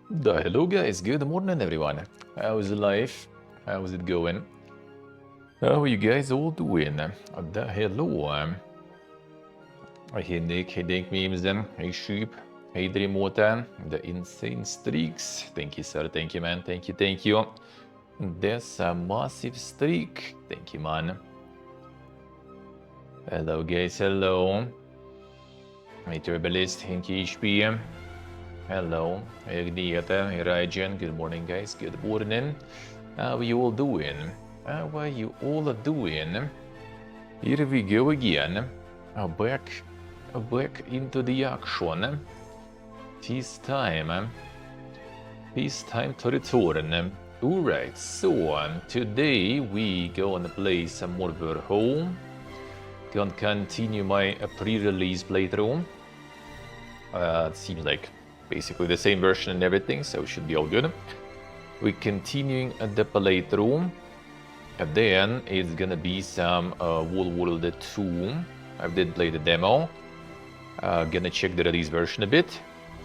Hello guys, good morning everyone. How's life? How's it going? How are you guys all doing? Hello. Hey Nick, hey Dink Memes, hey Sheep, hey Dreamwater, the Insane Streaks. Thank you sir, thank you man, thank you, thank you. There's a massive streak. Thank you man. Hello guys, hello. Hey Turbalist, Hinky HP. Hello, hey Ignita, hey Rajan, good morning guys, good morning. How are you all doing? How are you all doing? Here we go again. Back into the action. This time to return. Alright, so today we gonna play some more Verho. Gonna continue my pre-release playthrough. It seems like basically the same version and everything, so it should be all good. We're continuing the playthrough. And then it's gonna be some Wall World 2. I did play the demo. Gonna check the release version a bit.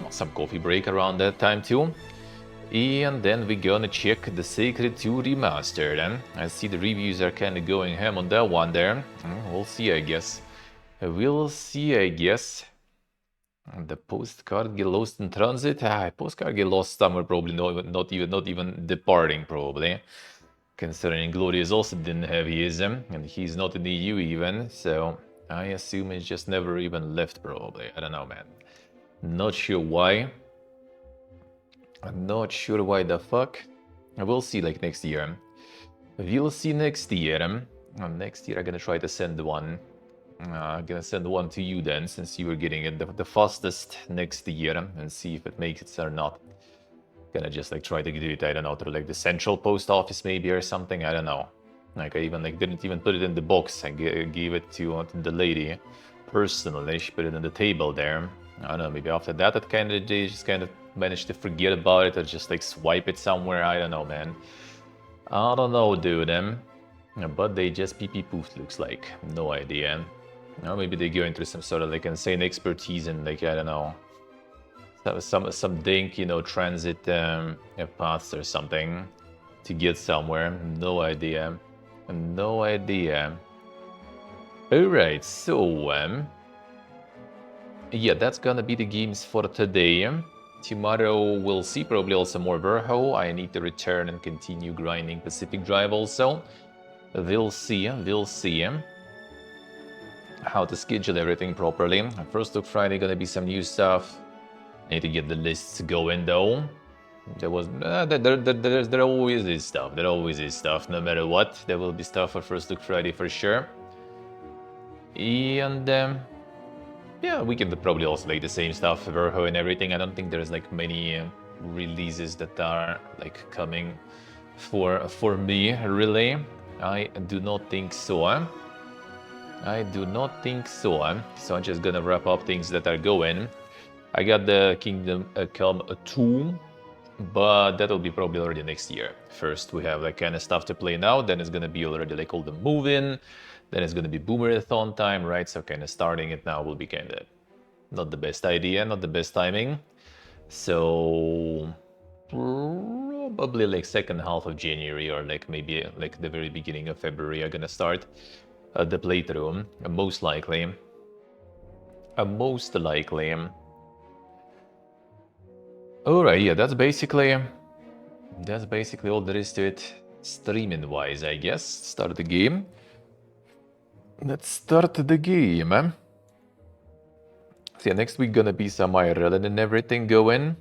Some coffee break around that time too. And then we're gonna check the Sacred 2 Remastered. I see the reviews are kind of going ham on that one there. We'll see, I guess. We'll see, I guess. The postcard get lost in transit. Postcard get lost somewhere, probably not even departing, probably. Considering Glorious also didn't have his, and he's not in the EU even, so I assume he's just never even left, probably. I don't know, man. Not sure why. I'm not sure why the fuck. We'll see, like, next year. We'll see next year. Next year I'm gonna try to send one. I'm gonna send one to you then, since you were getting it the fastest next year, and see if it makes it or not. Gonna just like try to do it, I don't know, through like the central post office maybe or something, I don't know. Like I even like didn't even put it in the box. I gave it to the lady personally. She put it on the table there. I don't know, maybe after that they just kind of managed to forget about it or just like swipe it somewhere. I don't know, man. I don't know, dude. But they just pee poofed, looks like. No idea. Maybe they go into some sort of like insane expertise and like, I don't know, some dink, you know, transit paths or something to get somewhere. No idea. No idea. Alright, so yeah, that's gonna be the games for today. Tomorrow we'll see probably also more Verho. I need to return and continue grinding Pacific Drive also. We'll see how to schedule everything properly. First look Friday gonna be some new stuff. I need to get the lists going though. There always is stuff. There always is stuff. No matter what, there will be stuff for First Look Friday for sure. And yeah, we can probably also like the same stuff, Verho and everything. I don't think there's like many releases that are like coming for me really. I do not think so. I do not think so. So I'm just gonna wrap up things that are going. I got the Kingdom Come 2, but that'll be probably already next year. First, we have like kind of stuff to play now, then it's gonna be already like all the move-in, then it's gonna be Boomerathon time, right? So kind of starting it now will be kind of not the best idea, not the best timing. So probably like second half of January or like maybe like the very beginning of February I'm gonna start the playthrough, most likely. Most likely. Alright, yeah, that's basically all there is to it streaming wise, I guess. Start the game. Let's start the game. So yeah, next week gonna be some IRL and everything going.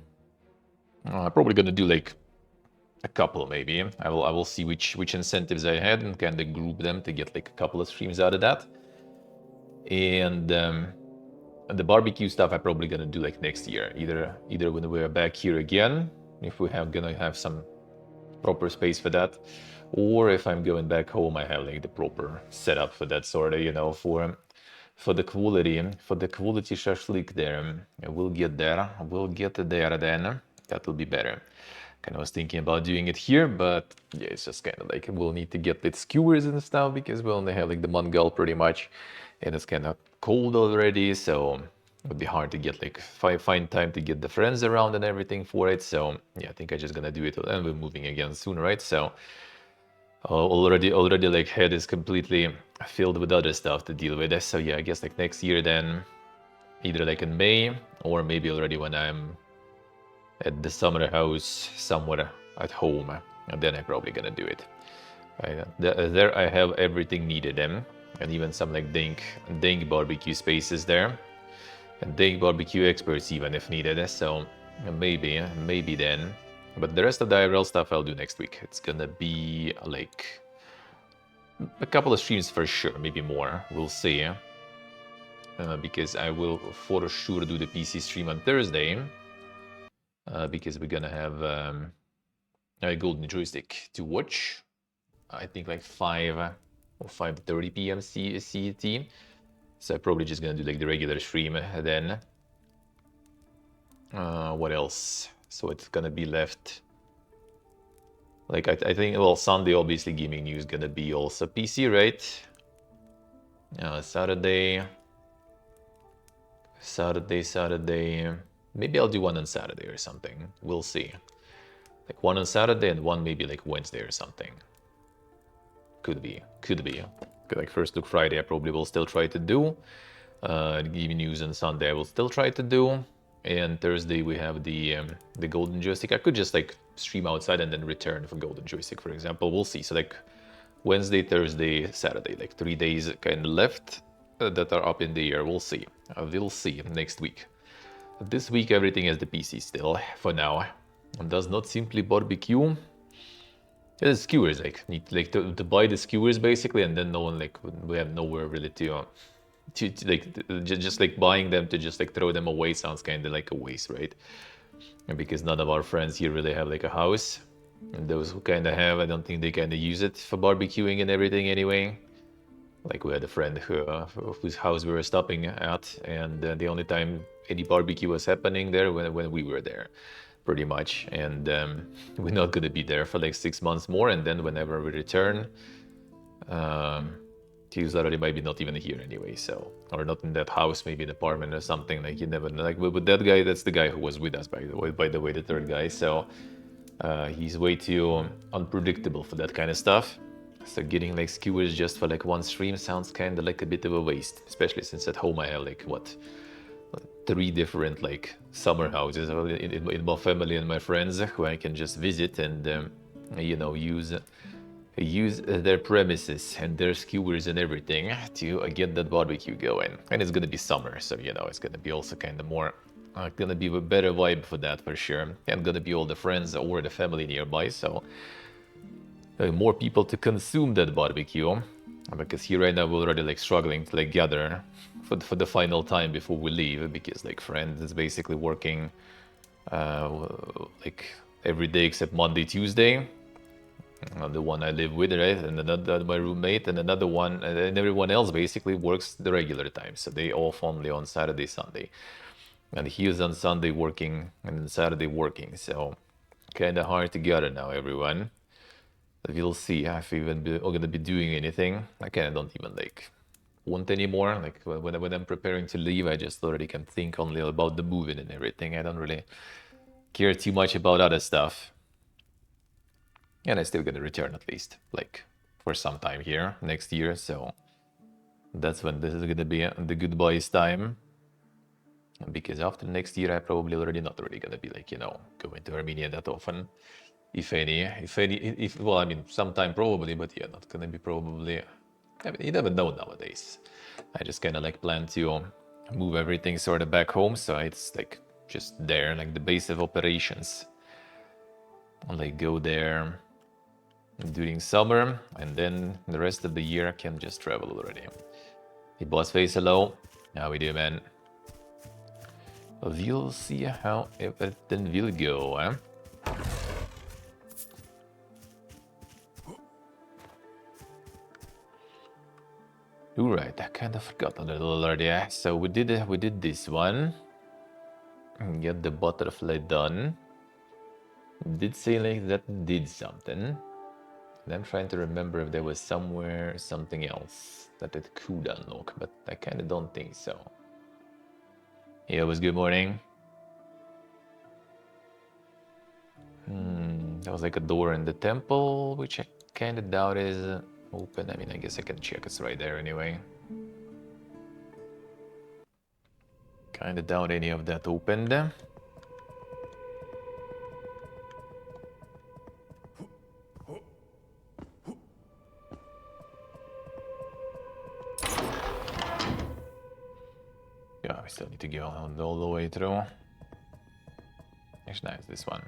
Probably gonna do like a couple maybe. I will see which incentives I had and kind of group them to get like a couple of streams out of that. And the barbecue stuff I'm probably gonna do like next year, either when we're back here again, if we have gonna have some proper space for that, or if I'm going back home, I have like the proper setup for that sort of, you know, for the quality shashlik there. We'll get there. We'll get there then. That will be better. Kind of was thinking about doing it here, but yeah, it's just kind of like we'll need to get the skewers and stuff because we only have like the mangal pretty much, and it's kind of cold already, so It would be hard to get like find time to get the friends around and everything for it. So yeah, I think I'm just gonna do it, and we're moving again soon, right? So already like head is completely filled with other stuff to deal with. So yeah, I guess like next year then, either like in May or maybe already when I'm at the summer house somewhere at home, and then I'm probably gonna do it. Right, there I have everything needed, and even some like dank barbecue spaces there, and dank barbecue experts even if needed. So maybe then, but the rest of the IRL stuff I'll do next week. It's gonna be like a couple of streams for sure, maybe more. We'll see. Because I will for sure do the PC stream on Thursday. Because we're gonna have a golden joystick to watch. I think like 5 or 5:30 p.m. CET. So I'm probably just gonna do like the regular stream then. What else? So it's gonna be left. Like I think, well, Sunday obviously gaming news gonna be also PC, right? Saturday. Maybe I'll do one on Saturday or something. We'll see. Like one on Saturday and one maybe like Wednesday or something. Could be. Like first look Friday I probably will still try to do. Gaming news on Sunday I will still try to do. And Thursday we have the golden joystick. I could just like stream outside and then return for golden joystick, for example. We'll see. So like Wednesday, Thursday, Saturday, like 3 days kind of left that are up in the air. We'll see. We'll see next week. This week everything is the PC still for now. And does not simply barbecue. Yeah, the skewers, like need like to buy the skewers basically, and then no one like we have nowhere really to like just like buying them to just like throw them away sounds kind of like a waste, right? And because none of our friends here really have like a house, and those who kind of have, I don't think they kind of use it for barbecuing and everything anyway. Like we had a friend whose house we were stopping at, and the only time any barbecue was happening there when we were there, pretty much. And we're not gonna be there for like 6 months more, and then whenever we return, he's already maybe not even here anyway, so, or not in that house, maybe an apartment or something. Like you never know. Like with that guy, that's the guy who was with us, by the way, the third guy. So he's way too unpredictable for that kind of stuff. So getting like skewers just for like one stream sounds kind of like a bit of a waste, especially since at home I have like what, 3 different like summer houses in my family and my friends who I can just visit and you know, use their premises and their skewers and everything to get that barbecue going. And it's gonna be summer, so you know it's gonna be also kind of more gonna be a better vibe for that for sure, and gonna be all the friends or the family nearby, so more people to consume that barbecue. Because here right now we're already like struggling to like gather for the final time before we leave, because like friends is basically working like every day except Monday, Tuesday. The one I live with, right, and another my roommate, and another one, and everyone else basically works the regular time. So they off only on Saturday, Sunday, and he is on Sunday working and on Saturday working. So kind of hard to gather now, everyone. We'll see if we even are gonna be doing anything. I kind of don't even like want anymore. Like when I'm preparing to leave, I just already can think only about the moving and everything. I don't really care too much about other stuff. And I'm still gonna return at least, like, for some time here next year, so that's when this is gonna be the goodbyes time. Because after next year, I probably already not really gonna be like, you know, going to Armenia that often. If well, I mean, sometime probably, but yeah, not gonna be probably. I mean, you never know nowadays. I just kind of like plan to move everything sort of back home, so it's like just there, like the base of operations. I'll like go there during summer, and then the rest of the year I can just travel already. Hey, boss face, hello. How we do, man? We'll see how everything will go, eh? Alright, I kind of forgot a little already. So we did this one. Get the butterfly done. Did say like that did something. And I'm trying to remember if there was somewhere something else that it could unlock, but I kind of don't think so. Yeah, it was good morning. That was like a door in the temple, which I kind of doubt is open. I mean, I guess I can check. It's right there anyway. Kind of doubt any of that opened. Yeah, we still need to go all the way through. Actually, nice, this one.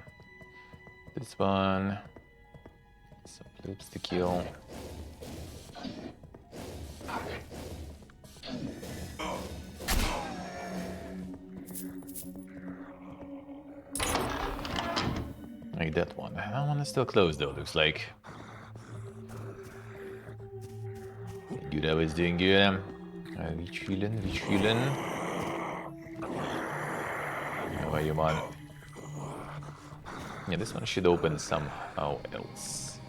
This one. Some loops to kill. Like that one. That one is still closed though, looks like. Good, I was doing good. Reach feeling. How are you, man? Yeah, this one should open somehow else.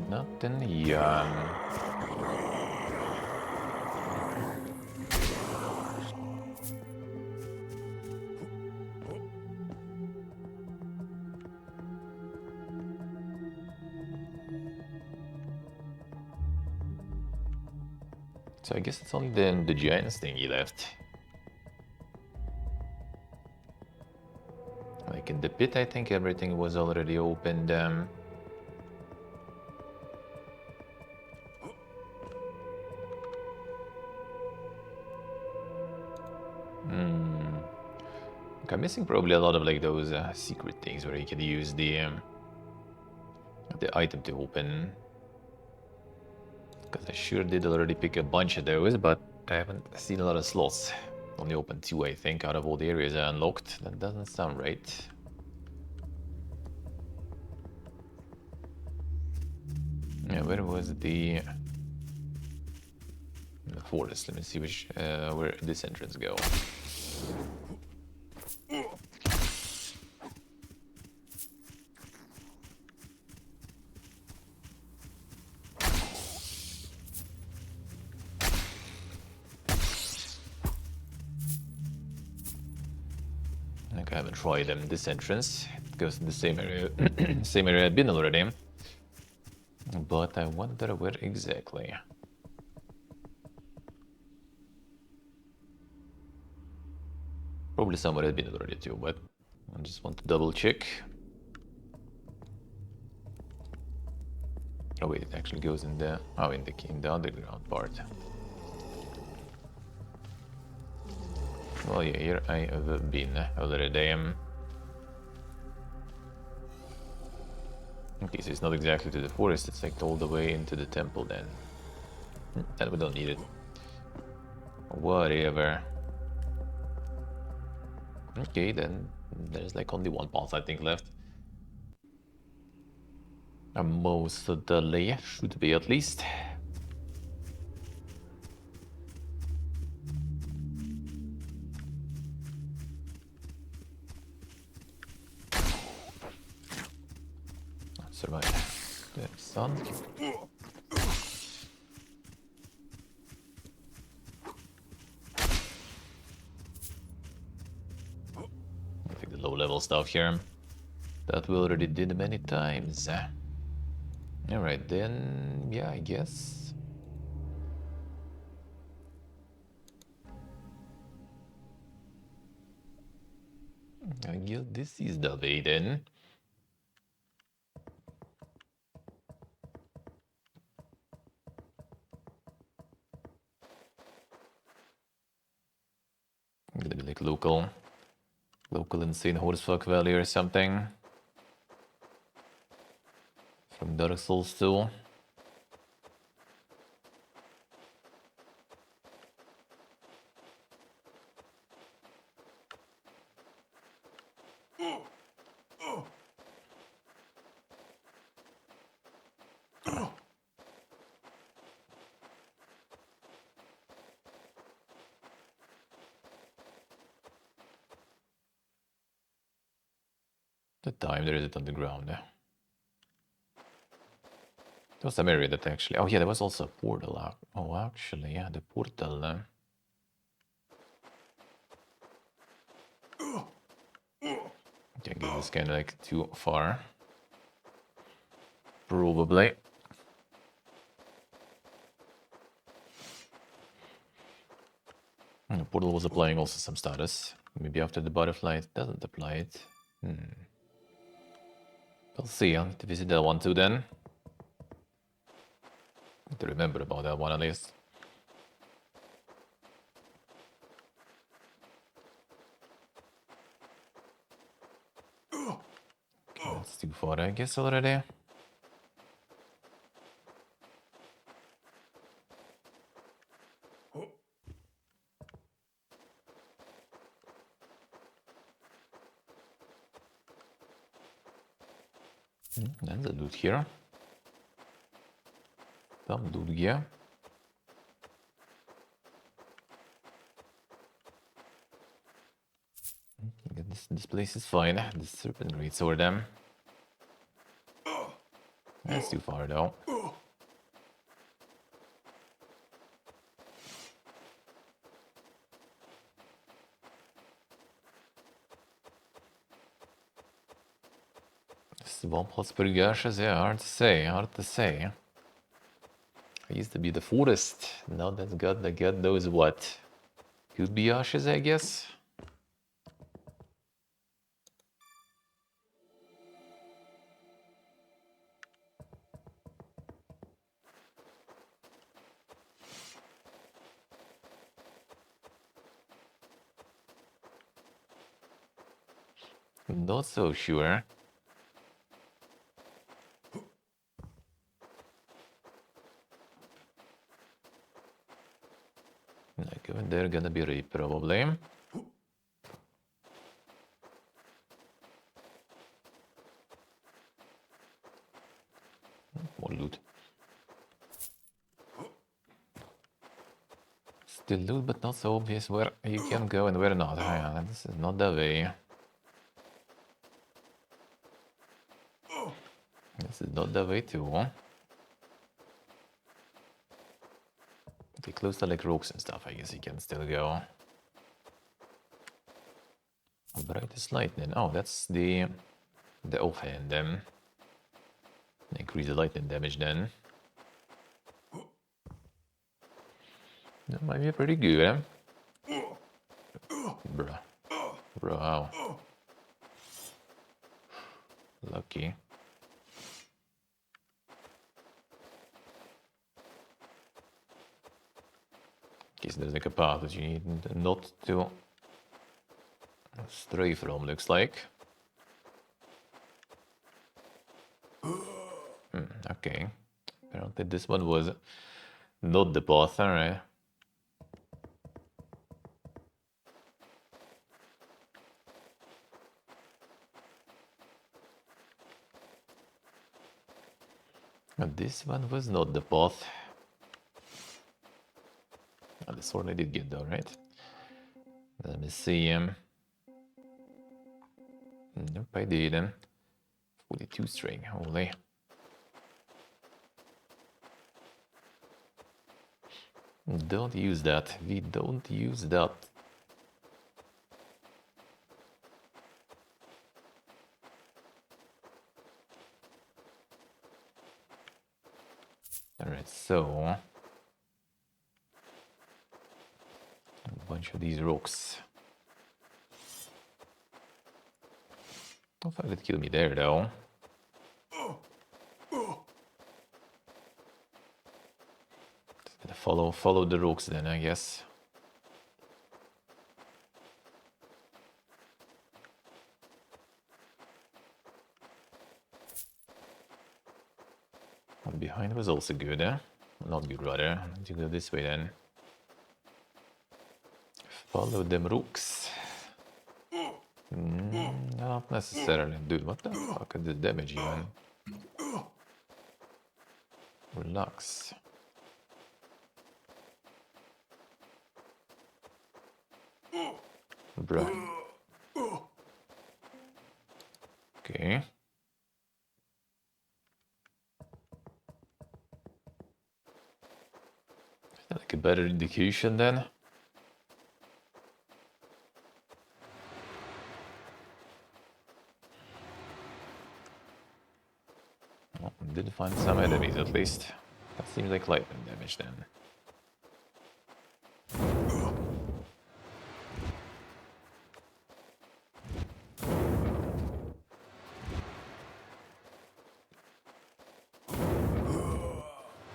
Nothing young. So I guess it's only the giants thingy left. Like in the pit, I think everything was already opened. Like, I'm missing probably a lot of like those secret things where you can use the item to open. Because I sure did already pick a bunch of those, but I haven't seen a lot of slots. Only opened 2, I think, out of all the areas I unlocked. That doesn't sound right. Yeah, where was the forest? Let me see which where this entrance go. Like I haven't tried this entrance. It goes to the same area, same area I've been already. But I wonder where exactly. Probably somewhere I've been already too, but I just want to double check. Oh wait, it actually goes in the in the underground part. Well, yeah, here I have been already. Okay, so it's not exactly to the forest, it's like all the way into the temple then. And we don't need it. Whatever. Okay, then there's like only one path I think left. Most of the layer should be at least. Survive the sun. I think the low level stuff here. That we already did many times. Alright, then, yeah, I guess. I guess this is the way then. Gonna be like local insane horsefuck valley or something. From Dark Souls 2. The time there is it on the ground. There was some area that actually. Oh yeah, there was also a portal. Oh, actually, yeah, the portal. I think it was kind of like too far. Probably. And the portal was applying also some status. Maybe after the butterfly it doesn't apply it. We'll see. I'll need to visit that one too then. Need to remember about that one at least. Okay, that's too far, I guess, already. That's the loot here. Some loot here. This place is fine. The serpent great sword them. That's too far though. Swamp Hotspur Gashes, yeah, hard to say, hard to say. It used to be the forest. Now that's God knows what. Could be ashes, I guess. Not so sure. Like, they're gonna be raped, probably. More loot. Still loot, but not so obvious where you can go and where not. Yeah, this is not the way. This is not the way too. Be close to like rocks and stuff, I guess you can still go. Brightest lightning. Oh, that's the offhand then. Increase the lightning damage then. That might be pretty good, eh? Bruh. Bro. Lucky. In case there's like a path that you need not to stray from, looks like. Okay. Apparently this one was not the path, alright. And this one was not the path. Oh, this one I did get though, right? Let me see. Nope, I didn't. 42 string, holy. Don't use that. We don't use that. Alright, so a bunch of these rocks. I thought it killed me there though. Just gonna follow the rocks then, I guess. One behind was also good, eh? Not good, rather. To go this way then. Follow them rocks. Not necessarily. Dude, what the fuck is this damage even? Relax. Bruh. Okay, Okay. Is that like a better indication then? Well, did find some enemies at least. That seems like lightning damage then.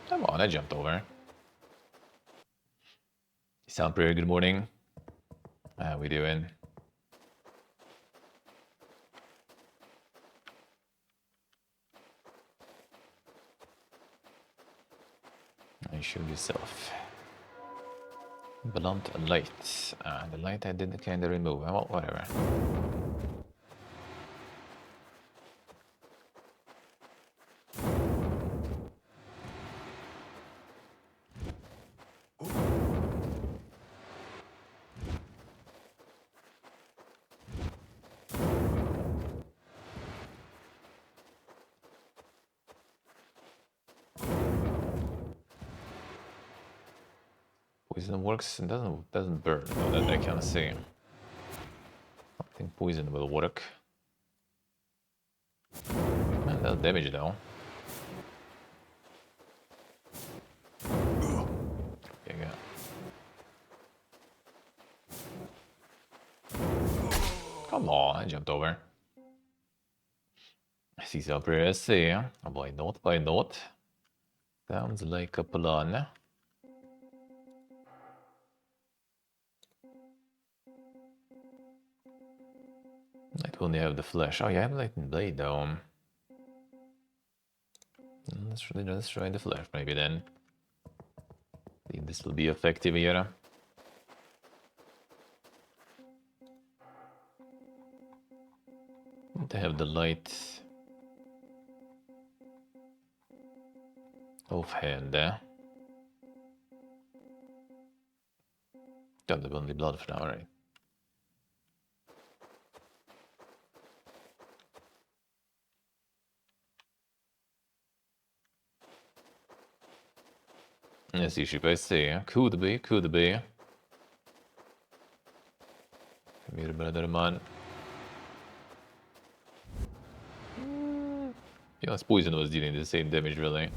Come on, I jumped over. You sound pretty good morning. How we doing? I show yourself. Blunt light. The light I didn't kind of remove. Well, whatever. Poison works and doesn't burn. No, that I can't see. I think poison will work. Man, that's damage though. Okay, yeah. Come on, I jumped over. See some see. Why not? Why not? Sounds like a plan. I only have the flash. Oh yeah, I have lightning blade though. Let's try the flash maybe then. Think this will be effective here. To have the light offhand there. Got the only blood for now, right? Yes, you should see. Could be, could be. Come here, brother man. Yeah, poison was dealing the same damage really.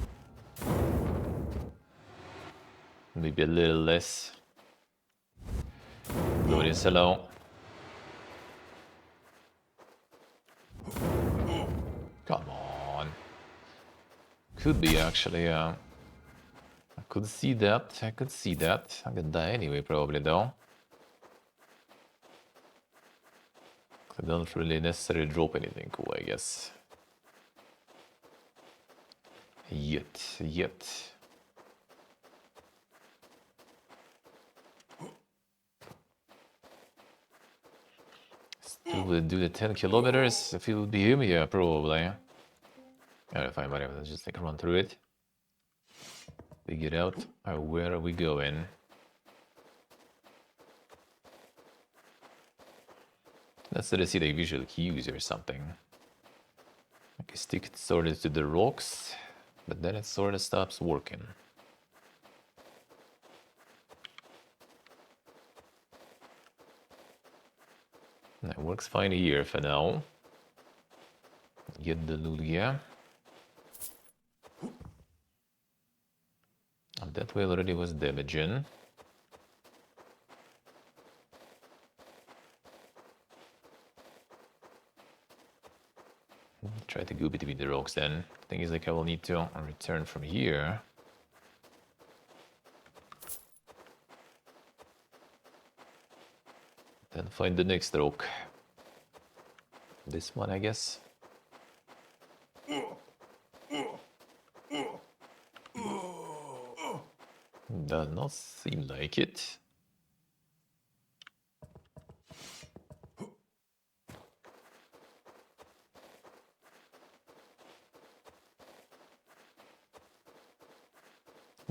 Maybe a little less. Glorious, hello. Come on. Could be actually, I could see that, I could see that. I'm gonna die anyway probably though. I don't really necessarily drop anything cool, I guess. Yet. Still do the 10 kilometers if it would be him? Yeah, probably. Alright, fine, whatever. Let's just like run through it. Figure out where are we going. Let's sort of see the visual cues or something. I can stick it sort of to the rocks, but then it sort of stops working. That works fine here for now. Get the Lulia. And that way already was damaging. Try to go between the rocks then. Thing is, like, I will need to return from here. Then find the next rock. This one, I guess. Does not seem like it.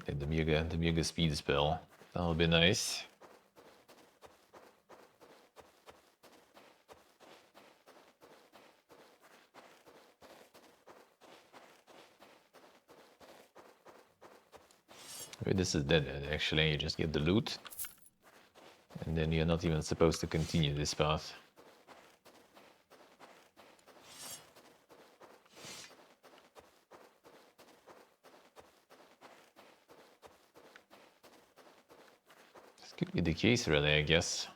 And the Mega speed spell. That'll be nice. Maybe this is dead end, actually. You just get the loot. And then you're not even supposed to continue this path. This could be the case, really, I guess.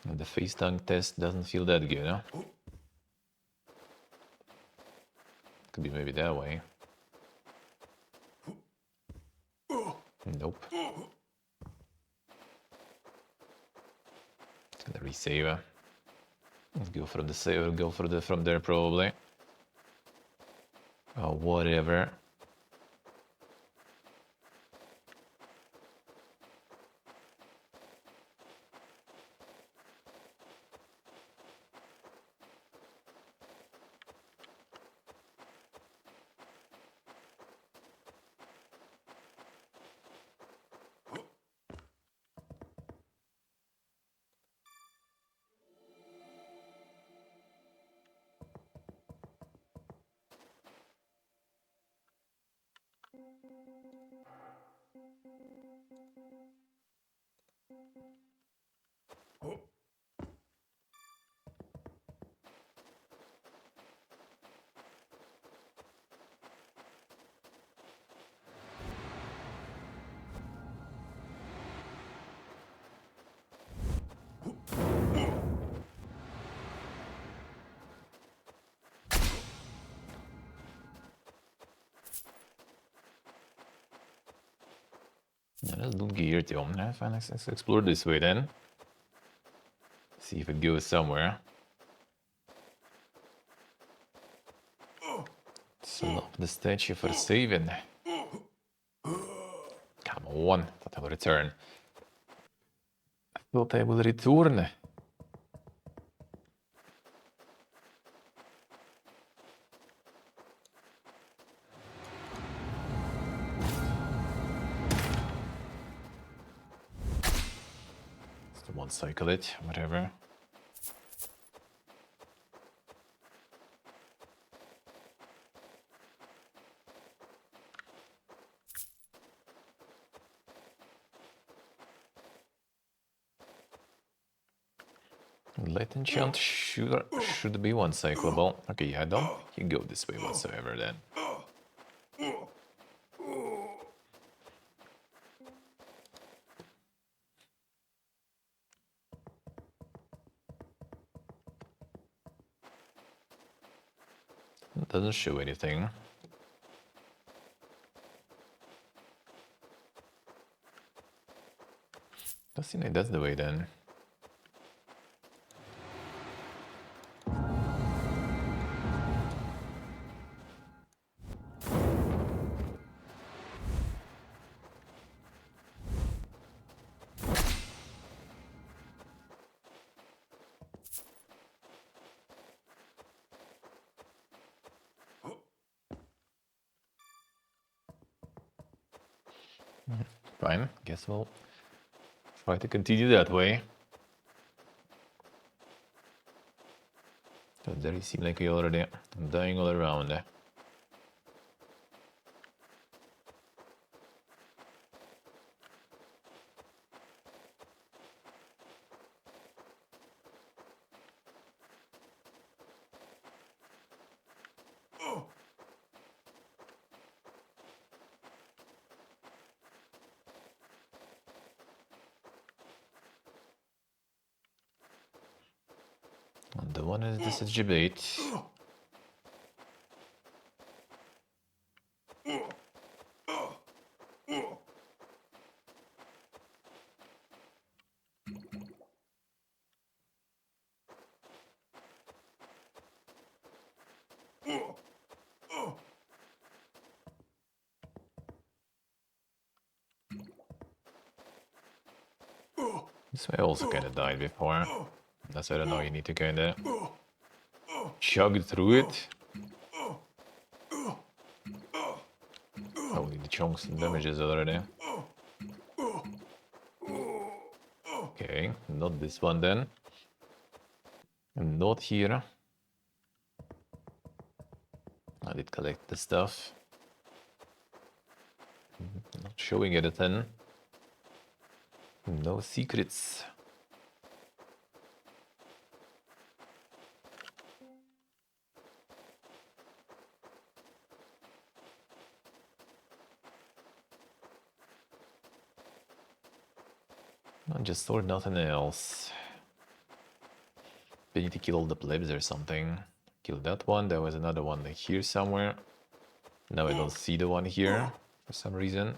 And the face dunk test doesn't feel that good, huh? Could be maybe that way. Nope. It's gonna resave. Go for the save, go for the from there probably. Or whatever. Yeah, let's loot gear too. Yeah, fine, let's explore this way then. See if it goes somewhere. Select the statue for saving. Come on, thought I would return. I thought I will return. Just one cycle it, whatever. Light enchant should be one cyclable. Okay, yeah, I don't you go this way whatsoever then. It doesn't show anything. Does seem like that's the way then. Fine, guess we'll try to continue that way. So there you seem like you're already dying all around. And the one is this is debate. This way I also kinda died before. That's I don't know, you need to kinda chug through it. Holy, the chunks and damages already. Okay, not this one then. And not here. I did collect the stuff. Not showing anything. No secrets. I just saw nothing else. We need to kill all the plebs or something. Kill that one. There was another one here somewhere. Now I don't see the one here for some reason.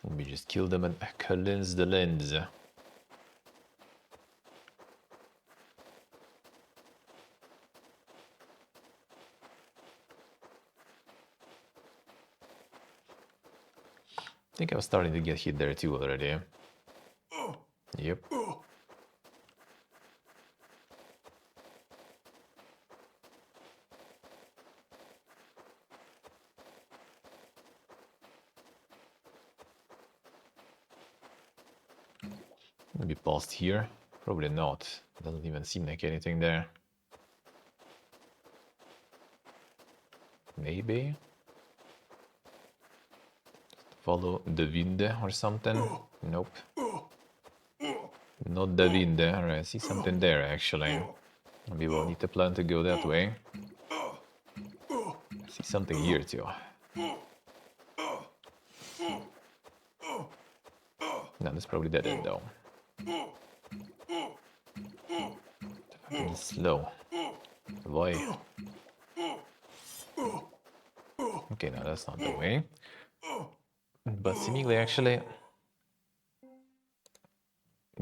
Let me just kill them and cleanse the lens. I think I was starting to get hit there too already. Yep. Maybe past here? Probably not. Doesn't even seem like anything there. Maybe? Follow the wind or something? Nope. Not the wind. Alright, I see something there actually. Maybe we'll need to plan to go that way. I see something here too. No, that's probably dead end though. Fucking slow. Why? Okay, no, that's not the way. But seemingly actually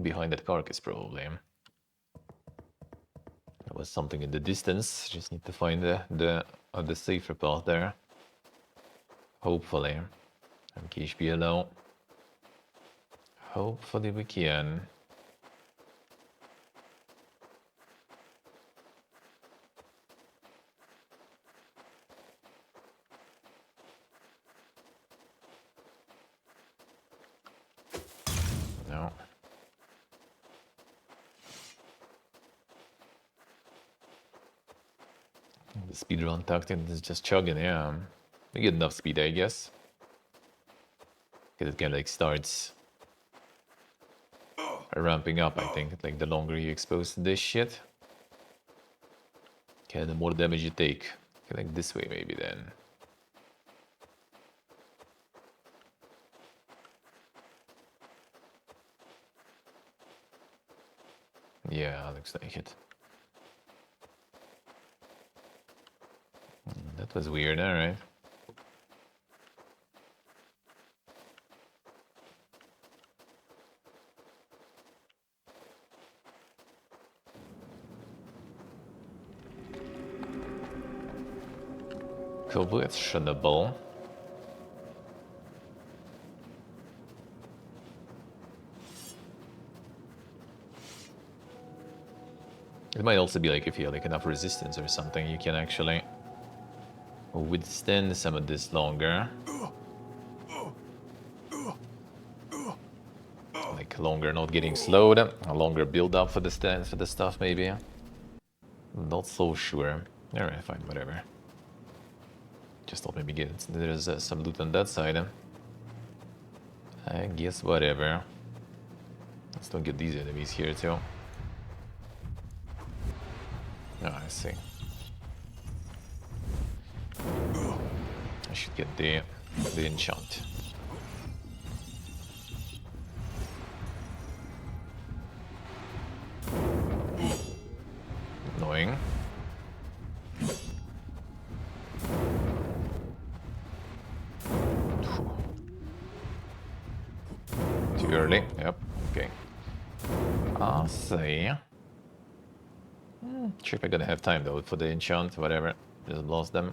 behind that carcass probably. There was something in the distance. Just need to find the safer path there. Hopefully. And KHP alone. Hopefully we can. No. The speedrun tactic is just chugging, yeah. We get enough speed, I guess. Because it kind of like starts ramping up, I think. Like the longer you expose to this shit. Okay, the more damage you take. Okay, like this way maybe then. Yeah, looks like it. That was weird, alright. Questionable. It might also be like if you have like enough resistance or something, you can actually withstand some of this longer. Like longer not getting slowed, a longer build up for the stands for the stuff maybe. Not so sure. Alright, fine, whatever. Just thought maybe there's some loot on that side. I guess whatever. Let's don't get these enemies here too. Oh, I see. I should get the enchant. Annoying. Too early. Yep. Okay. I'll see. Sure if I'm gonna have time though for the enchant, whatever. Just lost them.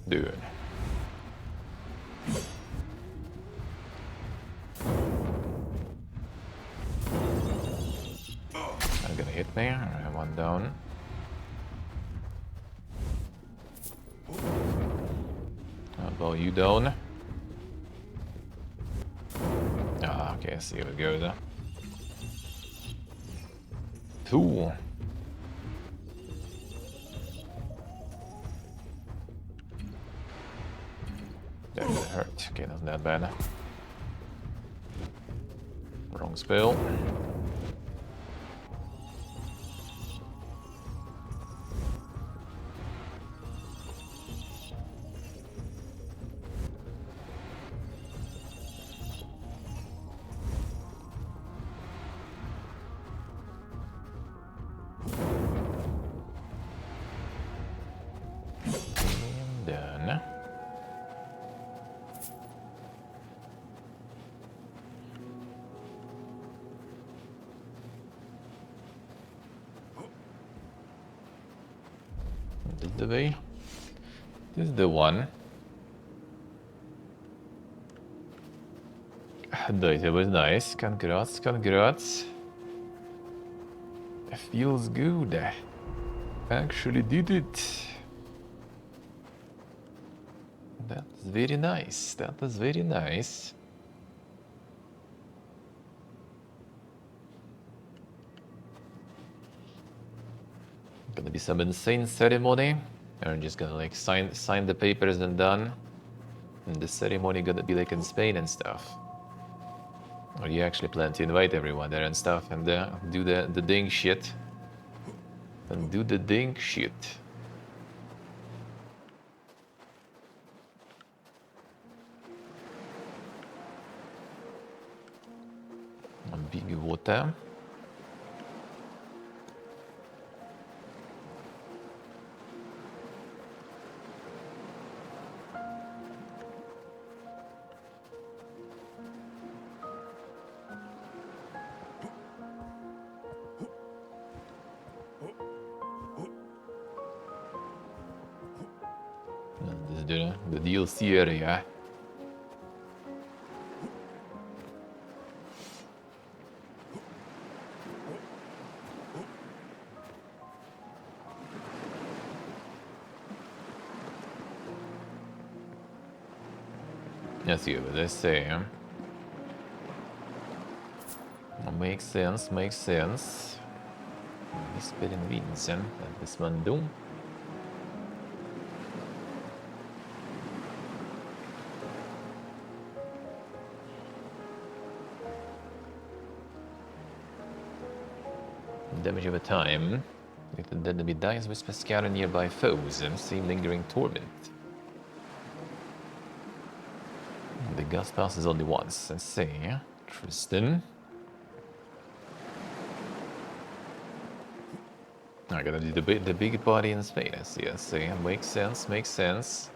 Dude. I'm gonna hit me. I have one down. How about you down? Ah, okay, I see how it goes. Two. That really hurt. Okay, not that bad. Wrong spell. Done. This is the way. This is the one. That was nice. Congrats, congrats. It feels good. Actually did it. That's very nice. That was very nice. Gonna be some insane ceremony. Or just gonna like sign the papers and done. And the ceremony gonna be like in Spain and stuff. Or you actually plan to invite everyone there and stuff and do the ding shit. And do the ding shit. A big water. The DLC area. Let's see what they say. Makes sense, makes sense. Spelen Vincent, das man dumm. Damage over time. If the enemy dies, whisper scatter nearby foes and see lingering torment. The gust passes only once. Let's see. Tristan. I gotta do the big body in Spain. I see. Makes sense, makes sense.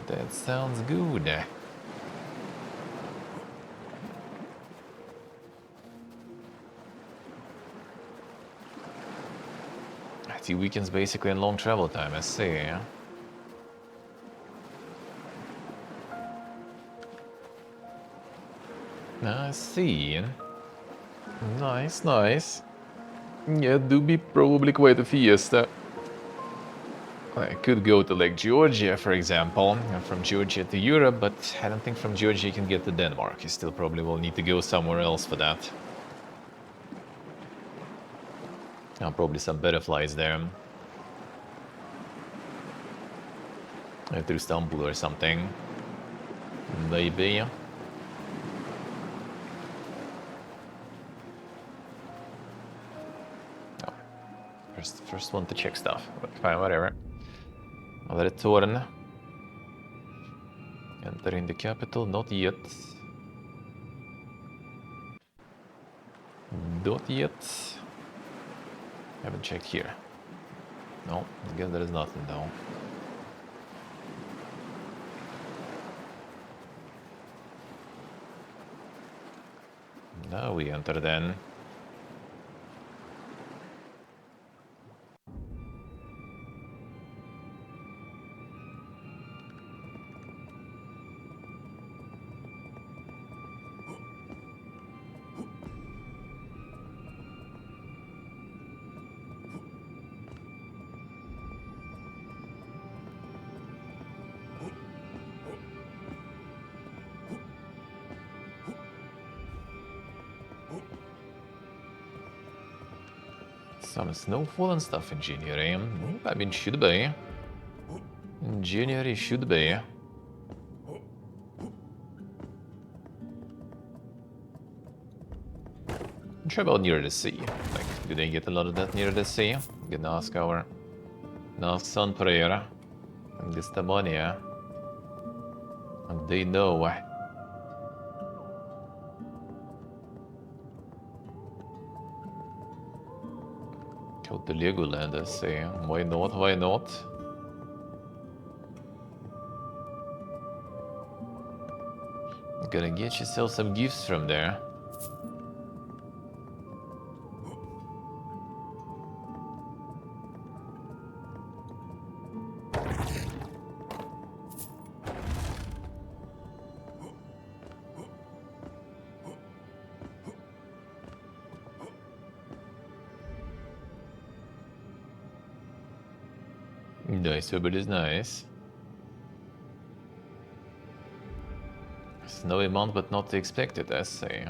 That sounds good. It weakens basically in long travel time, I see. I see. Nice, nice. Yeah, do be probably quite a fiesta. I could go to like Georgia, for example, and from Georgia to Europe, but I don't think from Georgia you can get to Denmark. You still probably will need to go somewhere else for that. Probably some butterflies there. Through Istanbul or something. Maybe. Oh. First one to check stuff. But fine, whatever. I'll let it turn. Entering the capital, not yet. Not yet. Haven't checked here. No, I guess there is nothing though. Now we enter then. Some snowfall and stuff in January. I mean, should be. In January should be. I'm sure about near the sea. Like, do they get a lot of that near the sea? You can ask Sun Prayer. And this the money, yeah? And they know. Go to Legoland and say, why not, why not? You gotta get yourself some gifts from there. Nice, but it's nice. Snowy month, but not the expected, I say.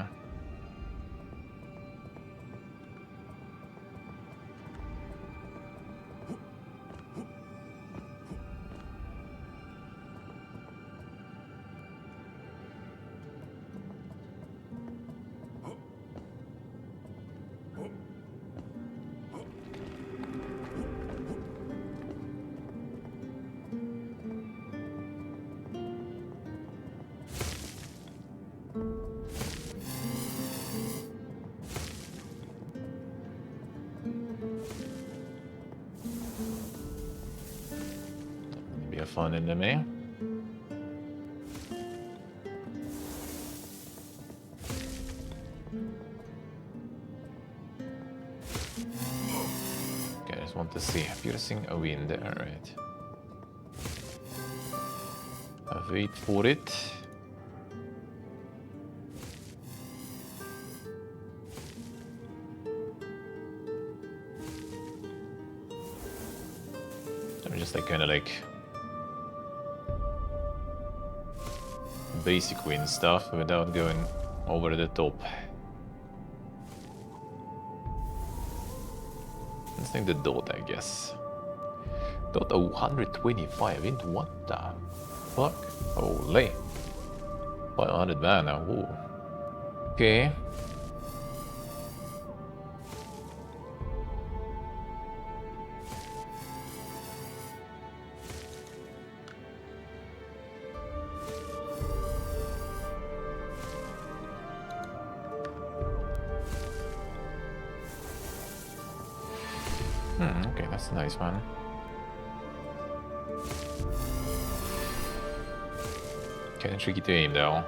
Be a fun enemy. Okay, I just want to see. Piercing a wind, alright. I wait for it. I'm just like kind of like basic win stuff without going over the top. Let's think the dot, I guess. Dot 125 into what the fuck? Holy. 500 mana, ooh. Okay. Okay, that's a nice one. Kinda tricky to aim though.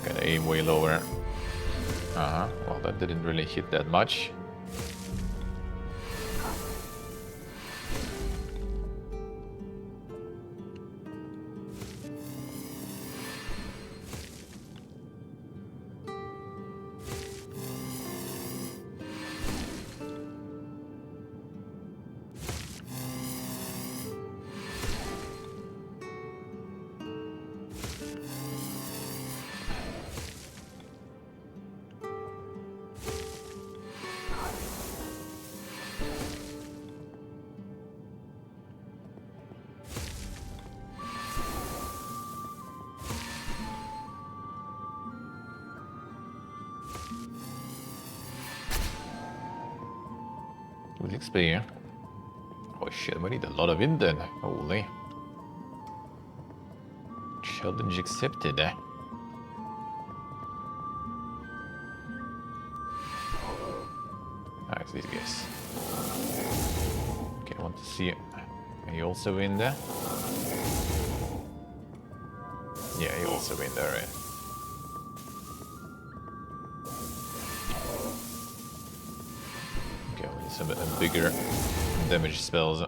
Gotta aim way lower. Well, that didn't really hit that much. With XP. Oh shit, we need a lot of wind then. Holy. Challenge accepted, eh? Nice, these guys. Okay, I want to see. Are you also in there? Yeah, you also in there, right? Okay, we need some bigger damage spells.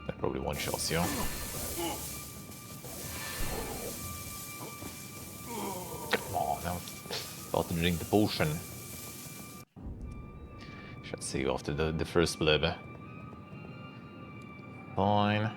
That probably one-shots you. Come on, now. About to drink the potion. save after the first blip. Fine.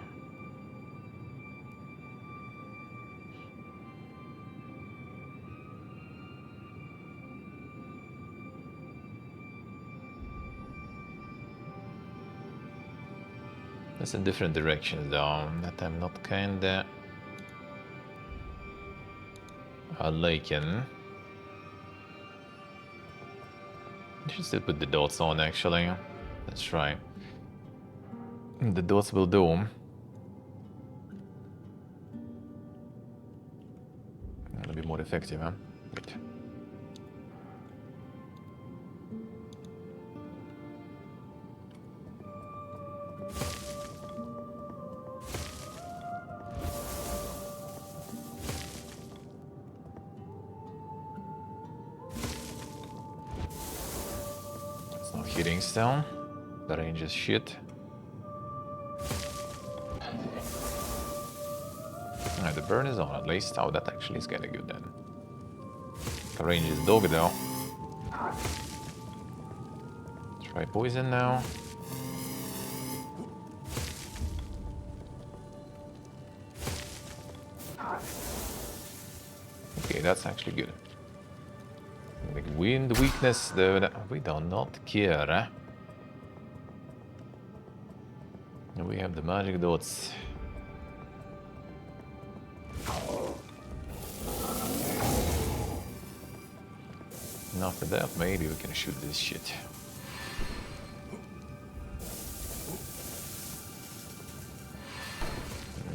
That's in different directions though, that I'm not kinda liking. I should still put the dots on actually. That's right. The dots will do. That'll be more effective, huh? Wait. It's not hitting still. The range is shit. Alright, the burn is on at least. Oh, that actually is kinda good then. The range is dog though. Try poison now. Okay, that's actually good. Like wind weakness, though, we do not care. Eh? We have the magic dots. And after that, maybe we can shoot this shit.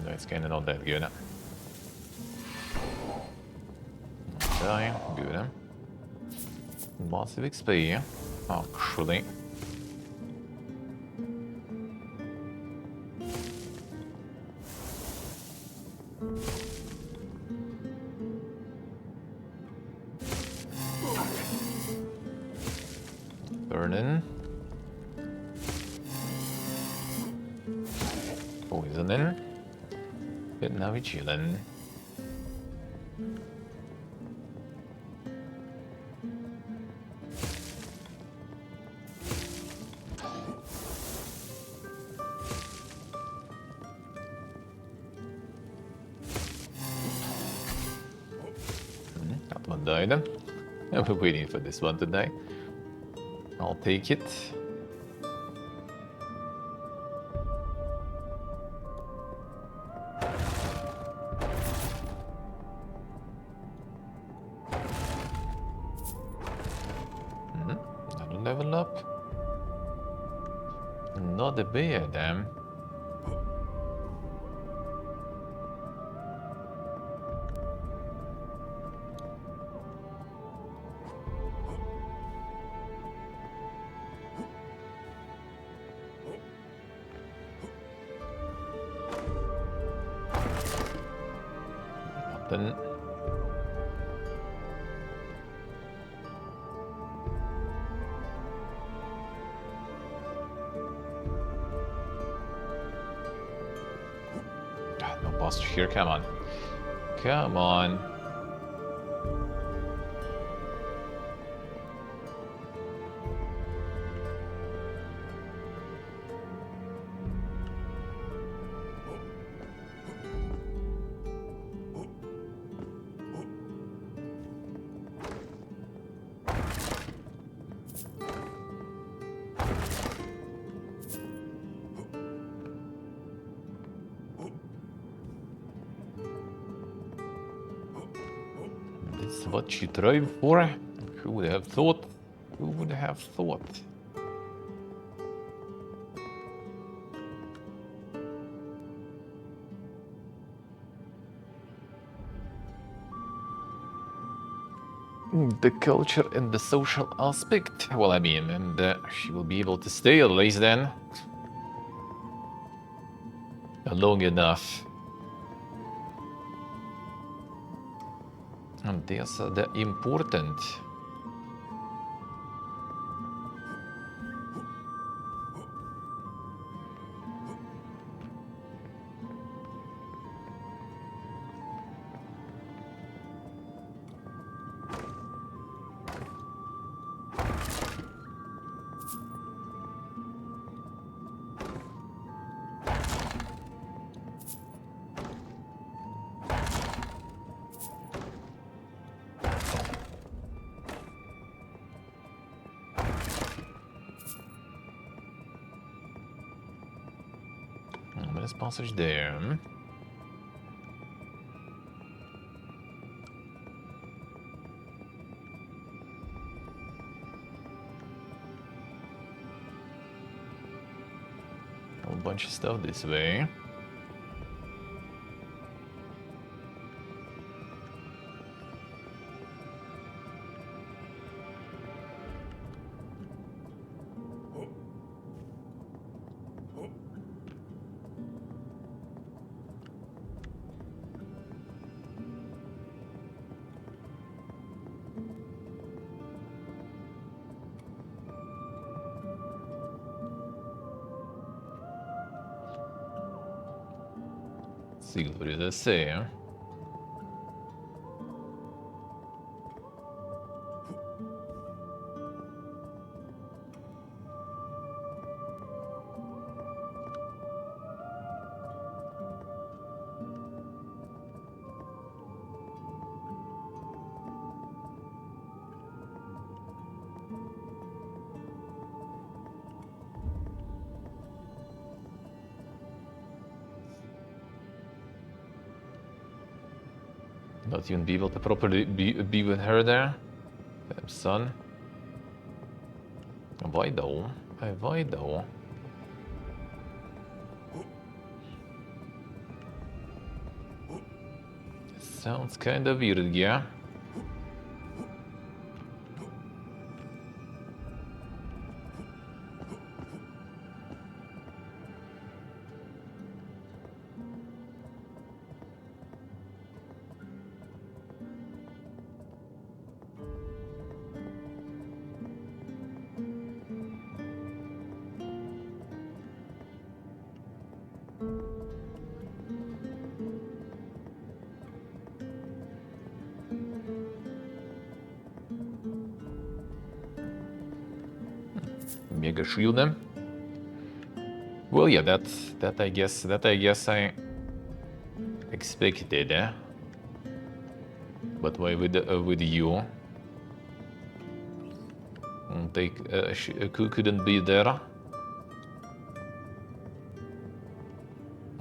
No, it's kinda not that good. Die, good. Massive XP, actually. Burning. Poisoning. But now we're chilling. That one died. And we're waiting for this one to die. I'll take it. I don't level up. Not a bear, damn. Nothing. No boss here, come on. Come on. That's what you drive for? Who would have thought? Who would have thought? The culture and the social aspect. Well, I mean, and she will be able to stay at least then. Long enough. And there's the important. passage there. Hmm? A whole bunch of stuff this way. See, what does that say? Huh? Not even be able to properly be with her there. Damn son. Why though? Why though? Sounds kind of weird, yeah? Mega shield them. Well, yeah, that I guess I expected. Eh? But why with you? They couldn't be there. I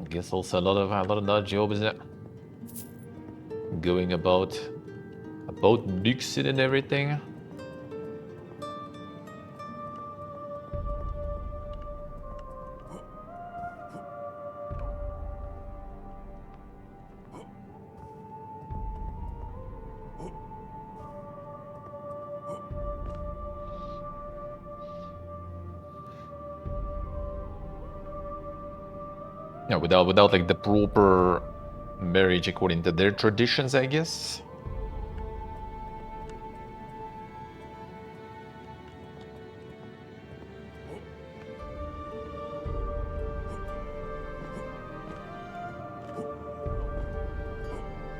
guess also a lot of that job is going about Dixon and everything. Yeah, without like the proper marriage according to their traditions, I guess.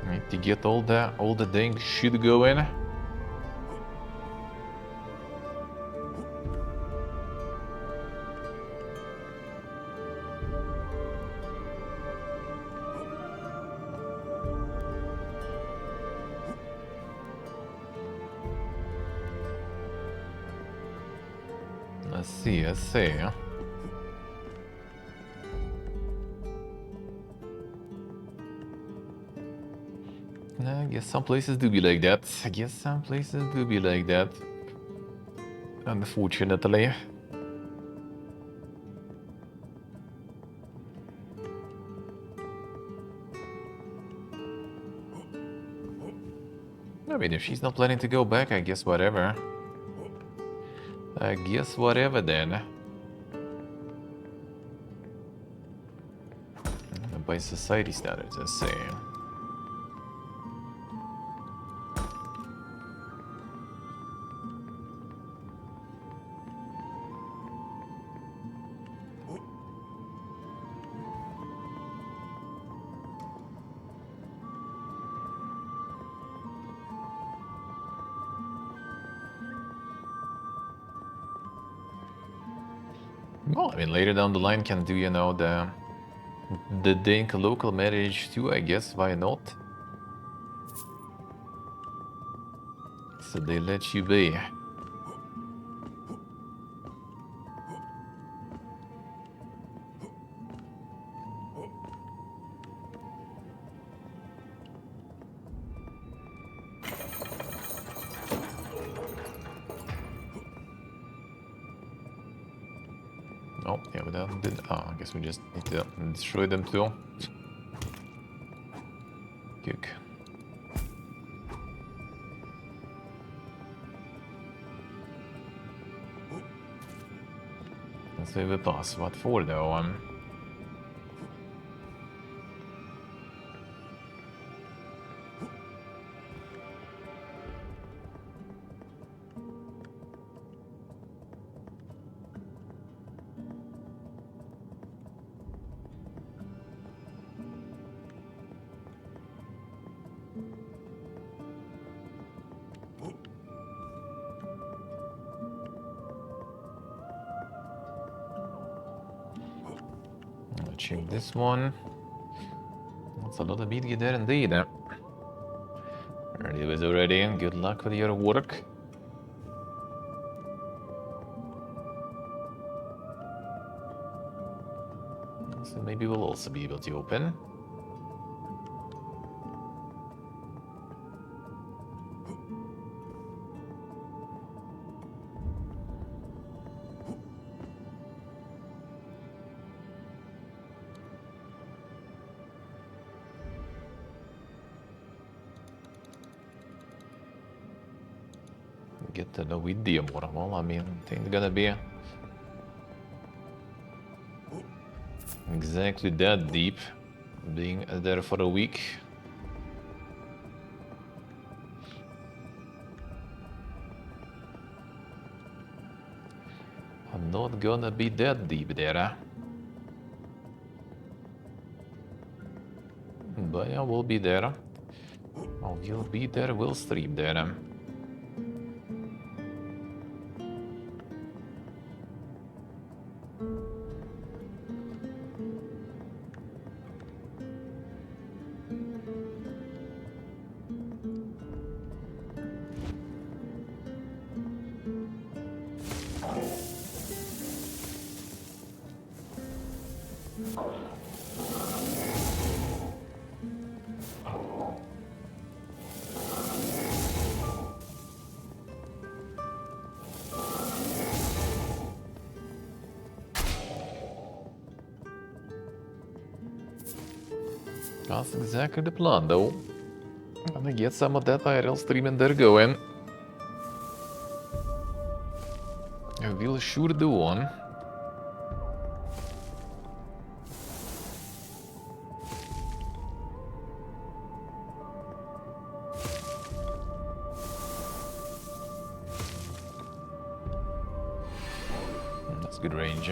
Need to get all the dang shit going. I see. I guess some places do be like that. Unfortunately. I mean, if she's not planning to go back, I guess whatever. Then. By society standards, I say. Well, I mean, later down the line can do, you know, the Dink local marriage too, I guess, why not? So they let you be. Oh, yeah, but that did. Oh, I guess we just need to destroy them too. Kuk. Så är vi pass. Vad får då? Check this one. That's a lot of meat there indeed. Ready was already. Good luck with your work. So maybe we'll also be able to open. Get to know with the more. Well, I mean, I think it's gonna be exactly that deep, being there for a week. I'm not gonna be that deep there. But yeah, we'll be there. Oh, you'll be there, we'll stream there. That's exactly the plan, though. Gonna get some of that IRL streaming there going. We'll sure do one. That's good range.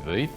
Wait.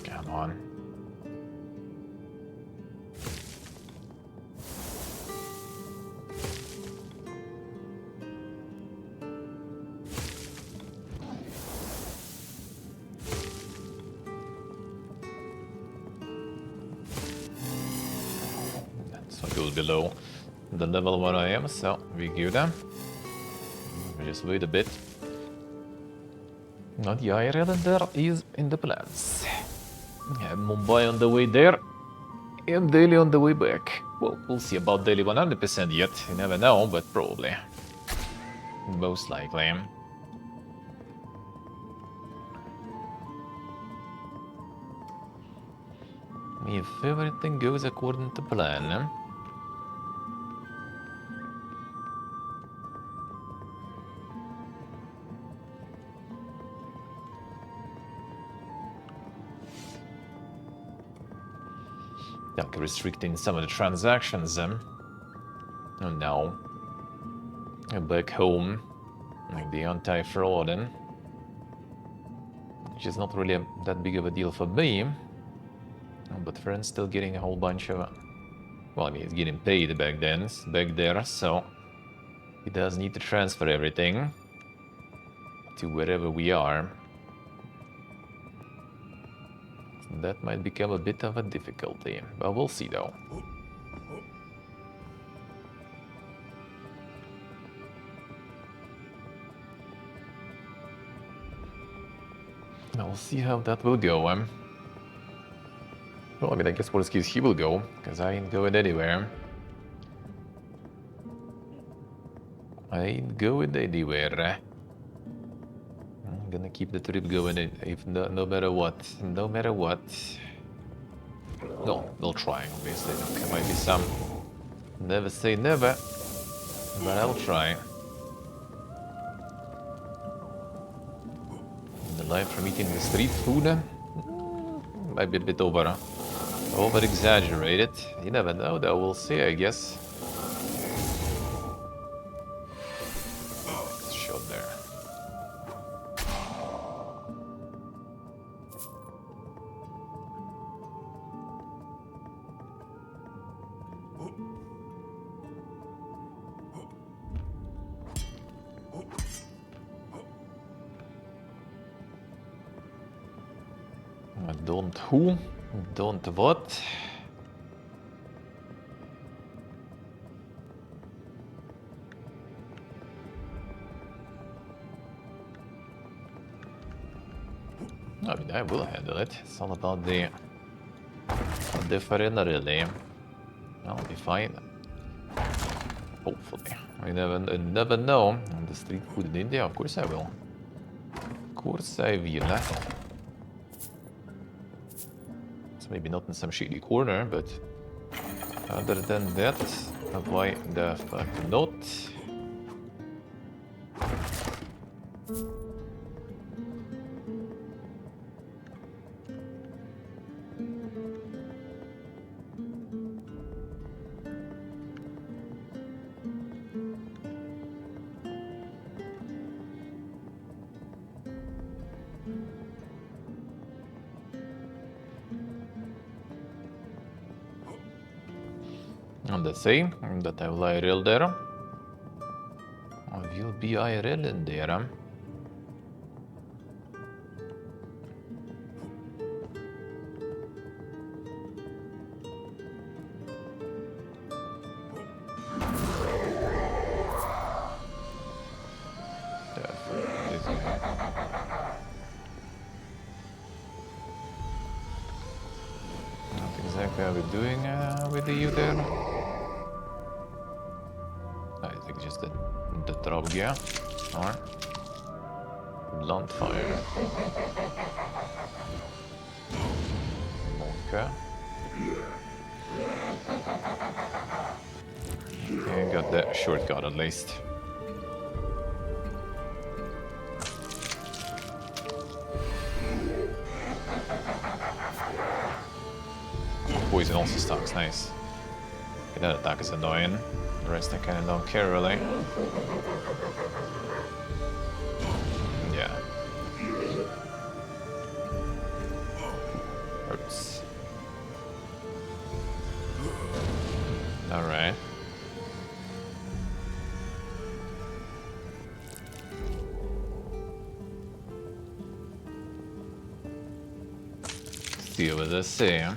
Come on. So it goes below the level where I am, so we give them. We just wait a bit. Not the IRL there is in the plans. Yeah, Mumbai on the way there, and Delhi on the way back. Well, we'll see about Delhi 100% yet. You never know, but probably. Most likely. If everything goes according to plan. Like restricting some of the transactions. And now, back home, like the anti-fraud, which is not really that big of a deal for me. But Friend's still getting a whole bunch of... Well, I mean, he's getting paid back there, so he does need to transfer everything to wherever we are. That might become a bit of a difficulty, but we'll see though. We'll see how that will go. Well, I mean, I guess worst case he will go, because I ain't going anywhere. I ain't going anywhere. I'm gonna keep the trip going if no matter what. No matter what. No, we'll try, obviously. There might be some... Never say never, but I'll try. The life from eating the street food might be a bit over-exaggerated. You never know, though. We'll see, I guess. Shot there. Don't who? Don't what? I mean, I will handle it. It's all about the different really. I'll be fine. Hopefully. I never know. On the street food in India, of course I will. Of course I will. It's maybe not in some shady corner, but other than that, why the fuck not? And let's say that I will IRL there. I will be IRL in there. Not exactly how we're doing with you there. I think just the drop gear. Or blunt fire. Okay. Okay, got that shortcut at least. Poison also stocks, nice. Okay, that attack is annoying. The rest I kinda don't care really. Yeah. Hurts. Alright. See what I say.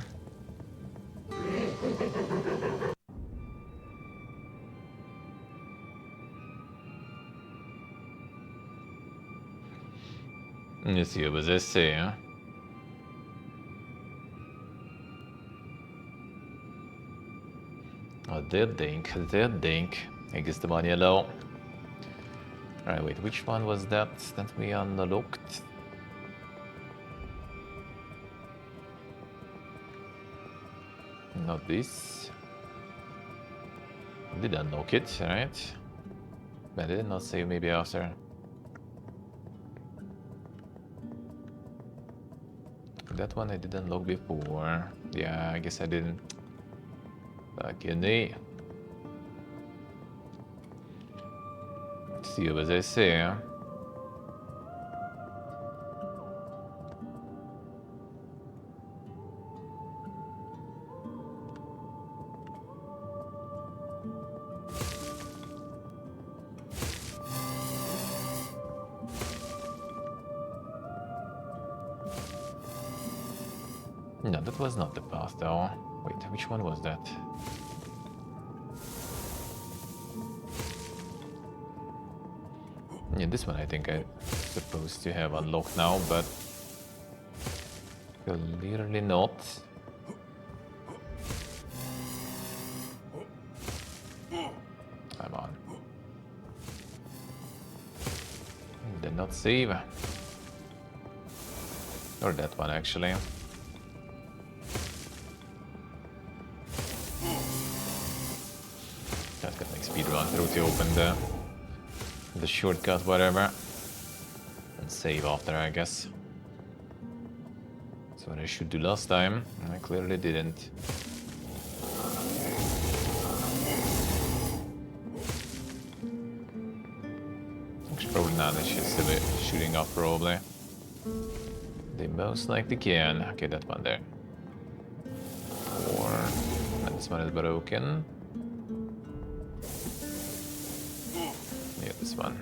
You see what I say. Oh, that dink. I guess the money low. Alright, wait, which one was that we unlocked? Not this. Did unlock it, right? But I did not save maybe after. That one I didn't unlock before. Yeah, I guess I didn't. Fucking me. See what I say. No, that was not the path though. Wait, which one was that? Yeah, this one I think I'm supposed to have unlocked now, but clearly not. Come on. Did not save. Or that one actually. Just got like speed run through to open the shortcut, whatever. And save after, I guess. That's what I should do last time. I clearly didn't. Actually, probably not. They should still be shooting up, probably. They most likely can. Okay, that one there. Or this one is broken. Yeah, this one.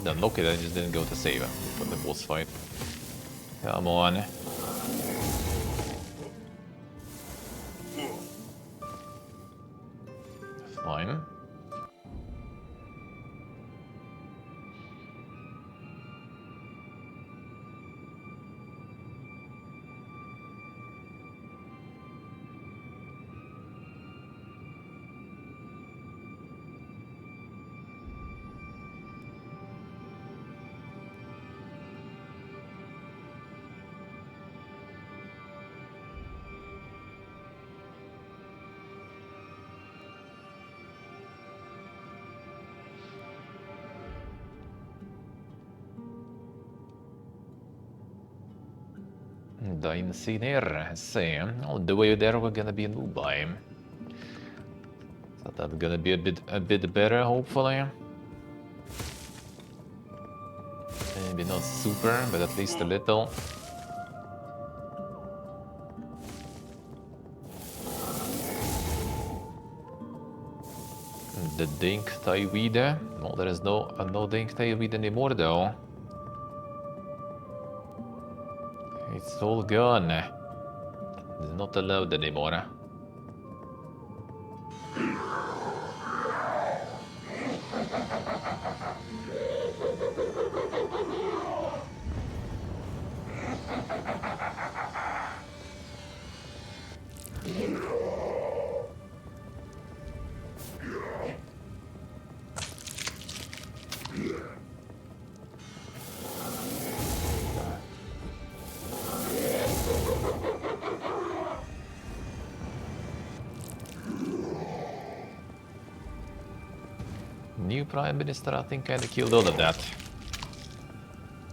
Unlock it, I just didn't go to save for the boss fight. Come on. Fine. The Incinere, see. Oh, the way there we're gonna be in Mumbai. So that's gonna be a bit better, hopefully. Maybe not super, but at least a little. The Dink Taiwide. Well, there is no Dink Taiwide anymore, though. It's all gone. It's not allowed anymore. New Prime Minister, I think, kinda killed all of that.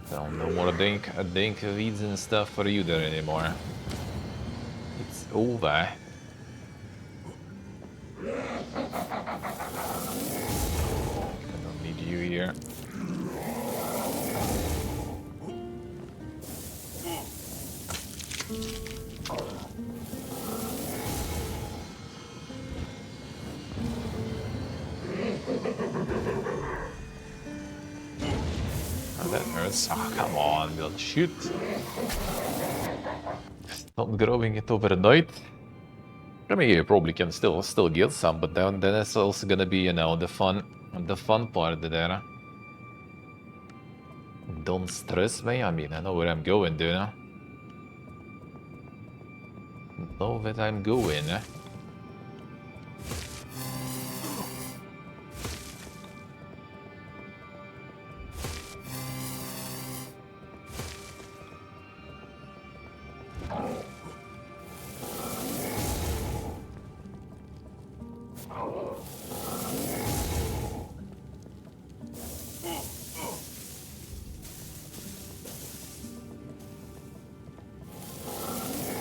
So no more Dink weeds and stuff for you there anymore. It's over. I don't need you here. Oh, that hurts. Oh, come on, we'll shoot. Stop growing it overnight. I mean, you probably can still get some, but then it's also gonna be, you know, the fun part there. Don't stress me. I mean, I know where I'm going, dude. Know that I'm going.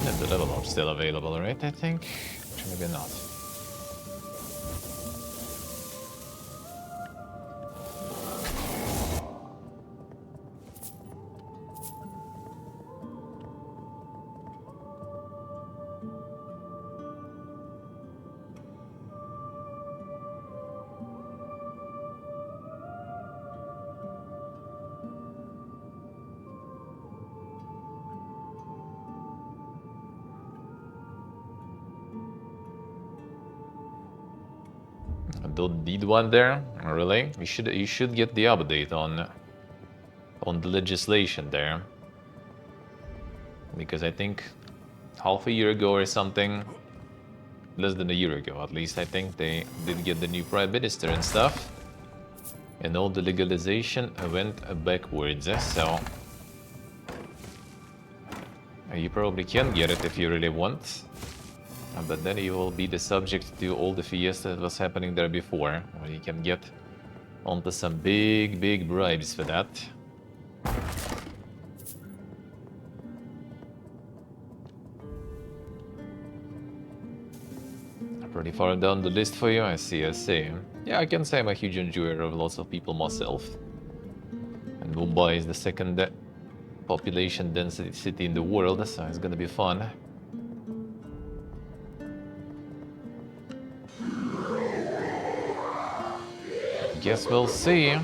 And the level up's still available, right? I think. Maybe not. I don't need one there, really. You should get the update on the legislation there, because I think half a year ago or something, less than a year ago at least, I think they did get the new prime minister and stuff, and all the legalization went backwards. So you probably can get it if you really want. But then you will be the subject to all the fiesta that was happening there before. Or you can get onto some big bribes for that. Pretty far down the list for you, I see. Yeah, I can say I'm a huge enjoyer of lots of people myself. And Mumbai is the second population density city in the world, so it's gonna be fun. Guess we'll see.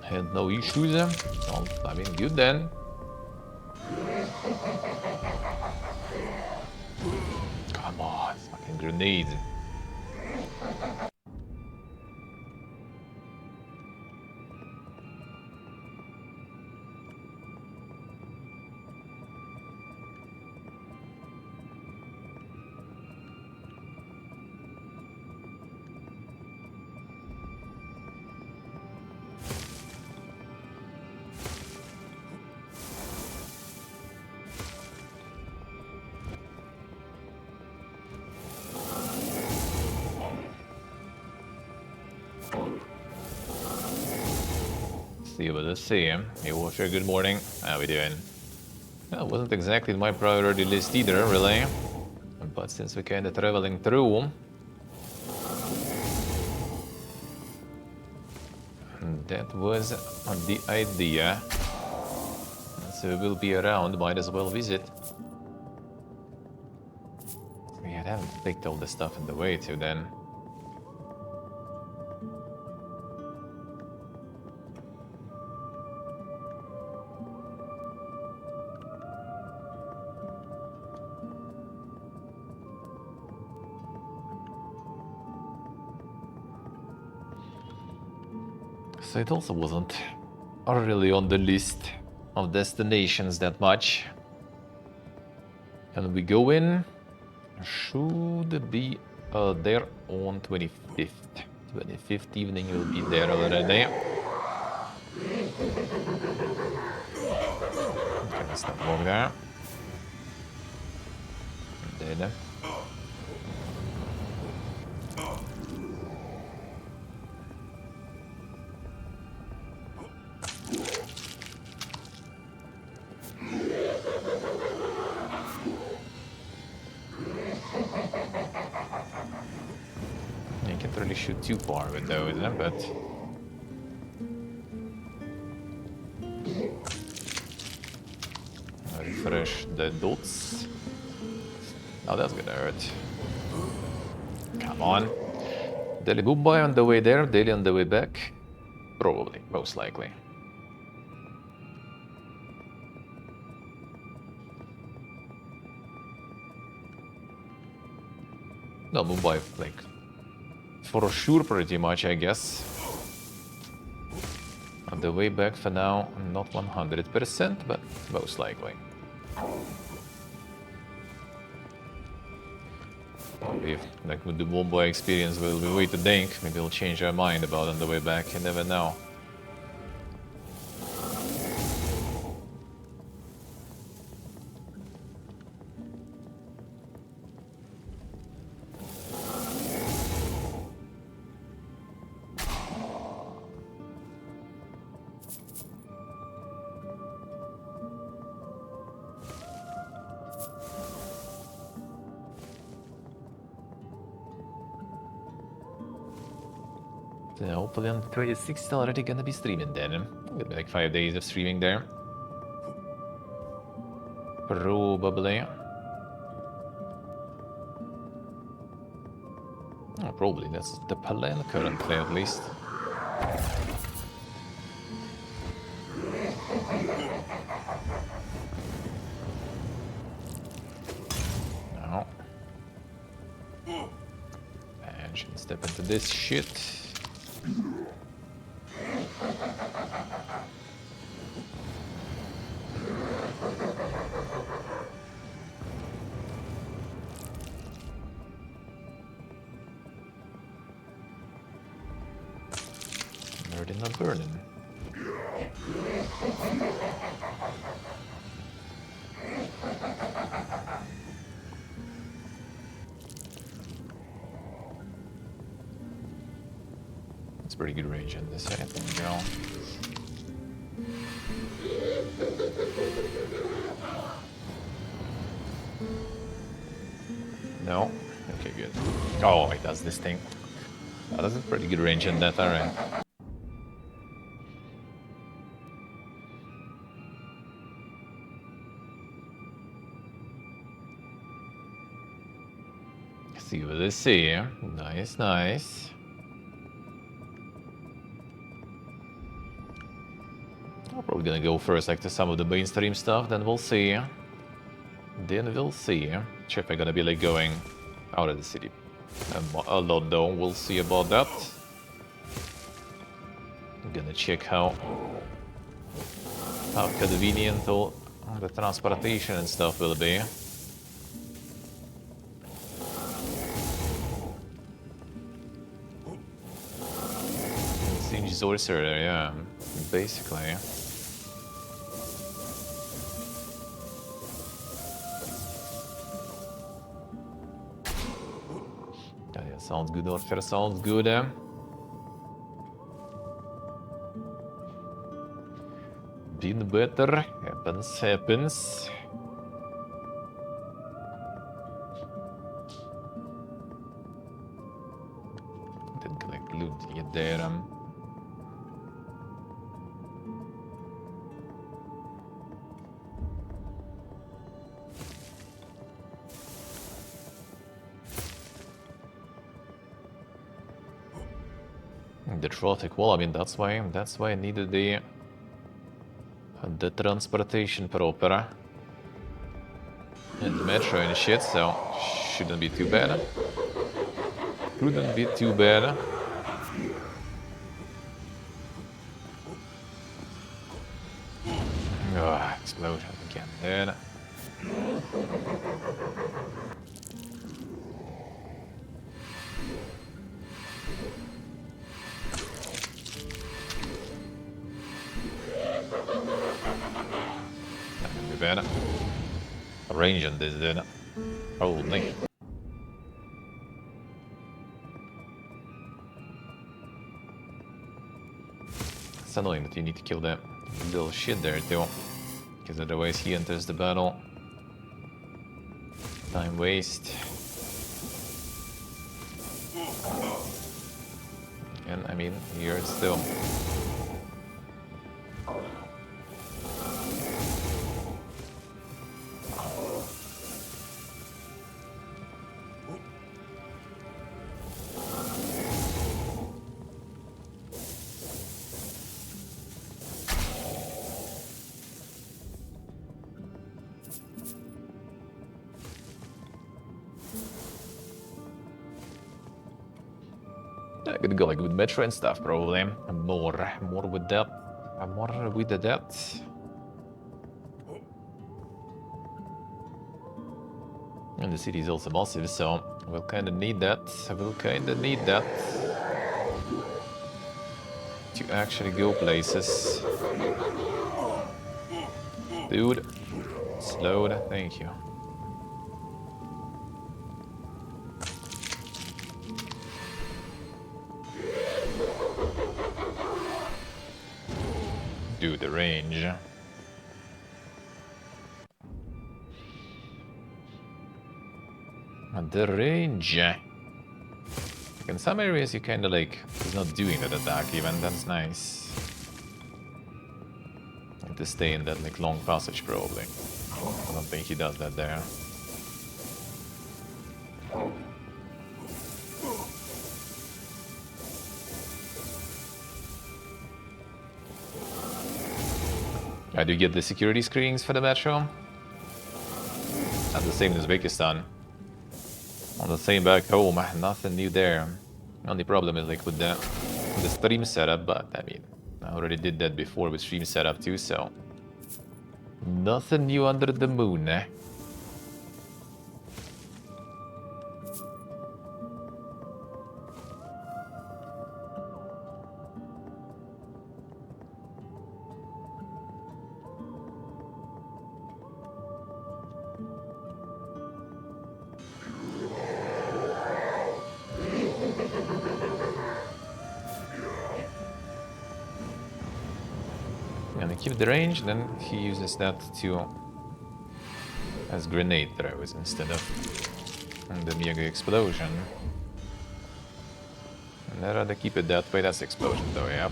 Had no issues. Well, I mean, good then. Come on, fucking grenade. See what I see. Hey Washer, good morning. How we doing? Well, it wasn't exactly my priority list either, really. But since we're kinda traveling through, that was the idea. So we will be around, might as well visit. We haven't picked all the stuff in the way to then. So it also wasn't really on the list of destinations that much. And we go in, should be there on 25th. 25th evening you'll be there already. Okay, let's not walk there. Dead. You can't really shoot too far with those, but refresh the dots. Oh, that's gonna hurt. Come on. Delhi Mumbai on the way there, Delhi on the way back. Probably, most likely. No, Mumbai, like, for sure, pretty much, I guess. On the way back for now, not 100%, but most likely. Probably, like with the Mumbai experience, we'll be way too dank. Maybe we'll change our mind about on the way back. You never know. So hopefully on the 26th already gonna be streaming then. It'll be like 5 days of streaming there. Probably. Oh, probably, that's the plan currently at least. No. And should step into this shit. Already not burning. It's pretty good range on this, I think, you know. No? Okay, good. Oh, it does this thing. Oh, that's a pretty good range on that, alright. See what they see. Nice, nice. I'm probably gonna go first, like, to some of the mainstream stuff, then we'll see. Then we'll see. If I'm gonna be, like, going out of the city a lot, though. We'll see about that. I'm gonna check how convenient all the transportation and stuff will be. Siege Sorcerer, yeah, basically. Yeah, sounds good, Orpher, sounds good. Been better, happens. Didn't collect loot yet there. The traffic wall, I mean, that's why I needed the transportation proper. And the metro and shit, so shouldn't be too bad. Couldn't be too bad. Oh, explosion again, then. That would be better. Range on this, then. Holy. It's annoying that you need to kill that little shit there too, because otherwise he enters the battle. Time waste. And I mean, here it's still. I could go like with Metro and stuff probably. More with that. More with the depth. And the city is also massive, so we'll kind of need that. To actually go places. Dude, slow down, thank you. Do the range. The range. In some areas you kinda like, he's not doing that attack even, that's nice. Have to stay in that like long passage probably. I don't think he does that there. I do get the security screenings for the metro. Not the same in Uzbekistan. On the same back home, nothing new there. Only problem is like with the stream setup, but I mean, I already did that before with stream setup too, so nothing new under the moon, eh? Gonna keep the range, then he uses that to as grenade throws instead of the mega explosion. And I'd rather keep it that way. That's explosion though, yeah.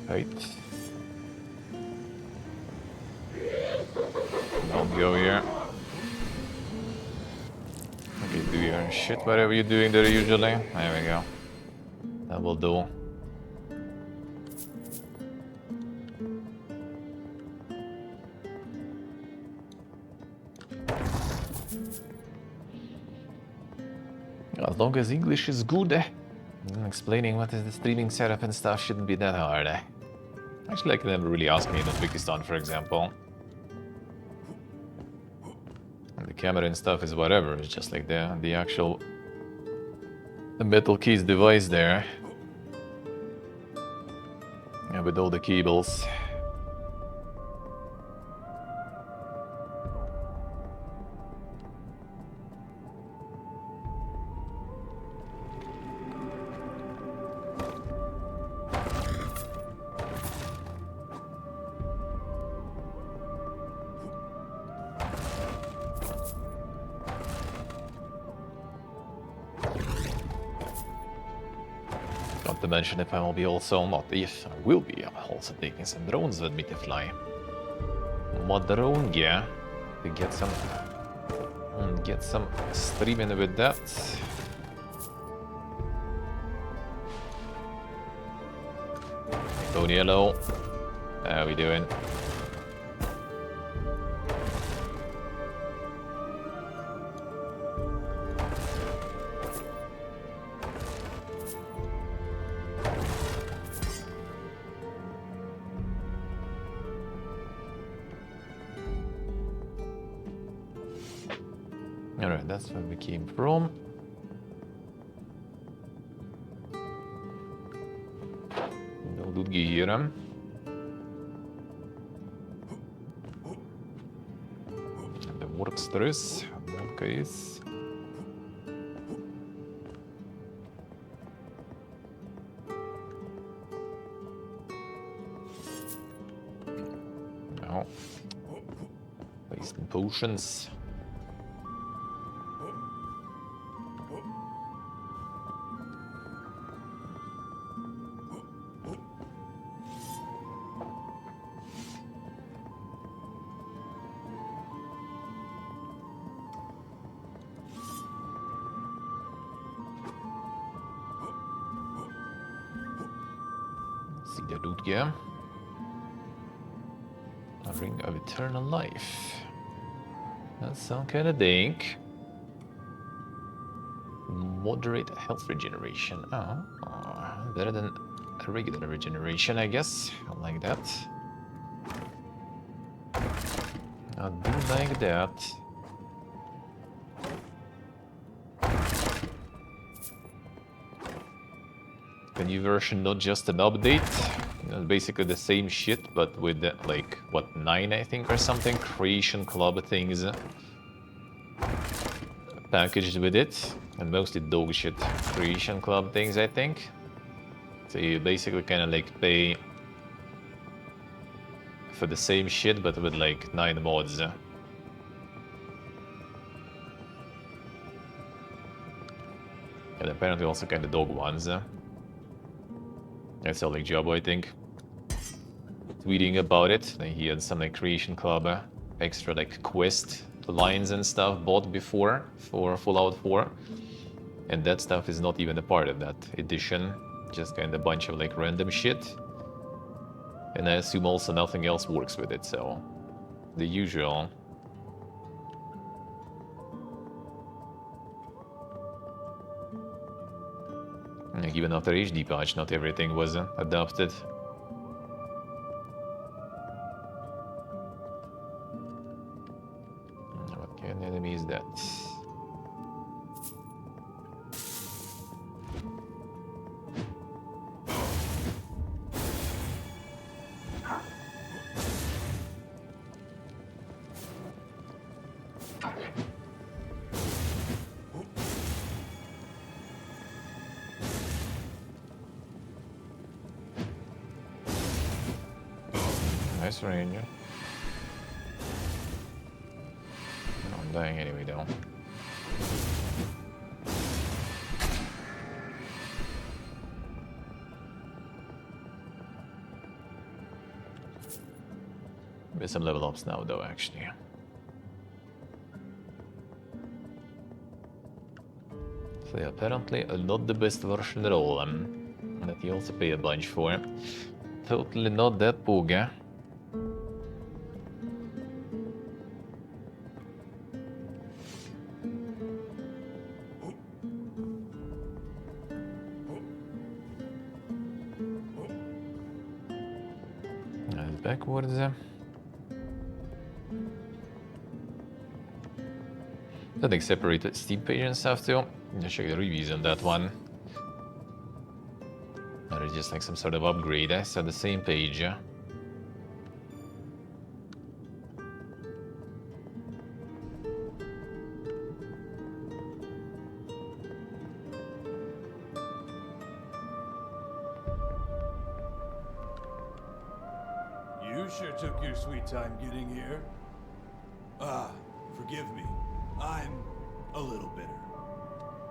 Right. Don't go here. Okay, do your shit, whatever you're doing there usually. There we go. That will do. As long as English is good, explaining what is the streaming setup and stuff shouldn't be that hard. Actually, I can never really ask me in Uzbekistan, for example. And the camera and stuff is whatever. It's just like the actual metal keys device there. Yeah, with all the cables. Not to mention if I will be also, not if, I will be also taking some drones with me to fly. More drone gear to get some streaming with that. Tony, hello. How we doing? Alright, that's where we came from. No loot gear here. The worksters, case. No. Wasting potions. See the loot gear. A ring of eternal life. That sounds kinda dank. Moderate health regeneration. Oh, better than a regular regeneration, I guess. I like that. I do like that. The new version, not just an update. You know, basically the same shit, but with like, what, 9 I think or something? Creation Club things packaged with it. And mostly dog shit Creation Club things, I think. So you basically kind of like pay for the same shit, but with like 9 mods. And apparently also kind of dog ones. That's all like Jabo, I think, tweeting about it. And he had some like Creation Club extra like quest lines and stuff bought before for Fallout 4. And that stuff is not even a part of that edition. Just kind of a bunch of like random shit. And I assume also nothing else works with it, so the usual. Like even after HD patch, not everything was adapted. What kind of enemy is that? Nice ranger. No, I'm dying anyway though. With some level ups now though, actually. So yeah, apparently not the best version at all. That you also pay a bunch for. Totally not that booga. Backwards. I think separated Steam page and stuff too. Just check the reviews on that one. Or it's just like some sort of upgrade, so the same page. You sure took your sweet time getting here. Forgive me. I'm a little bitter.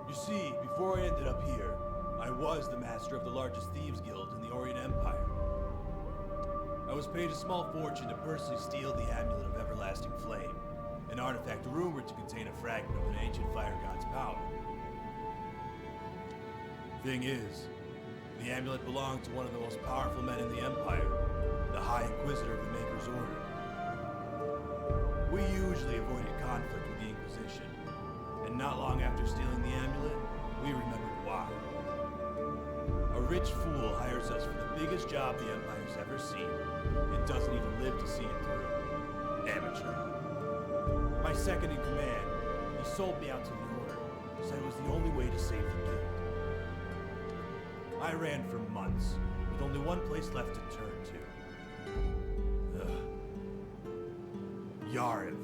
You see, before I ended up here, I was the master of the largest thieves guild in the Orient Empire. I was paid a small fortune to personally steal the Amulet of Everlasting Flame, an artifact rumored to contain a fragment of an ancient fire god's power. Thing is, the amulet belonged to one of the most powerful men in the Empire, the High Inquisitor of the Maker's Order. We usually avoided conflict with the Inquisition, and not long after stealing the amulet, we remembered why. A rich fool hires us for the biggest job the Empire's ever seen, and doesn't even live to see it through. Amateur. My second in command, he sold me out to the Order, said it was the only way to save the guild. I ran for months, with only one place left to turn to. Yariv.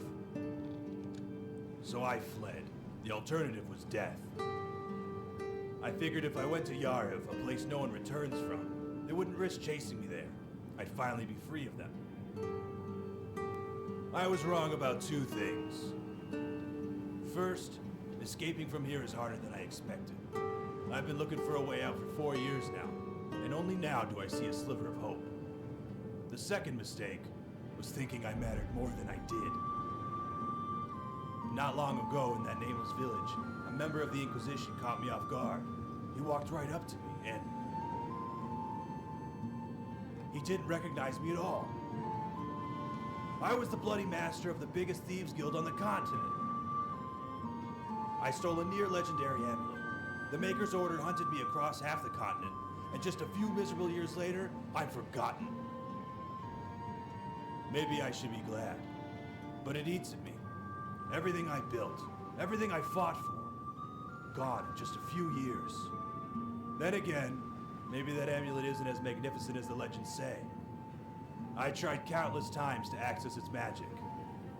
So I fled. The alternative was death. I figured if I went to Yariv, a place no one returns from, they wouldn't risk chasing me there. I'd finally be free of them. I was wrong about two things. First, escaping from here is harder than I expected. I've been looking for a way out for 4 years now, and only now do I see a sliver of hope. The second mistake was thinking I mattered more than I did. Not long ago in that nameless village, a member of the Inquisition caught me off guard. He walked right up to me and he didn't recognize me at all. I was the bloody master of the biggest thieves guild on the continent. I stole a near-legendary amulet. The Maker's Order hunted me across half the continent, and just a few miserable years later, I'm forgotten. Maybe I should be glad, but it eats at me. Everything I built, everything I fought for, gone in just a few years. Then again, Maybe that amulet isn't as magnificent as the legends say. I tried countless times to access its magic.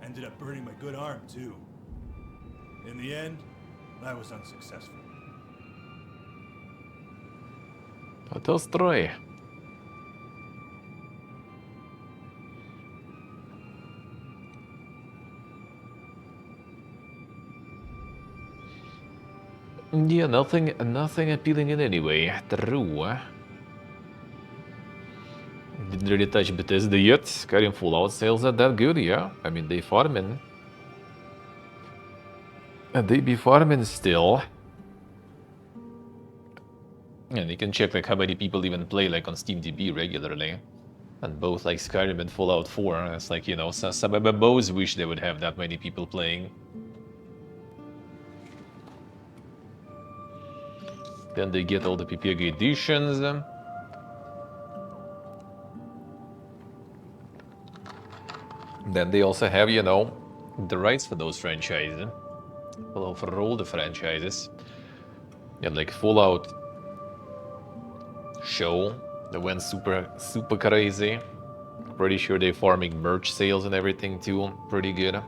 Ended up burning my good arm, too. In the end, I was unsuccessful. Потострой. Yeah, nothing appealing in any way. True. Didn't really touch Bethesda yet. Skyrim Fallout sales are that good, yeah. I mean, they farming. And they be farming still. And you can check like how many people even play like on SteamDB regularly. And both like Skyrim and Fallout 4. It's like, you know, some MMOs wish they would have that many people playing. Then they get all the PPG editions. Then they also have, you know, the rights for those franchises. Well, for all the franchises. Yeah, like Fallout show that went super crazy. Pretty sure they're farming merch sales and everything too. Pretty good.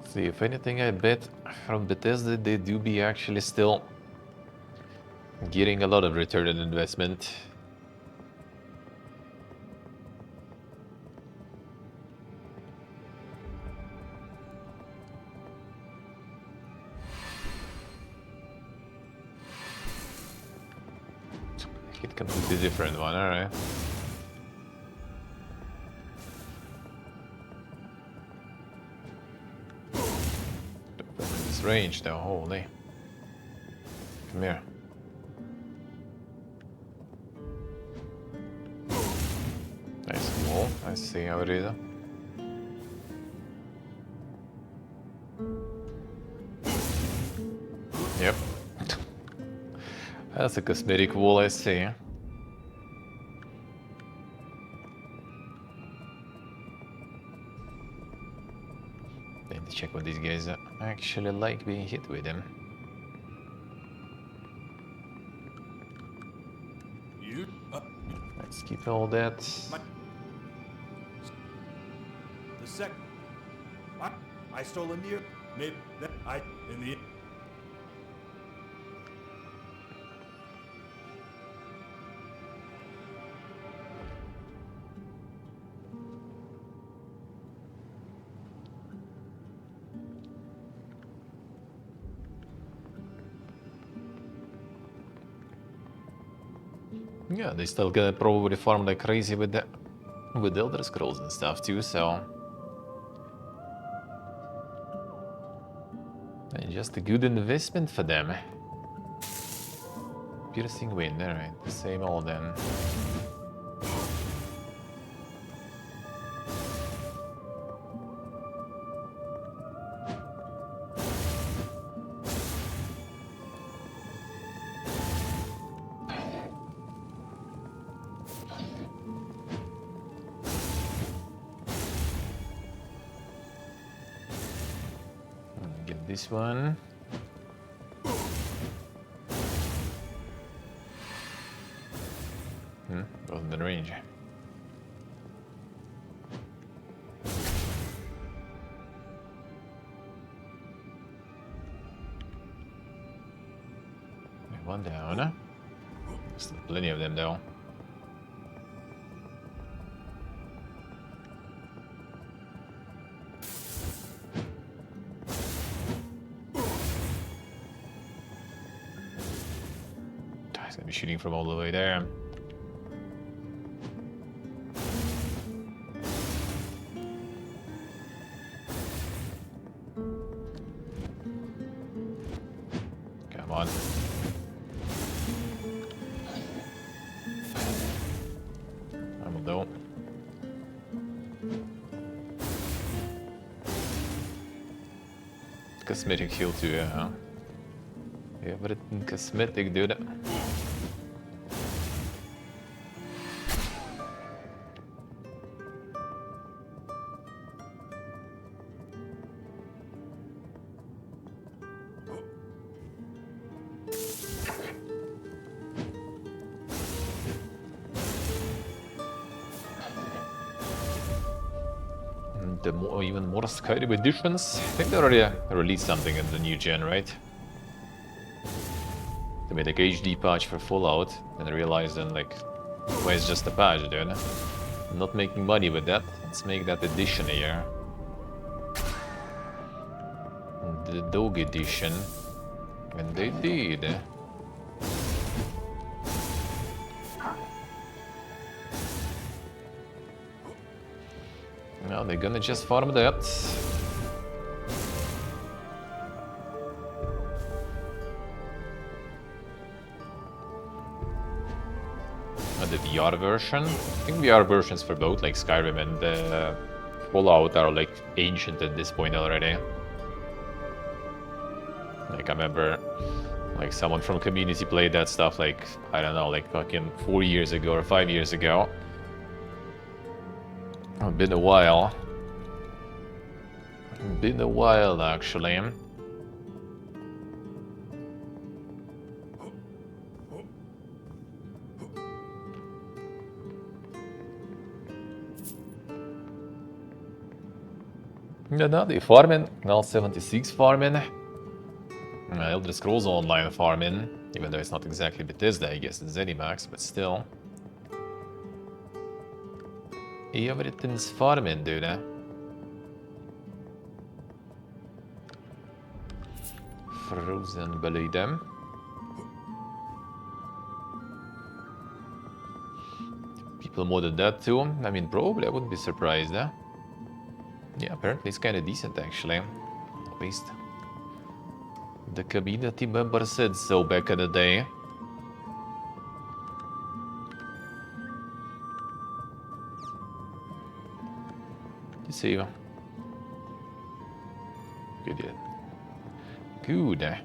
See, if anything, I bet from Bethesda they do be actually still getting a lot of return on investment. It completely different one, alright. This range though, holy. Come here. Nice wall, I see how it is. Yep. That's a cosmetic wall, I see. Need to check what these guys actually like being hit with them. You? Let's keep all that. The sec. What? I stole a near. Maybe that I in the. Yeah, they still gonna probably farm like crazy with Elder Scrolls and stuff too, so and just a good investment for them. Piercing wind, alright, the same old then. Get this one. Wasn't in range. One down. Still plenty of them though. He's gonna be shooting from all the way there. Come on. I will do. Cosmetic heal too, yeah. Yeah, but it's cosmetic, dude. the even more Skyrim editions. I think they already released something in the new gen, right? They made like HD patch for Fallout, and I realized then like, why it's just a patch, dude? I'm not making money with that. Let's make that edition here. The Dog edition. And they did. Now they're gonna just farm that. The VR version. I think VR versions for both, like Skyrim and Fallout, are like ancient at this point already. Like I remember, like someone from community played that stuff like, I don't know, like fucking 4 years ago or 5 years ago. It's been a while. Been a while actually. Yeah, now they farming. Now 76 farming. Elder Scrolls Online farming. Even though it's not exactly Bethesda, I guess it's ZeniMax, but still. Everything's farming, dude. Frozen Blade. People modded that too. I mean, probably I wouldn't be surprised. Yeah, apparently it's kind of decent actually. At least the community member said so back in the day. You see. Good. Good.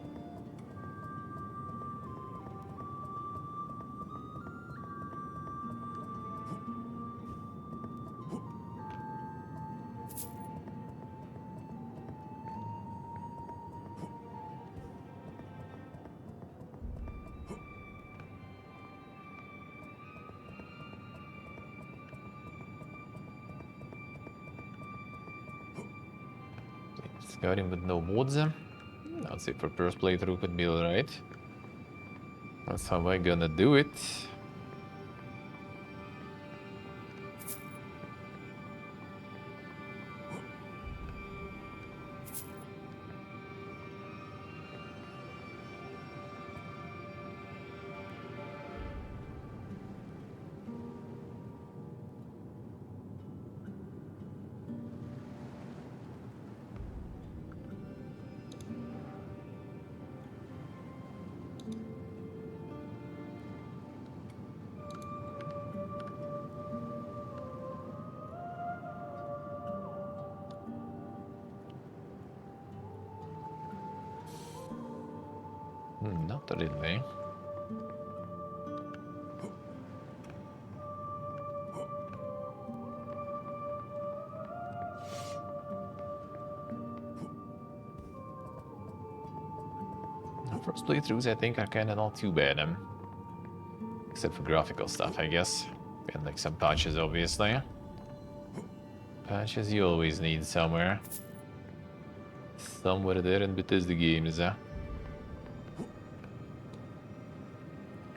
Skyrim with no mods. I'd say for first playthrough could be alright. That's how I gonna do it. Not really. First playthroughs, I think, are kind of not too bad, except for graphical stuff, I guess, and like some patches, obviously. Patches you always need somewhere. Somewhere there in Bethesda games,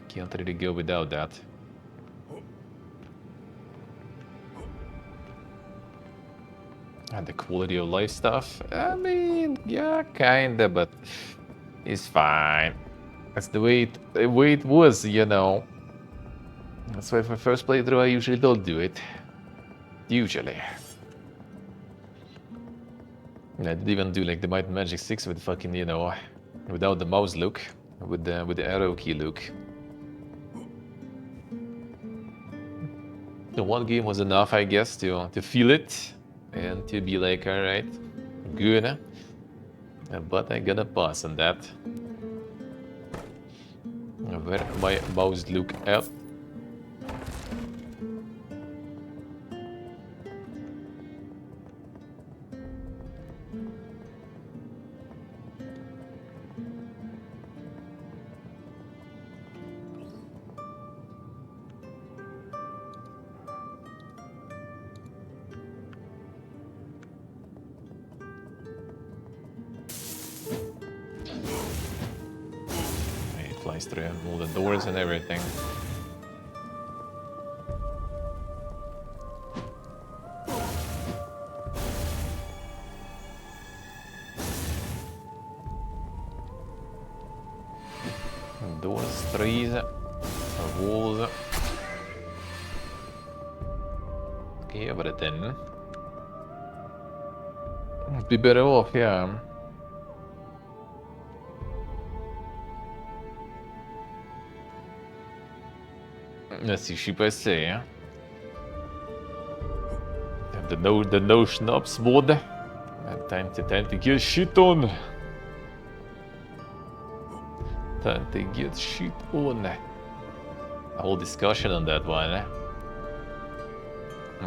Can't really go without that. And the quality of life stuff, I mean, yeah, kinda, but it's fine. That's the way it was, you know. That's why for first playthrough I usually don't do it. Usually. I didn't even do like the Might and Magic 6 with fucking, you know, without the mouse look, with the arrow key look. The one game was enough, I guess, to feel it and to be like, all right, good. But I'm gonna pass on that. Where my mouse look at? nice to have all the doors and everything. Doors, trees, walls. Okay, everything. Be better off, yeah. Let's see, sheep I say, yeah. The no schnapps board. Time to get shit on. Time to get shit on. A whole discussion on that one, eh?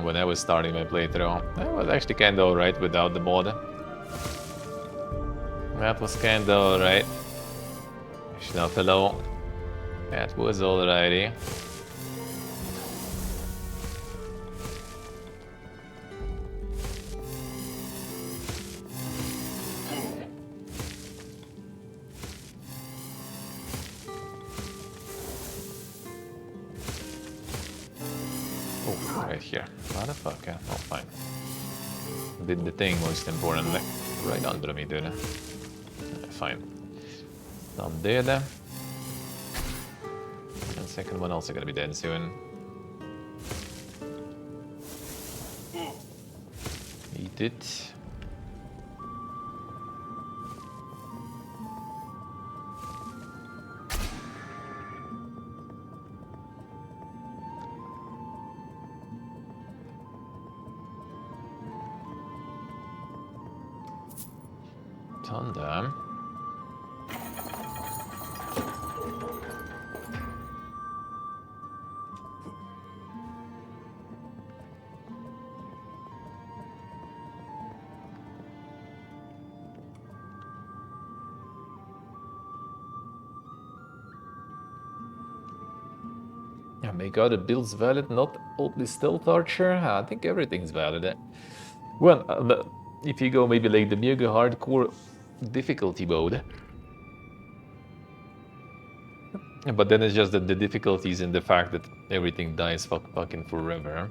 When I was starting my playthrough, I was actually kinda alright without the mod. That was kinda alright. Schnappelo. That was alrighty. Right here. Motherfucker. Oh, fine. Did the thing most importantly. Right under me, dude. Fine. Done dead. And second one also gonna be dead soon. Eat it. Thunder. Yeah, make other builds valid, not only stealth archer. I think everything's valid. Well, if you go maybe like the mega hardcore difficulty mode. But then it's just that the difficulties in the fact that everything dies fucking forever.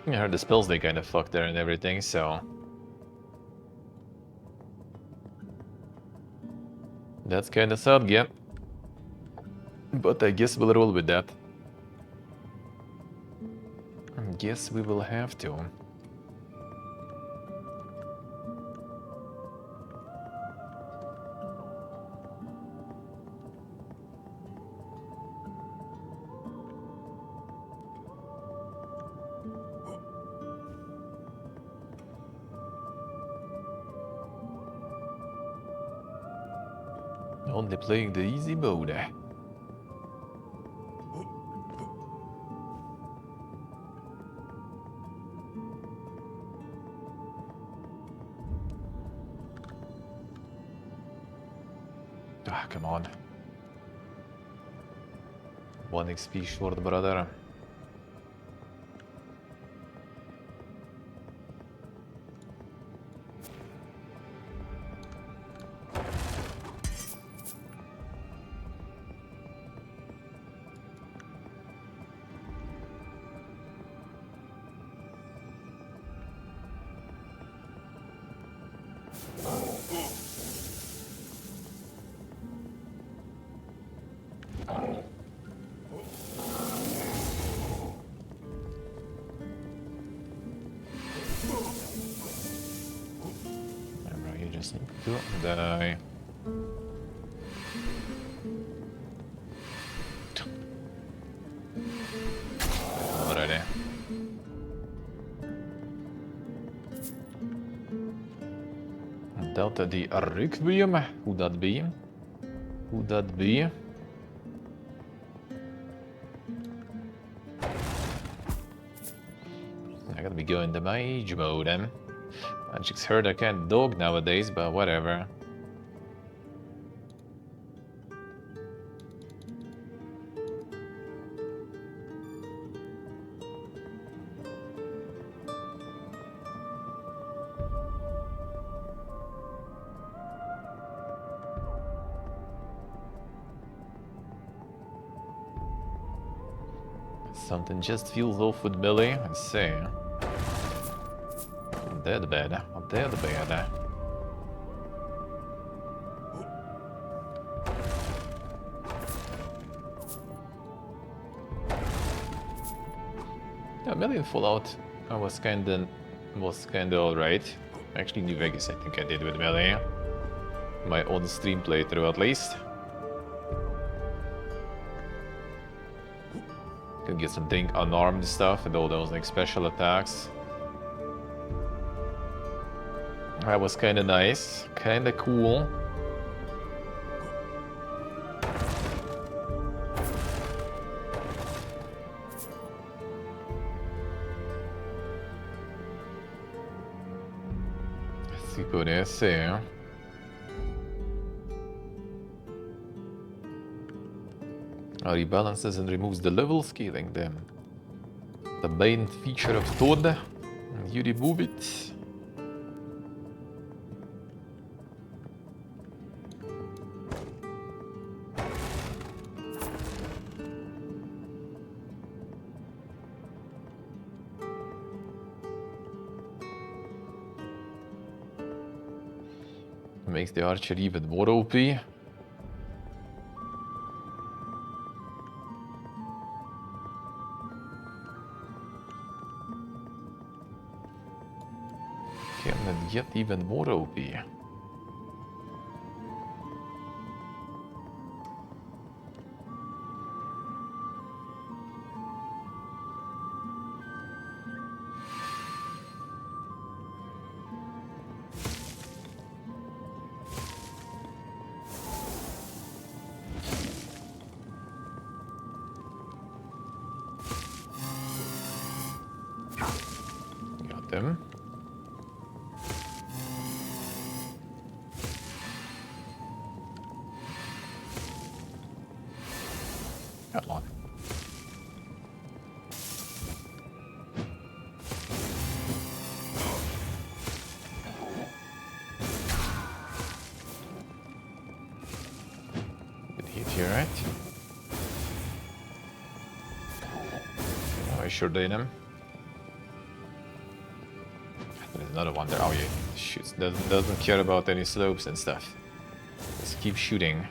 I heard the spells they kind of fucked there and everything, so... That's kind of sad, yeah. But I guess we'll roll with that. Guess we will have to. Only playing the easy mode. Ah, come on. 1 XP short, brother. To die. Alrighty. Delta the Requiem. Who that be? Who that be? I got Let me go into mage mode then. Magic's hurt, I can't dog nowadays, but whatever. Something just feels off with Billy. I see. Dead bad. Dead bad. Yeah, Million Fallout. I was kinda alright. Actually, New Vegas, I think I did with Melee. My own stream playthrough, at least. Could get some unarmed stuff and all those like special attacks. That was kinda nice, kinda cool. Si può essere. Rebalances and removes the level scaling then. The main feature of Toad. You remove it. Makes the archer even more OP. Can it get even more OP? Got them. Come on. Good hit here, right? Oh, I sure did him. There's another one there. Oh yeah, shoots. Doesn't care about any slopes and stuff. Just keep shooting.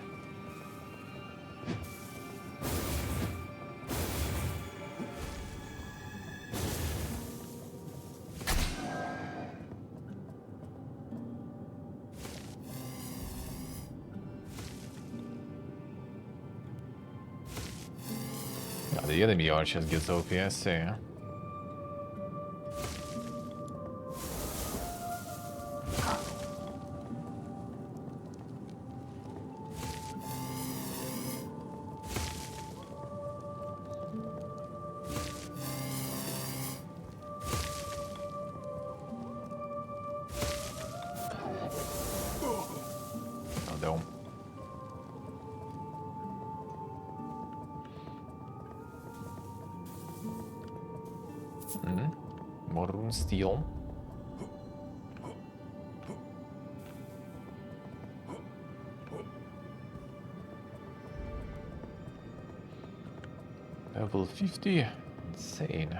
Yeah, the enemy archers gets OPS, yeah. Dome. More rune steel. Level 50. Insane.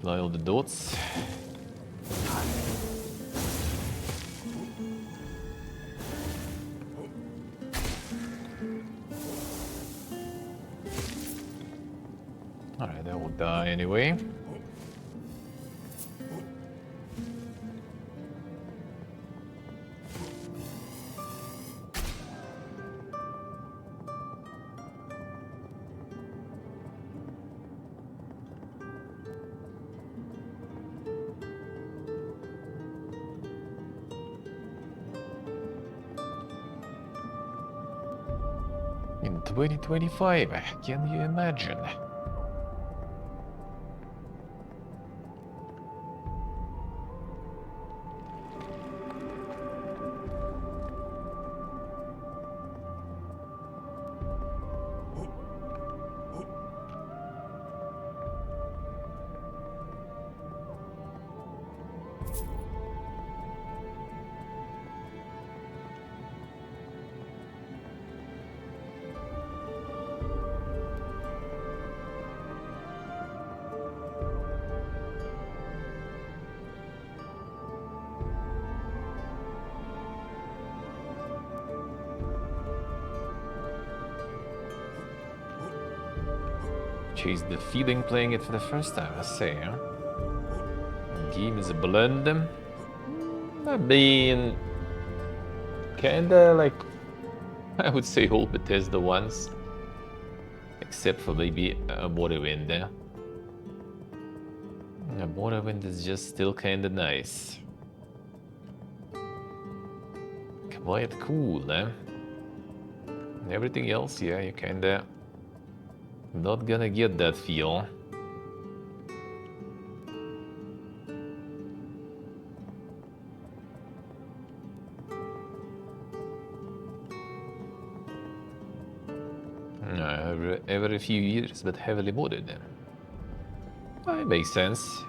Apply all the dots. Don't die anyway. In 2025, can you imagine? Chase the feeling playing it for the first time, I say, huh? Game is a blend. I mean, kinda like, I would say all Bethesda ones. Except for maybe a Morrowind there. A Morrowind is just still kinda nice. Quite cool, eh? Everything else, yeah, you kinda not gonna get that feel. Every few years, but heavily modded. It makes sense.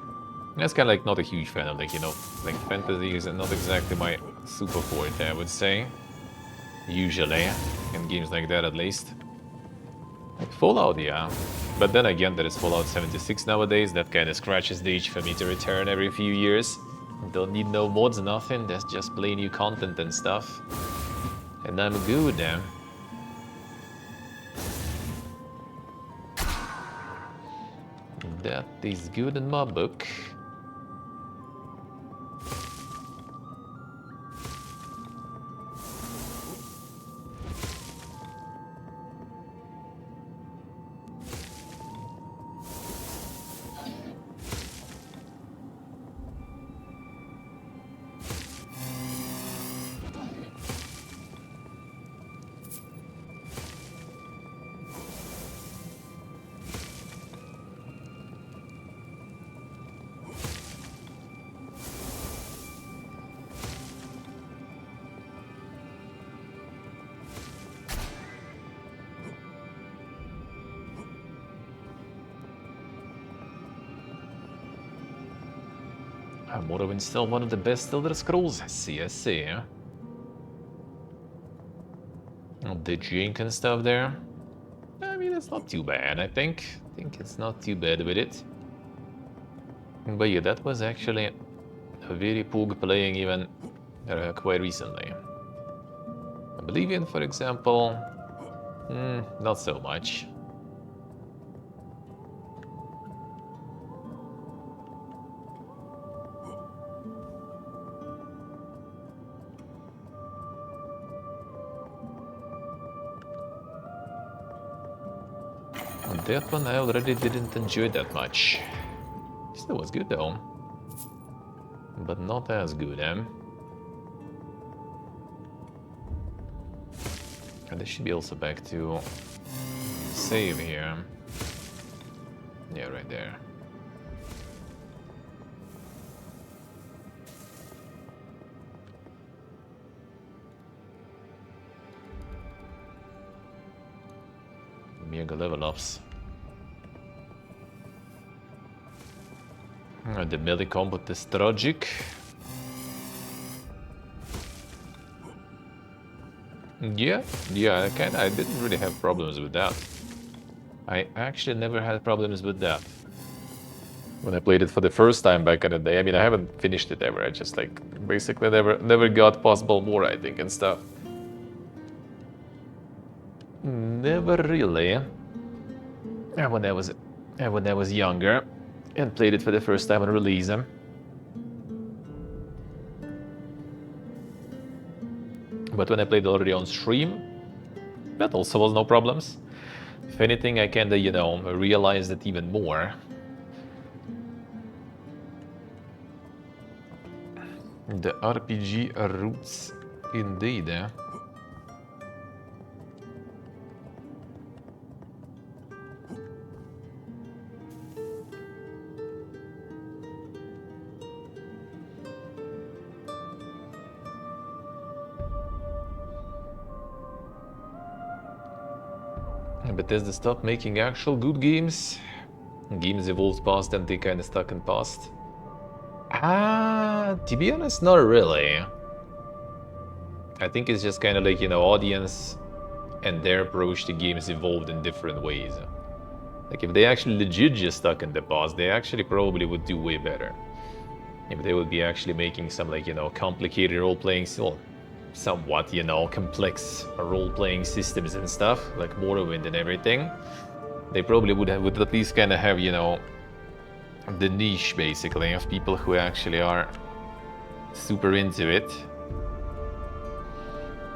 That's kind of like not a huge fan of, like, you know, like fantasy is not exactly my super forte, I would say. Usually, in games like that at least. Like Fallout, yeah. But then again, there is Fallout 76 nowadays, that kind of scratches the itch for me to return every few years. Don't need no mods, nothing, that's just plain new content and stuff. And I'm good, eh? That is good in my book. Morrowind's still one of the best Elder Scrolls, I see. The Jenkins stuff there. I mean, it's not too bad, I think. I think it's not too bad with it. But yeah, that was actually a very pug playing even quite recently. Oblivion, for example, not so much. That one I already didn't enjoy that much. Still was good though. But not as good, eh? And this should be also back to save here. Yeah, right there. Mega level ups. The melee combat is tragic. Yeah, I didn't really have problems with that. I actually never had problems with that. When I played it for the first time back in the day, I mean, I haven't finished it ever. I just like basically never got past Balmora, I think, and stuff. Never really. When I was when I was younger and played it for the first time on release. But when I played already on stream, that also was no problems. If anything, I kinda, you know, realized it even more. The RPG roots indeed. Bethesda stopped making actual good games. Games evolved past and they kinda stuck in past. To be honest, not really. I think it's just kind of like, you know, audience and their approach to games evolved in different ways. Like, if they actually legit just stuck in the past, they actually probably would do way better. If they would be actually making some, like, you know, complicated role-playing, well, somewhat, you know, complex role-playing systems and stuff, like Morrowind and everything, they probably would at least kind of have, you know, the niche, basically, of people who actually are super into it.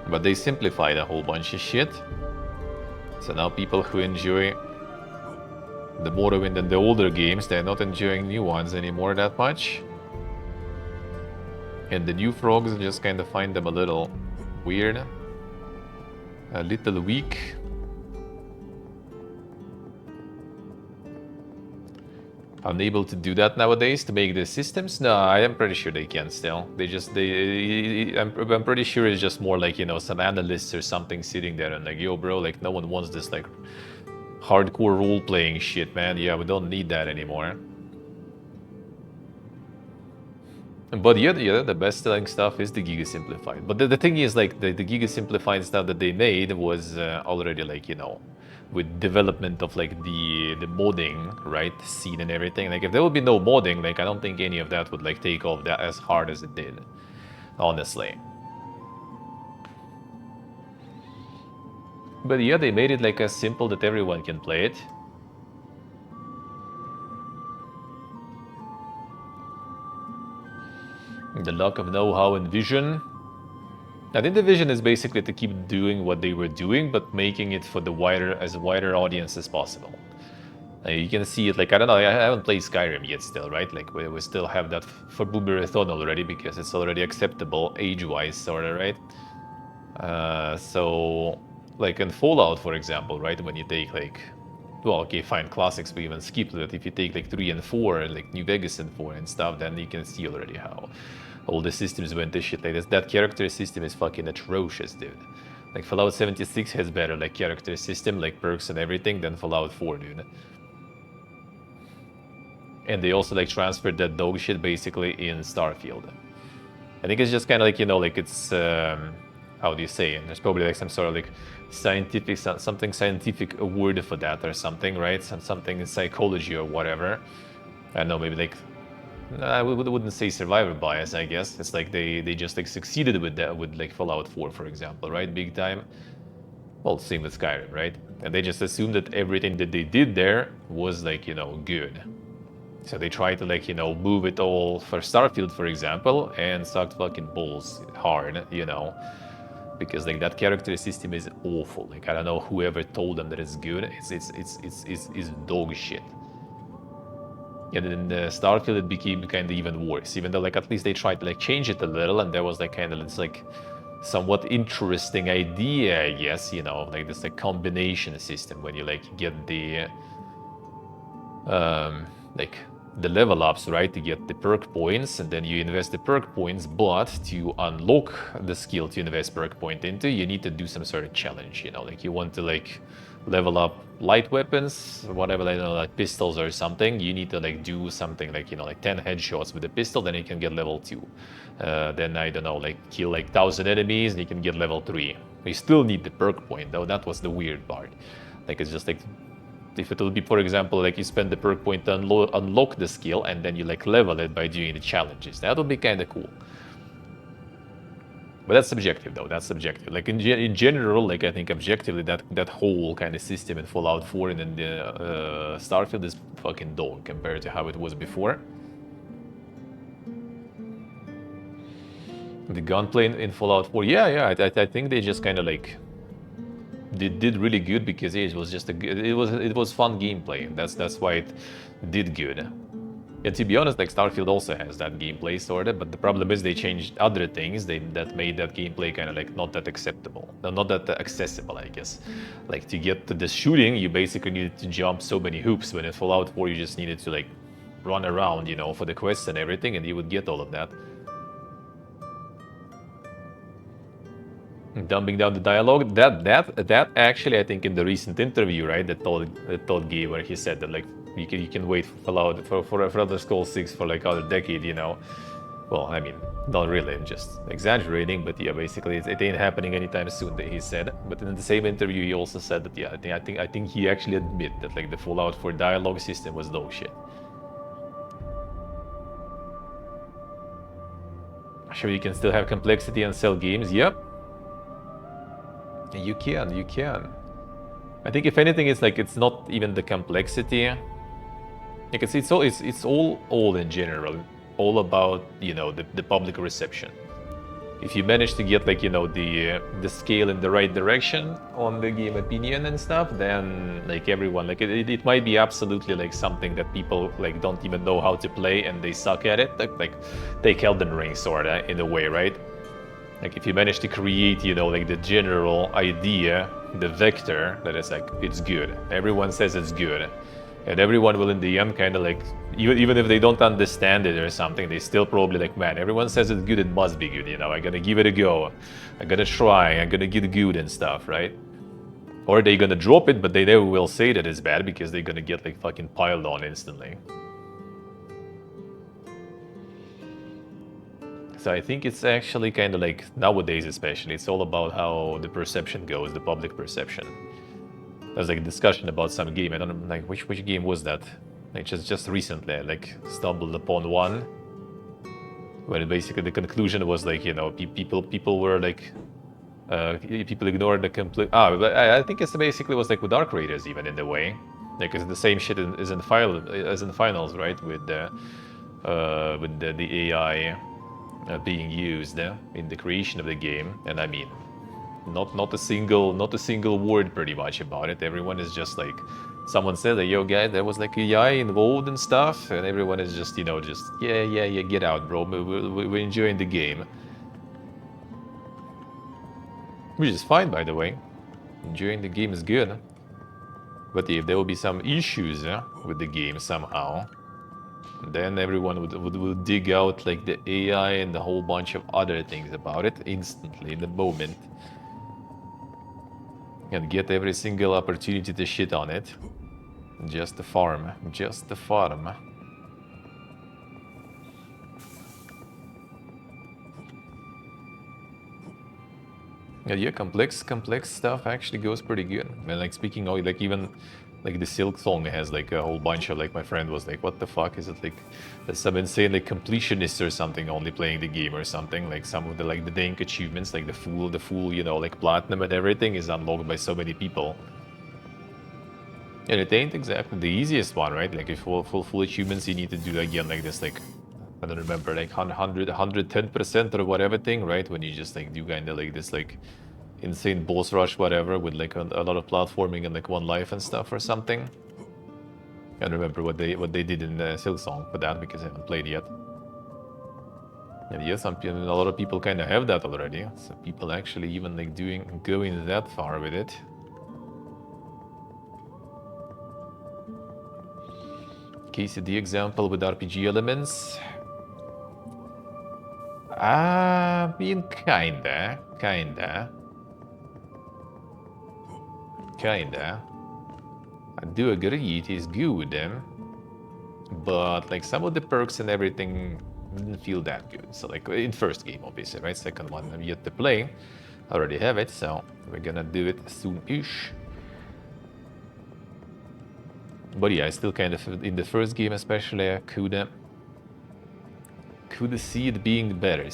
But they simplified a whole bunch of shit. So now people who enjoy the Morrowind and the older games, they're not enjoying new ones anymore that much. And the new frogs just kind of find them a little weird, a little weak. Unable to do that nowadays to make the systems? No, I am pretty sure they can still. I'm pretty sure it's just more like, you know, some analysts or something sitting there and like, yo bro, like no one wants this like hardcore role-playing shit, man. Yeah, we don't need that anymore. But yeah, the best selling stuff is the Giga Simplified. But the thing is, like, the Giga Simplified stuff that they made was already, like, you know, with development of, like, the modding, right, scene and everything. Like, if there would be no modding, like, I don't think any of that would, like, take off that as hard as it did, honestly. But yeah, they made it, like, as simple that everyone can play it. The lack of know-how and vision. I think the vision is basically to keep doing what they were doing, but making it for the wider audience as possible. You can see it, like, I don't know, I haven't played Skyrim yet still, right? Like, we still have that for Boomerithon already, because it's already acceptable age-wise, sorta, right? So, like, in Fallout, for example, right, when you take, like, well, okay, fine, classics we even skipped it. If you take, like, 3 and 4, like, New Vegas and 4 and stuff, then you can see already how all the systems went to shit like this. That character system is fucking atrocious, dude. Like, Fallout 76 has better, like, character system, like, perks and everything than Fallout 4, dude. And they also, like, transferred that dog shit, basically, in Starfield. I think it's just kind of like, you know, like, it's, how do you say it? There's probably, like, some sort of, like, scientific, something scientific word for that or something, right? Something in psychology or whatever. I don't know, maybe, like, I wouldn't say survivor bias, I guess. It's like they just, like, succeeded with that, with, like, Fallout 4, for example, right? Big time. Well, same with Skyrim, right? And they just assumed that everything that they did there was, like, you know, good. So they tried to, like, you know, move it all for Starfield, for example, and sucked fucking balls hard, you know. Because, like, that character system is awful. Like, I don't know whoever told them that it's good. It's dog shit. And in Starfield, it became kind of even worse. Even though, like, at least they tried to, like, change it a little, and there was, like, kind of this, like, somewhat interesting idea, I guess, you know, like this, like, combination system when you, like, get the, like, the level ups, right, to get the perk points, and then you invest the perk points, but to unlock the skill to invest perk point into, you need to do some sort of challenge, you know, like, you want to, like, level up light weapons, whatever, like, you know, like pistols or something, you need to, like, do something like, you know, like 10 headshots with a pistol, then you can get level 2. Then, I don't know, like, kill, like, 1,000 enemies, and you can get level 3. You still need the perk point, though. That was the weird part. Like, it's just, like, if it would be, for example, like, you spend the perk point to unlock the skill, and then you, like, level it by doing the challenges. That would be kind of cool. But that's subjective, though. That's subjective. Like in general, like I think objectively, that whole kind of system in Fallout 4 and in the Starfield is fucking dog compared to how it was before. The gunplay in Fallout 4, yeah. I think they just kind of like did really good because it was just it was fun gameplay. That's why it did good. And to be honest, like Starfield also has that gameplay sort of, but the problem is they changed other things that made that gameplay kind of like not that acceptable, not that accessible, I guess. Like to get to the shooting, you basically needed to jump so many hoops. When in Fallout 4, you just needed to like run around, you know, for the quests and everything, and you would get all of that. Dumbing down the dialogue, that actually, I think in the recent interview, right, that Todd gave, where he said that like you can wait for Fallout for Elder Scrolls 6 for like another decade, you know. Well, I mean, not really, I'm just exaggerating, but yeah, basically it ain't happening anytime soon, that he said. But in the same interview, he also said that yeah, I think he actually admitted that like the Fallout 4 dialogue system was dog shit. Sure, you can still have complexity and sell games. Yep. You can. I think if anything, it's like it's not even the complexity. Because it's all in general, all about, you know, the public reception. If you manage to get like, you know, the scale in the right direction on the game opinion and stuff, then like everyone, like it might be absolutely like something that people like don't even know how to play and they suck at it. Like take Elden Ring sorta in a way, right? Like if you manage to create, you know, like the general idea, the vector, that is like, it's good. Everyone says it's good. And everyone will in the end kind of like, even if they don't understand it or something, they still probably like, man, everyone says it's good, it must be good, you know, I'm gonna give it a go. I'm gonna try, I'm gonna get good and stuff, right? Or they're gonna drop it, but they never will say that it's bad because they're gonna get like fucking piled on instantly. So I think it's actually kind of like, nowadays especially, it's all about how the perception goes, the public perception. There's like a discussion about some game, I don't know, like which game was that? Like just recently, I like stumbled upon one, where basically the conclusion was like, you know, people were like, people ignored the complete, but I think it's basically was like with Dark Raiders even in a way. Like it's the same shit as in finals, right? With the AI being used in the creation of the game, and I mean, not a single word pretty much about it. Everyone is just like, someone said that, yo guys, there was like AI involved and stuff, and everyone is just, you know, just yeah, get out, bro. We're enjoying the game, which is fine, by the way. Enjoying the game is good, but if there will be some issues with the game somehow, then everyone would dig out like the AI and a whole bunch of other things about it instantly in the moment, and get every single opportunity to shit on it. Just the farm. Yeah, complex stuff actually goes pretty good. And like speaking of, like even like the Silksong has like a whole bunch of, like my friend was like, what the fuck is it, like there's some insane like completionists or something only playing the game or something, like some of the like the dank achievements, like the full, you know, like platinum and everything is unlocked by so many people. And it ain't exactly the easiest one, right? Like if full achievements you need to do again like this, like I don't remember, like 110% or whatever thing, right? When you just like do kind of like this like insane boss rush whatever with like a lot of platforming and like one life and stuff or something. I don't remember what they did in Silksong for that because I haven't played yet. And yes, a lot of people kind of have that already. So people actually even like going that far with it. KCD example with RPG elements. I mean, kinda. I do agree, it is good, but like some of the perks and everything didn't feel that good. So like in first game, obviously, right? Second one, I'm yet to play. I already have it, so we're gonna do it soon-ish. But yeah, I still kind of, in the first game especially, I could could see it being better.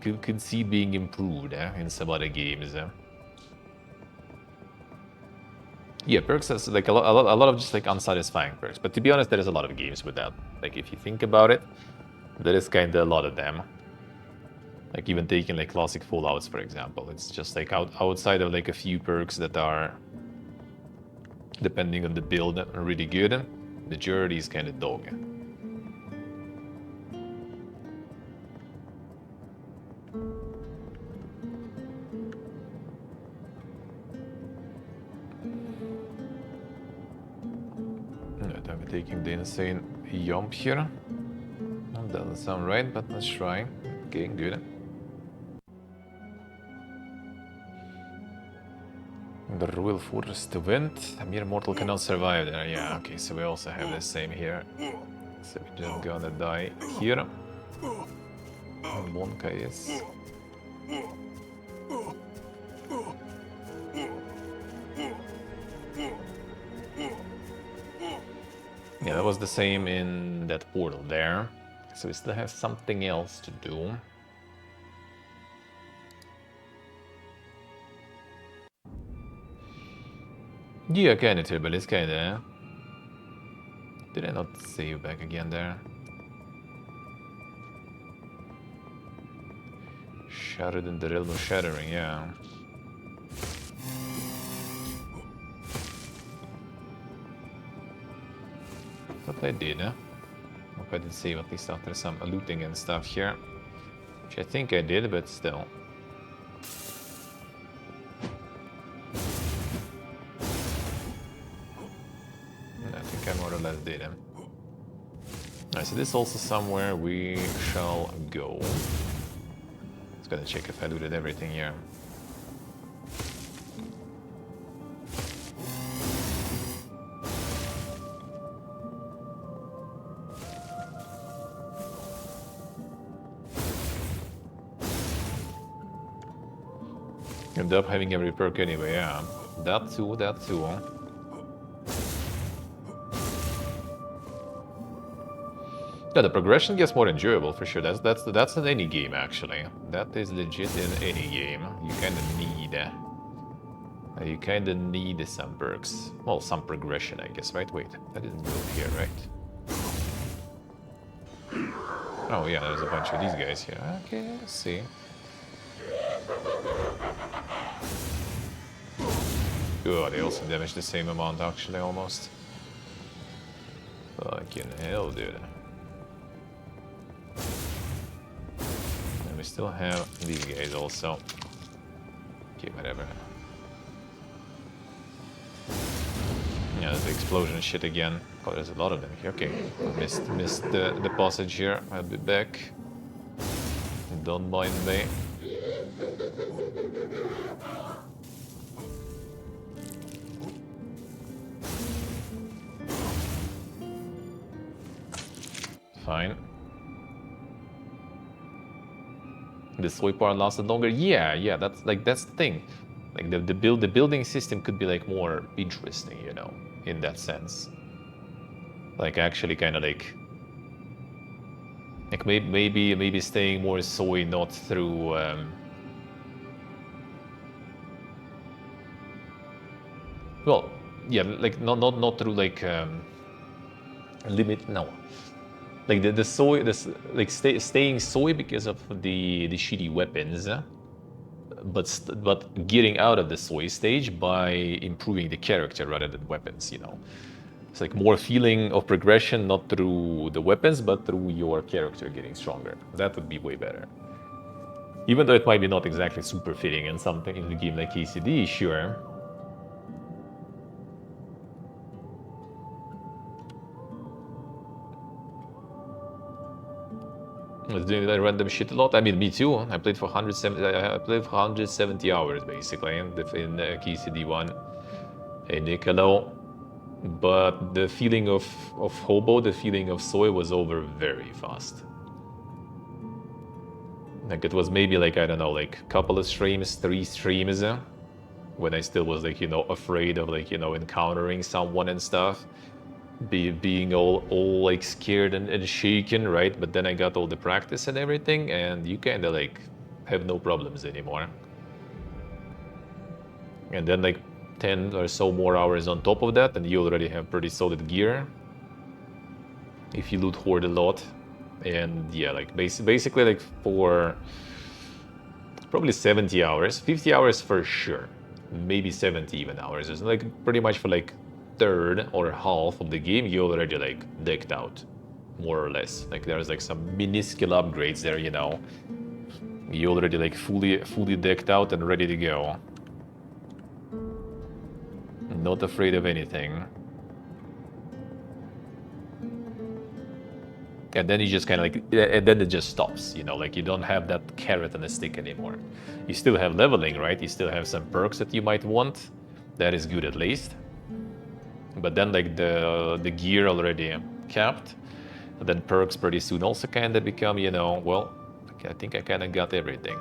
Could see it being improved in some other games. Yeah, perks is like a lot of just like unsatisfying perks. But to be honest, there is a lot of games with that. Like if you think about it, there is kind of a lot of them. Like even taking like classic Fallouts, for example, it's just like outside of like a few perks that are, depending on the build, are really good. The majority is kind of dog. Right, I'm taking the insane jump here. Doesn't sound right, but let's try. Okay, good. The Royal Fortress to Wind. A mere mortal cannot survive there. Yeah, okay, so we also have the same here. So we're just gonna die here. And Wonka is. Yeah, that was the same in that portal there. So we still have something else to do. Yeah, kinda terrible, it's kinda... Did I not save back again there? Shattered in the realm of shattering, yeah. Thought I did, huh? Hope I did save at least after some looting and stuff here. Which I think I did, but still. I think I more or less did him. Alright, so this is also somewhere we shall go. Just gonna check if I looted everything here. End up having every perk anyway, yeah. That too, that too. Yeah, the progression gets more enjoyable for sure. That's in any game actually. That is legit in any game. You kind of need some perks. Well, some progression, I guess, right? Wait, I didn't go here, right? Oh yeah, there's a bunch of these guys here. Okay, let's see. Oh, they also damage the same amount actually, almost. Fucking hell, dude. And we still have these guys also. Okay, whatever. Yeah, there's the explosion shit again. Oh, there's a lot of them here. Okay, missed the passage here. I'll be back. Don't mind me. Fine. The soy part lasted longer. Yeah, that's the thing. Like the building system could be like more interesting, you know, in that sense. Like actually kind of like maybe staying more soy, not through well, yeah, like not through like limit, no. Like the soy, like staying soy because of the shitty weapons, but getting out of the soy stage by improving the character rather than weapons, you know. It's like more feeling of progression, not through the weapons, but through your character getting stronger. That would be way better. Even though it might be not exactly super fitting in something in a game like KCD, sure. I was doing that random shit a lot. I mean, me too. I played for 170. I played for 170 hours basically in KCD1 in Nicolo. But the feeling of Hobo, the feeling of Soy was over very fast. Like it was maybe like, I don't know, like a couple of streams, 3 streams, when I still was like, you know, afraid of like, you know, encountering someone and stuff. being all like scared and shaken, right? But then I got all the practice and everything, and you kind of like have no problems anymore. And then like 10 or so more hours on top of that, and you already have pretty solid gear if you loot Horde a lot. And yeah, like basically like for probably 70 hours, 50 hours for sure, maybe 70 even hours. It's like pretty much for like third or half of the game, you already like decked out, more or less. Like there's like some minuscule upgrades there, you know. You already like fully decked out and ready to go. Not afraid of anything. And then you just kind of like, and then it just stops, you know, like you don't have that carrot on the stick anymore. You still have leveling, right? You still have some perks that you might want. That is good at least. But then like the gear already capped. And then perks pretty soon also kind of become, you know, well, I think I kind of got everything.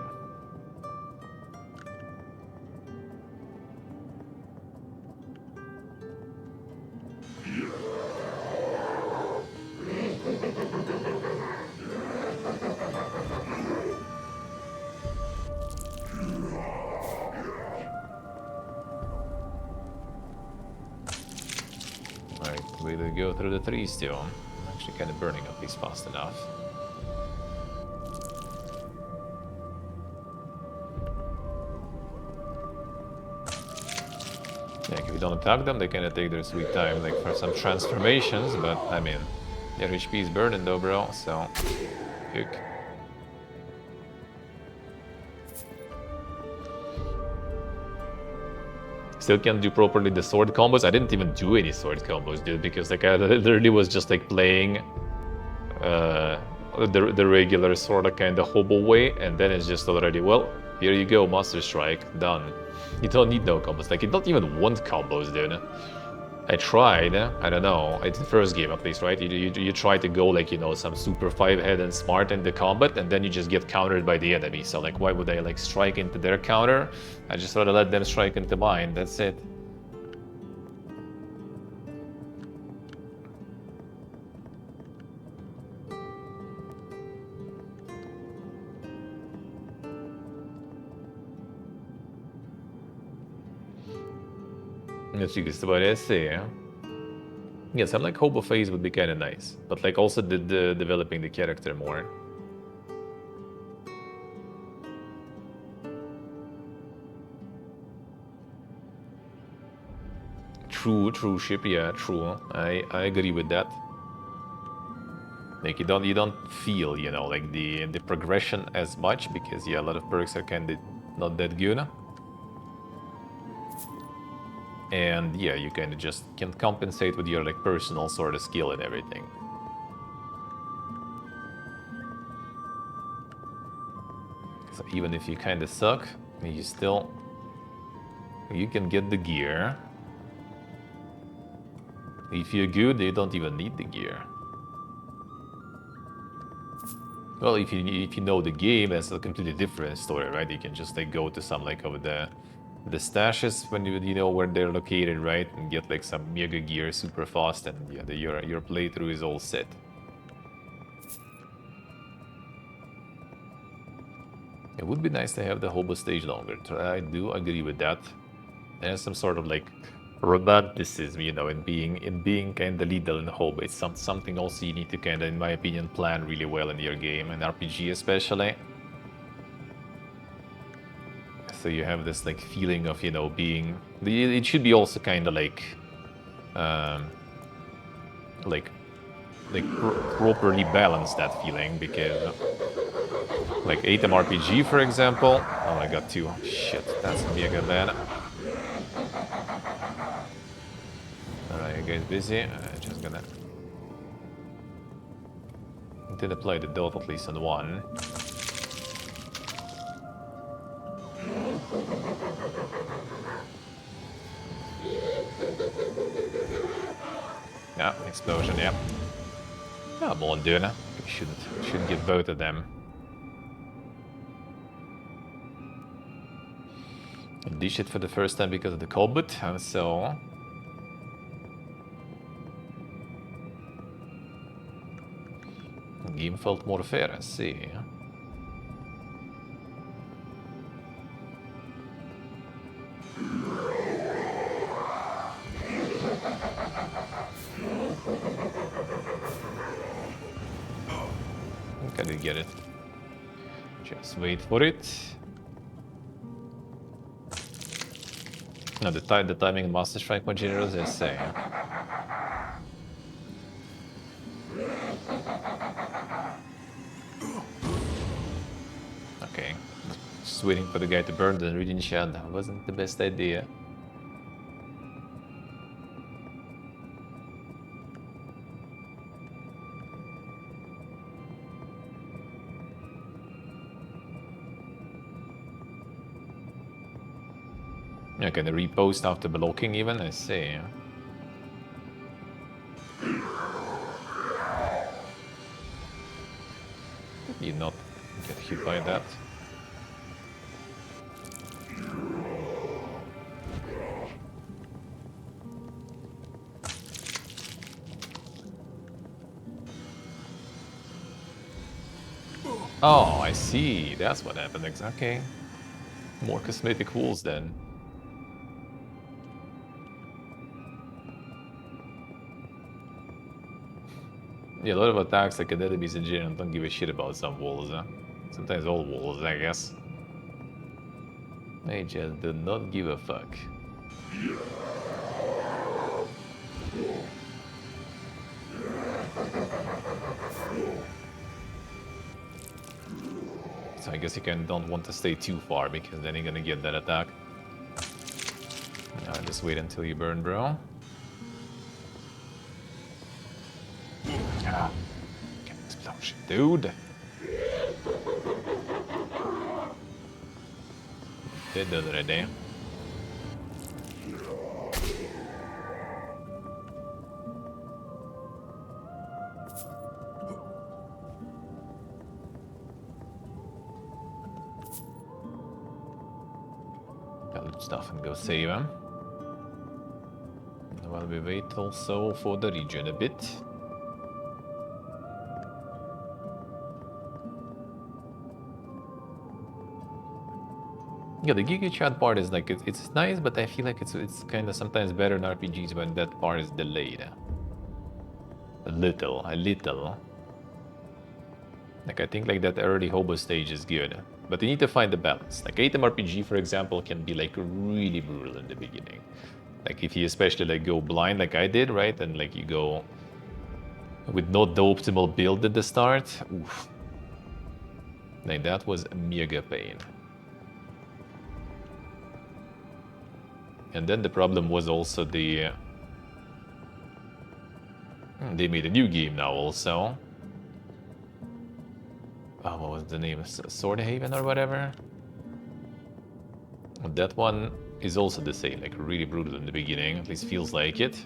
Alright, way to go through the trees still. I'm actually kind of burning up these fast enough. Like if you don't attack them, they kind of take their sweet time, like for some transformations, but I mean, their HP is burning though, bro, so... Hook. Still can't do properly the sword combos. I didn't even do any sword combos, dude, because like I literally was just like playing the regular sort of kind of hobo way, and then it's just already, well, here you go, Master Strike, done. You don't need no combos. Like you don't even want combos, dude. I tried, I don't know, it's the first game at least, right? You try to go like, you know, some super 5-head and smart in the combat, and then you just get countered by the enemy. So like, why would I like strike into their counter? I just rather let them strike into mine, that's it. Let's see, this is what I say. Yeah, some like hobo phase would be kind of nice, but like also the developing the character more. True ship, yeah, true. I agree with that. Like you don't feel, you know, like the progression as much because yeah, a lot of perks are kind of not that good. And yeah, you kind of just can compensate with your like personal sort of skill and everything. So even if you kind of suck, you still... You can get the gear. If you're good, you don't even need the gear. Well, if you know the game, that's a completely different story, right? You can just like go to some like of the stashes when you know where they're located, right? And get like some mega gear super fast, and yeah, your playthrough is all set. It would be nice to have the hobo stage longer. I do agree with that. There's some sort of like romanticism, you know, in being kind of lethal in hobo. It's something also you need to kind of, in my opinion, plan really well in your game, and RPG especially. So you have this like feeling of, you know, being... It should be also kind of like... properly balance that feeling, because... Like ATEM RPG, for example... Oh, I got two. Shit, that's gonna be a good bad. Alright, you guys busy? Just gonna... Did apply the dot at least on one. Yeah, explosion, yeah. Come on, dude. We should get both of them. I ditched it for the first time because of the combat, so... Game felt more fair, I see. I did get it. Just wait for it. No, the timing Master Strike more generous, I say. Okay. Just waiting for the guy to burn the Radiant Shard. That wasn't the best idea. Okay, the repost after blocking even, I see. Did you not get hit by that? Oh, I see. That's what happened. Okay. More cosmetic walls then. Yeah, a lot of attacks like enemies in general don't give a shit about some walls. Sometimes all walls, I guess. They just do not give a fuck. So I guess you don't want to stay too far because then you're gonna get that attack. Just wait until you burn, bro. Ah, get explosion, dude. Dead already. College stuff and go save him. While we wait also for the region a bit. Yeah, the Giga Chat part is like, it's nice, but I feel like it's kind of sometimes better in RPGs when that part is delayed. A little. Like, I think like that early hobo stage is good, but you need to find the balance. Like, Atem RPG, for example, can be like really brutal in the beginning. Like, if you especially like go blind like I did, right? And like you go with not the optimal build at the start, oof. Like, that was a mega pain. And then the problem was also they made a new game now also. Oh, what was the name? Swordhaven or whatever? That one is also the same, like really brutal in the beginning, at least feels like it.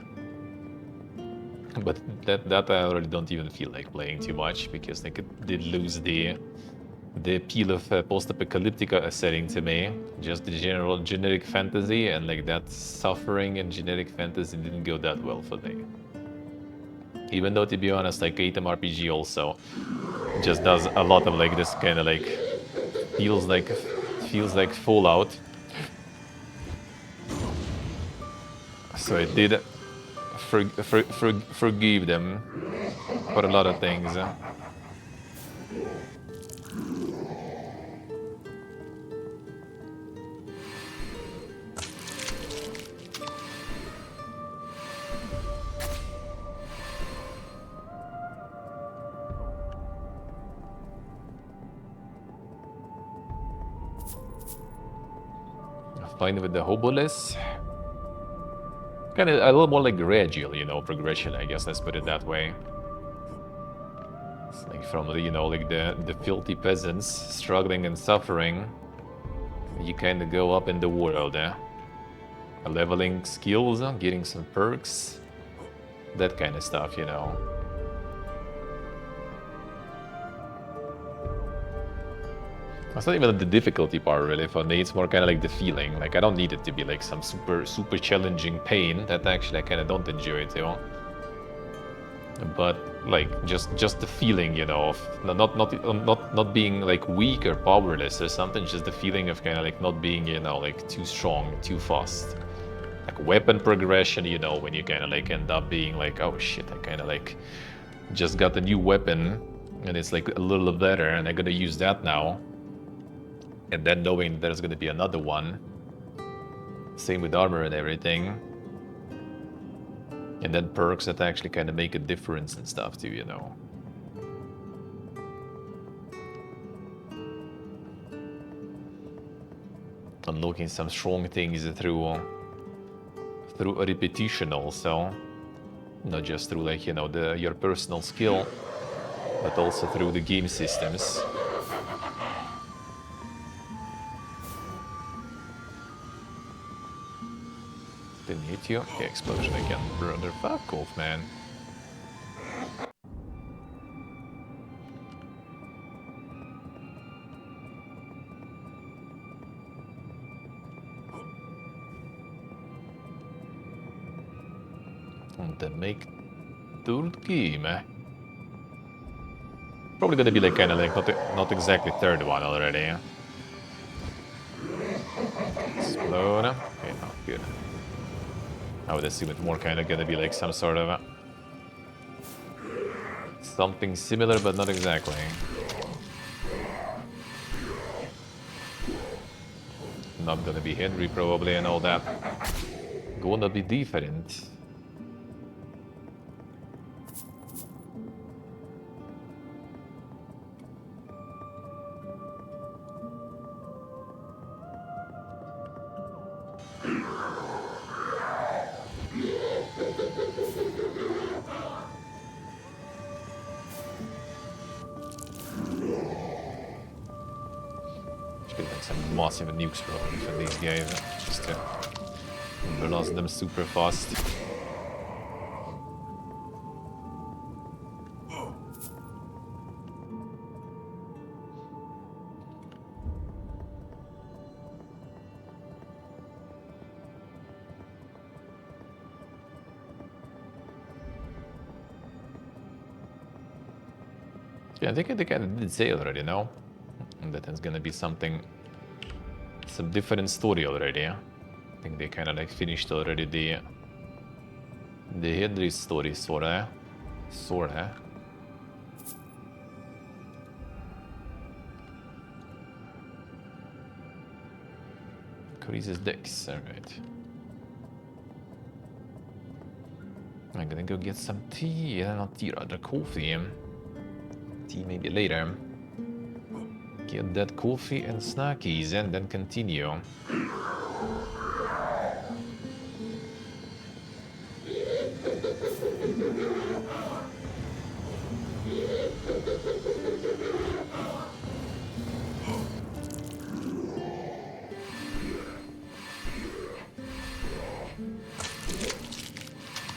But that I already don't even feel like playing too much because like it did lose the appeal of post-apocalyptic setting to me. Just the general generic fantasy, and like that suffering and generic fantasy didn't go that well for me. Even though, to be honest, like Atem RPG also just does a lot of like this kind of like feels like Fallout. So I did forgive them for a lot of things. Fine with the Hoboless. Kind of a little more like gradual, you know, progression, I guess, let's put it that way. It's like from the, you know, like the filthy peasants struggling and suffering, you kind of go up in the world, leveling skills, getting some perks, that kind of stuff, you know. It's not even the difficulty part, really, for me. It's more kind of like the feeling. Like, I don't need it to be like some super challenging pain. That actually I kind of don't enjoy it, you know. But like just the feeling, you know, of not being like weak or powerless or something, just the feeling of kind of like not being, you know, like too strong, too fast. Like weapon progression, you know, when you kind of like end up being like, oh shit, I kind of like just got a new weapon and it's like a little better and I'm gonna use that now. And then knowing there's gonna be another one. Same with armor and everything. And then perks that actually kind of make a difference and stuff too, you know. Unlocking some strong things through a repetition also. Not just through like, you know, your personal skill, but also through the game systems. Didn't hit you? Okay, explosion again, brother. Fuck off, man. And then make third game. Probably gonna be like kind of like not exactly third one already. Explode. Okay, not good. I would assume it's more kind of gonna be like some sort of something similar, but not exactly. Not gonna be Henry probably and all that. Gonna be different. Should like some massive nukes probably for these guys, just to blast them super fast. Yeah, I think they kind of did say already, no? That it's gonna be something, some different story already. Yeah? I think they kind of like finished already the Henry story, sorta. Increases dex, alright. I'm gonna go get some tea, not tea, rather coffee. Tea maybe later. Get that coffee and snackies and then continue.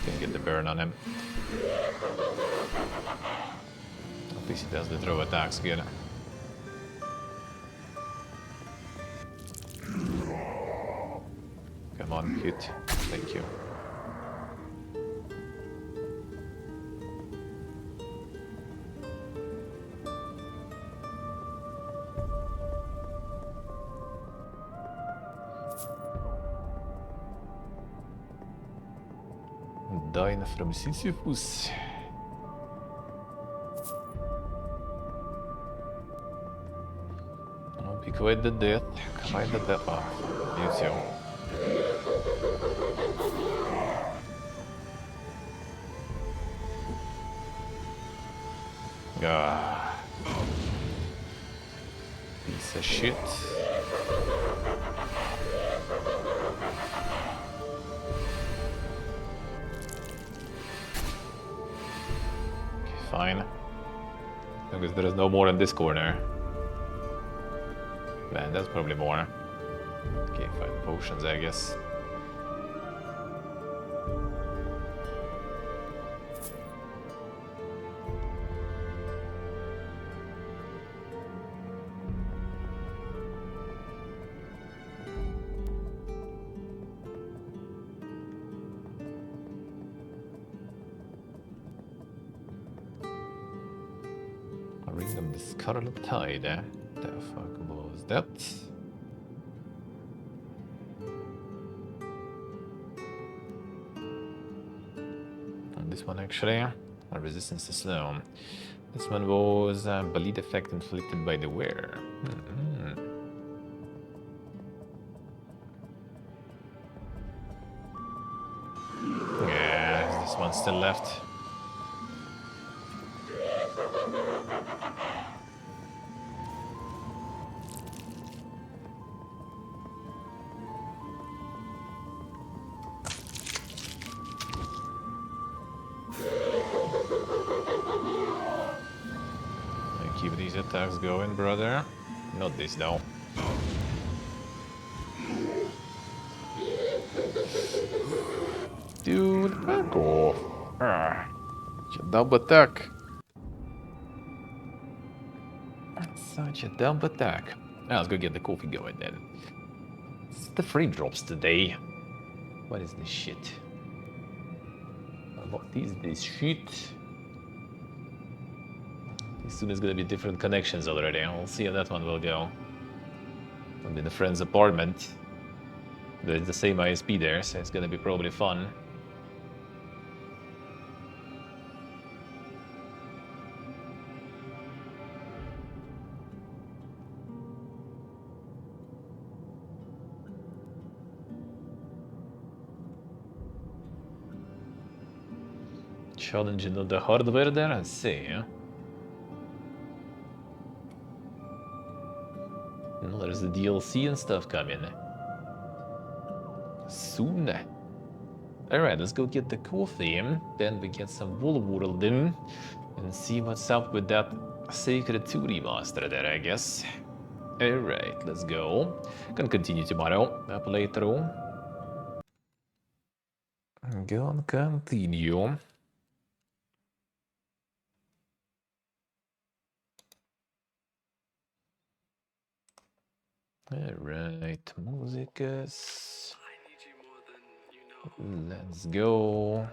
Can get the burn on him. At least he does the throw attacks good. Come on, hit. Thank you. Dying from Sisyphus. I'll be quite the death. Quite the death. Oh, you too. Ah. Piece of shit. Fine. Because there is no more in this corner. Man, that's probably more. Okay, 5 potions, I guess. Ring of the Scarlet Tide, eh? The fuck was that? And this one actually, resistance to slow. This one was bleed effect inflicted by the wearer. Yeah, this one's still left. Keep these attacks going, brother. Not this, though. Dude, back off. Such a dumb attack. Such a dumb attack. Now let's go get the coffee going then. It's the free drops today. What is this shit? What is this shit? Soon it's gonna be different connections already. We'll see how that one will go. I'm in a friend's apartment. There's the same ISP there, so it's gonna be probably fun. Challenging of the hardware there, let's see. Huh? Well, there's the DLC and stuff coming. Soon. Alright, let's go get the coffee. Then we get some Woolworld in and see what's up with that Sacred 2 remaster there, I guess. Alright, let's go. Gonna continue tomorrow, a playthrough. Gonna continue. Alright, musicus. Let's go.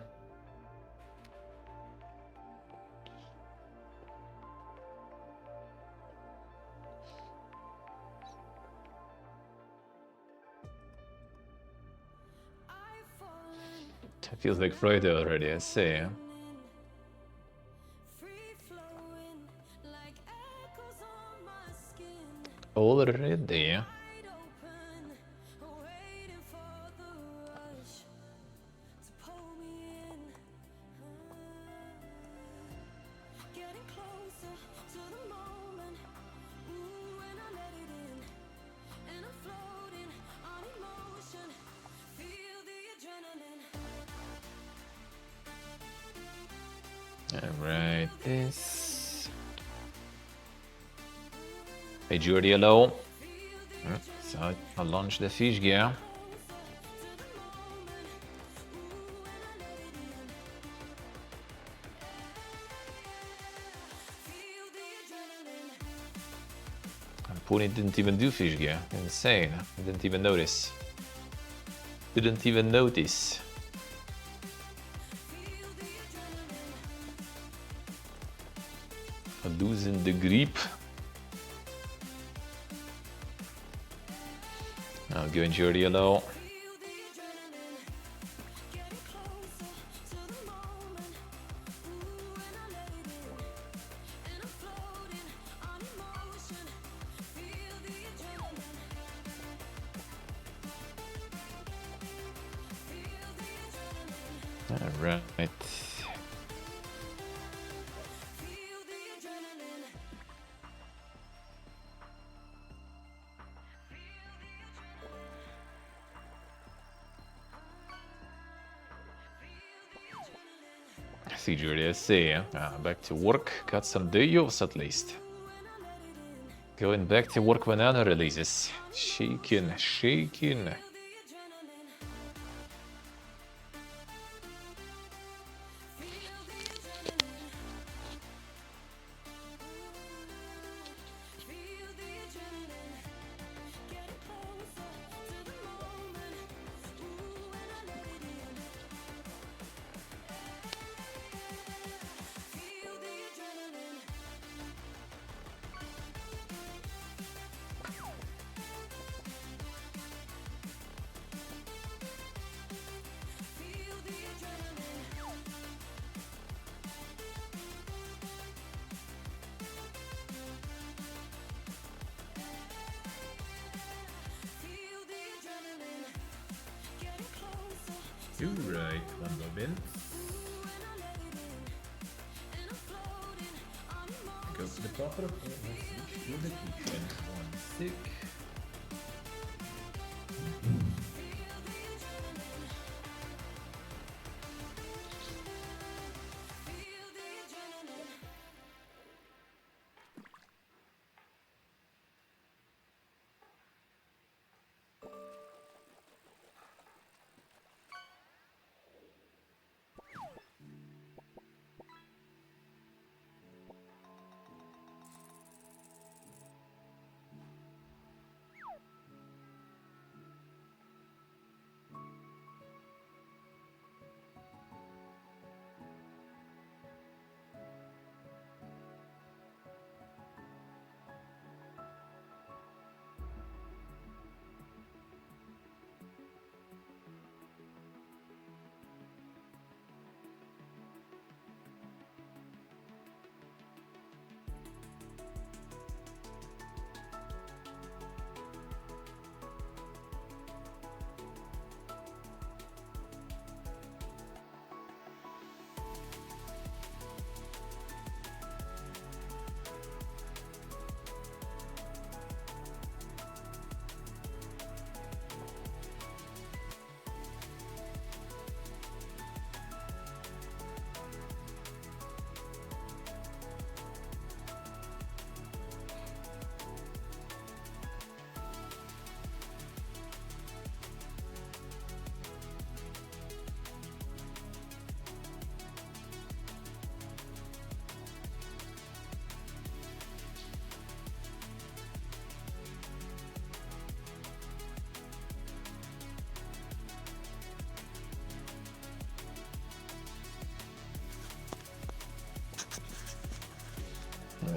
It feels like Friday already, I see. Already. Alright, this. Hey, Jordi, hello. So I'll launch the fish gear. And Pony didn't even do fish gear. Insane. I didn't even notice. Didn't even notice. Losing the grip. I'll go and Jordi hello. Alright. See, Jordi, I see. Back to work. Got some day offs at least. Going back to work when Anna releases. Shaking, shaking. Alright, one more bin. Go to the proper and switch to the kitchen. One stick.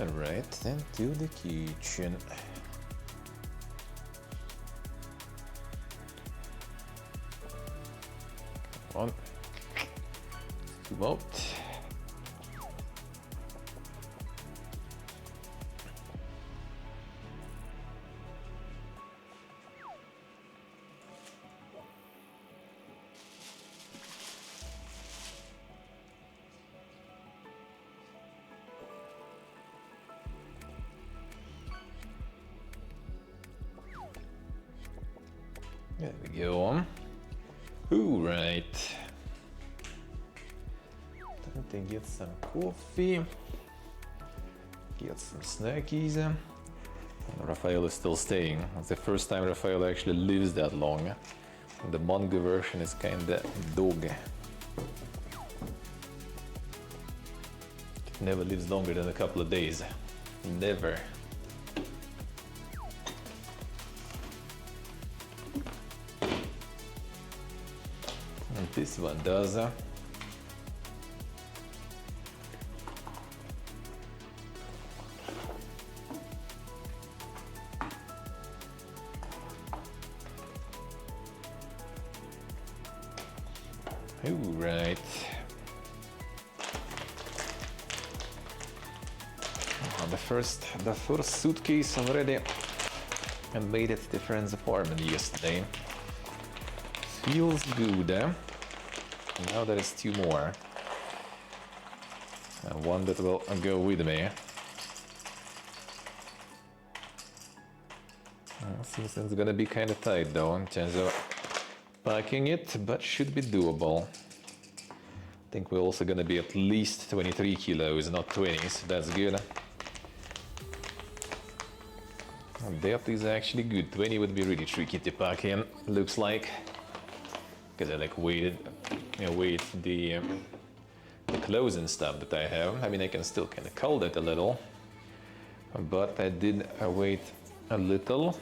Alright, then to the kitchen. Come on. Zoom out. There we go. Alright. Time to get some coffee. Get some snackies. Raphael is still staying. It's the first time Raphael actually lives that long. The manga version is kinda dog. It never lives longer than a couple of days. Never. And this one does. Alright. The first suitcase already and made it to the friend's apartment yesterday. Feels good, eh? Now there is two more. And one that will go with me. Seems it's gonna be kinda tight though in terms of packing it, but should be doable. I think we're also gonna be at least 23 kilos, not 20, so that's good. And that is actually good. 20 would be really tricky to pack in, looks like. Because I like weighted the clothes and stuff that I have. I mean, I can still kind of cull it a little, but I did weight a little,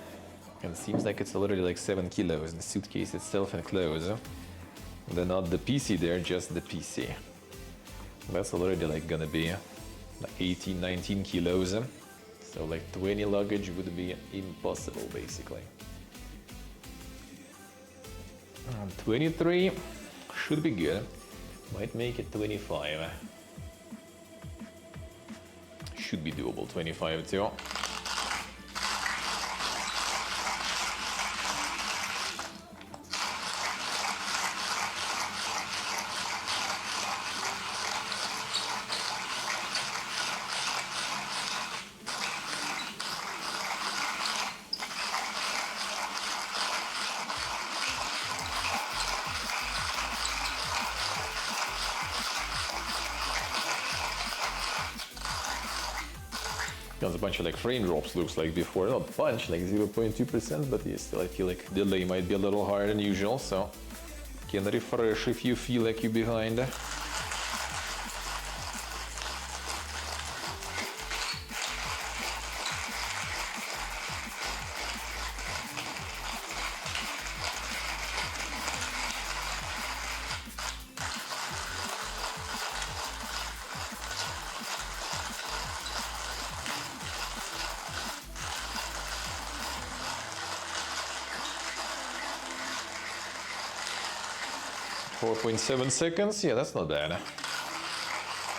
and it seems like it's already like 7 kilos, the suitcase itself and clothes. They're not the PC there, just the PC. That's already like gonna be like 18, 19 kilos. So like 20 luggage would be impossible basically. 23 should be good. Might make it 25. Should be doable, 25 too. becomes a bunch of like frame drops, looks like before. Not a bunch, like 0.2%, but yeah, still I feel like delay might be a little higher than usual, so can refresh if you feel like you're behind. .7 seconds, yeah, that's not bad.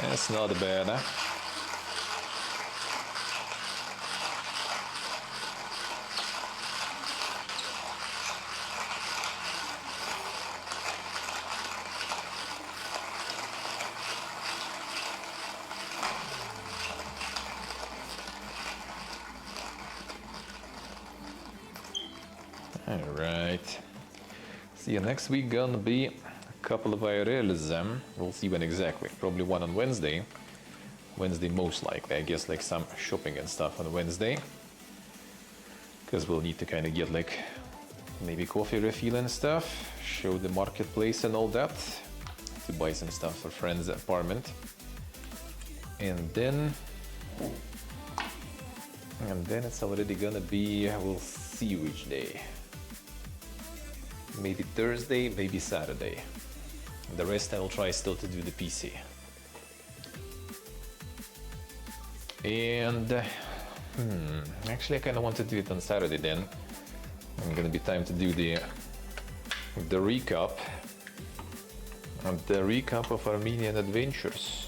That's not bad. All right. So yeah, next week gonna be a couple of IRLs. We'll see when exactly. Probably one on Wednesday. Wednesday most likely. I guess like some shopping and stuff on Wednesday. Because we'll need to kind of get like maybe coffee refill and stuff. Show the marketplace and all that. To buy some stuff for friend's apartment. And then it's already gonna be, we'll see which day. Maybe Thursday, maybe Saturday. The rest I will try still to do the PC. And actually I kind of want to do it on Saturday then. I'm gonna be time to do the recap. The recap of Armenian Adventures.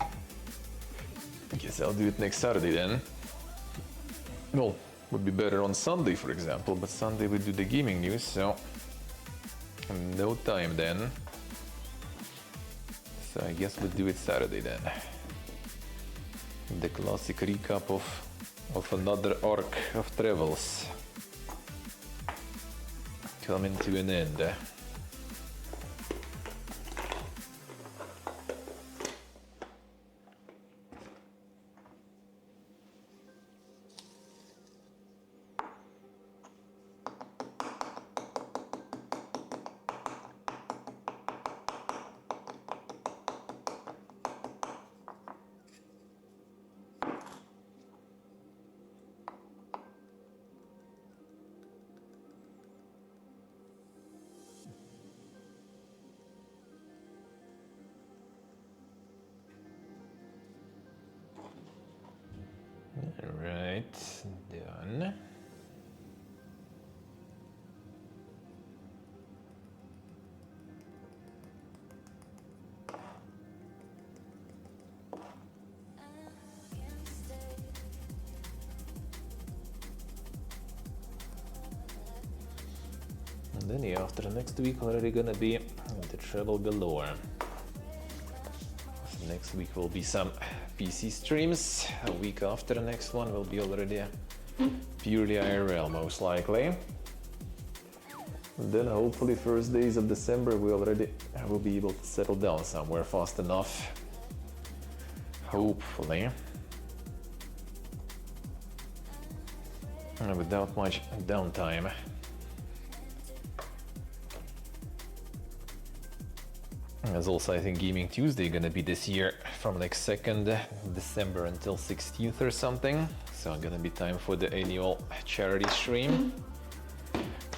I guess I'll do it next Saturday then. Well, would be better on Sunday, for example, but Sunday we do the gaming news, so no time then. So I guess we'll do it Saturday then. The classic recap of another arc of travels coming to an end. Right, done. And then yeah, after the next week already gonna be the travel galore. So next week will be some PC streams. A week after the next one will be already purely IRL most likely. And then hopefully first days of December we already will be able to settle down somewhere fast enough. Hopefully. And without much downtime. There's also, I think, Gaming Tuesday gonna be this year from like 2nd December until 16th or something. So gonna be time for the annual charity stream.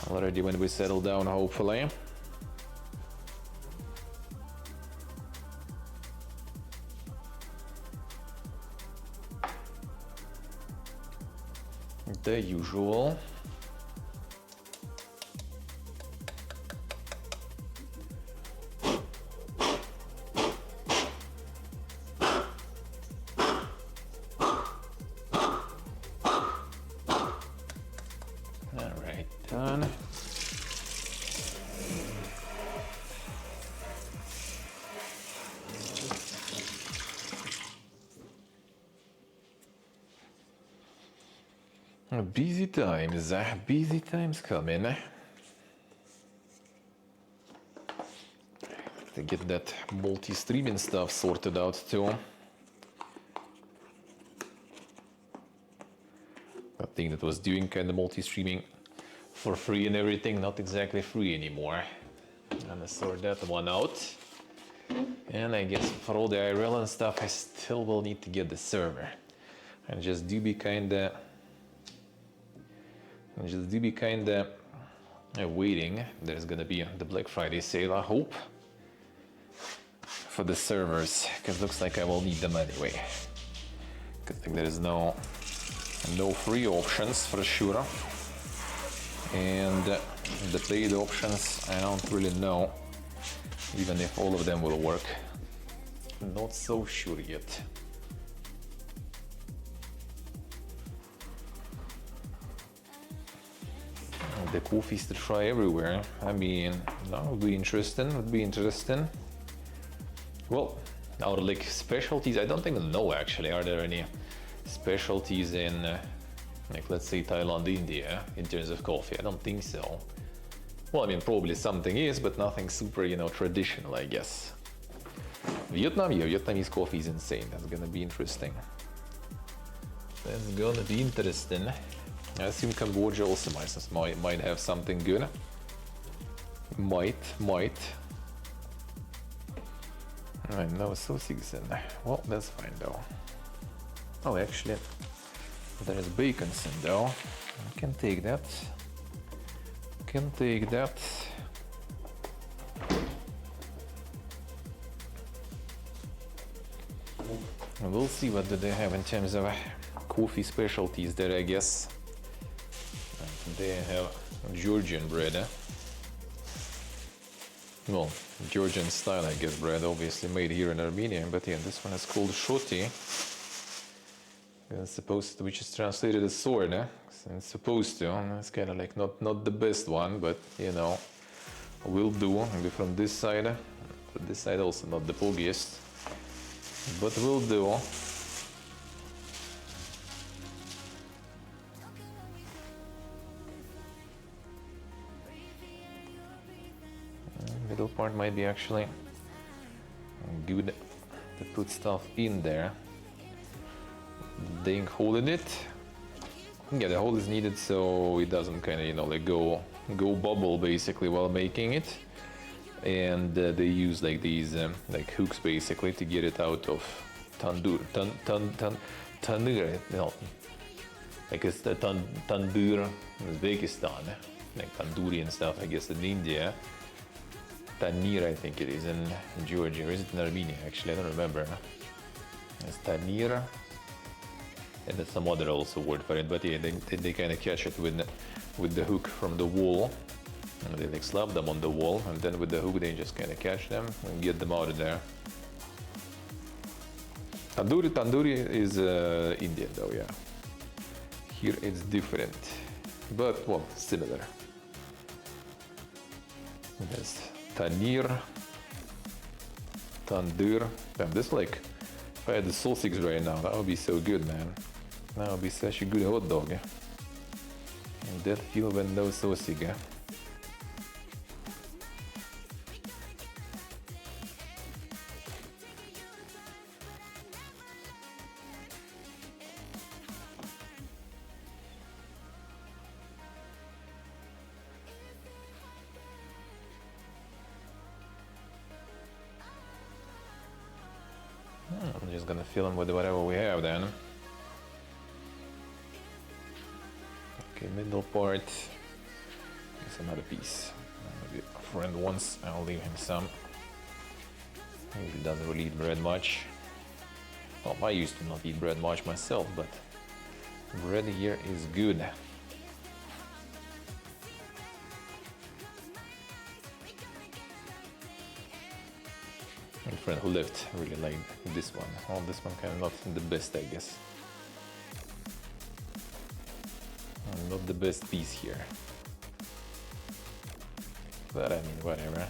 Already when we settle down, hopefully. The usual. Done. Busy times coming. To get that multi-streaming stuff sorted out too. thing that was doing kind of multi-streaming for free and everything, not exactly free anymore. I'm gonna sort that one out. And I guess for all the IRL and stuff, I still will need to get the server. And just do be kinda waiting. There's gonna be the Black Friday sale, I hope, for the servers, because looks like I will need them anyway. Because like there is no free options for sure, and the paid options I don't really know, even if all of them will work. Not so sure yet. The coffees to try everywhere. I mean, that would be interesting. Well, our like specialties, I don't even know actually. Are there any specialties in, like let's say Thailand, India, in terms of coffee? I don't think so. Well, I mean, probably something is, but nothing super, traditional, I guess. Vietnam, yeah, Vietnamese coffee is insane. That's gonna be interesting. I assume Cambodia also might have something good. Might. I know sausages in there. Well, that's fine though. Oh, actually, there is bacon in though. I can take that. And we'll see what do they have in terms of coffee specialties there, I guess. They have Georgian bread. Well, Georgian style, I guess, bread, obviously made here in Armenia. But yeah, this one is called shoti. It's supposed to, which is translated as sword. It's supposed to. It's kind of like not the best one, but will do. Maybe from this side. But this side also not the poggiest, but will do. Middle part might be actually good to put stuff in there. Dang hole in it. Yeah, the hole is needed so it doesn't kind of like go bubble basically while making it. And they use like these like hooks basically to get it out of tandoor, like it's the tandoor in Uzbekistan, like tandoori and stuff, I guess, in India. Tanir, I think it is in Georgia, or is it in Armenia? Actually, I don't remember. It's tanir, and there's some other also word for it. But yeah, they kind of catch it with the hook from the wall, and they like slap them on the wall, and then with the hook they just kind of catch them and get them out of there. Tandoori is Indian though, yeah. Here it's different, but well, similar. There's tanir, tandoor. Damn, this like, if I had the sausage right now, that would be so good, man. That would be such a good hot dog. And that feel with no sausage. I'm just gonna fill them with whatever we have then. Okay, middle part. Guess another piece. Maybe a friend wants, I'll leave him some. He doesn't really eat bread much. Well, I used to not eat bread much myself, but bread here is good. My friend who left really liked this one. Oh, this one kind of not the best, I guess. Not the best piece here. But I mean, whatever.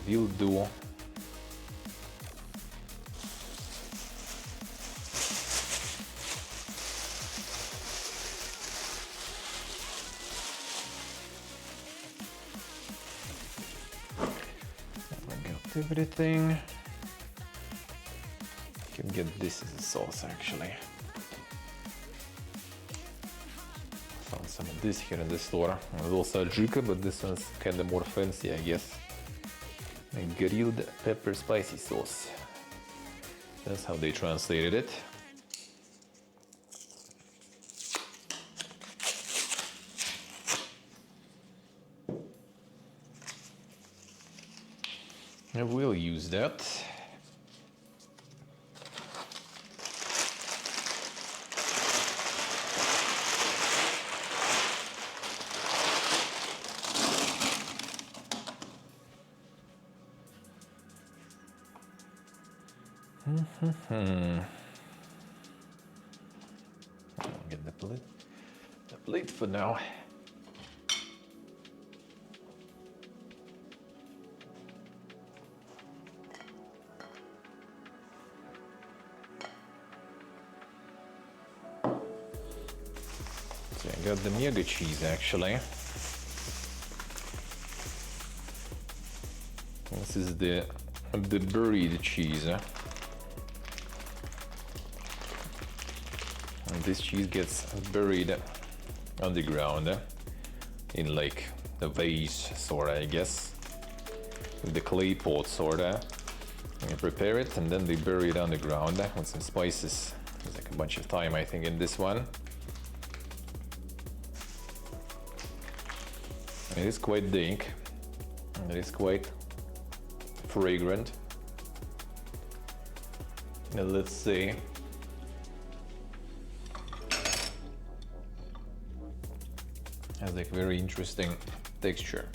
Will do. Everything. Can get this as a sauce actually. this here in the store. There's also adjuka, but this one's kind of more fancy, I guess. A grilled pepper spicy sauce. That's how they translated it. And we'll use that. I'll get the plate for now. So I got the mega cheese actually. This is the buried cheese. And this cheese gets buried underground in like a vase, sorta, I guess, with the clay pot, sorta. You prepare it and then they bury it underground with some spices. There's like a bunch of thyme, I think, in this one. And it is quite dank, and it is quite fragrant. Now let's see. Has like very interesting texture.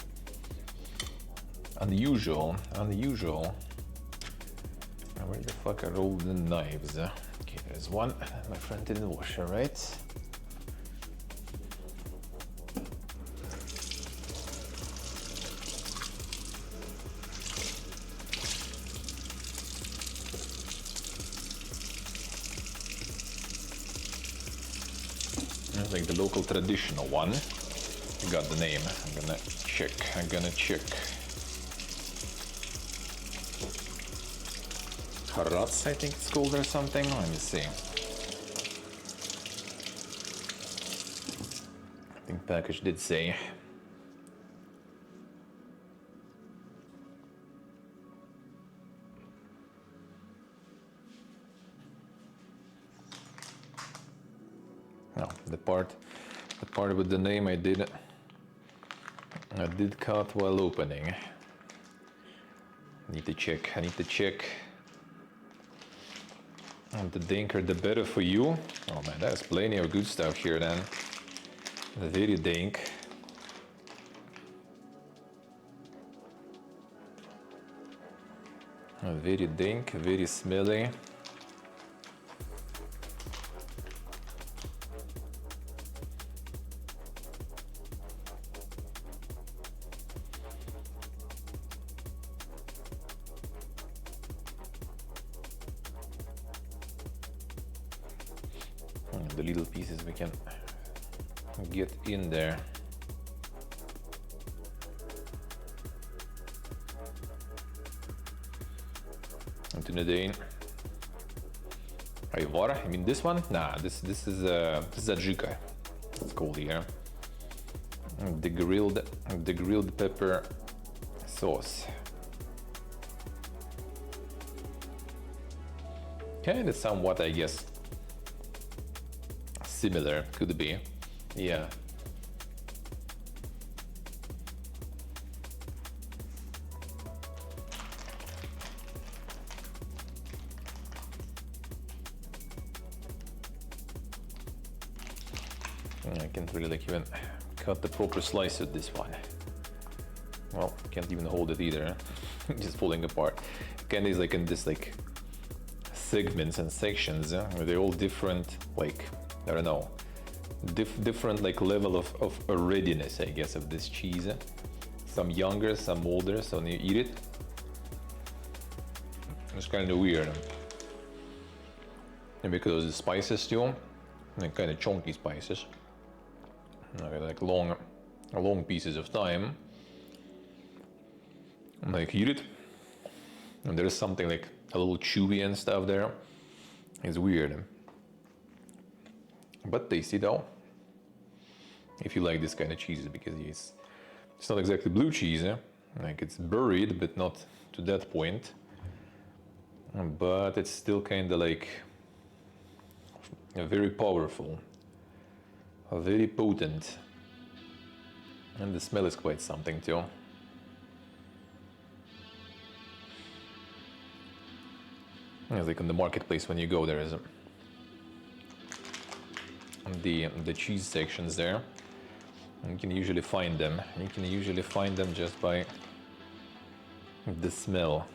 Unusual. Where the fuck are all the knives? Okay, there's one. My friend didn't wash it, right? That's like the local traditional one. I got the name. I'm gonna check. Harats, I think it's called, or something. Let me see. I think package did say. No, the part with the name I did cut while opening. I need to check. And the danker the better for you. Oh man, there's plenty of good stuff here then. Very dank. Very dank, very smelly. The little pieces we can get in there. Intimidate. Ayvar, I mean this one? Nah, this is adjuka. It's called here. The grilled pepper sauce. Kind of somewhat, I guess, similar, could be. Yeah. I can't really like even cut the proper slice with this one. Well, can't even hold it either. Just falling apart. Candy is like in this like segments and sections. They're all different, like, I don't know, different like level of readiness, I guess, of this cheese. Some younger, some older, so when you eat it, it's kind of weird. And because the spices too, like kind of chunky spices, like long pieces of thyme. And like eat it, and there is something like a little chewy and stuff there. It's weird, but tasty though. if you like this kind of cheese, because it's not exactly blue cheese, like it's buried, but not to that point. But it's still kind of like very powerful, very potent, and the smell is quite something too. It's like in the marketplace when you go, there is the cheese sections there. You can usually find them. You can usually find them just by the smell.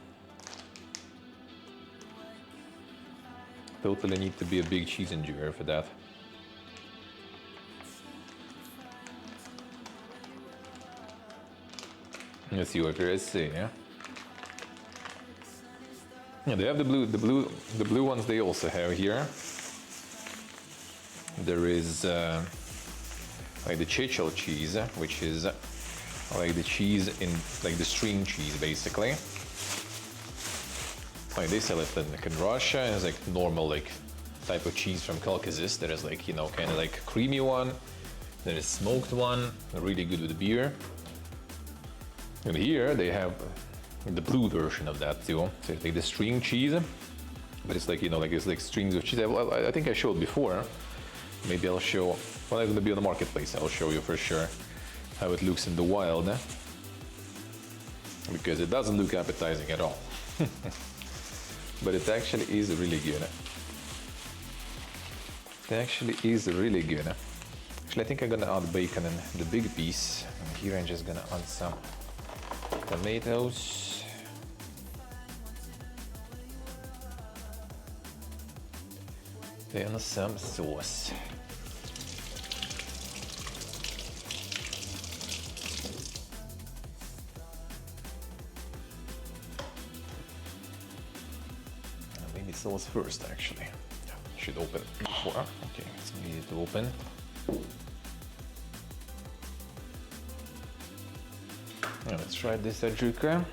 Totally need to be a big cheese enjoyer for that. Let's see what there is. See, yeah. Yeah, they have the blue ones. They also have here. There is like the Chechel cheese, which is like the cheese in like the string cheese, basically. Like they sell it in Russia. It's like normal like type of cheese from Caucasus. There is like, you know, kind of like creamy one. There is smoked one, really good with beer. And here they have the blue version of that too. So it's like the string cheese, but it's like, you know, like it's like strings of cheese. I think I showed before. Maybe I'll show when I'm gonna be on the marketplace. I'll show you for sure how it looks in the wild, because it doesn't look appetizing at all. But it actually is really good. It actually is really good. Actually, I think I'm gonna add bacon in the big piece. And here I'm just gonna add some tomatoes. Then some sauce. Maybe sauce first, actually. Should open it before. Okay, it's easy to open. Now let's try this adjuka.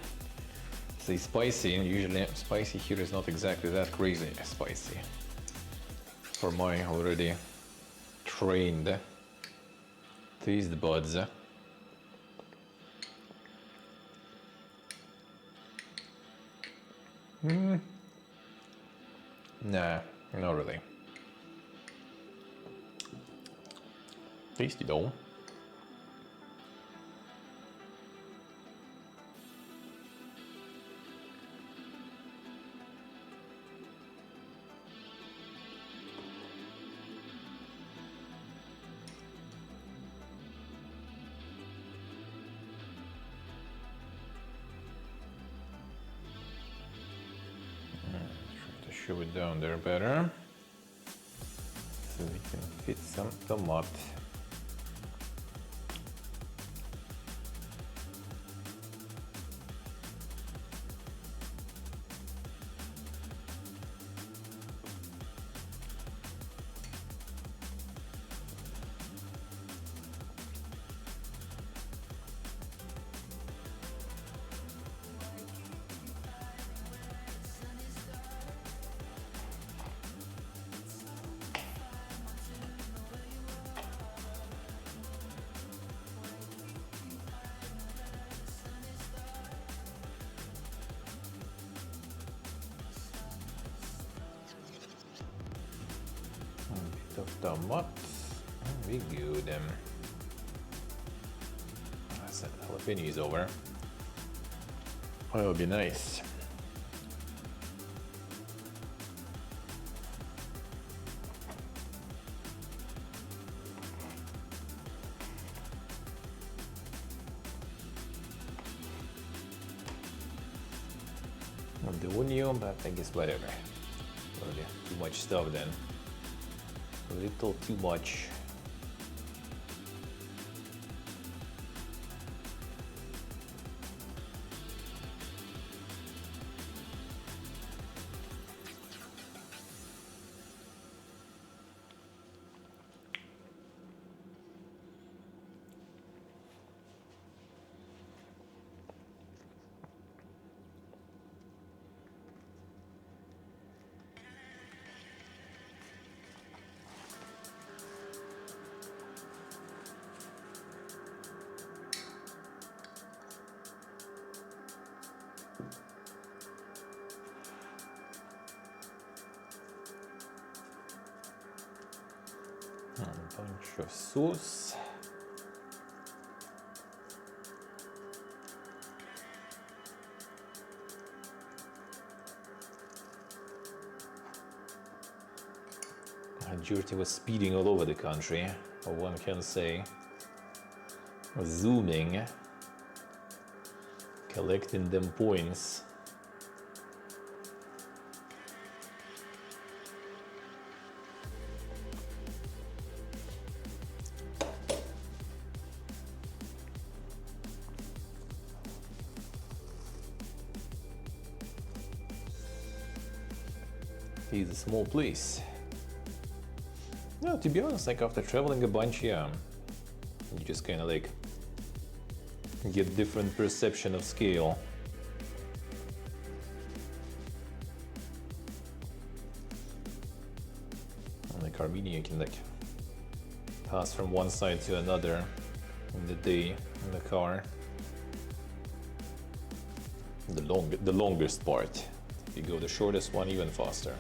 It's spicy. Usually spicy here is not exactly that crazy spicy. For my already trained taste buds. Nah, not really. Tasty though. Show it down there better, so we can fit some tomato. Of tomato, we good. That's that jalapenos over. Oh, that would be nice. Not the onion, but I guess whatever. Already too much stuff then. A little too much. A bunch of sauce. Jurty was speeding all over the country, or one can say. Zooming. Collecting them points. It's a small place. No, to be honest, like after traveling a bunch, yeah, you just kind of like get different perception of scale. And like Armenia, you can like pass from one side to another in the day in the car. The longest part. If you go the shortest one, even faster.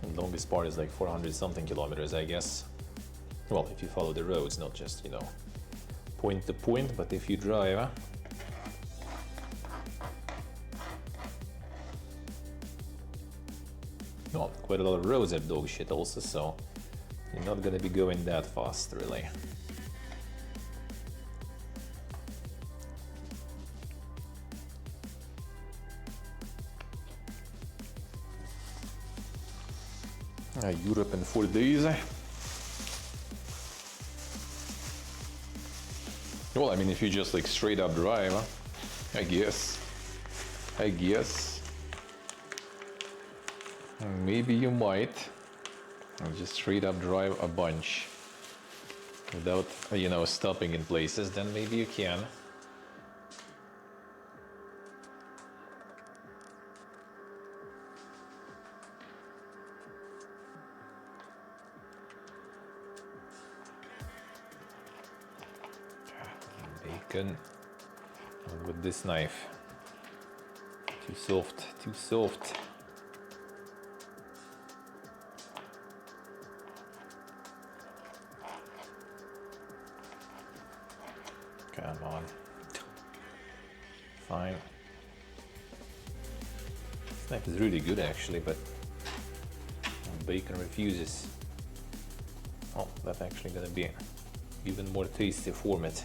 The longest part is like 400 something kilometers, I guess. Well, if you follow the roads, not just, you know, point to point, but if you drive. Well, quite a lot of roads have dog shit also, so you're not gonna be going that fast, really. Europe in 4 days. Well, I mean, if you just like straight up drive, I guess. Maybe you might just straight up drive a bunch without, you know, stopping in places, then maybe you can. Bacon with this knife. Too soft, too soft. Come on. Fine. This knife is really good actually, but bacon refuses. Oh, that's actually gonna be even more tasty for it.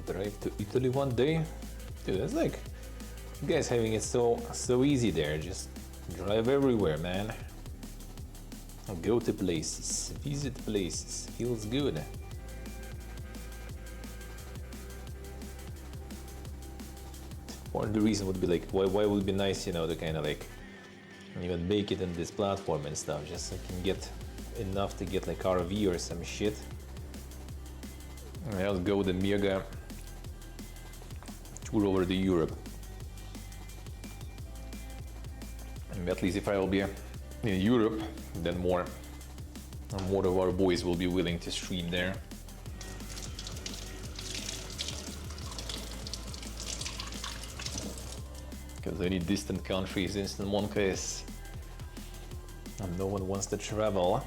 Drive to Italy one day. Dude, it's like you guys having it so easy there. Just drive everywhere, man. Go to places, visit places. Feels good. Part of the reason would be like why would it be nice, you know, to kind of like even make it in this platform and stuff, just so you can get enough to get like RV or some shit. I'll go the mega tour over to Europe. And at least if I will be in Europe, then more of our boys will be willing to stream there. Because any distant countries, Instant Monka is, and no one wants to travel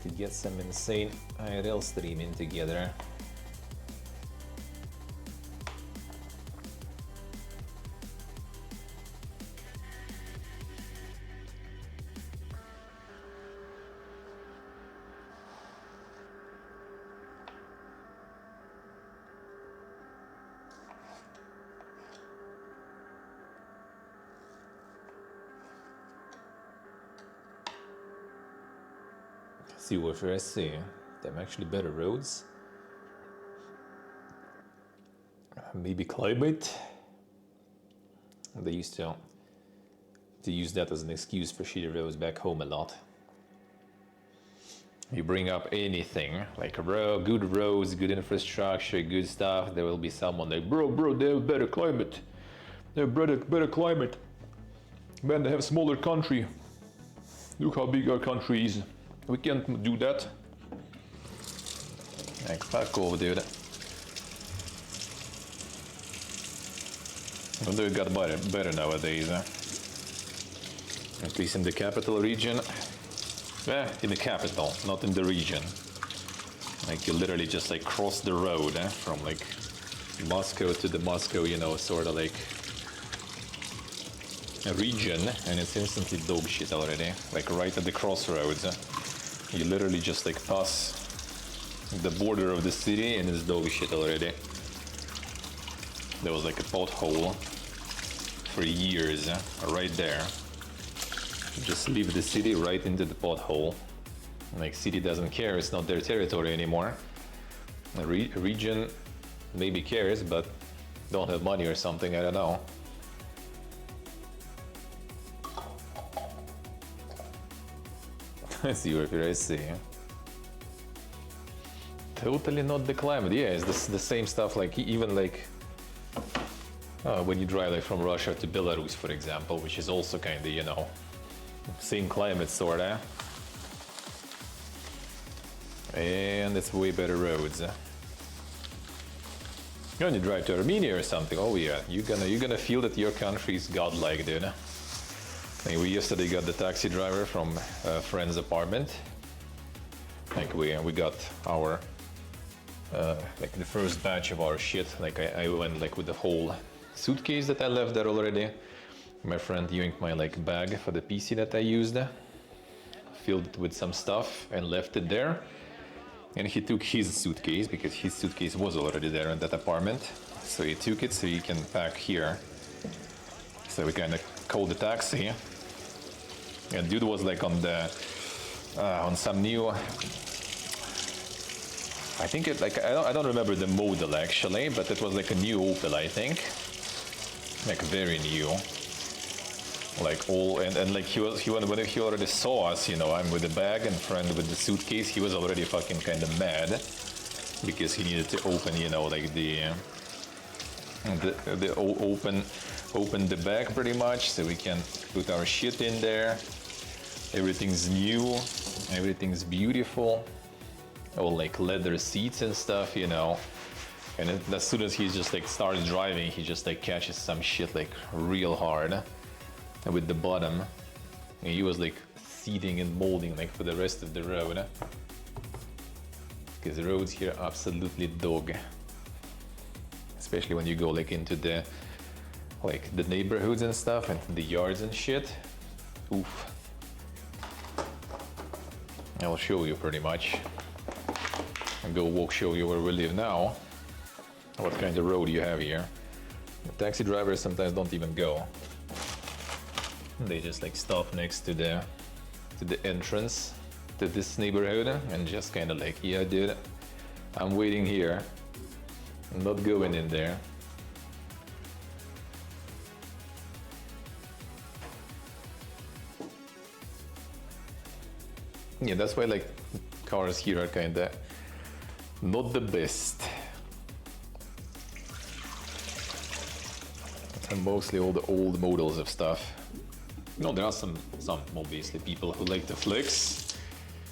to get some insane IRL streaming together. See what I see. Them actually better roads. Maybe climate. They used to use that as an excuse for shitty roads back home a lot. You bring up anything like good roads, good infrastructure, good stuff, there will be someone like, bro, they have better climate. They have better climate. Man, they have smaller country. Look how big our country is. We can't do that. Like, fuck off, dude. Although it got better nowadays, at least in the capital region. In the capital, not in the region. Like, you literally just like cross the road from like Moscow to the Moscow, you know, sort of like a region, and it's instantly dog shit already. Like right at the crossroads, you literally just like pass the border of the city and it's dog shit already. There was like a pothole for years, right there. Just leave the city right into the pothole. Like, city doesn't care, it's not their territory anymore. The region maybe cares, but don't have money or something, I don't know. It's Europe here, I see. Totally not the climate. Yeah, it's the same stuff, like even like when you drive like from Russia to Belarus, for example, which is also kind of, you know, same climate sorta. And it's way better roads. When you drive to Armenia or something, oh yeah, you're gonna feel that your country is godlike, dude. Like, we yesterday got the taxi driver from a friend's apartment. Like we got our like the first batch of our shit. Like I went like with the whole suitcase that I left there already. My friend yanked my like bag for the PC that I used, filled it with some stuff and left it there. And he took his suitcase because his suitcase was already there in that apartment. So he took it so he can pack here. So we kind of called the taxi. And dude was like on the on some new. I think it like I don't remember the model actually, but it was like a new Opel, I think. Like very new. Like all and like he when he already saw us, you know, I'm with the bag and friend with the suitcase, he was already fucking kind of mad because he needed to open, you know, like open the bag pretty much so we can put our shit in there. Everything's new, everything's beautiful, all like leather seats and stuff, you know. And as soon as he just like starts driving, he just like catches some shit like real hard with the bottom, and he was like seething and molding like for the rest of the road, because the roads here are absolutely dog, especially when you go like into the neighborhoods and stuff and the yards and shit. Oof. I'll show you pretty much and go show you where we live now, what kind of road you have here. The taxi drivers sometimes don't even go. They just like stop next to the entrance to this neighborhood and just kind of like, yeah dude, I'm waiting here, I'm not going in there. Yeah, that's why like cars here are kind of not the best. And mostly all the old models of stuff. You know, there are some obviously people who like to flex.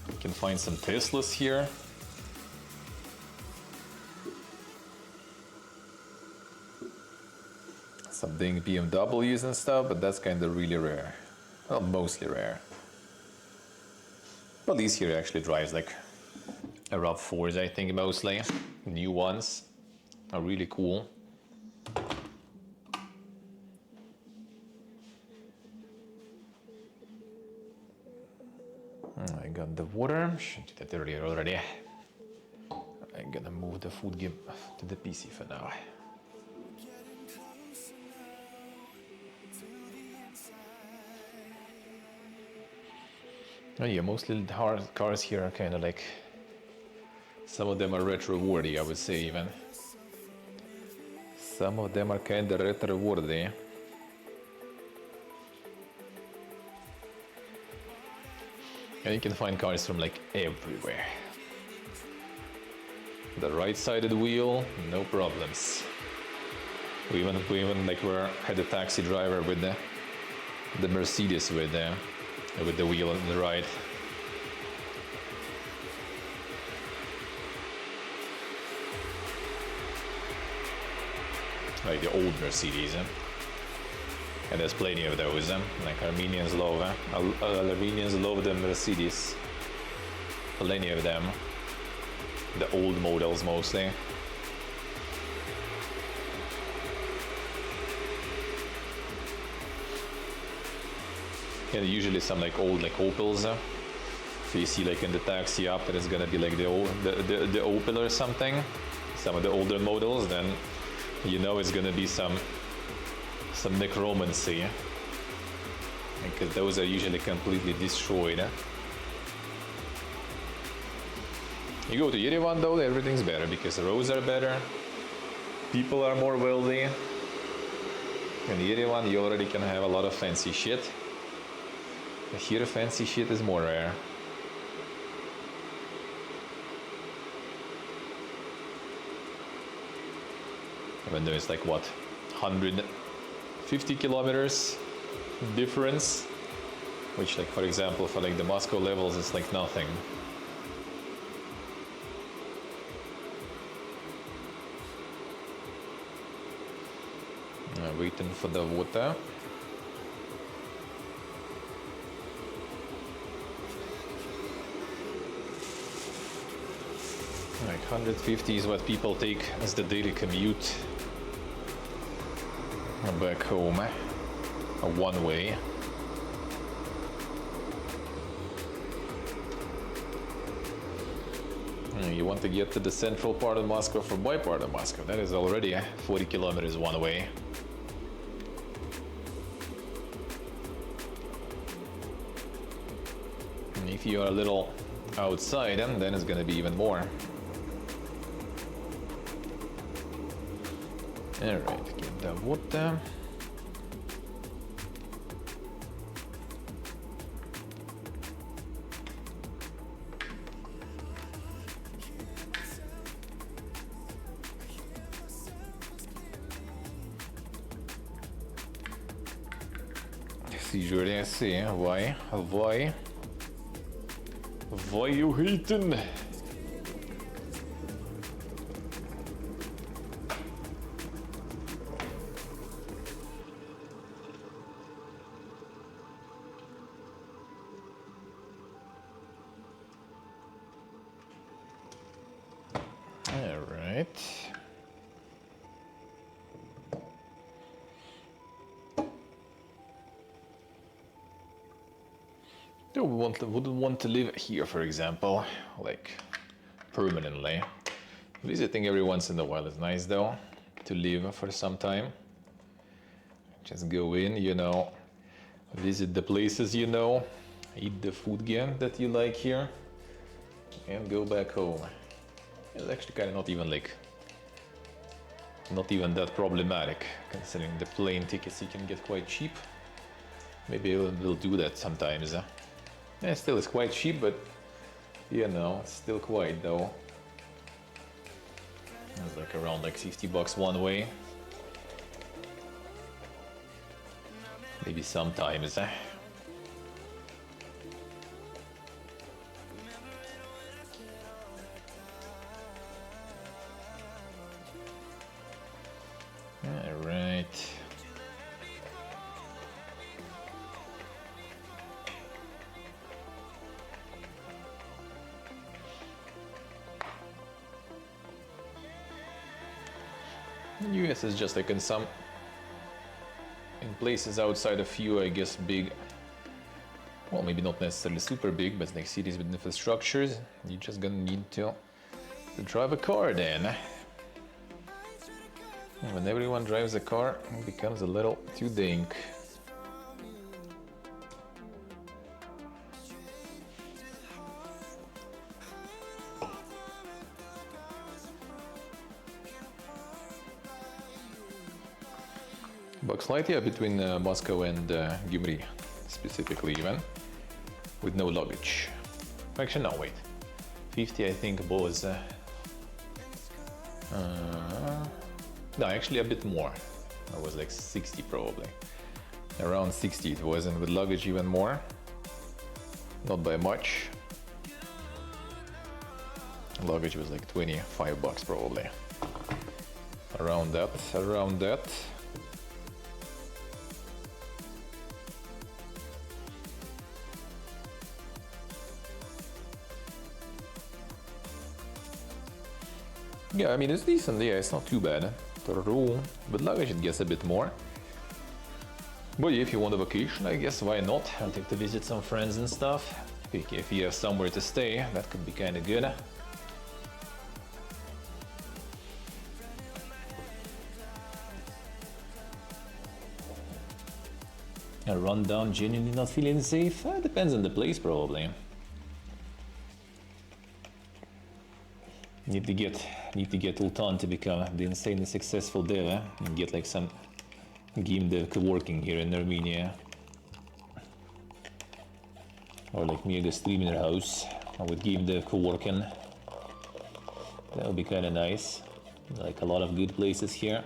You can find some Teslas here. Some dang BMWs and stuff, but that's kind of really rare. Well, mostly rare. Police here actually drives like a RAV4s, I think, mostly. New ones are really cool. I got the water, should do that earlier already. I'm gonna move the food game to the PC for now. Oh yeah, mostly the cars here are kind of like, some of them are retro-worthy, I would say even. Some of them are kind of retro-worthy. And you can find cars from like everywhere. The right-sided wheel, no problems. We even like had a taxi driver with the Mercedes with the wheel on the right. like the old Mercedes. And there's plenty of those. Like Armenians love, Armenians love the Mercedes. Plenty of them. The old models mostly. Yeah, usually some like old like Opels. So you see like in the taxi up that it's gonna be like the Opel or something. Some of the older models, then you know it's gonna be some necromancy. Because those are usually completely destroyed. You go to Yerevan though, everything's better because the roads are better, people are more wealthy. In Yerevan you already can have a lot of fancy shit. But here fancy shit is more rare. Even though it's like what, 150 kilometers difference, which like for example for like the Moscow levels it's like nothing. Waiting for the water. Like 150 is what people take as the daily commute back home, a one way. You want to get to the central part of Moscow from my part of Moscow. That is already 40 kilometers one way. And if you are a little outside, then it's going to be even more. Alright, get the water. Si je see why you hating? All right. Wouldn't want to live here, for example, like permanently. Visiting every once in a while is nice, though, to live for some time. Just go in, you know, visit the places you know, eat the food again that you like here, and go back home. It's actually kind of not even that problematic, considering the plane tickets you can get quite cheap. Maybe we'll do that sometimes. Yeah, still it's quite cheap, but you know, it's still quite though. It's like around like 50 bucks one way. Maybe sometimes. All right. US is just like in places outside a few, I guess, big, well, maybe not necessarily super big, but like cities with infrastructures, you're just gonna need to drive a car then. And when everyone drives a car, it becomes a little too dank. Bucks light, yeah, between Moscow and Gyumri, specifically even, with no luggage. Actually, no, wait. 50, I think, was... no, actually a bit more. It was like 60 probably. Around 60 it was, and with luggage even more. Not by much. Luggage was like 25 bucks probably. Around that, around that. Yeah, I mean, it's decent, yeah, it's not too bad. But like I should guess a bit more. But yeah, if you want a vacation, I guess why not? I'll take to visit some friends and stuff. If you have somewhere to stay, that could be kind of good. A rundown, genuinely not feeling safe? Depends on the place, probably. Need to get Ultan to become the insanely successful dev and get like some game dev co-working here in Armenia. Or like near the streamer house with game dev co-working. That would be kind of nice. Like a lot of good places here.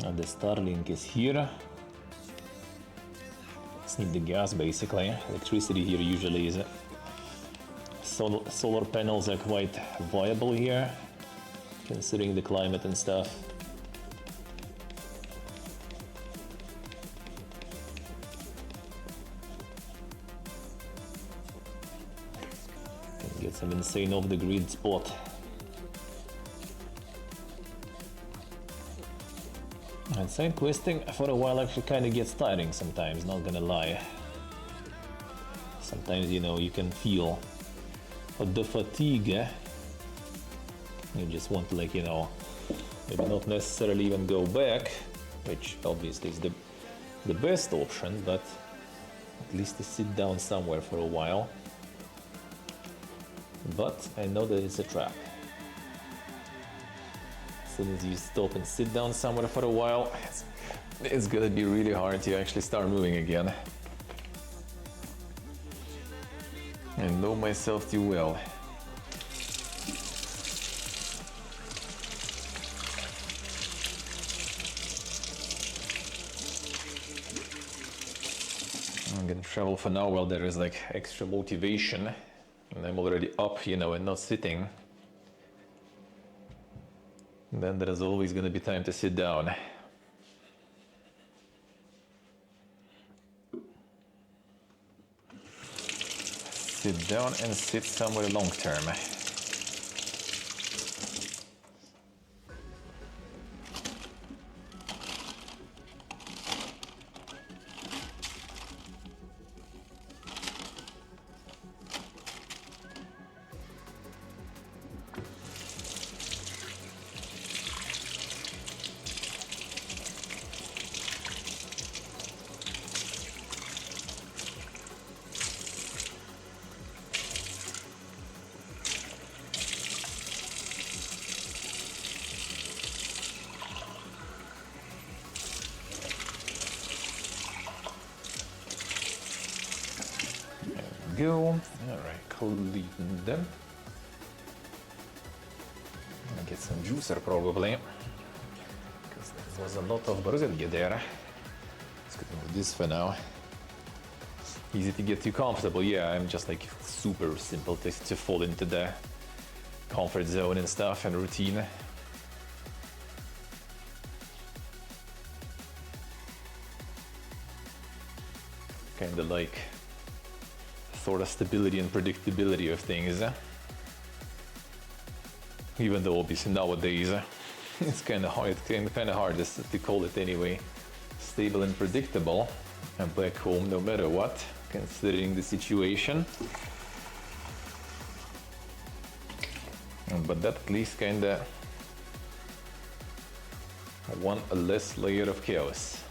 And the Starlink is here. Just need the gas basically. Electricity here usually is. Solar panels are quite viable here, considering the climate and stuff. Can get some insane off-the-grid spot. And side questing for a while actually kind of gets tiring sometimes, not gonna lie. Sometimes, you know, you can feel the fatigue. You just want to, like, you know, maybe not necessarily even go back, which obviously is the best option, but at least to sit down somewhere for a while. But I know that it's a trap. As soon as you stop and sit down somewhere for a while, it's gonna be really hard to actually start moving again. I know myself too well. I'm gonna travel for now while there is like extra motivation and I'm already up, you know, and not sitting. Then there is always going to be time to sit down. Sit down and sit somewhere long term. Go. Alright, clean them. I'll get some juicer probably. Because there was a lot of bruzilge there. Let's go with this for now. Easy to get too comfortable. Yeah, I'm just like super simple to fall into the comfort zone and stuff and routine. Kinda like sort of stability and predictability of things. Even though obviously nowadays it's kind of hard to call it anyway. Stable and predictable. And back home no matter what, considering the situation. But that at least kinda one less layer of chaos.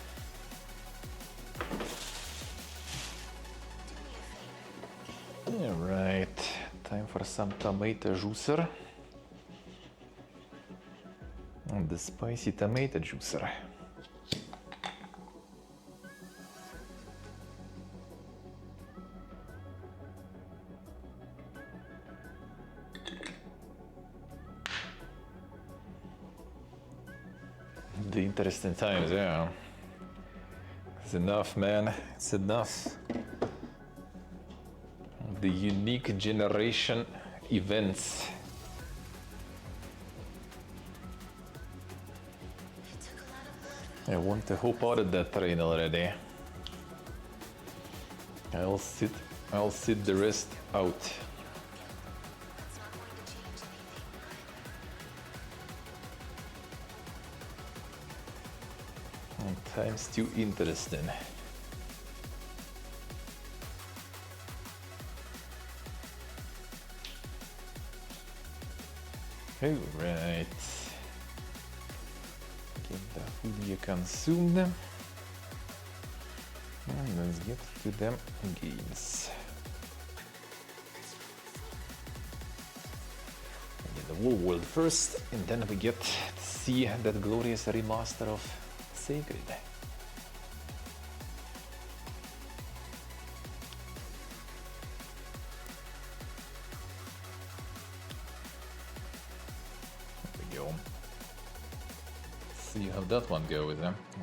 Alright, time for some tomato juicer. And the spicy tomato juicer. The interesting times, yeah. It's enough, man. It's enough. the unique generation events. I want to hop out of that train already. I'll sit the rest out. And time's too interesting. Alright. Get the food you consumed. And let's get to them games. Get the whole world first, and then we get to see that glorious remaster of Sacred. See how that one goes.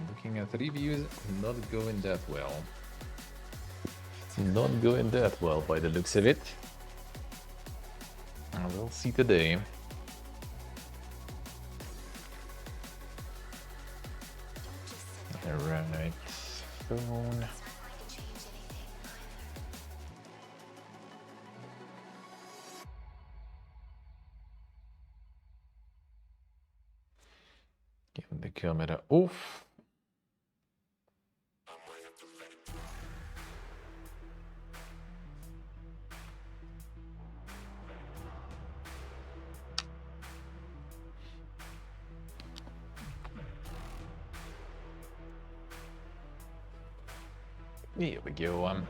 Looking at reviews, not going that well. Not going that well by the looks of it. We'll see today. Alright, phone. Get the camera off. Here we go.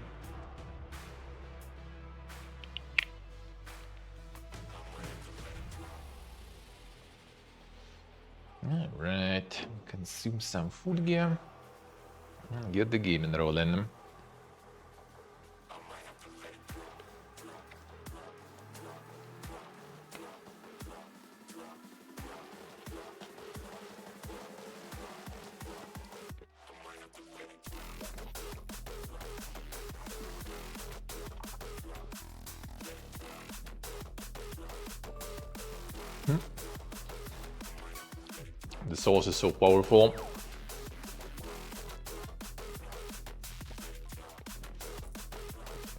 Alright, consume some food here. Get the game rolling. The sauce is so powerful.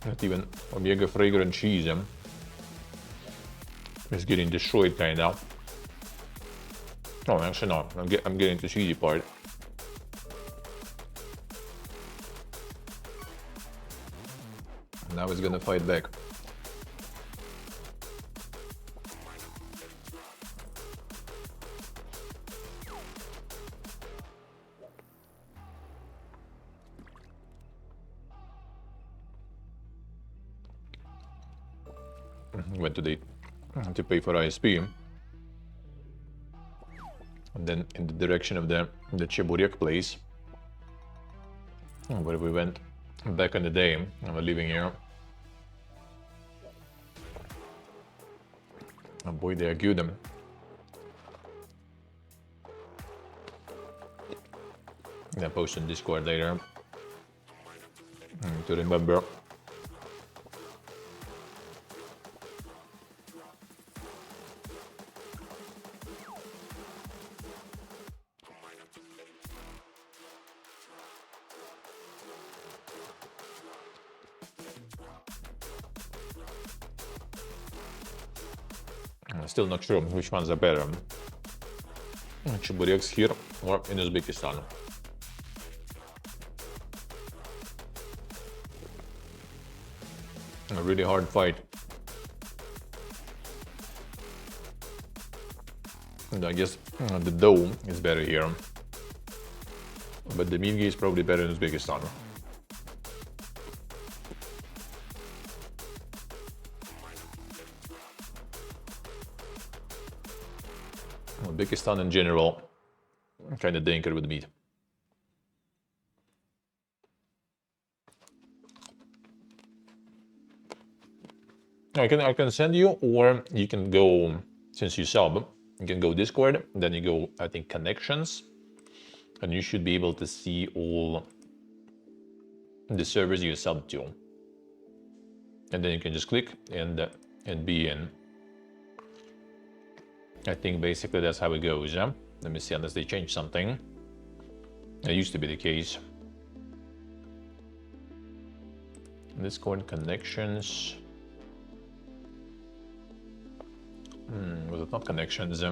Not even Omega fragrant cheese is getting destroyed kind of. Oh, actually no, I'm getting the cheesy part. Now it's gonna fight back. Went to pay for ISP, and then in the direction of the Cheburek place, where we went back in the day. I'm living here. Oh boy, they are good. I post on Discord later to remember. I'm still not sure which ones are better, Chebureks here or in Uzbekistan. A really hard fight. And I guess the dough is better here, but the milgi is probably better in Uzbekistan. Uzbekistan in general, kind of danker with meat. I can send you, or you can go, since you sub, you can go Discord, then you go, I think, connections, and you should be able to see all the servers you sub to. and then you can just click and be in. I think basically that's how it goes. Yeah? Let me see, unless they change something. That used to be the case. Discord connections. Was it not connections?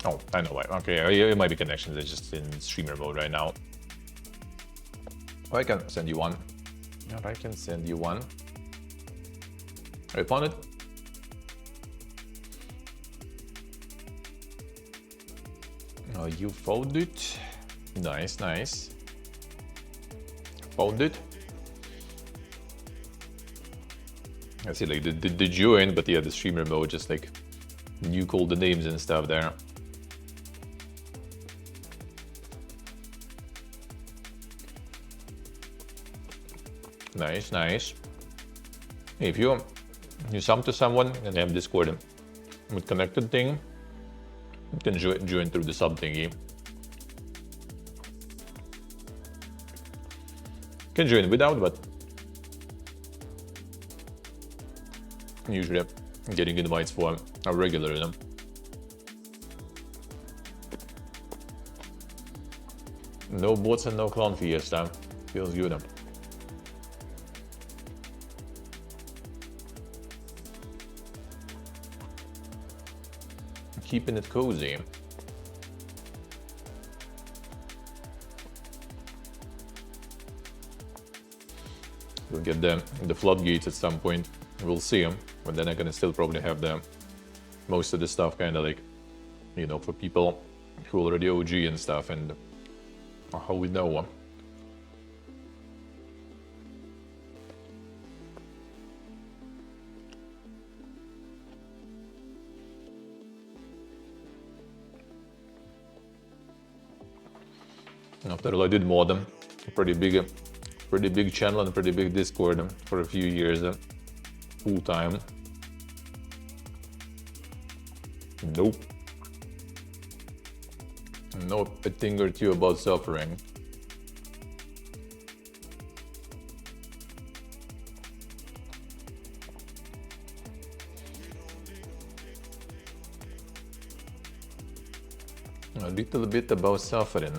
Oh, I know why. Okay, it might be connections. It's just in streamer mode right now. Oh, I can send you one. Yeah, I can send you one. I found it. Oh, you found it. Nice, nice. Found it. I see, like the join, but yeah, the streamer mode just like nuke all the names and stuff there. Nice, nice. If you sub to someone and they have Discord with connected thing, you can join through the sub thingy. You can join without, but usually I'm getting invites for a regular. No bots and no clown fiesta. Feels good. Keeping it cozy. We'll get the floodgates at some point. We'll see them, but then I can still probably have most of the stuff kind of like, you know, for people who already OG and stuff, and how we know. After all, I did mod them, pretty big channel and pretty big Discord for a few years, full time. Nope. Know a thing or two about suffering. A little bit about suffering.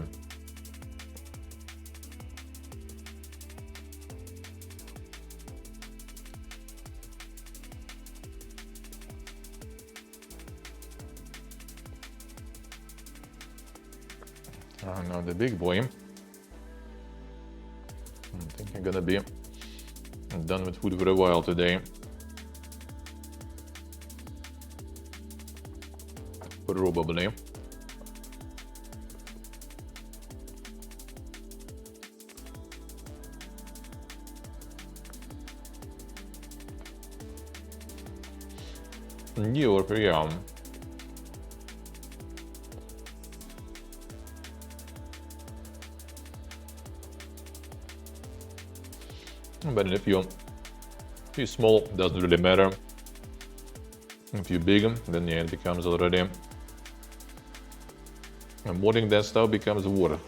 Now the big boy. I think I'm gonna be done with food for a while today. Probably. Yeah. But if you're small, doesn't really matter. If you're big, then yeah, it becomes already. And modding that stuff becomes war.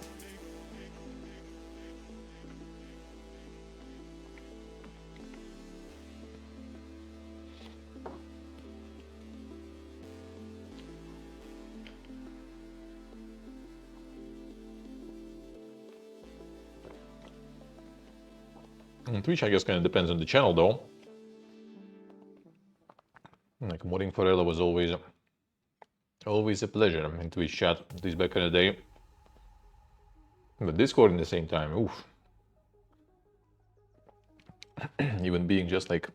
On Twitch, I guess, kind of depends on the channel, though. Like modding for Ela was always a pleasure in Twitch chat, at least back in the day. But Discord in the same time, oof. Even being just like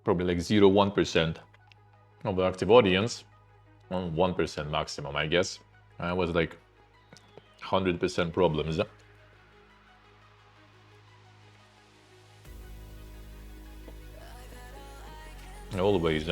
probably like 0.1% of the active audience, 1% maximum, I guess. I was like 100% problems. Always,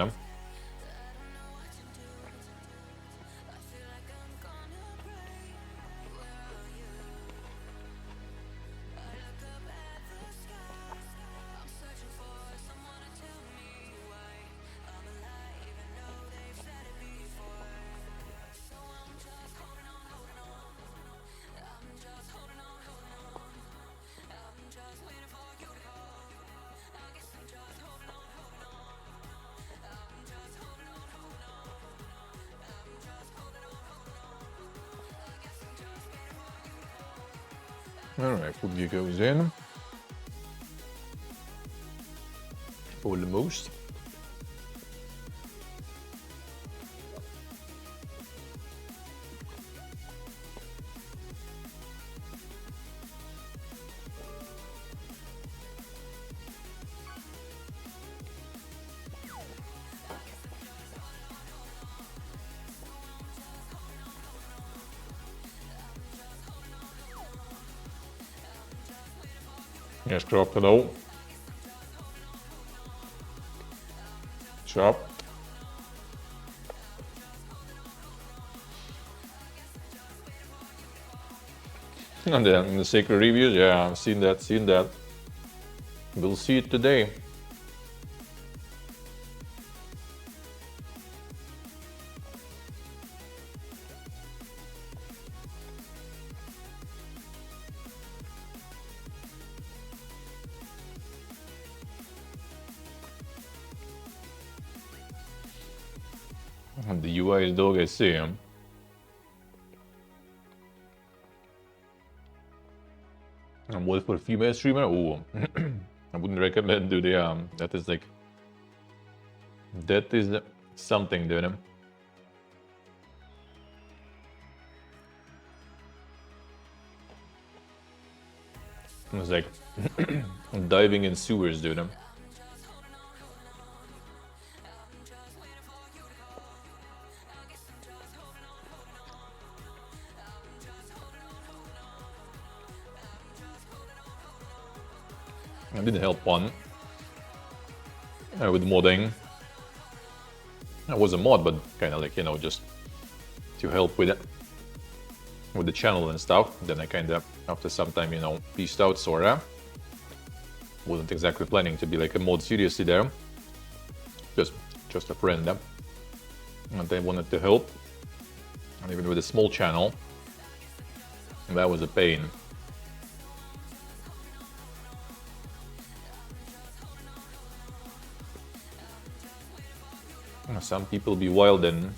Alright, food gear goes in. Almost. Yes, drop hello. Chop. And then the sacred reviews, yeah, I've seen that. We'll see it today. And the UI is dog, I see him. And what for a female streamer? Oh, I wouldn't recommend, dude. Yeah, that is something, dude. It's like diving in sewers, dude. I did help one with modding. I was a mod, but kind of like, you know, just to help with it, with the channel and stuff. Then I kind of, after some time, you know, peaced out, sorta. Wasn't exactly planning to be like a mod seriously there. Just a friend. And they wanted to help. And even with a small channel, that was a pain. Some people be wild and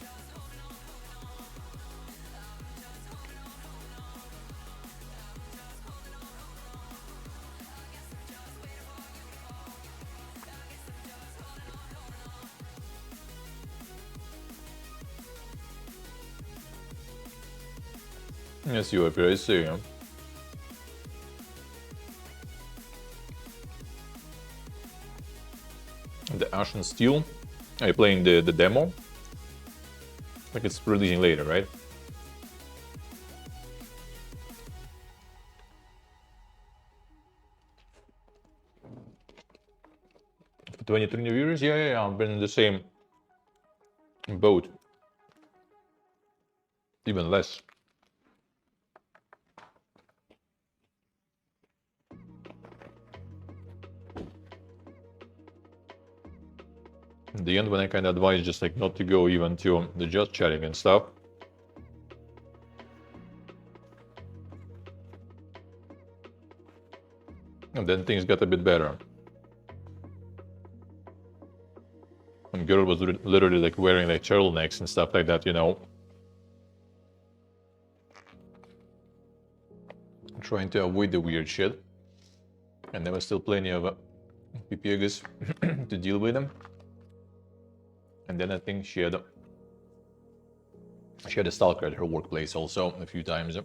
yes, you are very serious. The Ashen Steel. Are you playing the demo? Like it's releasing later, right? For 23 new viewers? Yeah, I've been in the same boat. Even less. In the end, when I kind of advise just like not to go even to the just chatting and stuff. And then things got a bit better. And girl was literally like wearing like turtlenecks and stuff like that, you know. Trying to avoid the weird shit. And there was still plenty of Pipiagus to deal with them. And then I think she had a stalker at her workplace also a few times.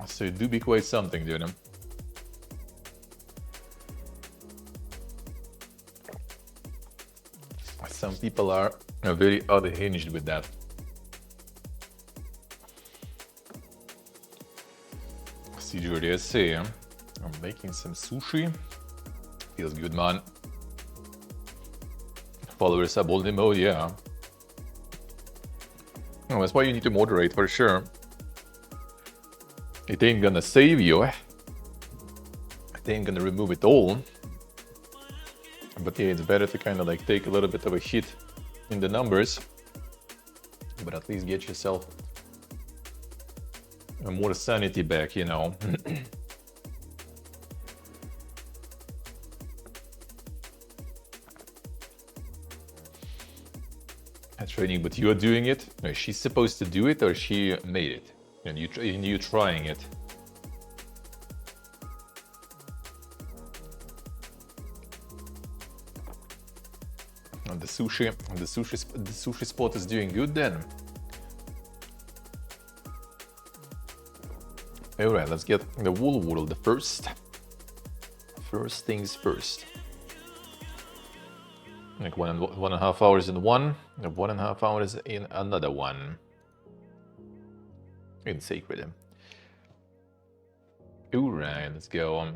So it do be quite something, dude. Some people are very unhinged with that. CGRDSC, I'm making some sushi. Feels good, man. Followers up only mode, yeah. Oh, that's why you need to moderate for sure. It ain't gonna save you. It ain't gonna remove it all. But yeah, it's better to kind of like take a little bit of a hit in the numbers, but at least get yourself more sanity back, you know. training, but you're doing it? No, she's supposed to do it or she made it? And you trying it? And the sushi spot is doing good then. Alright, let's get the wool world first. First things first. Like 1.5 hours in one, 1.5 hours in another one. In Sacred. Alright, let's go.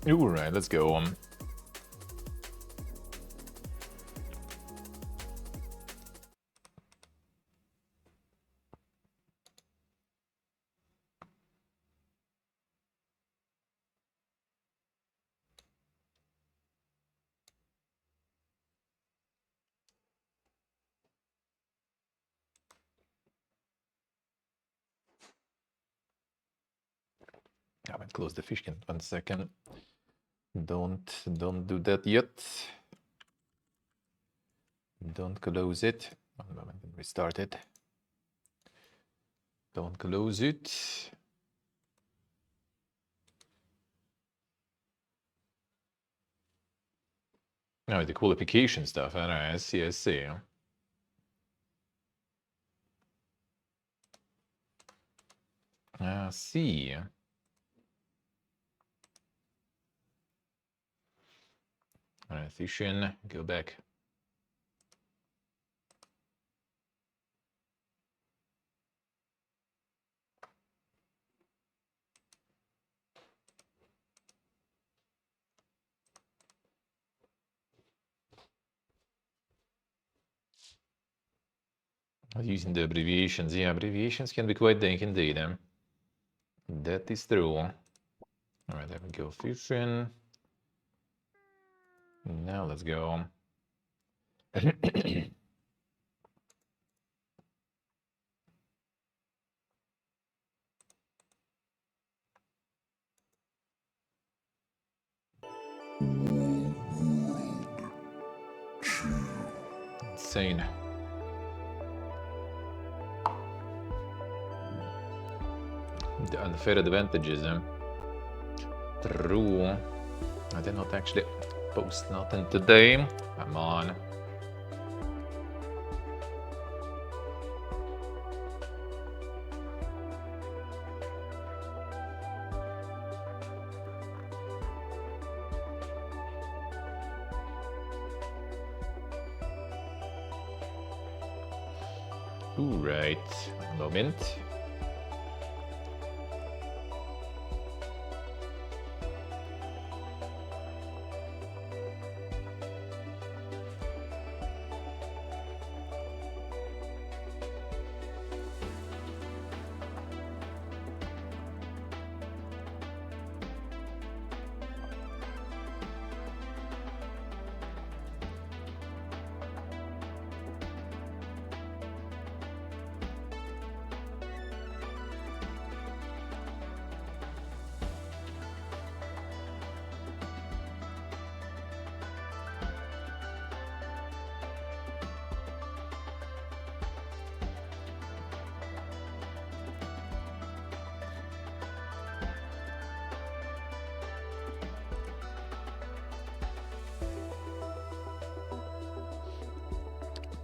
Alright, let's go. I haven't closed the fish can. 1 second. Don't do that yet. Don't close it. 1 moment, restart it. Don't close it. No, the qualification stuff. I see, I see. I see. Alright, fish in, go back. Using the abbreviations, yeah, abbreviations can be quite dank indeed. That is true. Alright, there we go, fishing. Now let's go. Insane. The unfair advantages. True. I did not actually post nothing today. Come on. Alright, one moment.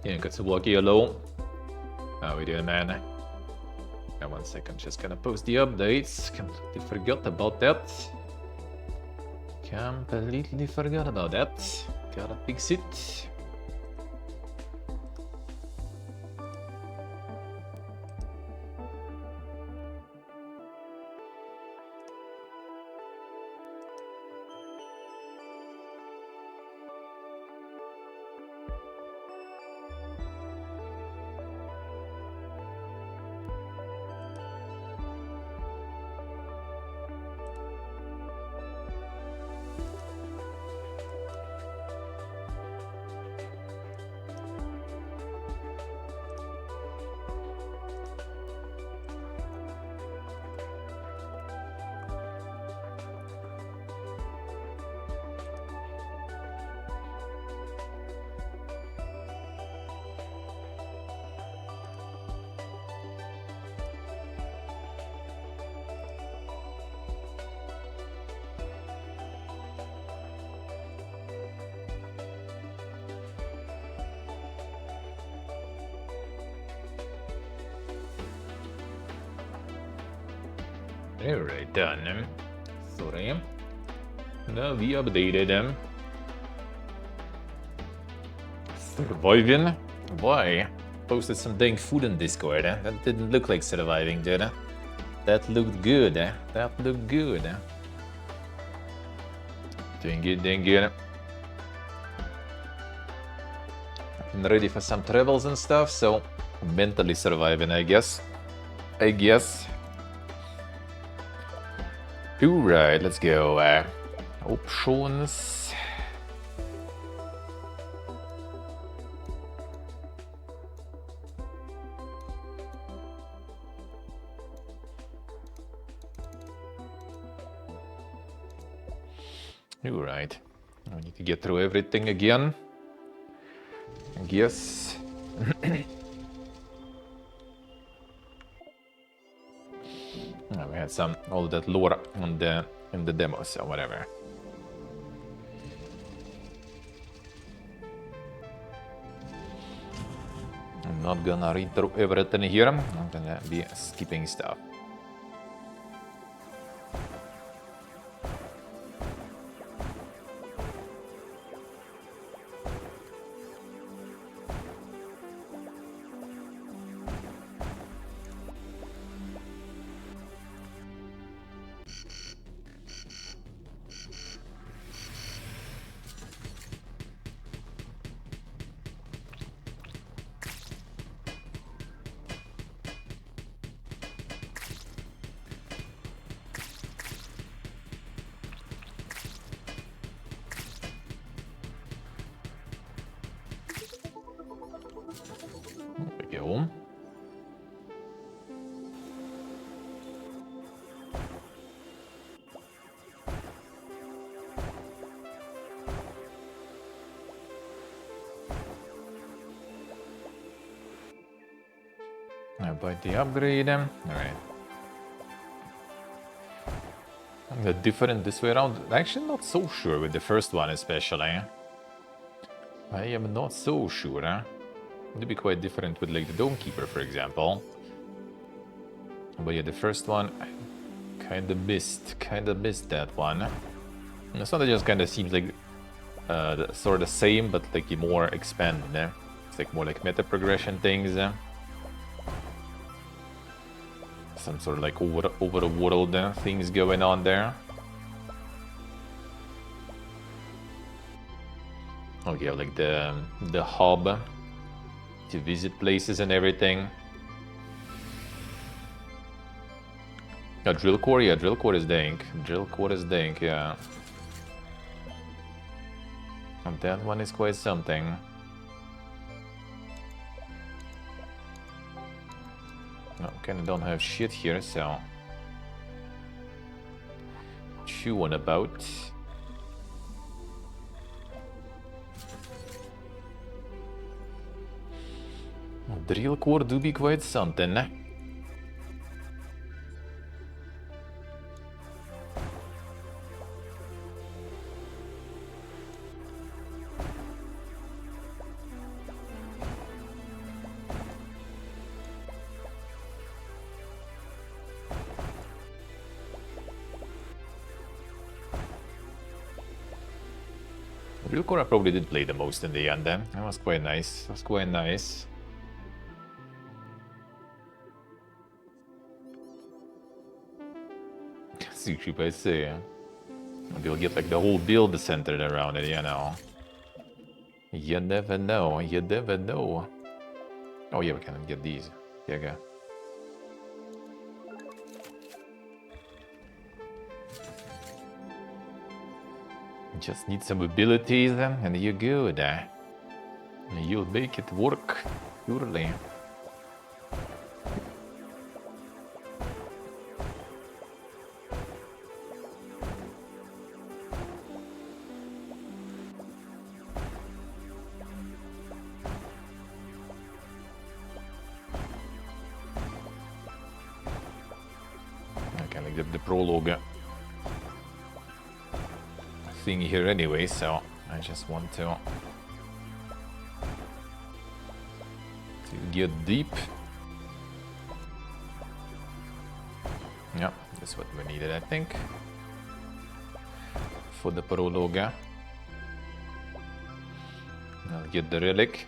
Yeah, Katsuwaki yellow. How we doing, man? Yeah, 1 second, just gonna post the updates. Completely forgot about that. Completely forgot about that. Gotta fix it. Alright, done. Sorry. Now we updated them. Surviving? Why? Posted some dang food in Discord. That didn't look like surviving, did it? That looked good. That looked good. Doing good, doing good. I'm ready for some travels and stuff, so mentally surviving, I guess. Alright, let's go. Options. Alright. I need to get through everything again. I guess. We had all of that lore on in the demo, so whatever. I'm not gonna read through everything here. I'm gonna be skipping stuff. Go. I buy the upgrade. All right. The different this way around. Actually, not so sure with the first one, especially. I am not so sure. It'd be quite different with like the Dome Keeper, for example. But yeah, the first one, I kind of missed that one. This one just kind of seems like sort of the same, but like more expanded. It's like more like meta progression things. Some sort of like over the world things going on there. Oh yeah, like the hub to visit places and everything. Yeah, drill core. Yeah, drill core is dank. Yeah. And that one is quite something. No, kinda don't have shit here, so chewing about. Drill core do be quite something. Drill core I probably did play the most in the end then. That was quite nice. Sushi by say. Maybe we'll get like the whole build centered around it, you know. You never know. Oh yeah, we can get these. Yeah, okay. Just need some abilities and you're good. You'll make it work, surely. Okay, like the prologue thing here anyway, so I just want to get deep. Yeah, the That's what we needed, I think. For the prologue. I'll get the relic.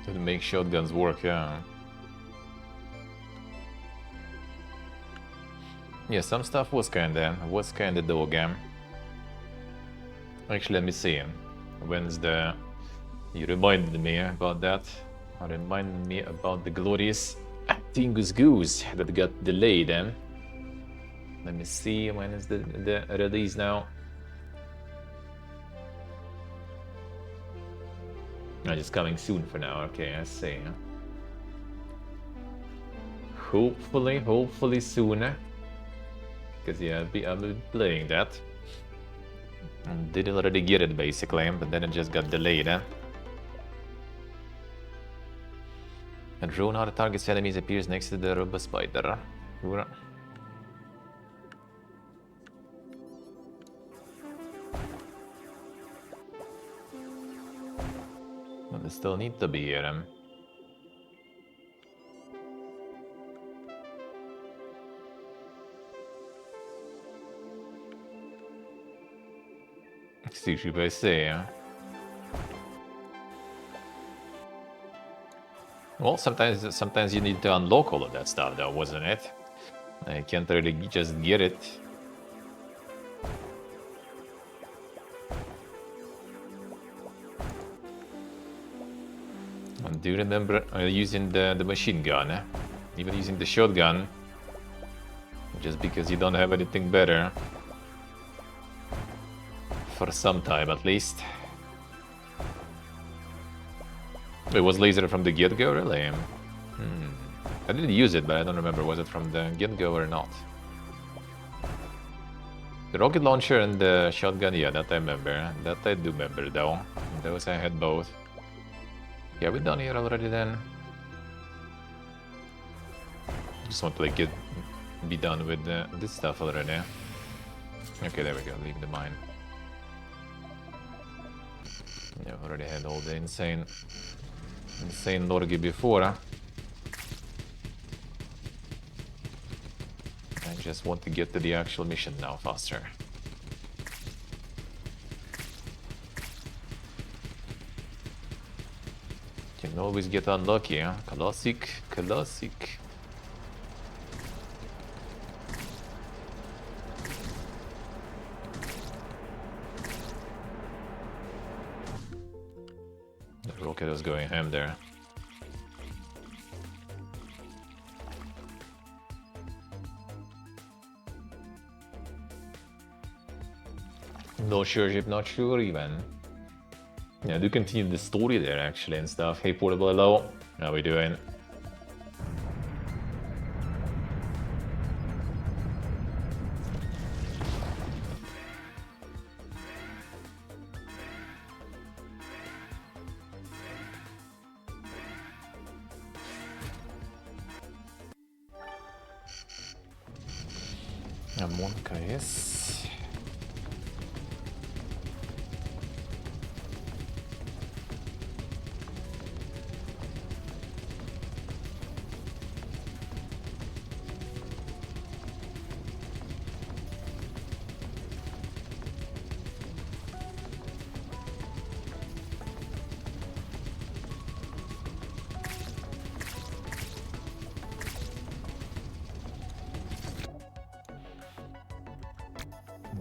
To make shotguns work, yeah. Yeah, some stuff was kinda dog. Actually, let me see. When's the... You reminded me about that. Reminded me about the glorious Tingus Goose that got delayed. Let me see, when is the release now? Oh, it's coming soon for now. Okay, I see. Hopefully soon. Because yeah, I'll be playing that. Did already get it basically, but then it just got delayed. A drone out of target's enemies appears next to the robot spider. Hurra. But they still need to be here. See what I say. Well, sometimes you need to unlock all of that stuff, though, wasn't it? I can't really just get it. And do you remember using the machine gun? Even using the shotgun, just because you don't have anything better. For some time, at least. It was laser from the get-go, really? I didn't use it, but I don't remember, was it from the get-go or not? The rocket launcher and the shotgun, yeah, that I remember. That I do remember, though. Those I had both. Yeah, we're done here already, then. Just want to, like, be done with this stuff already. Okay, there we go, leave the mine. Yeah, already had all the insane Lorgi before. I just want to get to the actual mission now faster. Can always get unlucky, huh? Classic. The rocket was going ham there. No sure ship, not sure even. Yeah, do continue the story there actually and stuff. Hey, Portable, hello. How we doing? Monka, yes.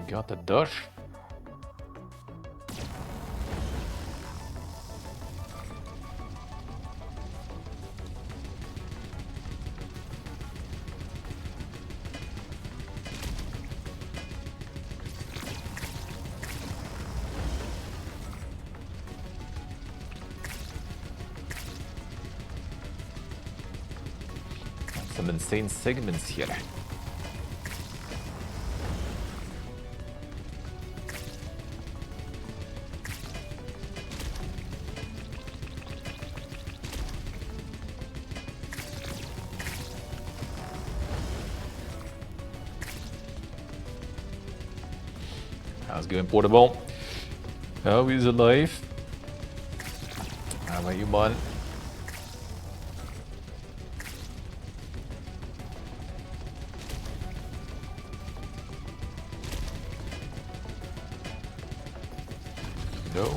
Got the dash. Some insane segments here. How's it going, Portable? Oh, he's alive. How about you, bud? go.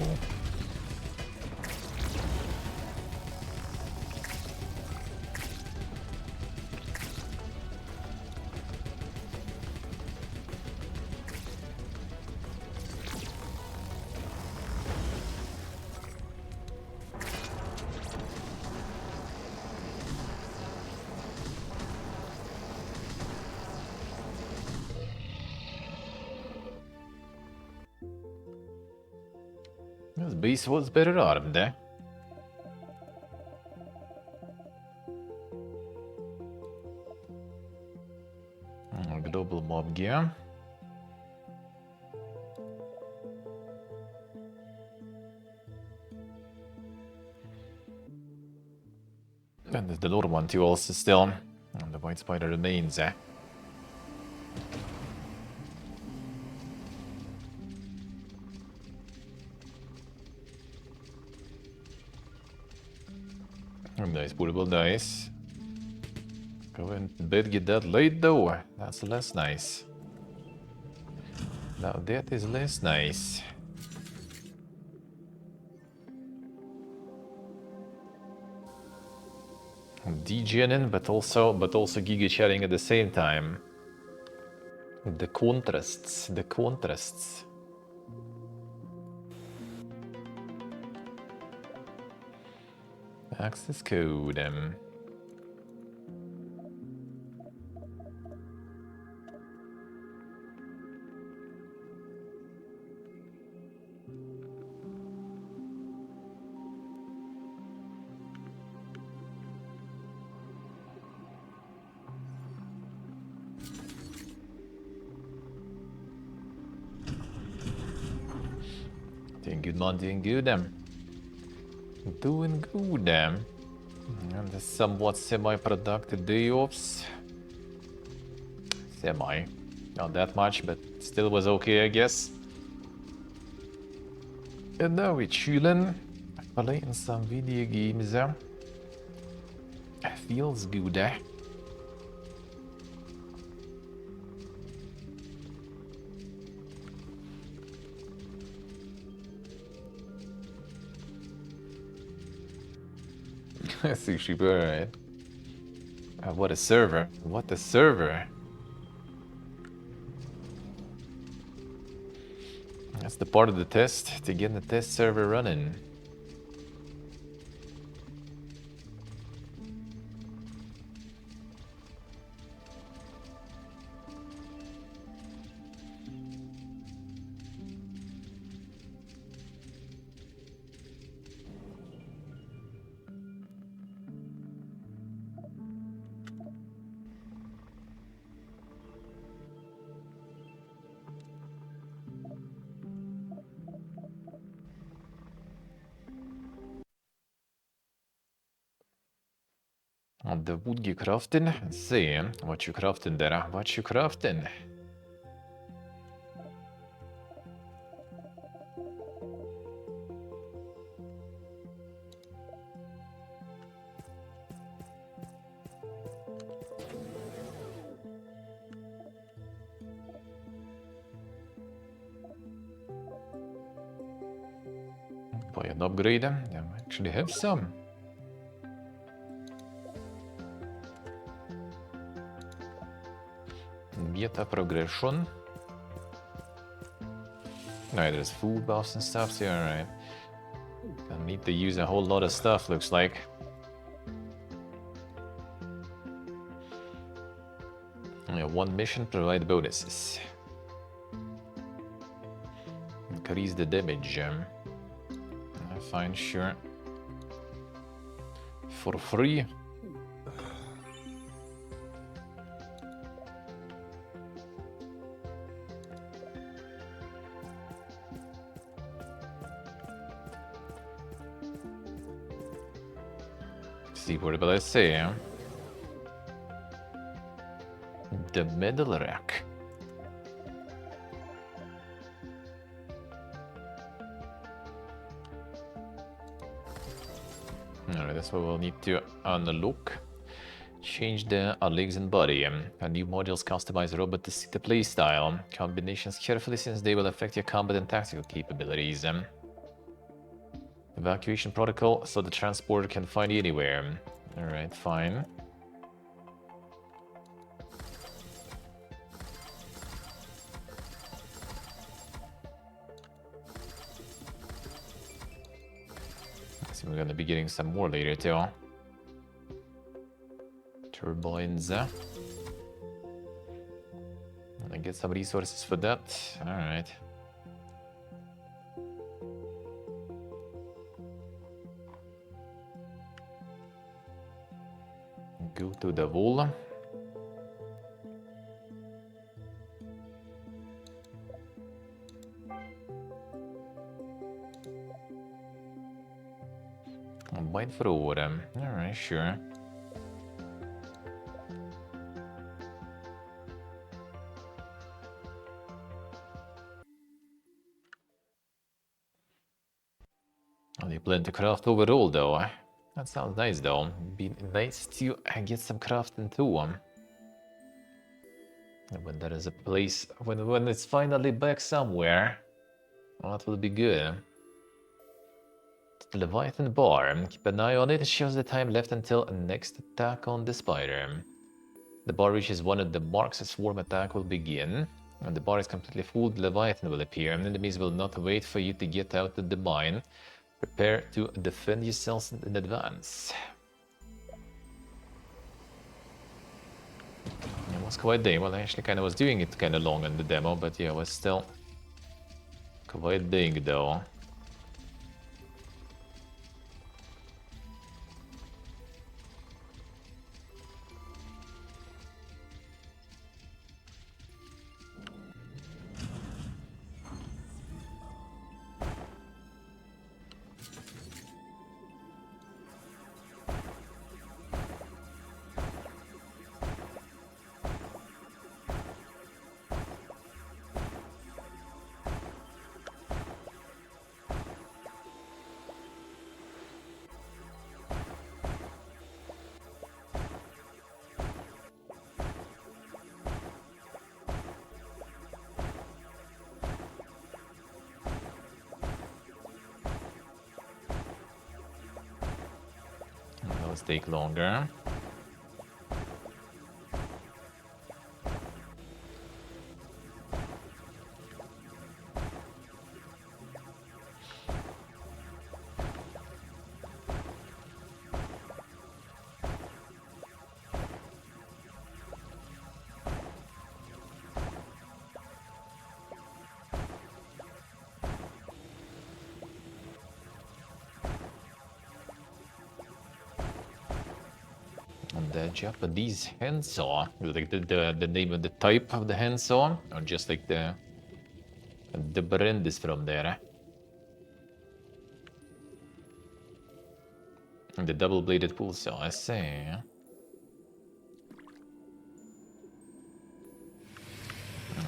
This beast was better armed. Global mob gear. And there's the Lord one too also still. And the White Spider remains. Nice portable dice. Go in bed, get that late though. That's less nice. Now that is less nice. DGNing, but also Giga chatting at the same time. The contrasts, the contrasts. Access code. Doing good, man, doing good. Doing good. And the somewhat semi-productive day offs. Semi. Not that much, but still was okay, I guess. And now we're chilling, playing some video games. Feels good. Sushi bird. What a server. What a server. That's the part of the test, to get the test server running. The wood you crafting? See what you crafting there. What you crafting? Buy an upgrade. I actually have some. Beta progression. No, there's food buffs and stuff, so alright. I need to use a whole lot of stuff, looks like. Yeah, one mission, provide bonuses. Increase the damage. Fine, sure. For free. See what will I say? The medal rack. Alright, that's what we'll need to unlock. Change the legs and body. A new modules customize robot to suit the playstyle. Combinations carefully since they will affect your combat and tactical capabilities. Evacuation protocol, so the transporter can find you anywhere. Alright, fine. So we're gonna be getting some more later too. Turbines. And I get some resources for that. Alright. Go to the wall. Combine förråd. Alright, sure. Oh, they plan to craft overall though. That sounds nice though. Be nice to get some crafting too. When there is a place, when it's finally back somewhere, well, that will be good. The Leviathan bar. Keep an eye on it. It shows the time left until next attack on the spider. The bar reaches one of the marks, a swarm attack will begin. When the bar is completely full, the Leviathan will appear. Enemies will not wait for you to get out of the mine. Prepare to defend yourselves in advance. It was quite day. Well, I actually kind of was doing it kind of long in the demo, but yeah, it was still quite big though. Those take longer. The Japanese handsaw, like the name of the type of the handsaw, or just like the brand is from there. And the double-bladed pool saw, I see.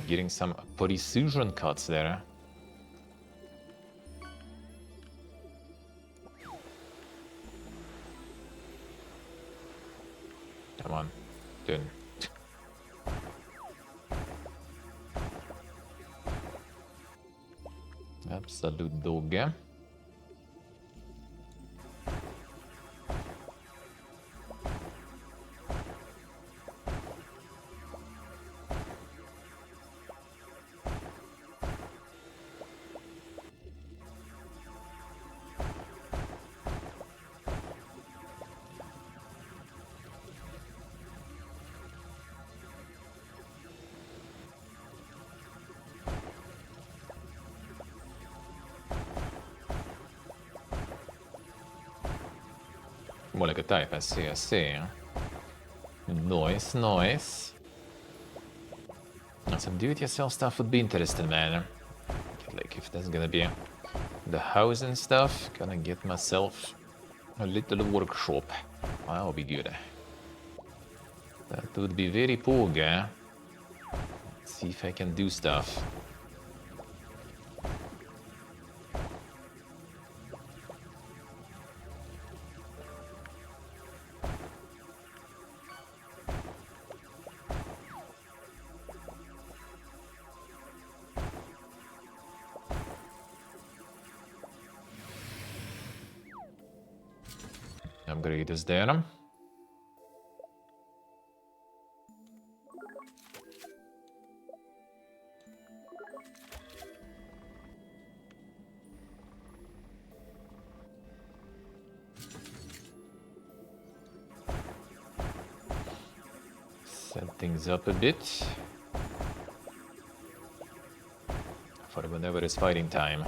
Getting some precision cuts there. Come on, dude. Absolute dog. More like a type, I see. Nice, nice. Now, some do-it-yourself stuff would be interesting, man. Like, if there's gonna be the house and stuff, gonna get myself a little workshop. That would be good. That would be very poog, eh? Let's see if I can do stuff. upgrade is there. Set things up a bit for whenever it's fighting time.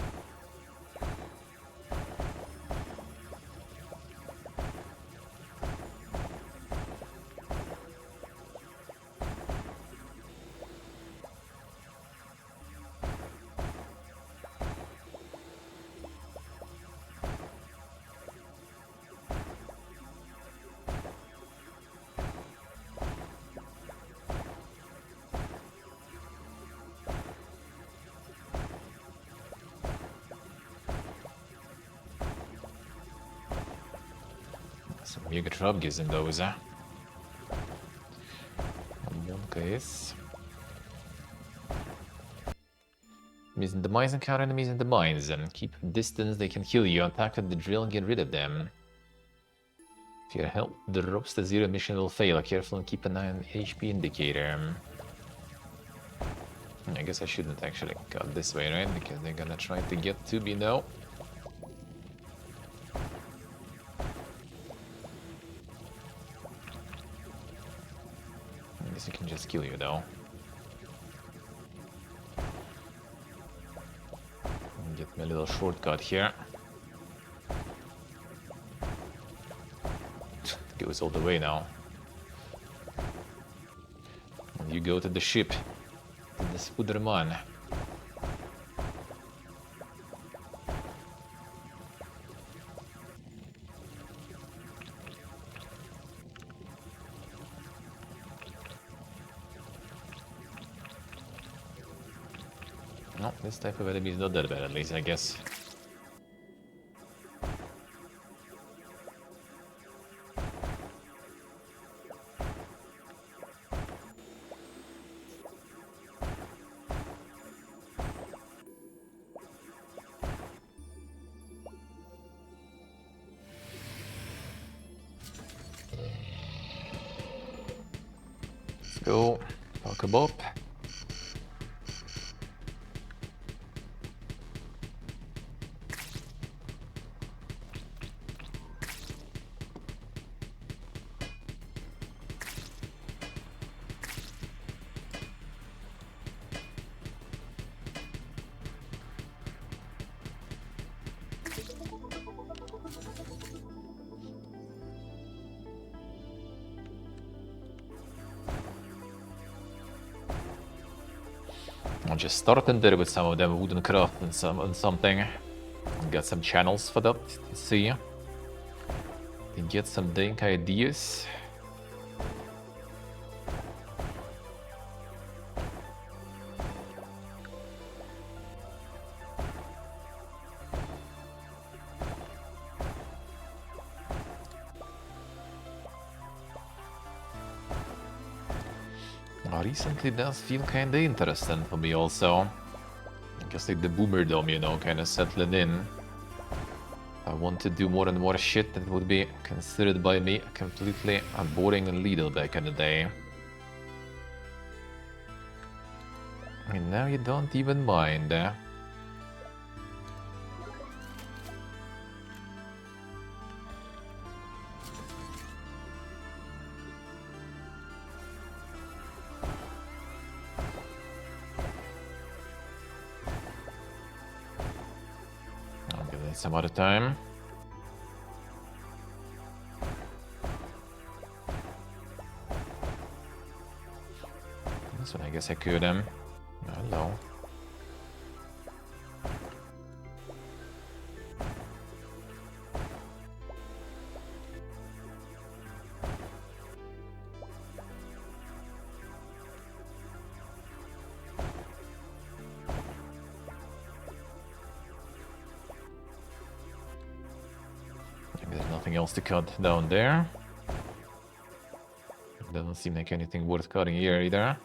Some mega trubkis in those. One case. Enemies in the mines encounter enemies in the mines. Keep distance, they can kill you. Attack at the drill and get rid of them. If your health drops to 0, mission will fail. Careful and keep an eye on HP indicator. I guess I shouldn't actually go this way, right? Because they're gonna try to get to me now. I guess I can just kill you though. Get me a little shortcut here. It goes all the way now. And you go to the ship. To the Spuderman. No, this type of enemy is not that bad, at least, I guess. Let's go. Talk about. I'll just start in there with some of them wooden craft and something. Got some channels for that to see. And get some dank ideas. Recently does feel kinda interesting for me also. I guess like the Boomer Dome, you know, kinda settling in. I want to do more and more shit that would be considered by me completely boring and lethal back in the day. And now you don't even mind, eh? Some other time. This one I guess I could hello. Else to cut down there. Doesn't seem like anything worth cutting here either.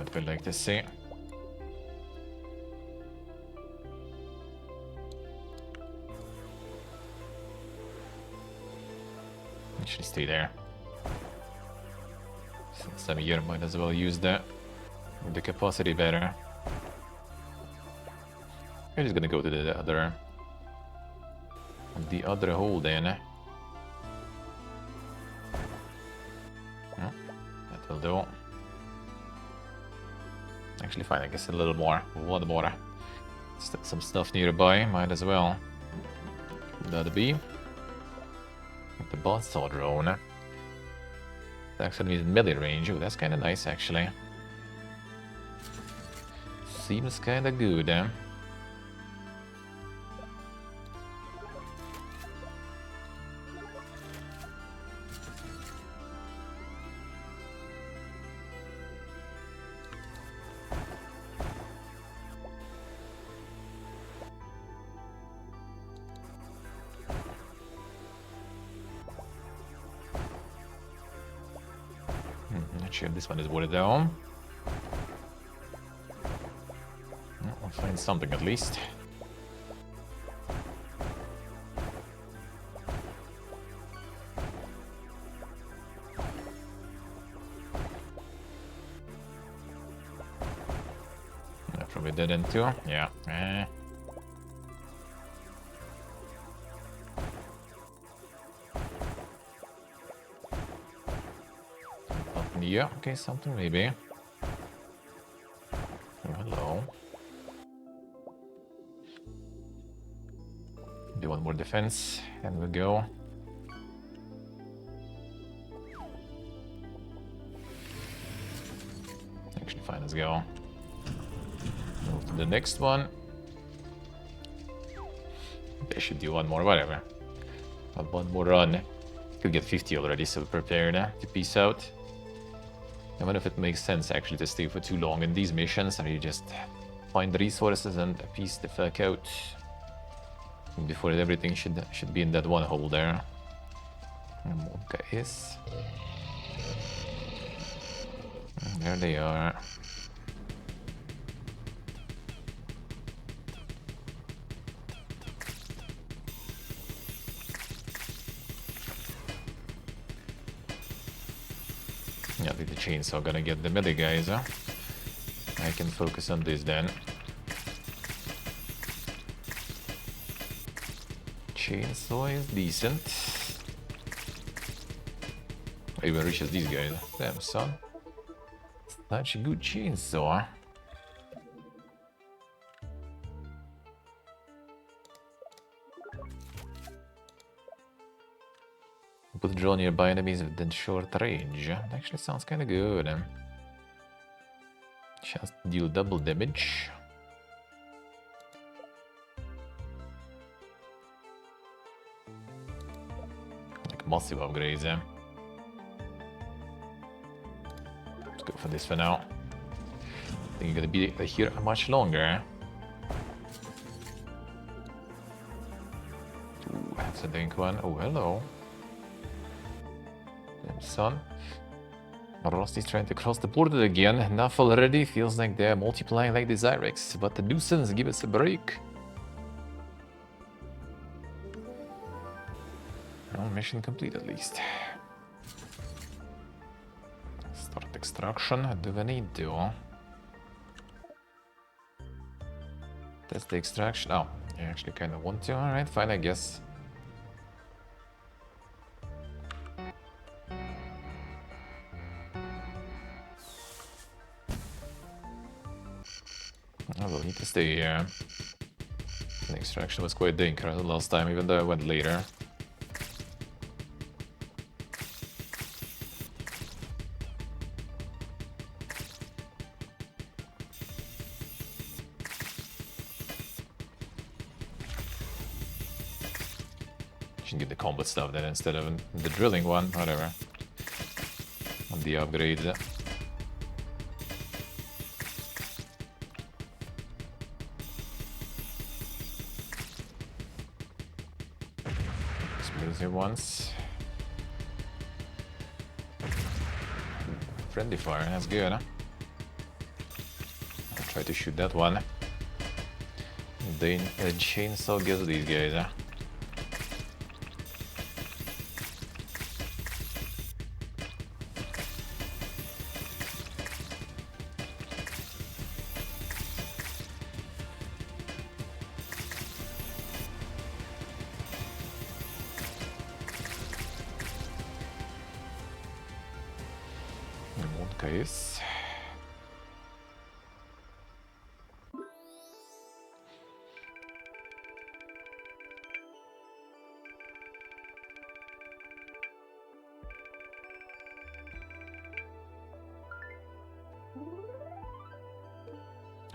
what we'd like to see. Actually, stay there. Since I'm here, might as well use that. With the capacity better. We're just gonna go to the other hole then. That will do. Actually, fine. I guess a little more. One more. Some stuff nearby. Might as well. That'd be the Buzzsaw drone. It actually means melee range. Ooh, that's kind of nice, actually. Seems kind of good. Not sure if this one is worth it though. I'll find something at least. I probably didn't too. Yeah. Yeah, okay, something maybe. Oh, hello. Do one more defense, and we'll go. Actually, fine, let's go. Move to the next one. They should do one more, whatever. One more run. Could get 50 already, so prepared to peace out. I wonder if it makes sense actually to stay for too long in these missions, or you just find the resources and piece the fuck out. Before everything should be in that one hole there. Monka is. There they are. Yeah, the chainsaw gonna get the melee guys, huh? I can focus on this then. Chainsaw is decent. Even reaches these guys. Damn, son. Such a good chainsaw. Put draw nearby enemies within short range. That actually sounds kind of good. Chance to deal double damage. Like massive upgrades. Let's go for this for now. I think you're gonna be here much longer. Ooh, that's a dink one. Oh, hello. Son. Rosty's trying to cross the border again. Enough already. Feels like they're multiplying like the Zyrex. But the nuisance, give us a break. Well, mission complete at least. Start extraction. Do we need to? That's the extraction. Oh, you actually kind of want to. Alright, fine, I guess. I will need to stay here. The extraction was quite dangerous last time, even though I went later. Should get the combat stuff then instead of the drilling one, whatever. On the upgrade. Here once. Friendly fire, that's good, huh? Try to shoot that one. Then the chainsaw gets these guys, huh? In one case.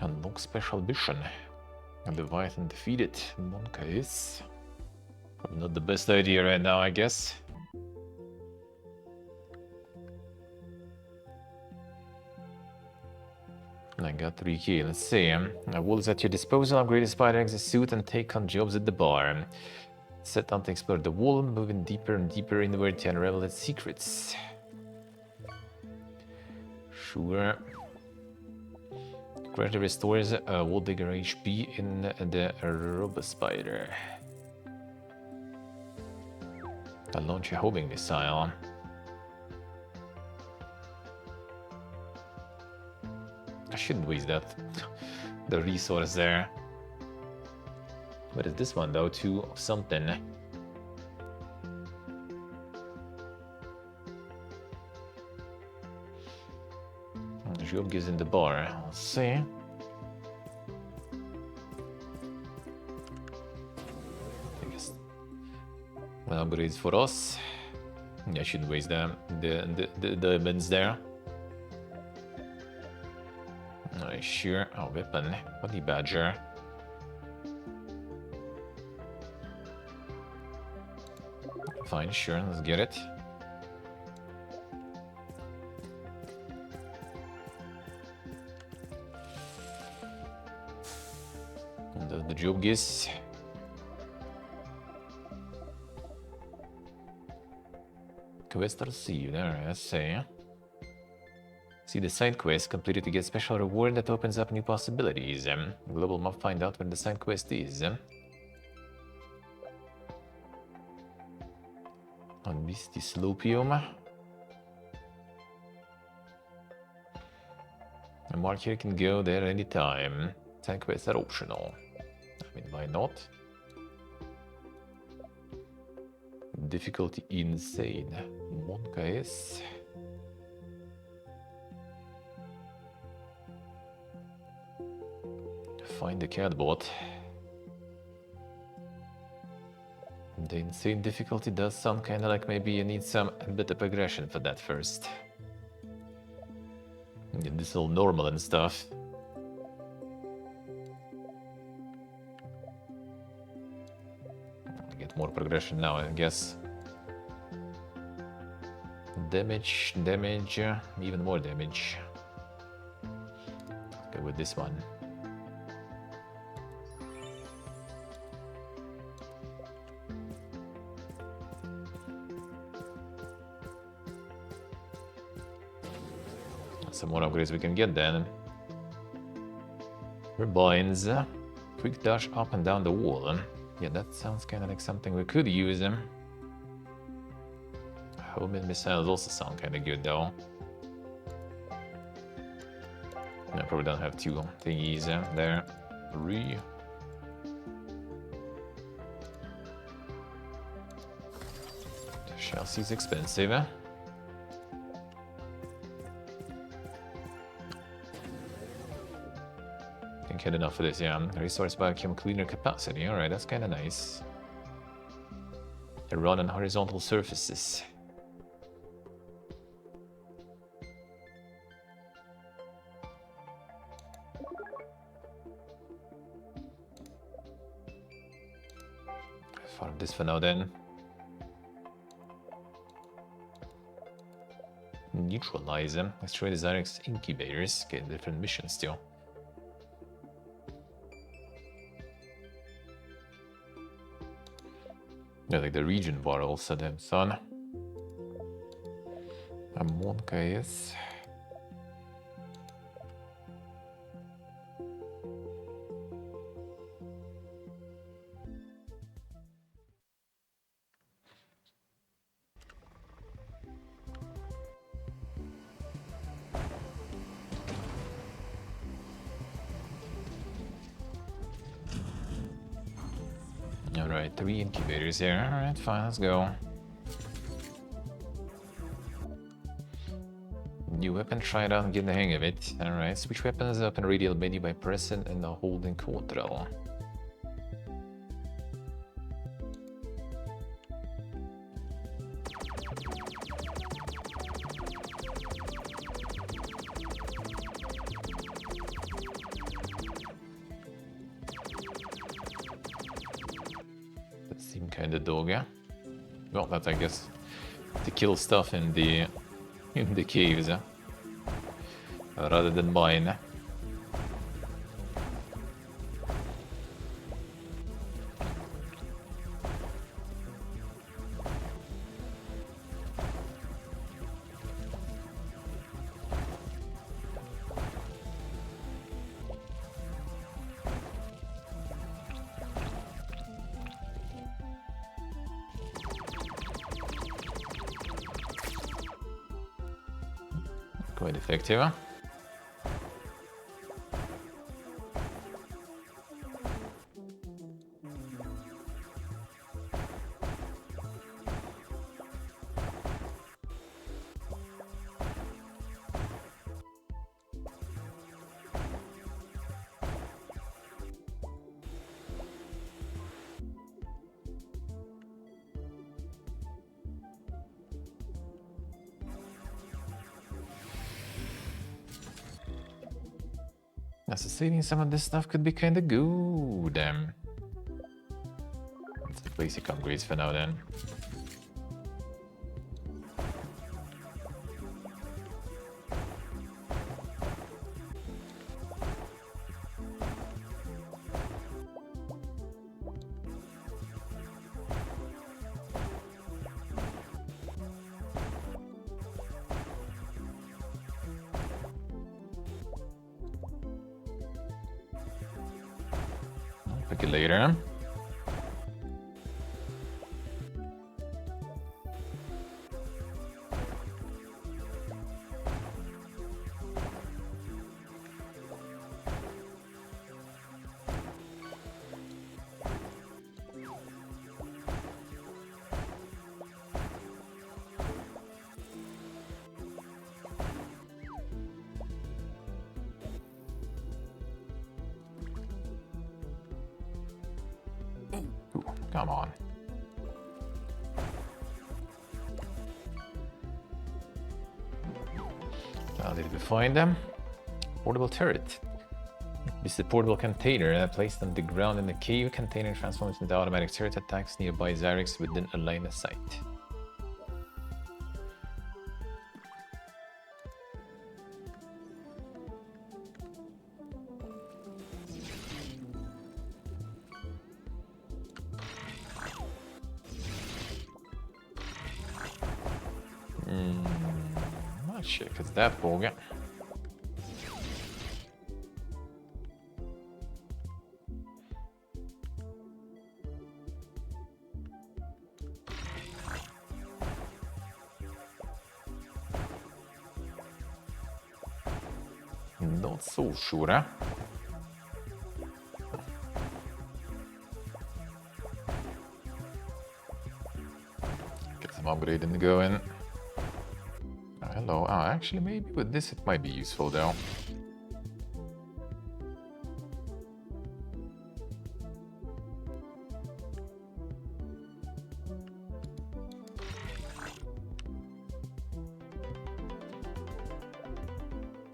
Unlock special vision. Leviathan defeated. In one case. Probably not the best idea right now, I guess. I got 3k, let's see. Walls at your disposal, upgrade a spider exosuit and take on jobs at the bar. Set out to explore the wall, moving deeper and deeper inward to unravel its secrets. Sure. Greatly restores wall digger HP in the Robo Spider. I'll launch a homing missile. I shouldn't waste that. The resource there. What is this one though? 2 of something. Job gives in the bar. Let's see. I guess upgrades for us. Yeah, I shouldn't waste the diamonds there. Sure. Oh, weapon. Body badger. Fine, sure. Let's get it. And the job gives. Quest received. Alright, let's see. See the side quest completed to get special reward that opens up new possibilities. Global map, find out where the side quest is. On Misty Slopium. A mark here can go there anytime. Side quests are optional. I mean, why not? Difficulty insane. Monka is. Find the catbot. The insane difficulty does sound kinda like maybe you need some bit of aggression for that first. Get this all normal and stuff. Get more progression now, I guess. Damage, even more damage. Go with this one. Some more upgrades we can get then. Rebinds. Quick dash up and down the wall. Yeah, that sounds kind of like something we could use. Homing missiles also sound kind of good though. I probably don't have 2 thingies there. 3. Chelsea's expensive. Had enough of this, yeah. Resource vacuum cleaner capacity. Alright, that's kind of nice. They run on horizontal surfaces. Farm this for now then. Neutralize them. Destroy the Zyrex incubators. Get different missions still. Yeah, like the region bar also then, son. Monka is. Alright, 3 incubators here. Alright, fine, let's go. New weapon, try it out and get the hang of it. Alright, switch weapons up in radial menu by pressing and holding Ctrl. That seemed kinda doggy. Well, that's I guess to kill stuff in the caves, rather than mine. Quite effective. Necessitating some of this stuff could be kinda good. That's the basic upgrades for now then. Pick it later. Ooh, come on. Now did we find them? Portable turret. This is a portable container placed on the ground in the cave. Container transforms into automatic turret attacks nearby Zyrex within a line of sight. Not sure if it's that bog. Not so sure. Get some upgrading going. Oh, hello. Oh, actually, maybe with this it might be useful though.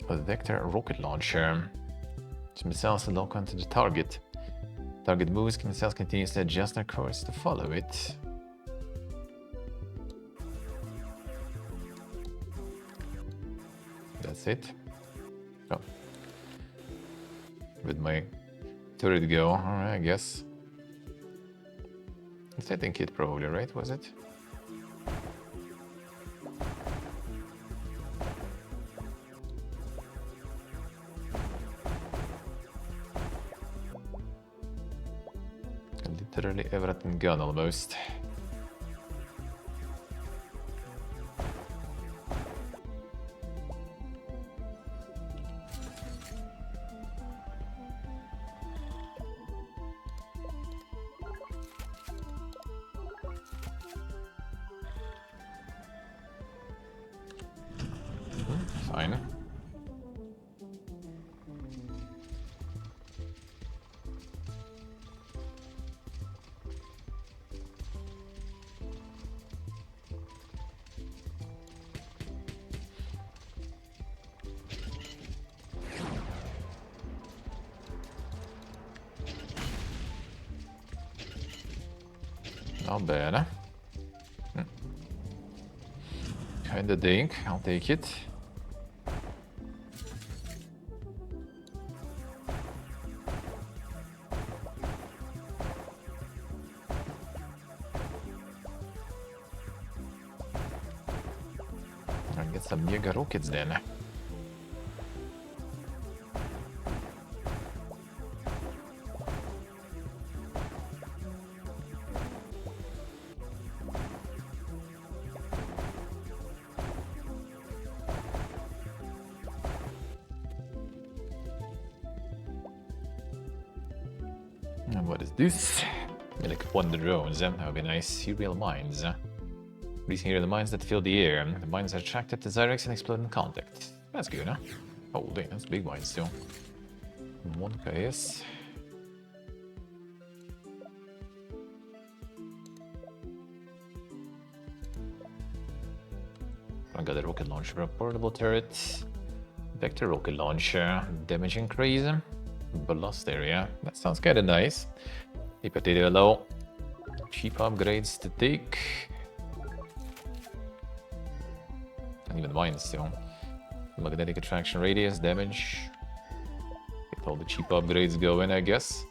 A Vector rocket launcher. Missiles lock onto the target. Target moves, missiles continuously adjust their course to follow it. That's it. Oh. With my turret go, alright, I guess. Setting kit probably, right? Was it? Literally everything gone almost. Fine. Not bad. Kinda dink, I'll take it. I'll get some Mega Rockets then. And what is this? Like one of the drones, that would be nice. Serial mines. Releasing here the mines that fill the air. The mines are attracted to Zyrex and explode in contact. That's good, huh? Oh, dang, that's big mines too. 1 KS. I got a rocket launcher for a portable turret. Vector rocket launcher. Damage increase. Blast area. That sounds kinda nice. Keep it low. Cheap upgrades to take. And even mines too. Magnetic attraction radius, damage. Get all the cheap upgrades going, I guess.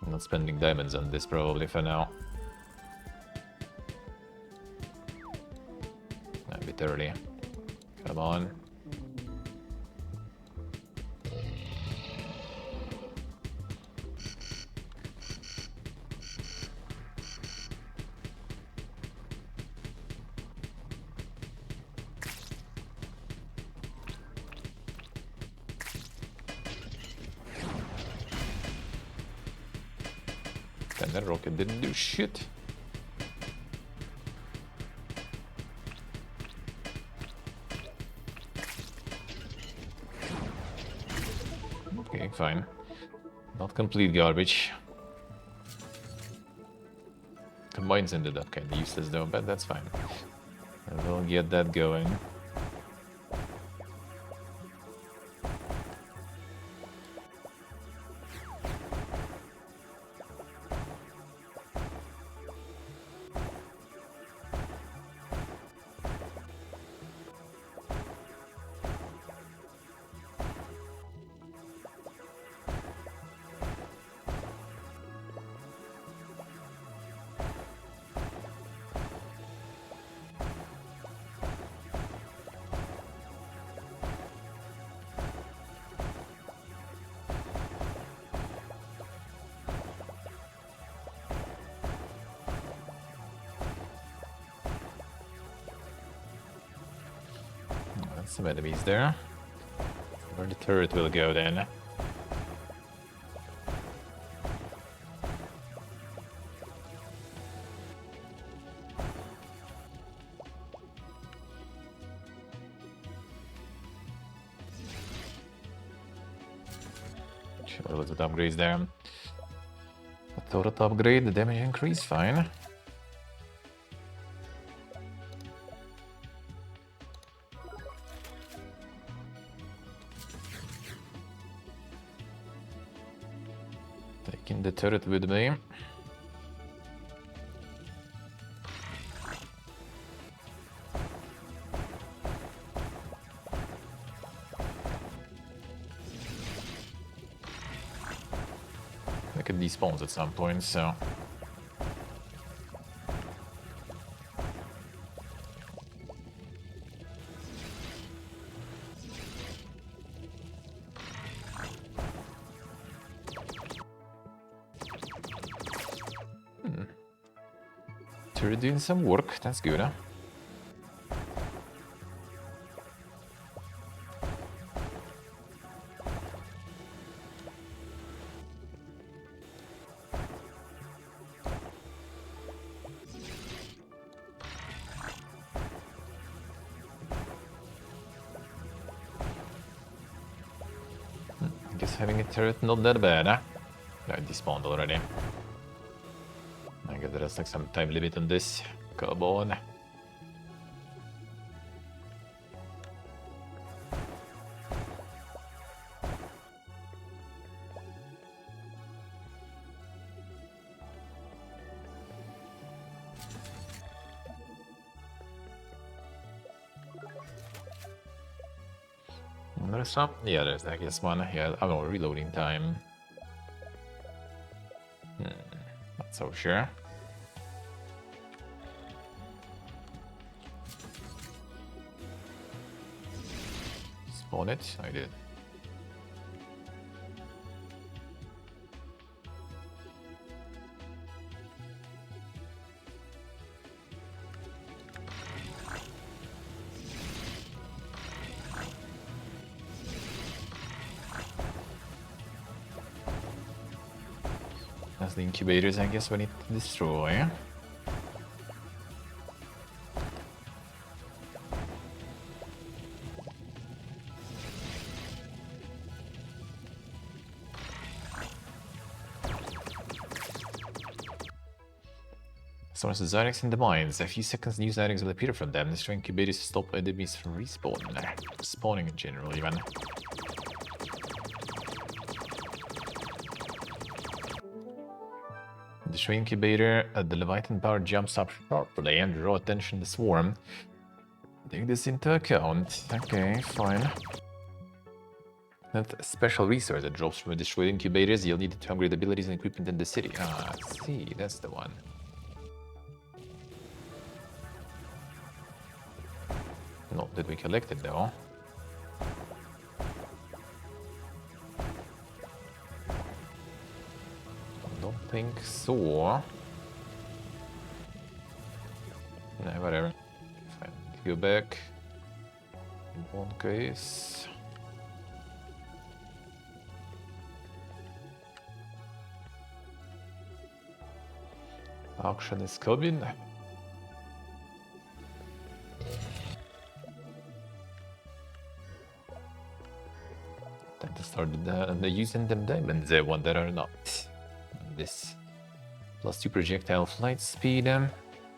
I'm not spending diamonds on this probably for now. A bit early. Come on. And that rocket didn't do shit. Okay, fine. Not complete garbage. Combines ended up kinda useless though, but that's fine. We'll get that going. Some enemies there. Where the turret will go then. Sure, lots of upgrades there. A turret upgrade, the damage increase, fine. Taking the turret with me. I could despawn at some point, so... Turret doing some work, that's good, huh? having a turret not that bad, huh? No, it despawned already. I guess there's like some time limit on this. Come on. There's some? Yeah, there's I guess one. Yeah, I know, reloading time. Not so sure. Spawn it? I did. That's the incubators, I guess, we need to destroy. Source of Zyrex in the mines. A few seconds new Zyrex will appear from them. Destroy incubators to stop enemies from respawning. Spawning in general, even. Destroy incubator. The Leviathan power jumps up sharply and draw attention to the swarm. Take this into account. Okay, fine. That's a special resource that drops from destroyed incubators. You'll need to upgrade abilities and equipment in the city. Ah, I see, that's the one. No, did we collect it though? Don't think so. No, whatever. Fine. Go back. In one case. Auction is coming. Time to start using them diamonds, the one that are not. This +2 projectile flight speed,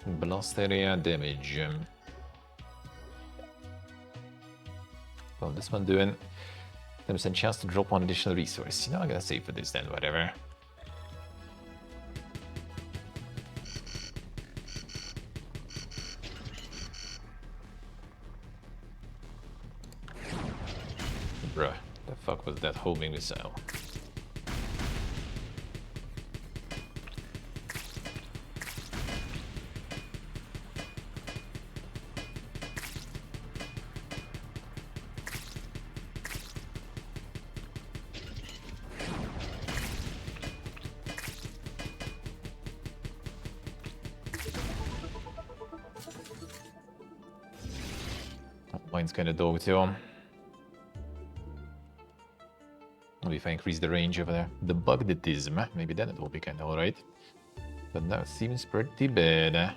blast area damage. Well, this one doing. There's a chance to drop one additional resource. You know, I'm gonna save for this then, whatever. Bruh, the fuck was that homing missile? Mine's kinda dog too. Maybe if I increase the range of the Bugdatism, maybe then it will be kinda alright. But now it seems pretty bad.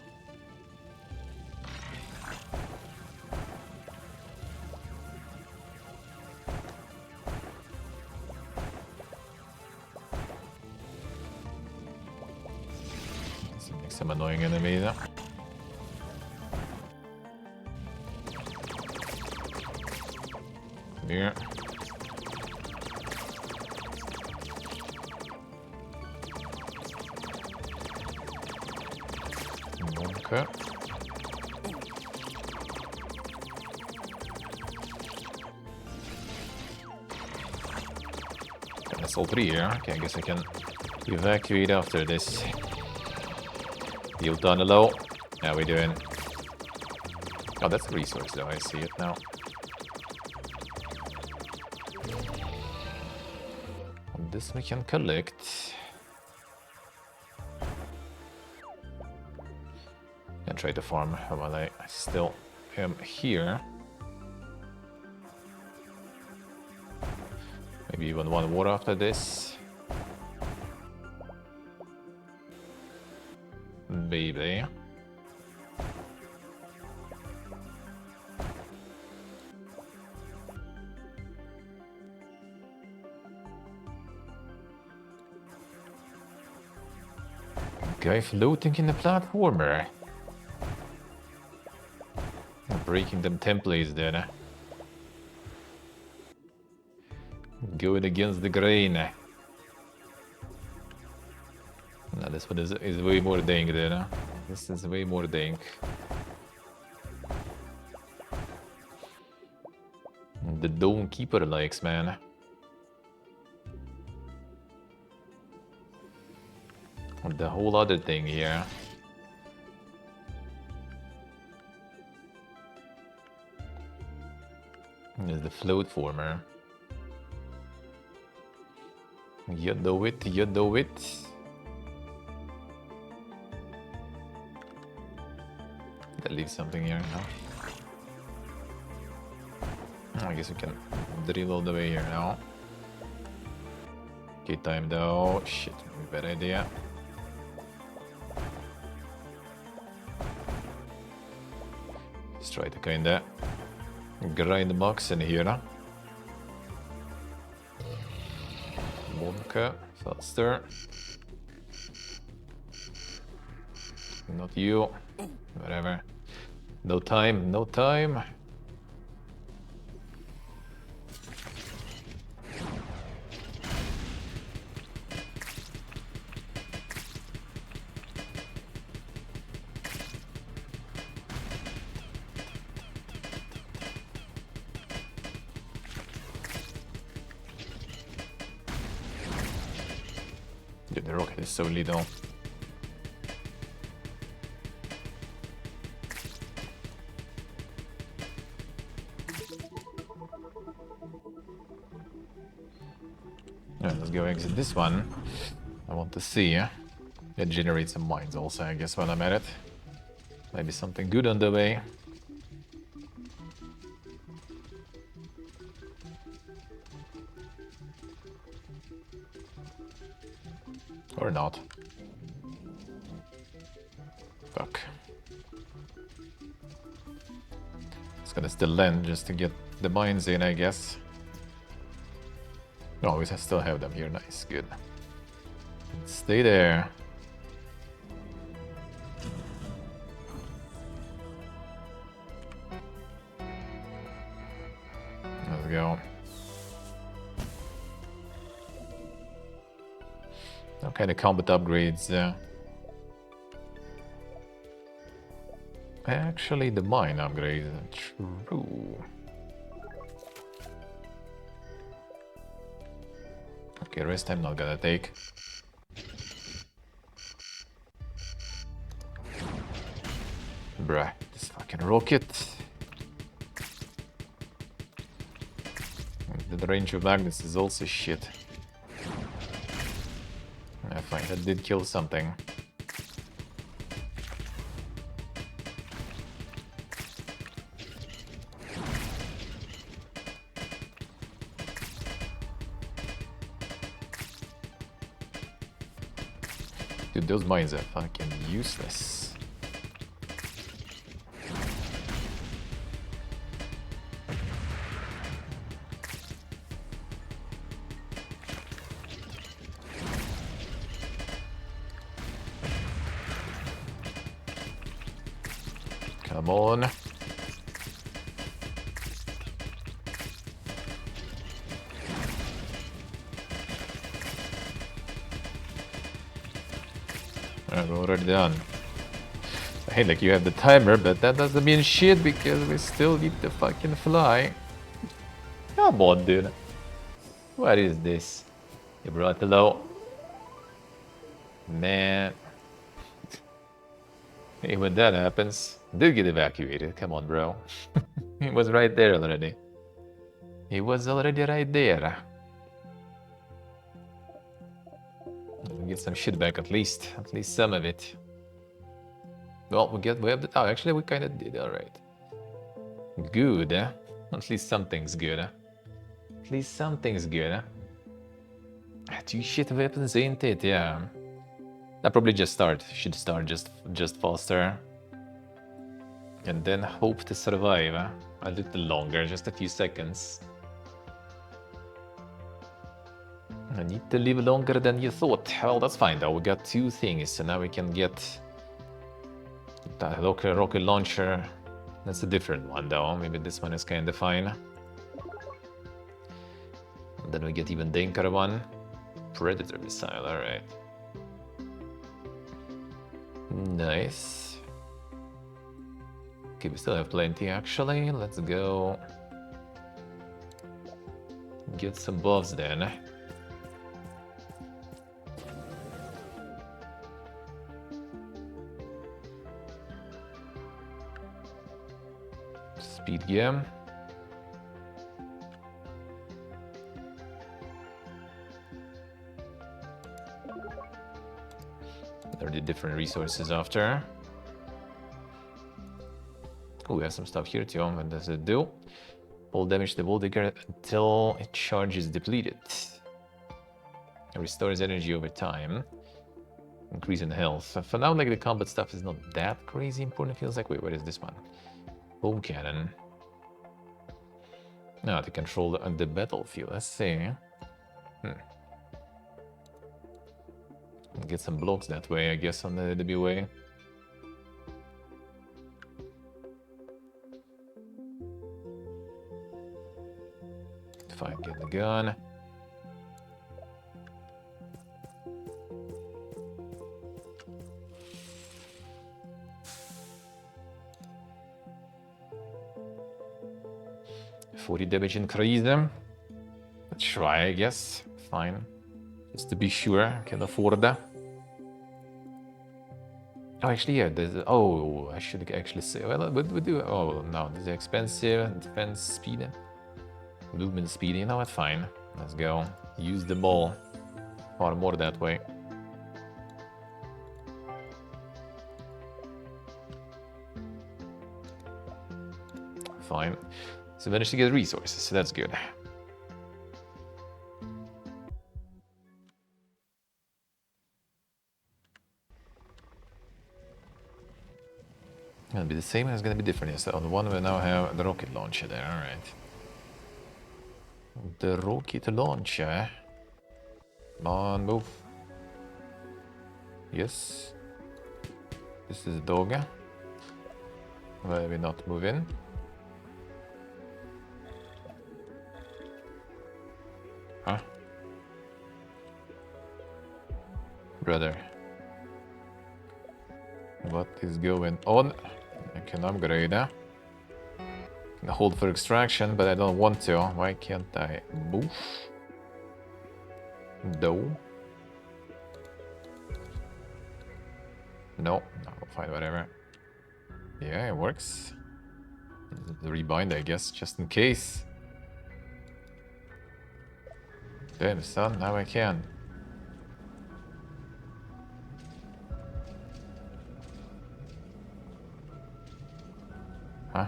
Seems like some annoying enemies. Here. Okay. That's all three here. Okay, I guess I can evacuate after this. Deal done low. How we doing? Oh, that's a resource though. I see it now. And this we can collect. And try to farm while I still am here. Maybe even one war after this. Maybe. Guy floating in the platformer. Breaking them templates there. Going against the grain. Now this one is way more dank there. This is way more dank. The Dome Keeper likes, man. The whole other thing here. Is the float former. You know it, you know it. That leaves something here, no? I guess we can drill all the way here now. Okay, time though. Shit, bad idea. Let's try to kinda grind the box in here. Bonka, faster. Not you. Whatever. No time, no time. Dude, the rocket is so little. Let's go exit this one. I want to see. It generates some mines also, I guess, while I'm at it. Maybe something good on the way. Or not. Fuck. It's gonna still land just to get the mines in, I guess. Oh, we still have them here. Nice, good. Stay there. Let's go. Okay, the combat upgrades. Actually, the mine upgrades. True. Okay, rest I'm not gonna take. Bruh, this fucking rocket. The range of magnets is also shit. I find that did kill something. Dude, those mines are fucking useless. Come on. Alright, we're already done. Hey, like you have the timer, but that doesn't mean shit because we still need to fucking fly. Come on, dude. What is this? You brought the low. Man. Hey, when that happens, did get evacuated. Come on, bro. He was right there already. He was already right there. Get some shit back at least some of it. Well, we have the. Oh, actually, we kind of did. All right. Good. At least something's good. At least something's good. 2 shit weapons, ain't it? Yeah. I probably should start just faster. And then hope to survive a little longer, just a few seconds. I need to live longer than you thought. Well, that's fine though. We got 2 things, so now we can get that rocket launcher. That's a different one though. Maybe this one is kind of fine. And then we get even danker one. Predator missile, alright. Nice. Okay, we still have plenty actually. Let's go get some buffs then. Speed game. There are the different resources after. Oh, we have some stuff here too. What does it do? All damage to the ball digger until its charge is depleted. It restores energy over time. Increase in health. For now, like the combat stuff is not that crazy important. It feels like. Wait, what is this one? Boom cannon. Now to control the battlefield. Let's see. Get some blocks that way, I guess, on the WA. If I get the gun. $40 damage increase them. Let's try, I guess. Fine. Just to be sure, can afford that. Oh, actually, yeah. There's. Oh, I should actually say. Well, we do. Oh no, this is expensive. Defense speed, movement speed. You know what? Fine. Let's go. Use the ball far more that way. Fine. So managed to get resources. So that's good. Gonna be the same, it's gonna be different. Yes, on the one we now have the rocket launcher there, alright. The rocket launcher. Come on, move. Yes. This is Doga. Why are we not moving? Huh? Brother. What is going on? I can upgrade that. Can hold for extraction, but I don't want to. Why can't I move? No. No, fine, whatever. Yeah, it works. The rebind, I guess, just in case. Damn, son, now I can. Huh?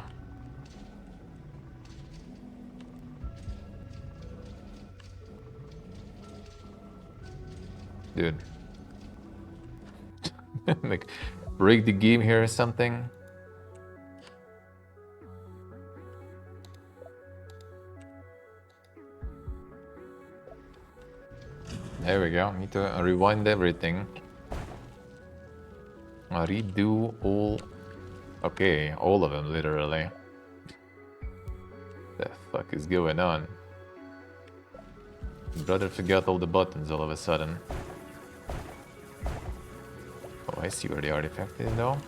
Dude. Like, break the game here or something? There we go. Need to rewind everything. Redo all... Okay, all of them, literally. The fuck is going on? Brother forgot all the buttons all of a sudden. Oh, I see where the artifact is though.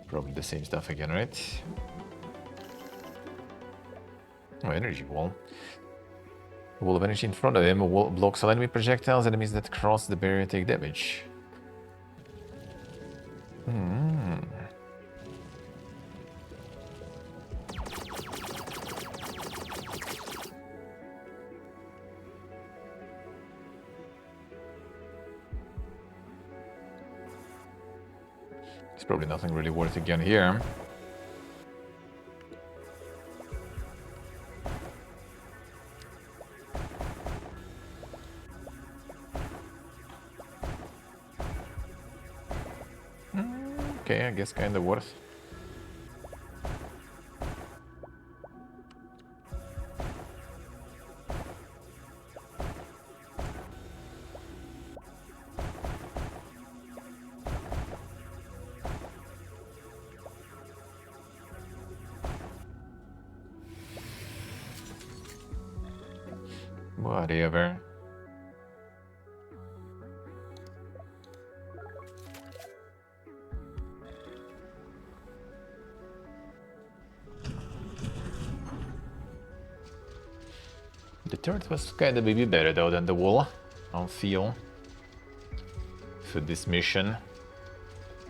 Probably the same stuff again, right? Oh, energy wall. Wall of energy in front of him. Wall blocks all enemy projectiles. Enemies that cross the barrier take damage. There's probably nothing really worth again here. okay, I guess kinda worth. Whatever. The turret was kinda maybe better though than the wall, I feel, for this mission.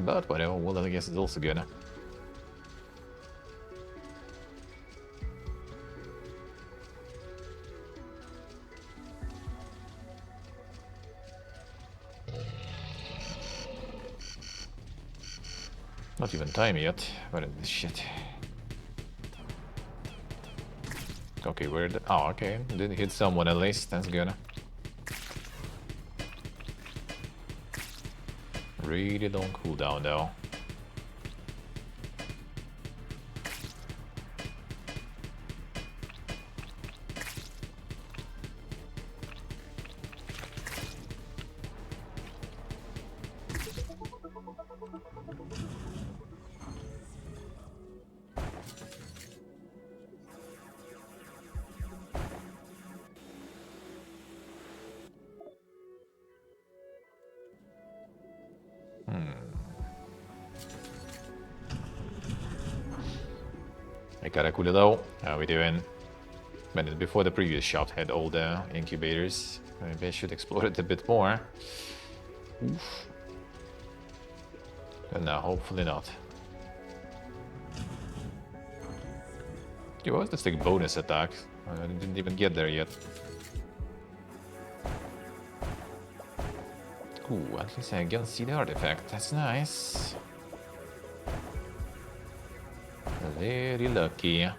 But whatever, wall I guess is also good. Not even time yet. What is this shit? Okay, where the... Oh, okay. Did hit someone at least. That's good. Really long cooldown though. I gotta cool it out. How we doing? Minute before the previous shot had all the incubators. Maybe I should explore it a bit more. Oof. But no, hopefully not. It was this like bonus attack. I didn't even get there yet. Ooh, at least I can see the artifact. That's nice. Very lucky.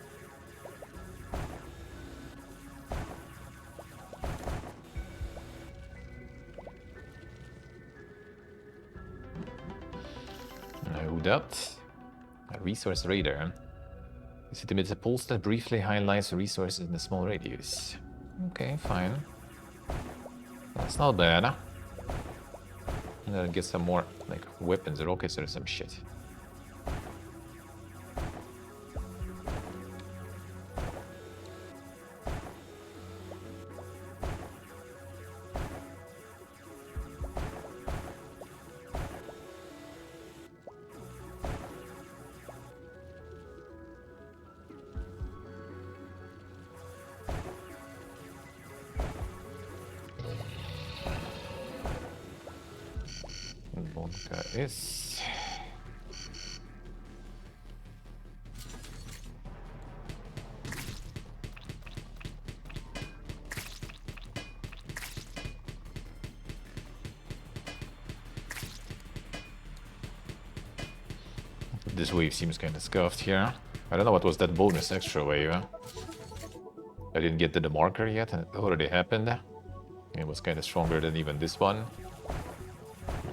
Know that. A resource radar. This emits a pulse that briefly highlights resources in a small radius. Okay, fine. That's not bad. And then get some more like weapons, rockets or some shit. Bonka is... This wave seems kind of scuffed here. I don't know what was that bonus extra wave. I didn't get to the marker yet, and it already happened. It was kind of stronger than even this one.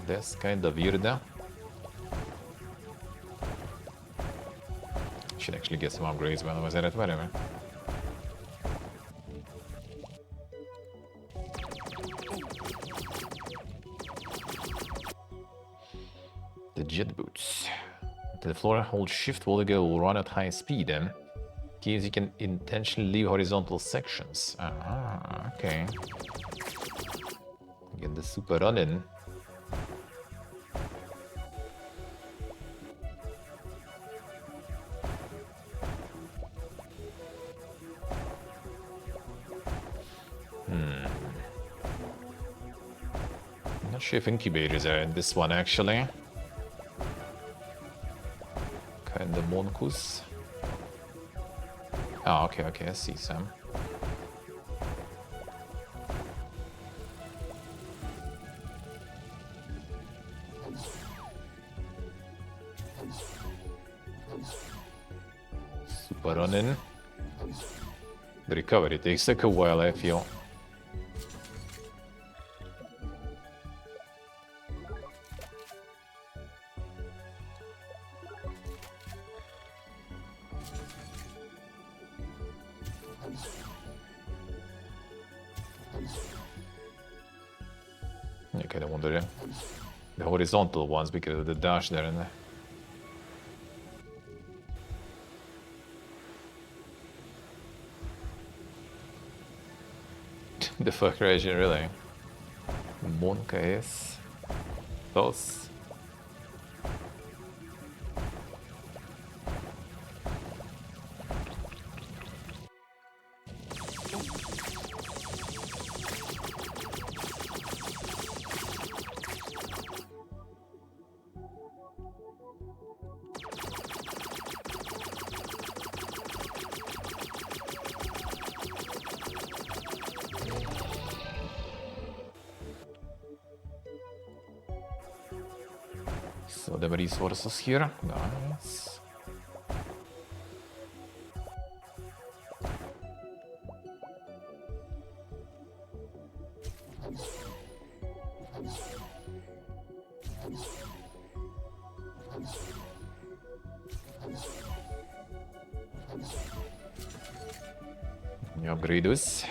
That's kind of weird. Should actually get some upgrades while I was at it, whatever. The jet boots. The floor holds shift while the girl will run at high speed and gives you can intentionally leave horizontal sections. Ah, okay. Get the super run-in. Not sure if incubators are in this one actually. Kinda Monkus. Oh, okay, I see some. Super run-in. The recovery takes like a while, I feel. Okay, I wonder the horizontal ones because of the dash there and there. The fuck region, really? Monka is those. So the resources here, nice. You upgrade this.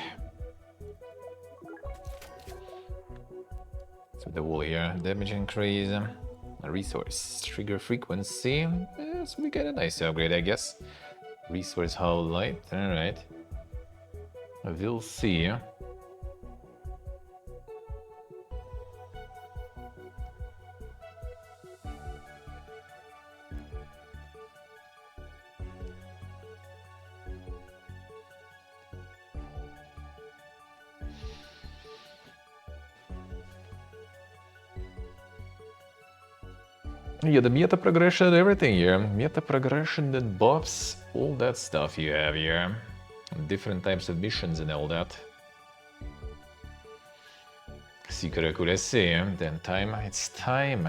So the wall here, damage increase. Resource trigger frequency. Yes, we get a nice upgrade, I guess. Resource hull light. All right. We'll see. Yeah, the meta progression, everything here. Meta progression, the buffs, all that stuff you have here. Different types of missions and all that. Secret accuracy, then time. It's time.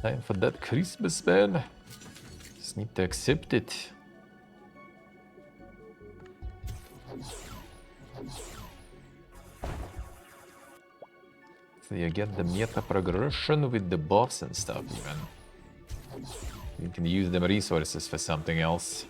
Time for that Christmas, man. Just need to accept it. So you get the meta progression with the buffs and stuff even. You can use them resources for something else.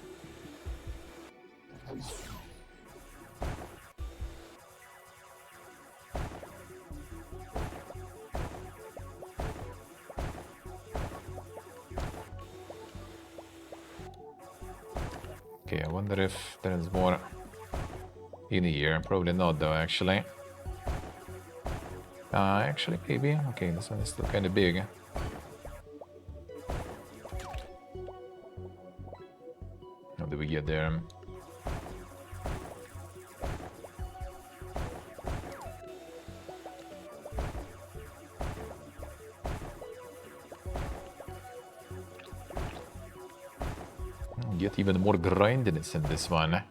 Okay, I wonder if there's more in here. Probably not though, actually. Actually, maybe. Okay, this one is still kind of big. How do we get there? Get even more grindiness in this one.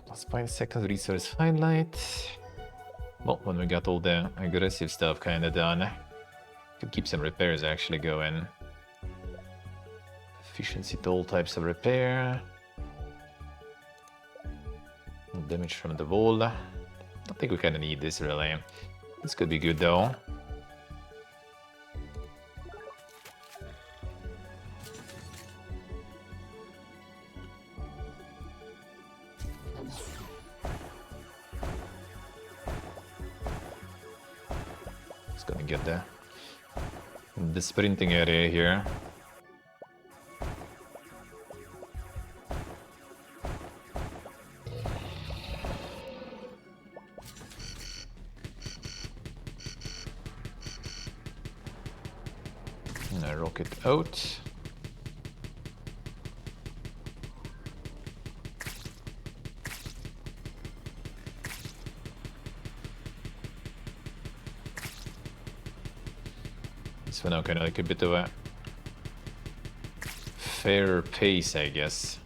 Plus 5 seconds resource highlight. Well, when we got all the aggressive stuff kind of done, could keep some repairs actually going. Efficiency to all types of repair. Damage from the wall. I think we kind of need this really. This could be good though. Just gonna get the sprinting area here. Rocket out. This one now kind of like a bit of a fair pace, I guess.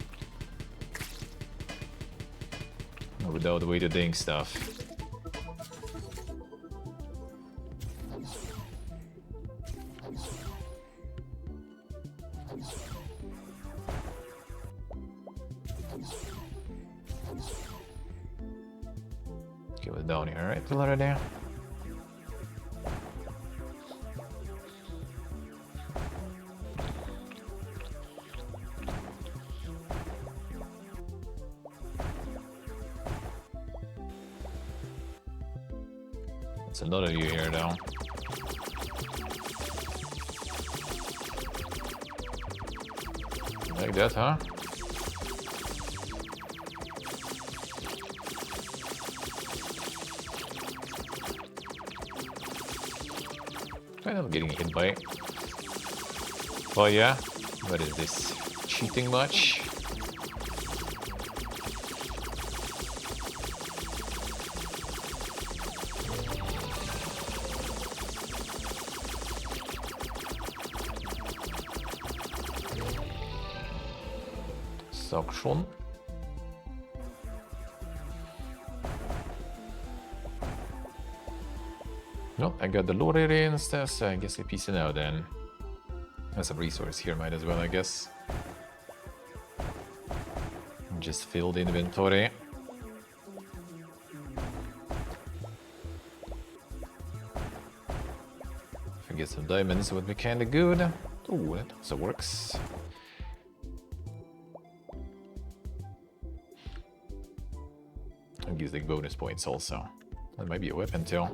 Without way to ding stuff. He was down here, right? Already. It's another you here though. Like that, huh? Kind of getting hit by it. Oh yeah? What is this? Cheating much? Suction. No, I got the loader instead, so I guess I piece it out then. There's some resource here, might as well, I guess. Just fill the inventory. If I get some diamonds, it would be kinda good. Ooh, that also works. It gives like bonus points also. That might be a weapon too.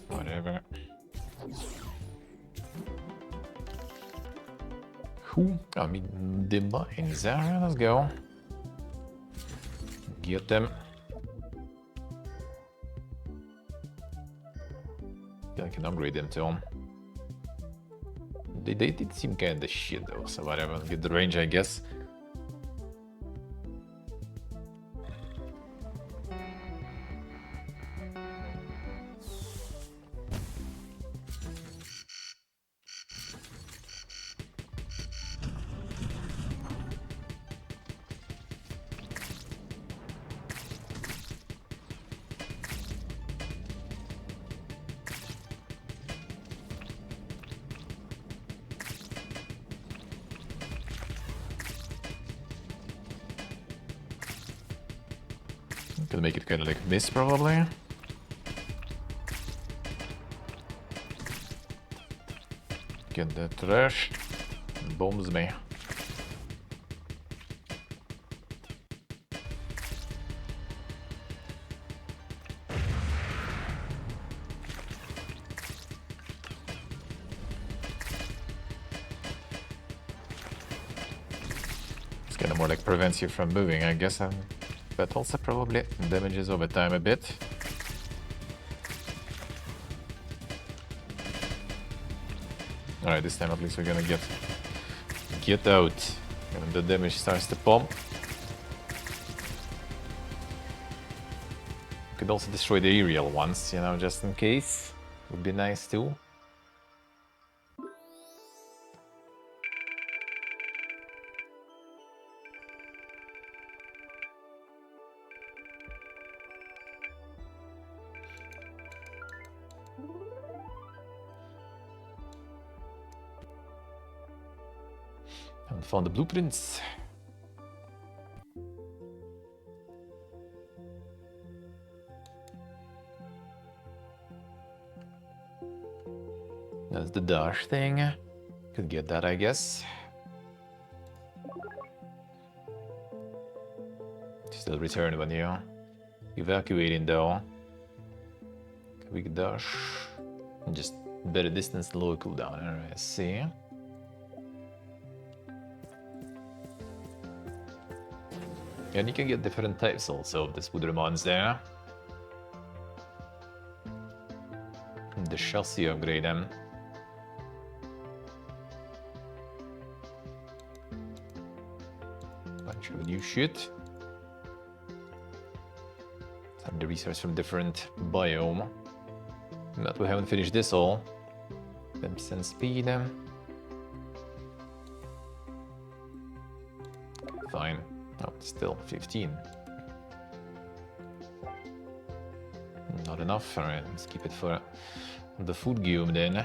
Whatever. Who? I mean, the mines there. Let's go. Get them. Yeah, I can upgrade them too. They did seem kinda shit though, so whatever. Get the range, I guess. Gonna make it kind of like miss, probably. Get the trash. Bombs me. It's kind of more like prevents you from moving, I guess. But also probably damages over time a bit. Alright, this time at least we're gonna get out. And the damage starts to pump. Could also destroy the aerial ones, you know, just in case. Would be nice too. And found the blueprints. That's the dash thing. Could get that, I guess. Still return when you evacuating though. Quick dash. Just better distance, lower cooldown. Alright, see. And you can get different types also of the Spoodermons there. The chassis upgrade them. Bunch of new shit. Some of the research from different biome. But we haven't finished this all. 10% speed. Fine. Oh, still 15. Not enough. Alright, let's keep it for the food guild then.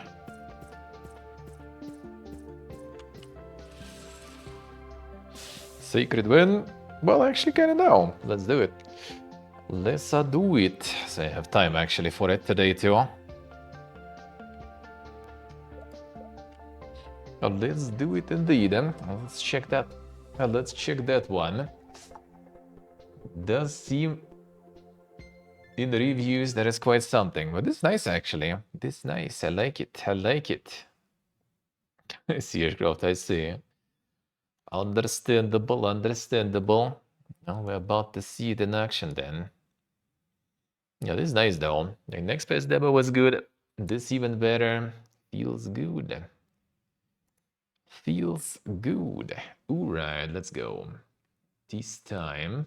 Sacred Wind. Well, actually, kind of now. Let's do it. Let's do it. So I have time actually for it today too. Let's do it indeed. Let's check that. Let's check that one. Does seem in the reviews that is quite something, but this is nice actually. This is nice. I like it. I like it. Searcraft, I see. Understandable, understandable. Now we're about to see it in action then. Yeah, this is nice though. The next page demo was good. This even better. Feels good. Feels good. Alright, let's go. This time.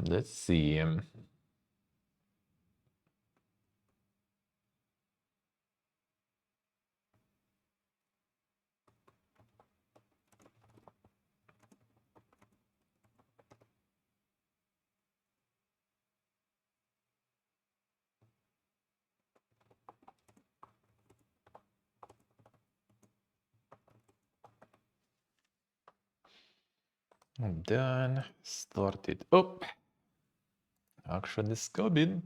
Let's see. I'm done. Start it up. Action is coming.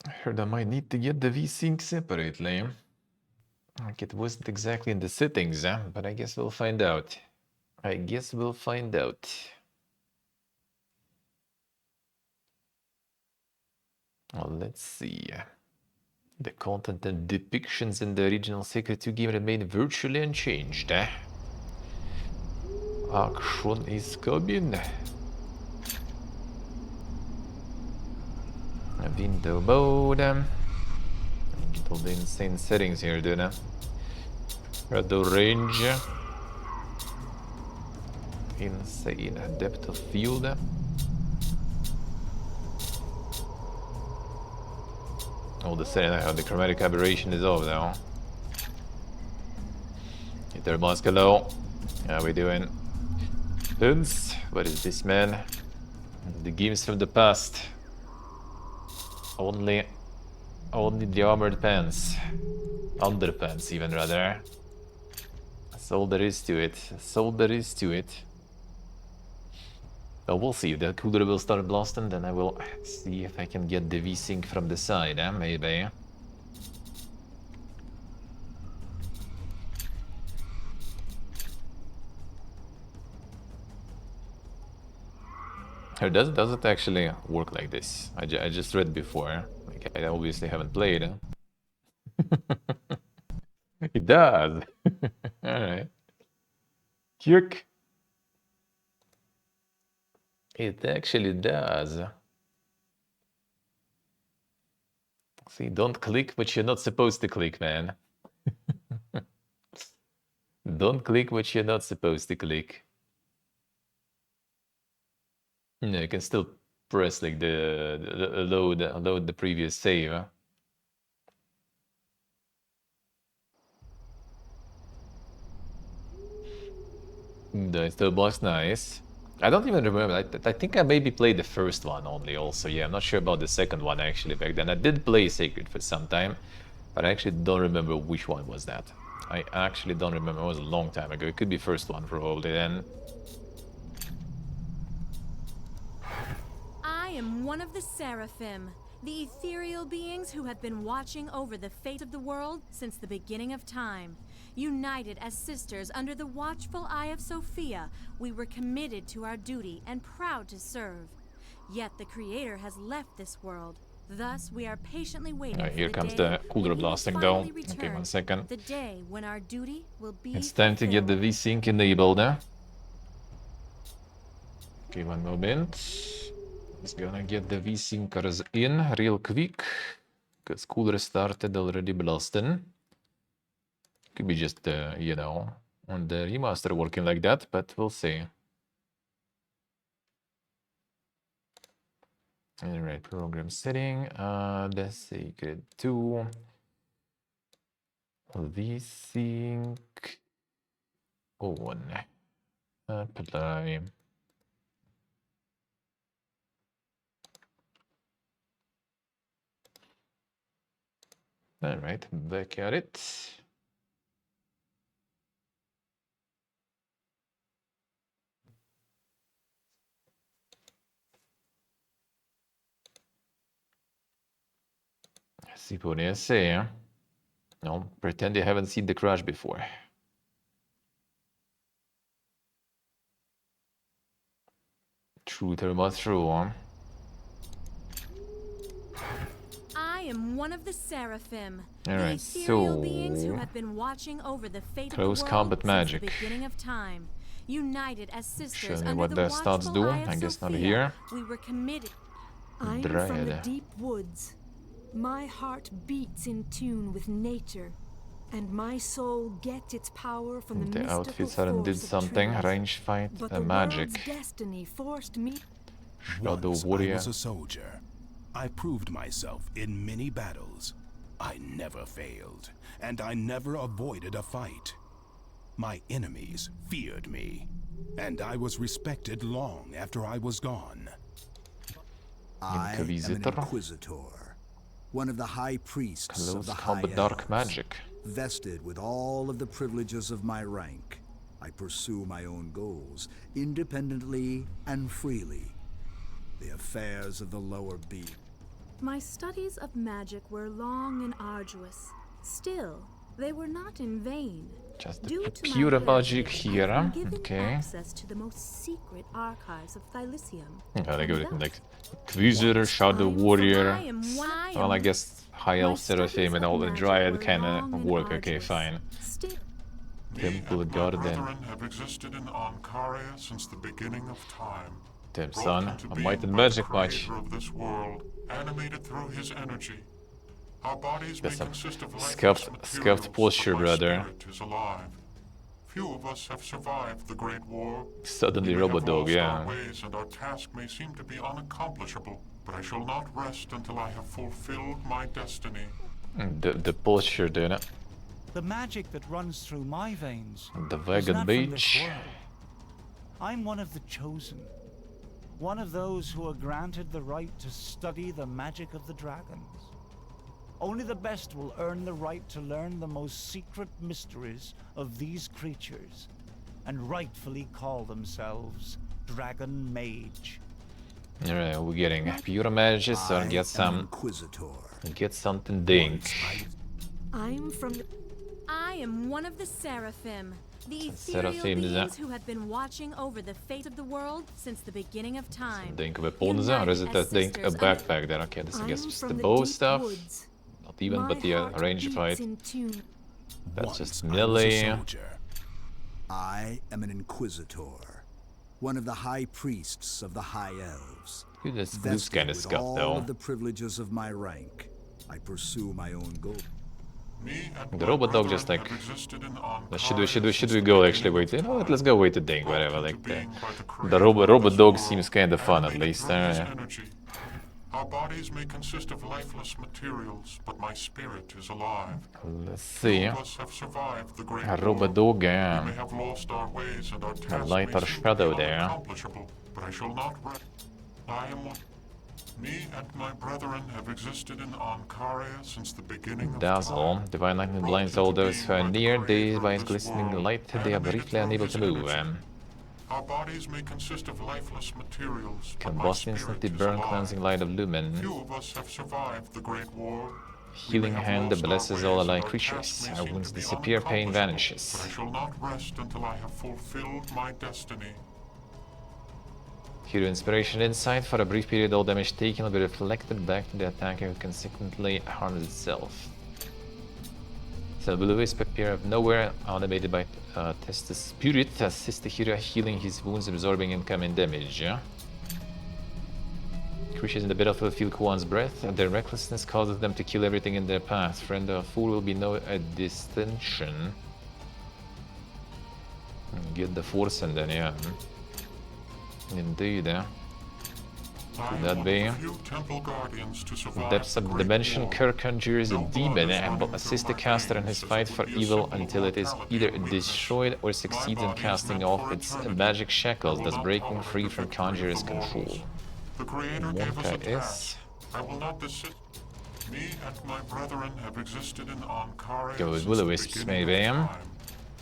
I heard I might need to get the VSync separately. Like it wasn't exactly in the settings, but I guess we'll find out. I guess we'll find out. Well, let's see. The content and depictions in the original Secret 2 game remain virtually unchanged. Action is coming. Window mode. Get all the insane settings here, dude. The range. Insane depth of field. All of a sudden, the chromatic aberration is off now. Hit mask low. How we doing? Pins? What is this, man? The games from the past. Only the armored pants. Underpants, even rather. That's all there is to it. That's all there is to it. Well, we'll see. If the cooler will start blasting, then I will see if I can get the V-Sync from the side, maybe. Or does it actually work like this? I just read before. Like, I obviously haven't played. It does. Alright. Kirk. It actually does. See, don't click what you're not supposed to click, man. Don't click what you're not supposed to click. No, you can still press like the load the previous save. The still box, nice. I don't even remember. I think I maybe played the first one only also. Yeah, I'm not sure about the second one actually back then. I did play Sacred for some time, but I actually don't remember which one was that. I actually don't remember. It was a long time ago. It could be first one probably then. I am one of the Seraphim, the ethereal beings who have been watching over the fate of the world since the beginning of time. United as sisters under the watchful eye of Sophia, we were committed to our duty and proud to serve. Yet the Creator has left this world. Thus, we are patiently waiting for Here the comes day the cooler when he will blasting though. finally Okay, return. 1 second. The day when our duty will be It's time to get the fulfilled. V-Sync enabled. Okay, one moment. Just gonna get the V-Syncers in real quick. Because cooler started already blasting. Could be just, you know, on the remaster working like that, but we'll see. Alright, program setting, the sacred 2. VSync on. Apply. Alright, back at it. Si può essere. No, pretend you haven't seen the crash before. Truth or true, huh? I am one of the Seraphim, Alright, the ethereal beings who so have been watching over the fate close of the world combat since magic. the beginning of time. United as sisters Show me under what the the stats watchful do. eye of I guess not Sophia, here. we were committed. I'm from the Dryad. deep woods. My heart beats in tune with nature, and my soul gets its power from the The mystical outfits aren't did force of something. trees. Range fight But and the magic. world's destiny forced me. Shadow Once Warrior. I was a soldier. I proved myself in many battles. I never failed, and I never avoided a fight. My enemies feared me, and I was respected long after I was gone. I am an Inquisitor. Inquisitor, one of the High Priests of Close the High combat dark Elves. magic. Vested with all of the privileges of my rank, I pursue my own goals, independently and freely. The affairs of the lower being. My studies of magic were long and arduous. Still, they were not in vain. Just the Due to my pure magic heritage, here, I've been given okay. access to the most secret archives of Thylysium. Yeah, they go And like thus, Inquisitor, Shadow Warrior. Well, Well, I guess High Elf, Seraphim, and all the Dryad kinda long and work. Okay, arduous. fine. Still, Temple Me and my Garden. brethren have existed in Ankaria since the beginning of time. Damn, Brought son. into A being might and by the magic much. creator of this world, animated through his energy. Our bodies may That's some consist of lifeless scuffed materials, posture, but my brother. spirit is alive. Few of us have survived the Great War. Suddenly We may have Robodog, lost yeah. our ways, and our task may seem to be unaccomplishable, but I shall not rest until I have fulfilled my destiny. The posture, dude. The magic that runs through my veins The is Vegan not from this Beach. world. I'm one of the chosen. One of those who are granted the right to study the magic of the dragons. Only the best will earn the right to learn the most secret mysteries of these creatures, and rightfully call themselves Dragon Mage. Alright, we're getting pure magic, so I am get an some. Inquisitor. Get something dink. I'm from the. I am one of the Seraphim, the ethereal Seraphim, ja. beings who have been watching over the fate of the world since the beginning of time. Dink weapons, or is it that dink a backpack there? Okay, this I guess I'm just the from bow deep stuff. woods. Not even, My but the heart range beats fight. in tune. That's Once just I was a melee. soldier. I am an Inquisitor, one of the High Priests of the High Elves. Look at this loose Vested kind of with stuff, all though. of the privileges of my rank, I pursue my own goals. Me and The my Robodog brethren just like. have existed in Should we Ankaria go since actually the wait? You beginning know of what? Let's time. go wait the dink, Brought whatever. into Like being by the creator of Robodog this world, seems kind of fun at animated least. through his energy. Our bodies may consist of lifeless materials, but my spirit is alive. Let's see. Few of us have survived the Great A War. Robodog, We may yeah. have lost our ways, and our tasks lighter may seem shadow to be there. unaccomplishable, but I shall not rest. I am one. Me and my brethren have existed in Ankaria since the beginning of Dazzle. time. Divine lightning Brought blinds into all those being who are by the near. creator They, of by his this glistening world, light, they are animated briefly through unable his to move. energy. Our bodies may consist of lifeless materials, but my Combust spirit instantly is burn alive. cleansing light of lumen. Few of us have survived the Great War. Healing We may have hand lost our blesses ways, all and alike our creatures. tasks may Our seem wounds to be disappear, pain unaccomplishable, vanishes. But I shall not rest until I have fulfilled my destiny. Hero Inspiration Insight. For a brief period, all damage taken will be reflected back to the attacker who consequently harms itself. So will always appear of nowhere, animated by Testus Spirit, assist the hero healing his wounds, absorbing incoming damage. Yeah? Creatures in the battlefield feel Kuan's breath, and their recklessness causes them to kill everything in their path. Friend or fool will be no distinction. Get the force and then, yeah. Indeed, yeah. I am that one be? of the few temple guardians to survive Depths the of Great Dimension, War. Kerr conjures a No demon blood is and will running assist through the my caster in veins, his as fight it for would be a evil symbol of until it is mortality either and weakness. destroyed or My succeeds in body is casting meant off for its eternity. magic I shackles, will thus not breaking tolerate free the from victory of conjurer's the control. mortals. The Creator gave us a Monka task. is... I will not desist. Me and my brethren have existed in Ankara Go with since Will-O-Wisps, the beginning maybe. of time.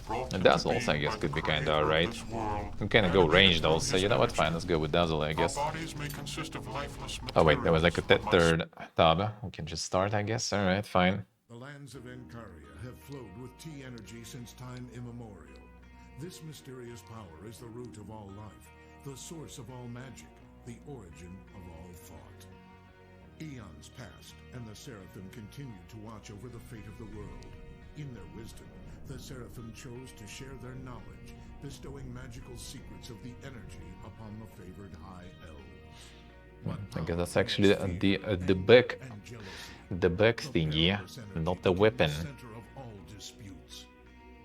Brought And into Dazzles, I being guess, by could the be kinda Creator of alright. this world, I'm kinda go animated range though, through so his you know what, energy. fine, let's go with Dazzle, I Our guess. bodies may consist of lifeless Oh wait, there was like a materials, but my third tab. We can just start, I guess. Alright, fine. The lands of Encaria have flowed with T energy since time immemorial. This mysterious power is the root of all life, the source of all magic, the origin of all thought. Eons passed, and the Seraphim continued to watch over the fate of the world. In their wisdom, the Seraphim chose to share their knowledge, bestowing magical secrets of the energy upon the favored High Elves. I guess that's actually the back thingy, not the weapon. Center of all disputes.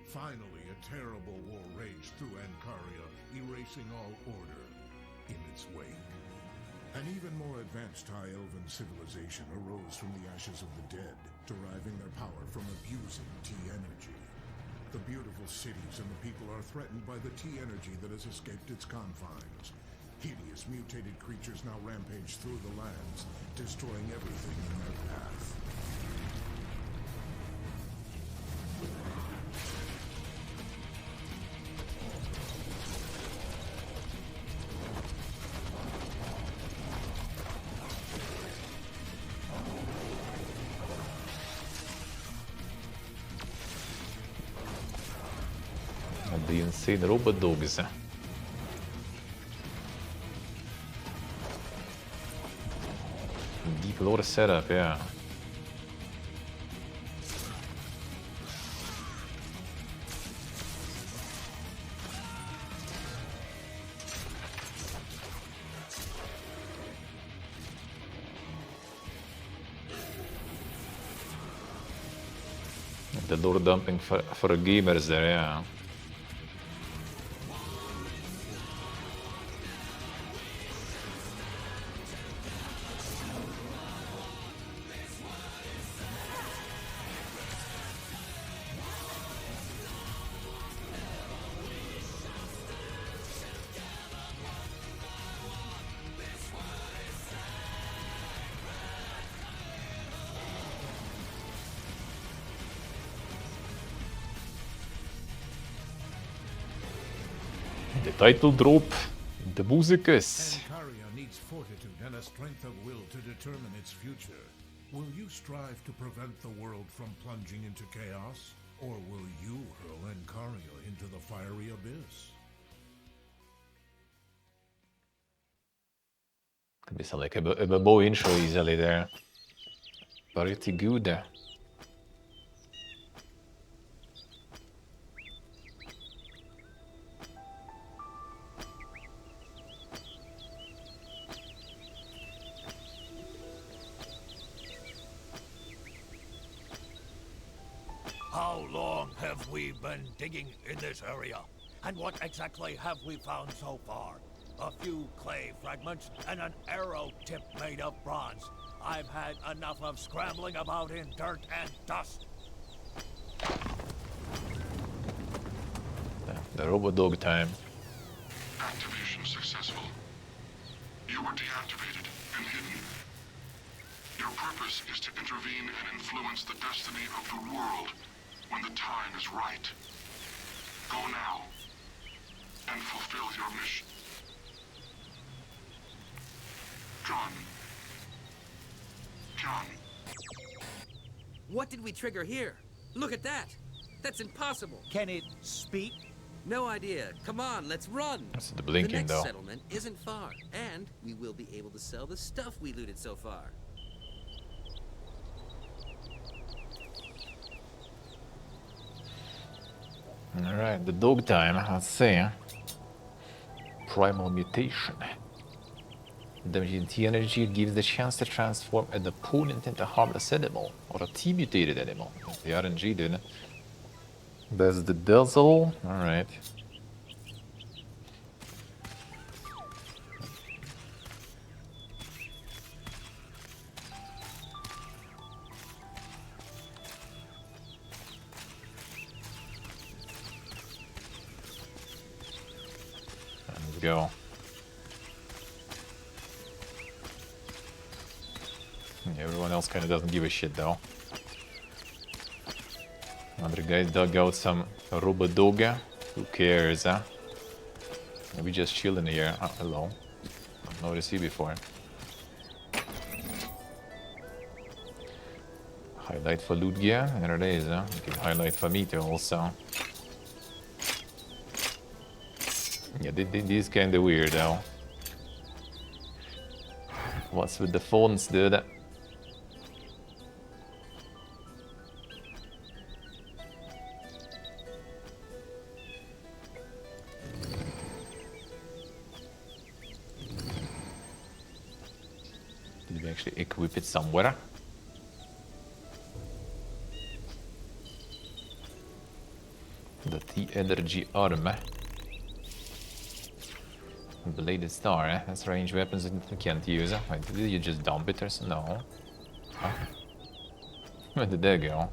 Finally, a terrible war raged through Encaria, erasing all order in its wake. An even more advanced High Elven civilization arose from the ashes of the dead, deriving their power from abusing T energy. The beautiful cities and the people are threatened by the T energy that has escaped its confines. Hideous mutated creatures now rampage through the lands, destroying everything in their path. The insane robot dogs. Deep lore setup, yeah. The lore dumping for gamers there, yeah. The title drop, the musicus. Encaria needs fortitude and a strength of will to determine its future. Will you strive to prevent the world from plunging into chaos? Or will you hurl Encaria into the fiery abyss? Could be some like a bow intro easily there. Pretty good. How long have we been digging in this area? And what exactly have we found so far? A few clay fragments and an arrow tip made of bronze. I've had enough of scrambling about in dirt and dust. The robot dog time. Activation successful. You were deactivated and hidden. Your purpose is to intervene and influence the destiny of the world when the time is right. Go now and fulfill your mission. John. John. What did we trigger here? Look at that! That's impossible! Can it speak? No idea. Come on, let's run! That's the blinking the next though. settlement isn't far, and we will be able to sell the stuff we looted so far. Alright, the dog time, let's see. Primal mutation. Damaging T energy gives the chance to transform an opponent into a harmless animal or a T mutated animal. That's the RNG, dude. There's the Dazzle. Alright. go. Everyone else kind of doesn't give a shit though. Another guy dug out some Robodoga. Who cares, huh? We just chilling here. Oh, hello. I've noticed you before. Highlight for loot gear. There it is, huh? You can highlight for meter also. Yeah, this is kind of weird though. What's with the fonts, dude? Did we actually equip it somewhere? The T-Energy arm. Bladed star, eh? That's range weapons that you can't use. Wait, did you just dump it or something? No. Huh? Where did that go?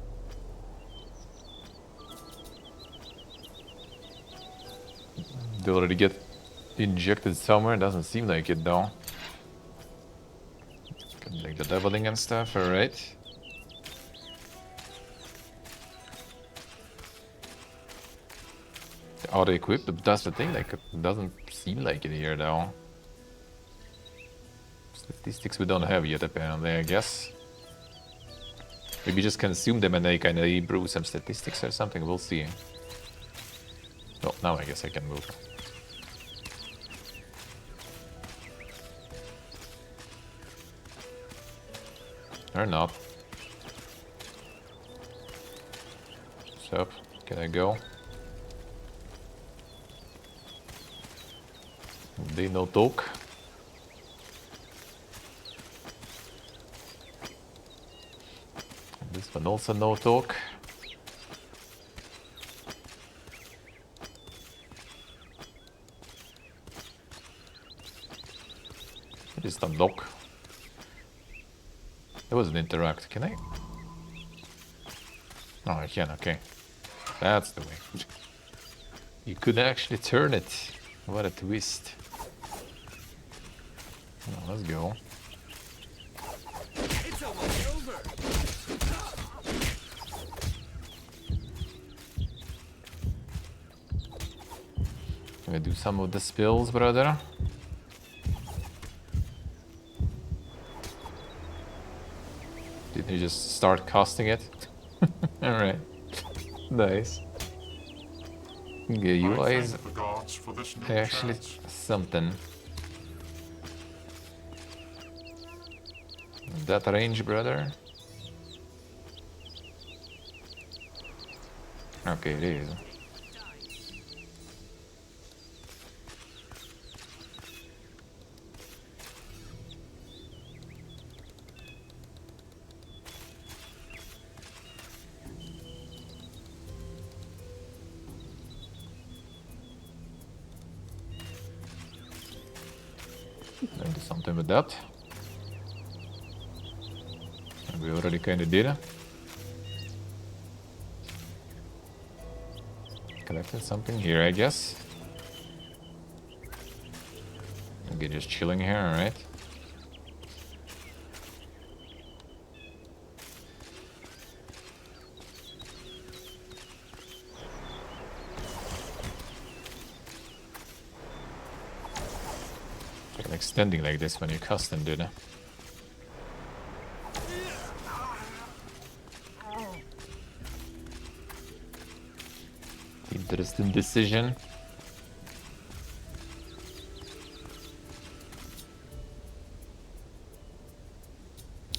Did it already get injected somewhere? Doesn't seem like it though. Like the leveling and stuff, alright. Auto-equipped, but that's the thing, like, it doesn't seem like it here though. Statistics we don't have yet apparently, I guess. Maybe just consume them and they kind of improve some statistics or something, we'll see. Oh, now I guess I can move. Or not. What's up? Can I go? They no talk. This one also no talk. Just unlock. There was an interact. Can I? Oh, I can. Okay, that's the way. You could actually turn it. What a twist. Oh, let's go. It's almost over. Can we do some of the spills, brother? Did you just start casting it? Alright. Nice. Okay, you guys actually something. That range, brother? Okay, it is. Do something with that. We already kind of did. Collected something here, I guess. Okay, just chilling here, alright. Extending like this when you custom, dude. Interesting decision.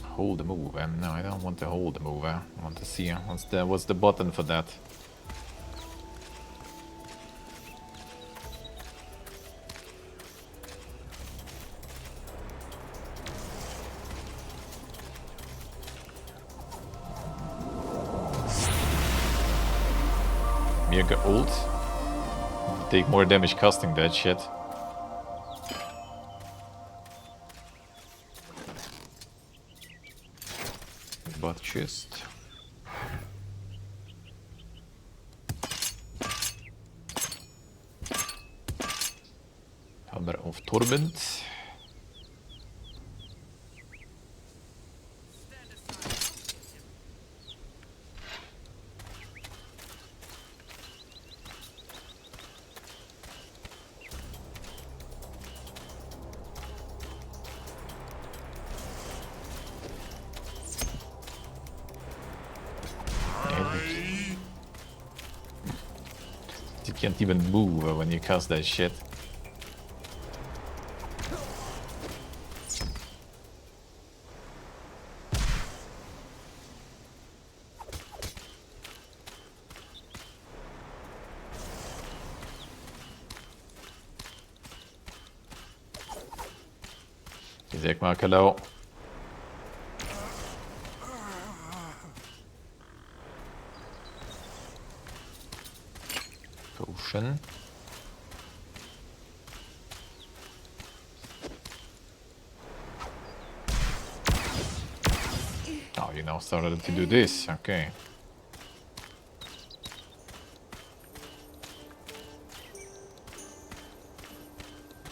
Hold the move. No, I don't want to hold the move. I want to see what's the button for that. Mega ult. Take more damage casting that shit. Butt chest. Number of Torment. You can't even move when you cast that shit. Zeg maar hello. Potion. Oh, you now started to do this, okay.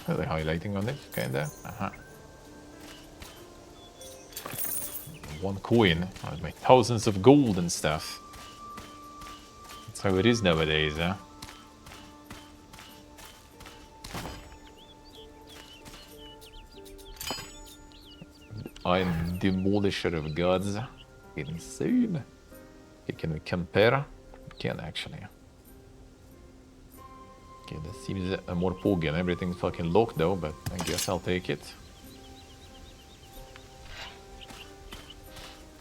Really highlighting on it, kinda. One coin, I made thousands of gold and stuff. That's how it is nowadays, huh? I'm Demolisher of Gods. Insane. Okay, can we compare? We can actually. Okay, that seems more poggy and everything's fucking locked though, but I guess I'll take it.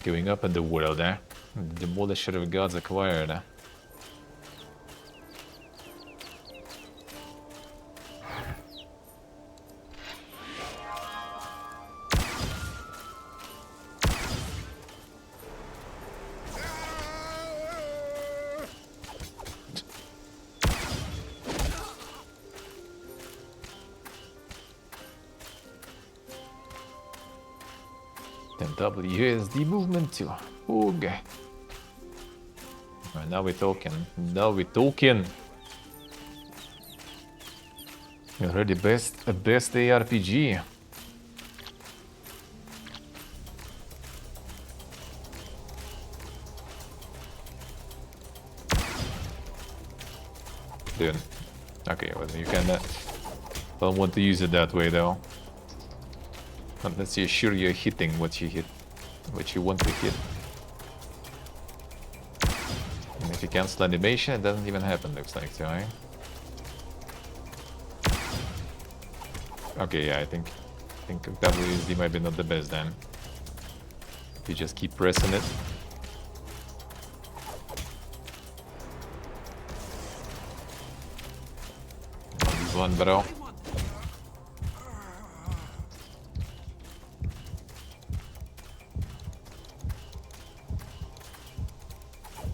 Going up in the world, eh? Demolisher of Gods acquired, eh? WSD movement too. Okay. Right, now we're talking. Now we're talking. You're already best ARPG. Dude. Okay, well you can don't want to use it that way though. Unless you're sure you're hitting what you hit, what you want to hit. And if you cancel animation, it doesn't even happen, looks like, so okay, yeah, I think WSD might be not the best then. You just keep pressing it. One, bro.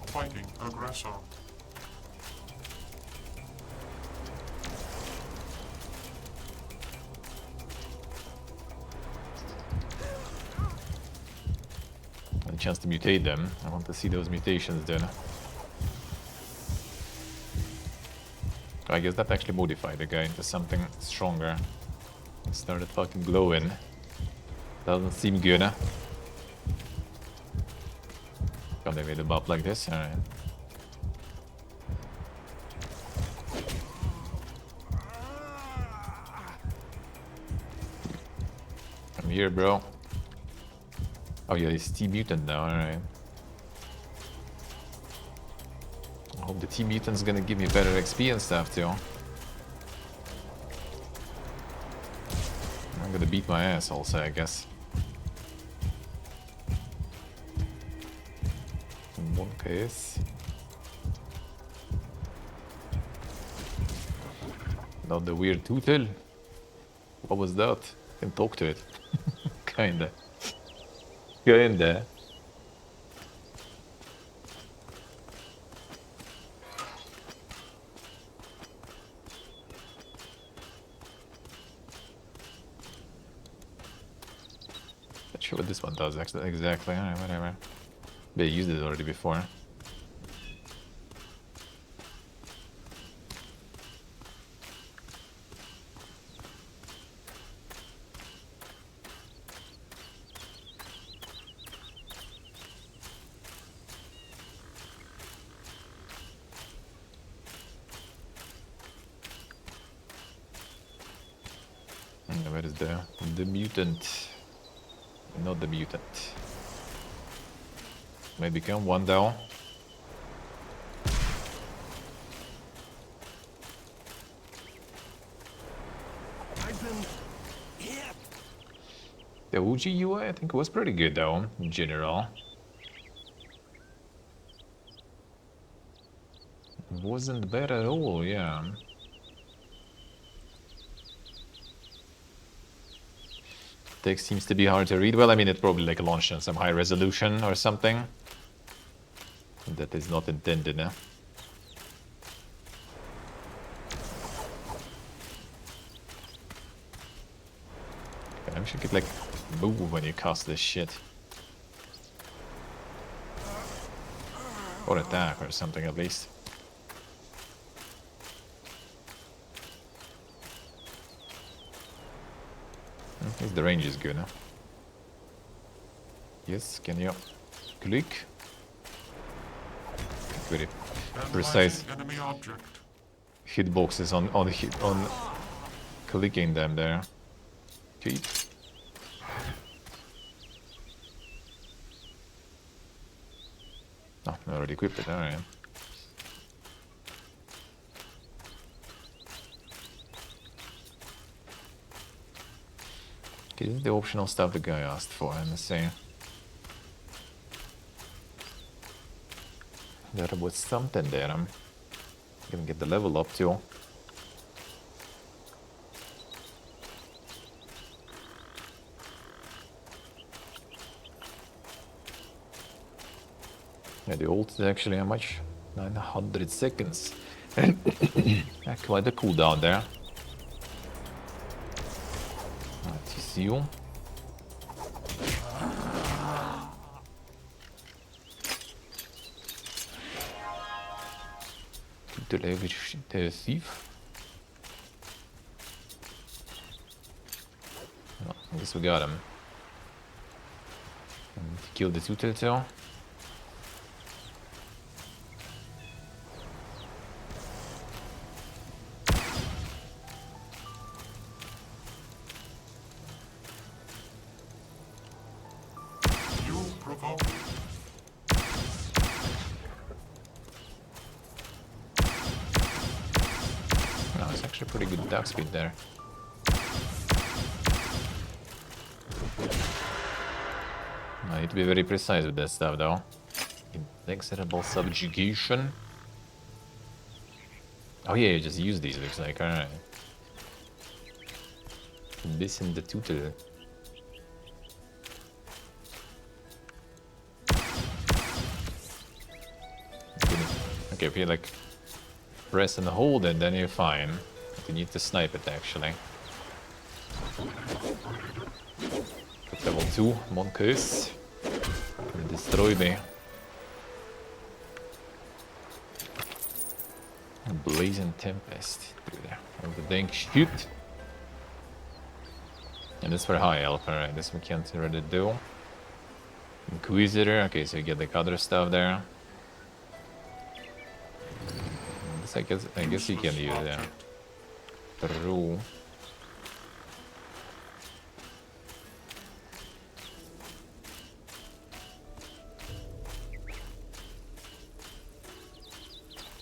Fighting aggressor. A chance to mutate them. I want to see those mutations then. I guess that actually modified the guy into something stronger. It started fucking glowing. Doesn't seem good, huh? Oh, they made him up like this? Alright. Come here, bro. Oh yeah, he's T-Mutant now, alright. I hope the T-Mutant's gonna give me better XP and stuff too. I'm gonna beat my ass also, I guess. In one case. Not the weird tootle. What was that? Can talk to it. Kinda. Kinda. Not sure what this one does exactly. Alright, whatever. They used it already before. Where is the mutant? Not the mutant. Maybe become one down. I've been hit. The OG UI I think was pretty good though, in general. Wasn't bad at all, yeah. Text seems to be hard to read. Well, I mean, it probably like launched on some high resolution or something. That is not intended, eh? I wish you could like move when you cast this shit. Or attack or something at least. At least the range is good, huh? Yes, can you click? Very precise Enemy object. hitboxes on clicking them there. Cheap. Oh, I already equipped it, alright. Okay, this is the optional stuff the guy asked for, I'm saying. There was something there. I'm gonna get the level up too. Yeah, the ult is actually how much? 900 seconds. Yeah, quite a cooldown there. TCU. The thief. Oh, I guess we got him. And kill the Tuteltail. You provoke. No, it's actually pretty good attack speed there. I need to be very precise with that stuff though. Inexorable subjugation. Oh yeah, you just use these, looks like, alright. This in the tutel. Okay, if you like press and hold it, then you're fine. You need to snipe it actually. Level 2, monkeys. Destroy me. Blazing Tempest. All the dang shit. And this for high elf, alright, this we can't really do. Inquisitor, okay, so you get the other stuff there. This I guess you can use it. True.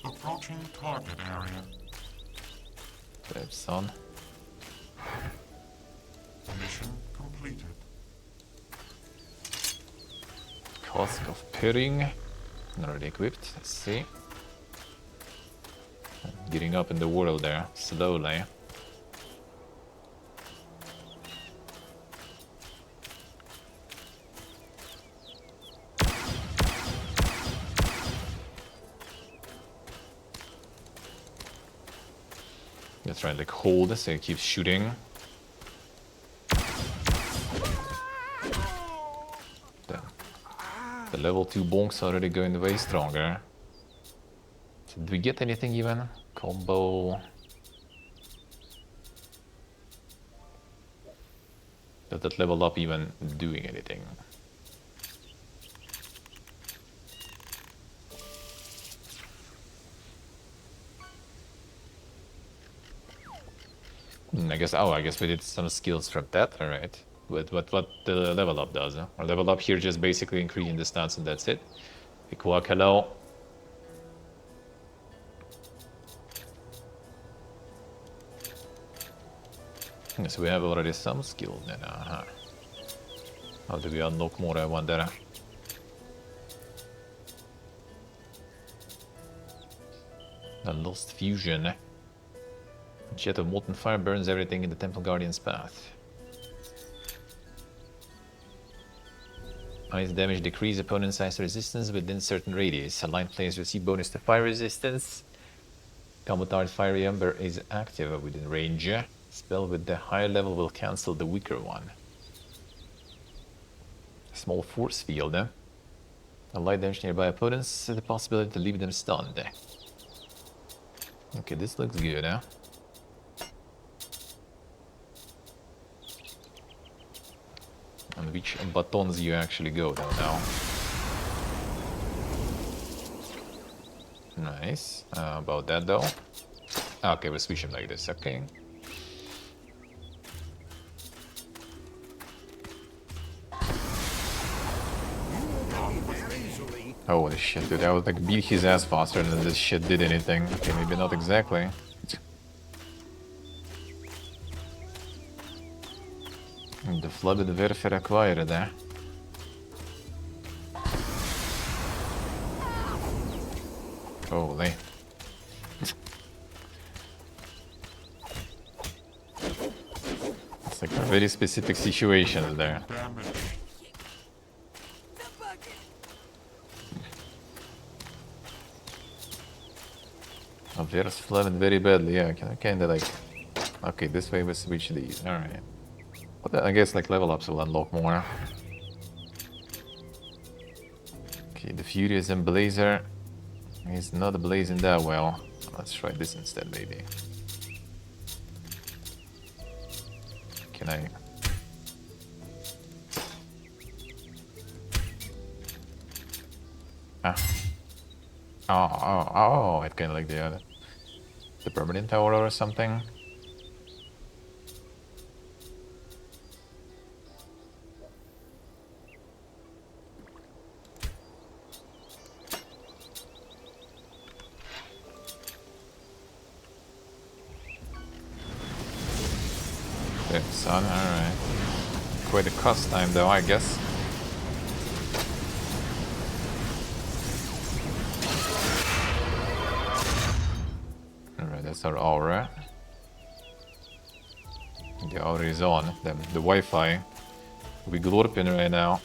Approaching target area. Perhaps on. Mission completed. Cask of Purring. Already equipped, let's see. Getting up in the world there, slowly. That's right, like hold so it keeps shooting. The level 2 bonks already going way stronger. So did we get anything even? Combo. Does that level up even doing anything? I guess we did some skills from that, alright. What the level up does, huh? Or level up here just basically increasing the stats and that's it. Equal hello. So we have already some skill then, How do we unlock more, I wonder? A lost fusion. Jet of molten fire burns everything in the Temple Guardian's path. Ice damage decrease opponent's ice resistance within certain radius. Aligned players receive bonus to fire resistance. Combat Art Fiery Ember is active within range. Spell with the higher level will cancel the weaker one. Small force field. A light damage nearby opponents has the possibility to leave them stunned. Okay, this looks good, huh? On which buttons you actually go down now. Nice. About that though. Okay, we'll switch them like this, okay. Holy shit, dude, I would like beat his ass faster than this shit did anything. Okay, maybe not exactly. The flooded Werfer acquired there. Holy. It's like a very specific situation there. Vers flooded very badly, yeah, kinda like... Okay, this way we switch these, alright. But I guess like level ups will unlock more. Okay, the Furious Emblazer. He's not blazing that well. Let's try this instead, maybe. Can I... Oh, it's kinda like the permanent tower or something. Son, alright. Quite a cost time though, I guess. Alright, that's our aura. The aura is on. The Wi-Fi. We glorping right now.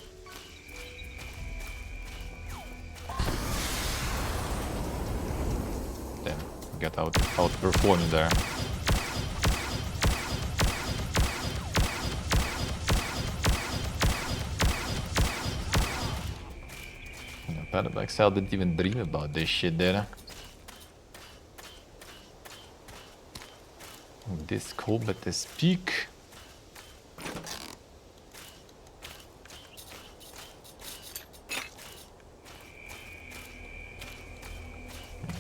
Damn, got outperformed there. Excel didn't even dream about this shit, did I? This combat is peak.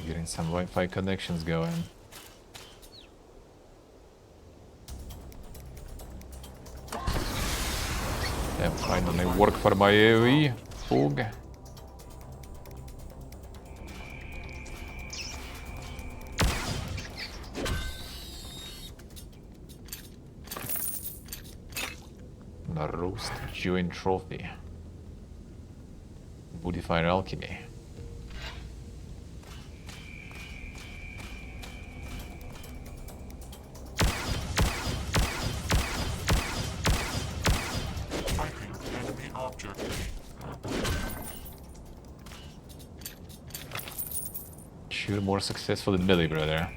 Getting some Wi-Fi connections going. Yeah, finally work for my AoE. Fog. Roast Join Trophy. Modifier Alchemy. Enemy object. Sure, more successful than Billy, brother.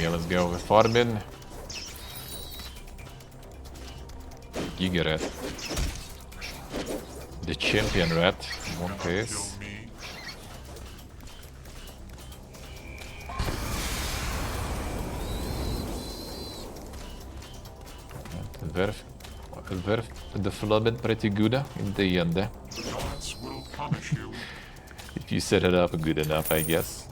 Let's go with Farbin. Giga Rat. The champion rat. One case. were developed pretty good in the end. The gods will punish you. If you set it up good enough, I guess.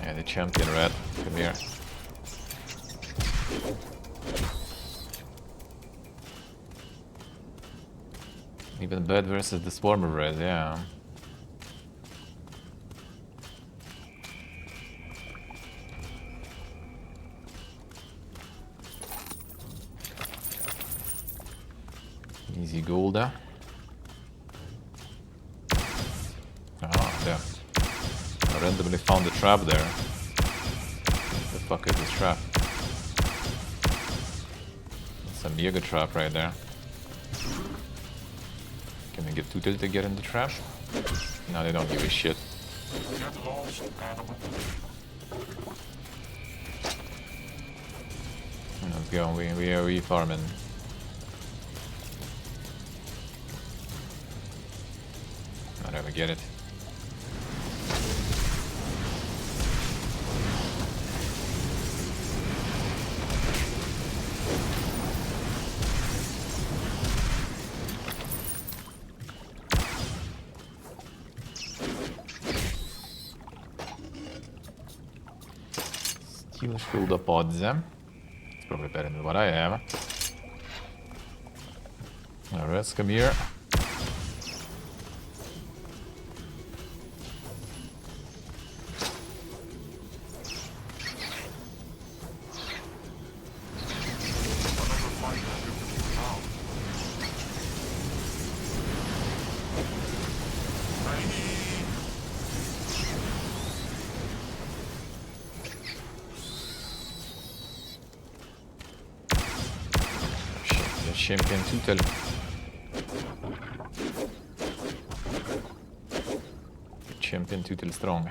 And the champion rat, come here. Even bad versus the Swarmer red, yeah. Easy gold. Ah, there. I randomly found a trap there. What the fuck is this trap? That's a mega trap right there. Can I get Tootle to get in the trap? No, they don't give a shit. Get lost, animal. Let's go, we are re-farming. I never get it. Steel shoulder pods, eh? It's probably better than what I have. Alright, let's come here. Champion Tootle. Champion Tootle strong.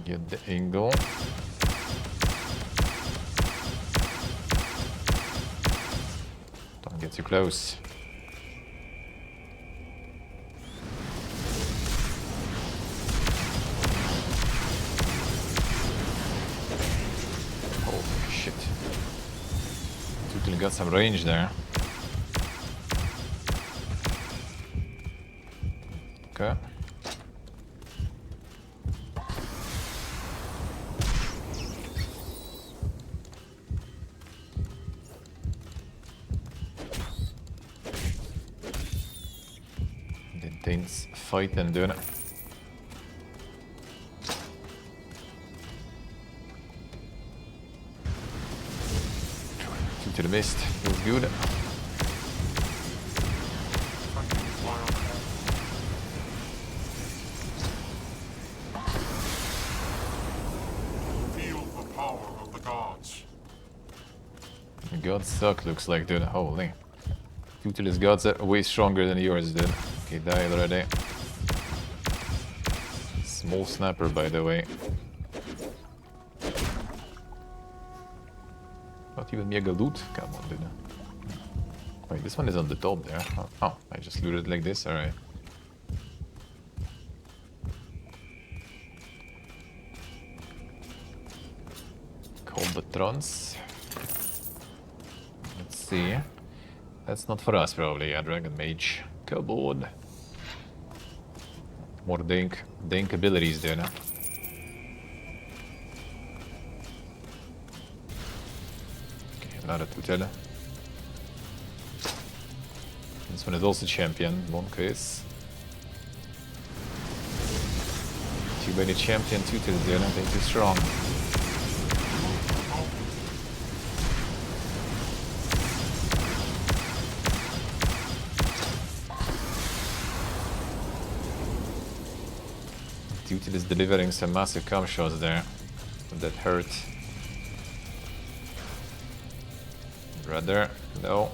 Get the angle. Don't get too close. Holy shit. Tootle got some range there. Okay. Things fight and doing it. Two to the mist, feels good. Feel the power of the gods. The gods suck, looks like, dude. Holy. Tootle's gods are way stronger than yours, dude. Okay, died already. Small snapper, by the way. Not even mega loot. Come on, dude. Wait, this one is on the top there. Oh, I just looted like this. Alright. Combatrons. Let's see. That's not for us, probably. Yeah, Dragon Mage. Come on. More dank abilities there now. Okay, another Tootle. This one is also champion, one case. Too many champion Tootles there, I think too strong. Tootle is delivering some massive comp shots there. That hurt. Brother, no.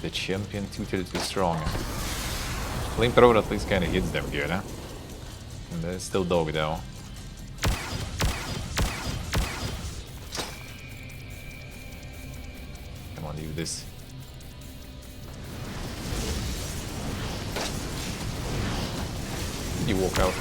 The champion tutored too strong. Flamethrower at least kinda hits them good, huh? And there's still dog though. Come on, do this. You walk out.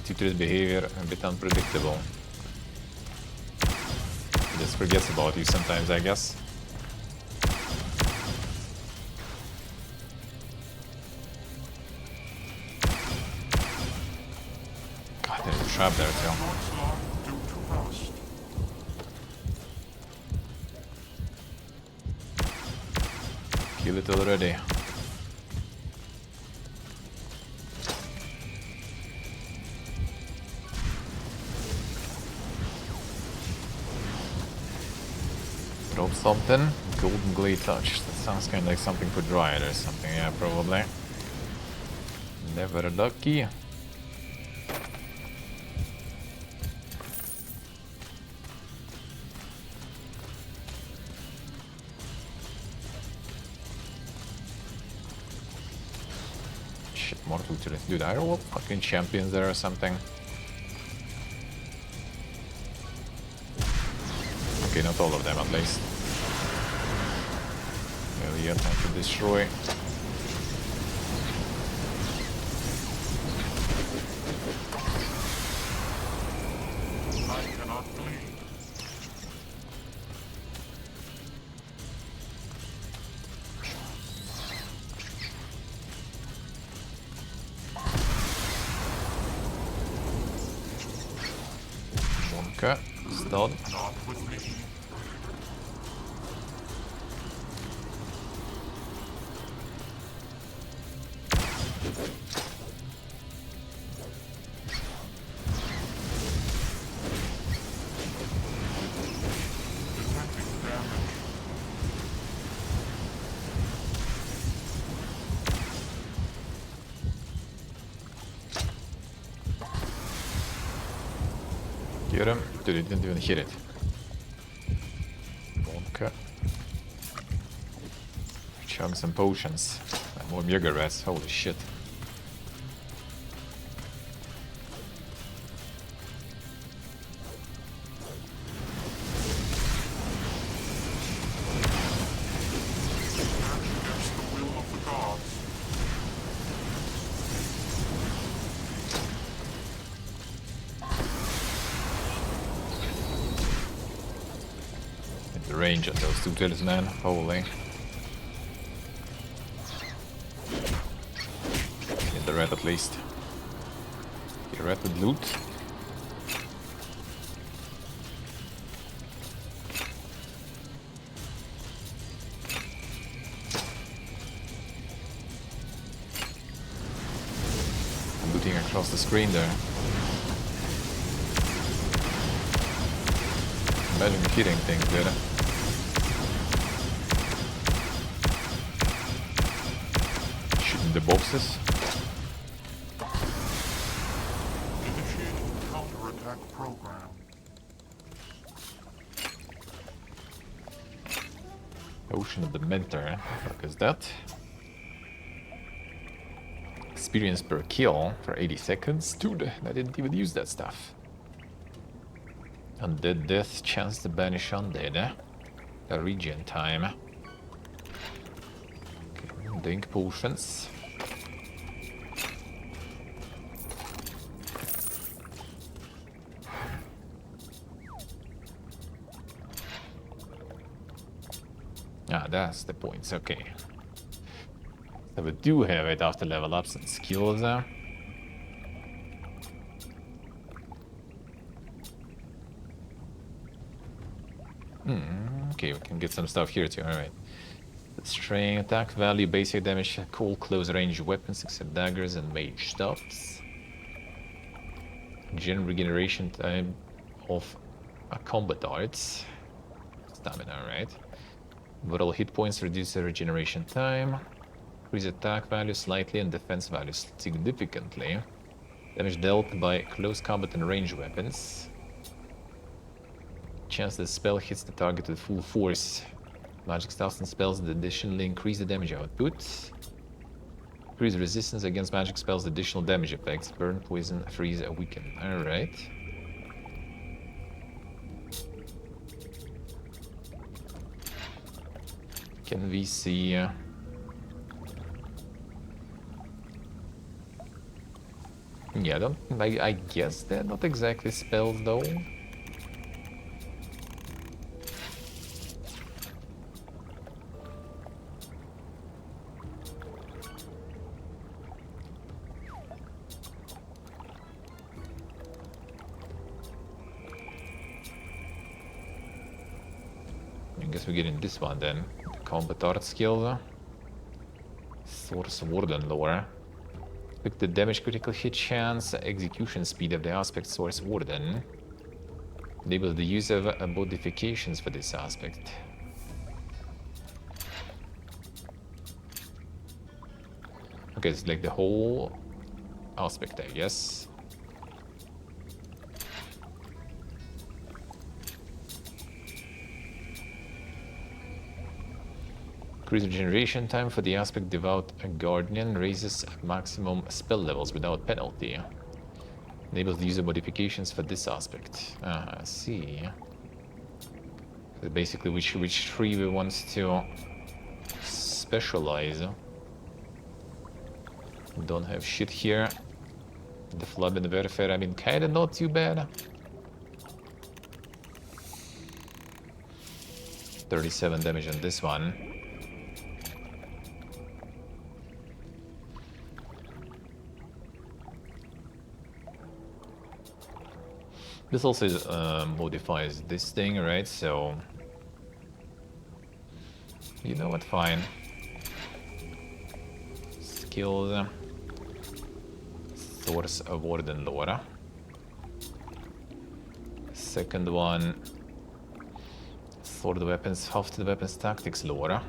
Tutor's behavior a bit unpredictable. He just forgets about you sometimes, I guess. God, there's a trap there too. Kill it already. Drop something. Golden Glade Touch. That sounds kind of like something for Dryad or something. Yeah, probably. Never lucky. Shit, more tutors. Dude, are all fucking champions there or something? Okay, not all of them at least. Elliot have to destroy. I cannot bleed. Monka, Stod. Not with me. Get him. Dude, he didn't even hit it. Monka. Chug some potions. And more Mjugger rats. Holy shit. Against the will of the gods. The range of those two kills, man. Holy. Get the rat at least. Get a rat with loot. I'm looting across the screen there. Imagine hitting things, dude. Shooting the boxes. Initiating counterattack program. Ocean of the Mentor. What the fuck is that? Experience per kill for 80 seconds. Dude, I didn't even use that stuff. Undead death, chance to banish undead. A regen time. Okay, drink potions. Ah, that's the points, okay. So we do have it after level ups and skills. Okay, we can get some stuff here too, alright. Strength, attack value, basic damage, cool close range weapons except daggers and mage stuffs. General regeneration time of combat arts. Stamina, right? Overall hit points reduce the regeneration time. Increase attack value slightly and defense value significantly. Damage dealt by close combat and range weapons. Chance the spell hits the target with full force. Magic stuffs and spells that additionally increase the damage output. Increase resistance against magic spells, additional damage effects. Burn, poison, freeze, weaken. Alright. Can we see... Yeah, I guess they're not exactly spells though. I guess we're getting this one then. The combat art skill. Source Warden lore. Look, the damage, critical hit chance, execution speed of the aspect Source Warden. Enable the use of modifications for this aspect. Okay, it's like the whole aspect, I guess. Increase regeneration time for the aspect Devout Guardian, raises maximum spell levels without penalty. Enables the user modifications for this aspect. I see. So basically which tree we want to specialize. Don't have shit here. The Flood and the Warfare, I mean, kinda not too bad. 37 damage on this one. This also modifies this thing, right? So, you know what? Fine. Skills. Source of Warden lore. Second one. Sword weapons, hafted weapons, tactics lore.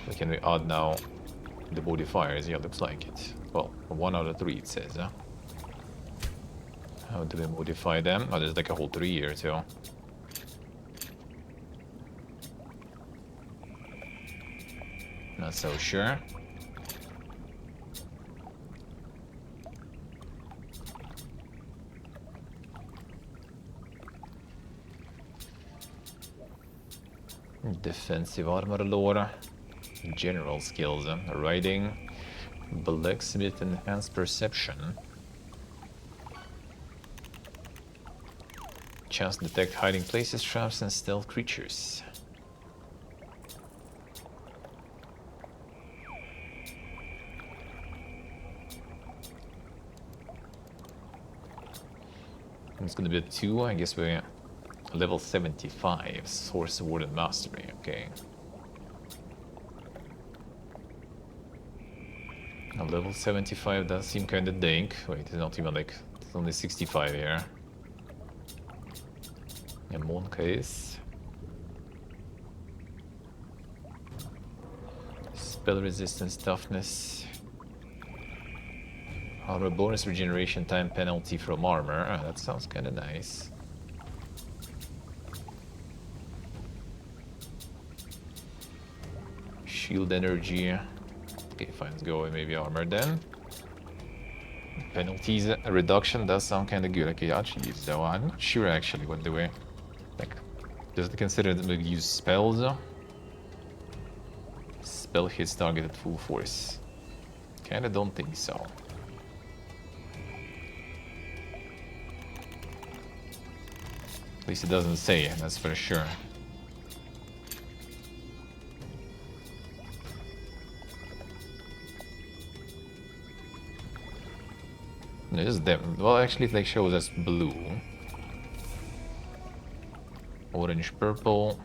So can we add now the modifiers? Yeah, looks like it. Well, 1 out of 3 it says, huh? How do we modify them? Oh, there's like a whole tree here too. Not so sure. Defensive armor lore. General skills. Riding. Blacksmith, enhanced perception. Chance to detect hiding places, traps, and stealth creatures. It's gonna be a 2, I guess we're level 75, Source Warden Mastery, okay. Now, level 75 does seem kinda dank. Wait, it's not even like, it's only 65 here. In one case. Spell resistance, toughness. Armor bonus, regeneration time penalty from armor. Ah, that sounds kinda nice. Shield energy. Okay, fine, let's go with maybe armor then. Penalties reduction does sound kinda good. Okay, I'll actually use that one. I'm not sure actually what the way. Like, does it consider that we use spells? Spell hits target at full force. Kinda don't think so. At least it doesn't say, that's for sure. This is them. Well, actually, it like shows us blue. Orange, purple.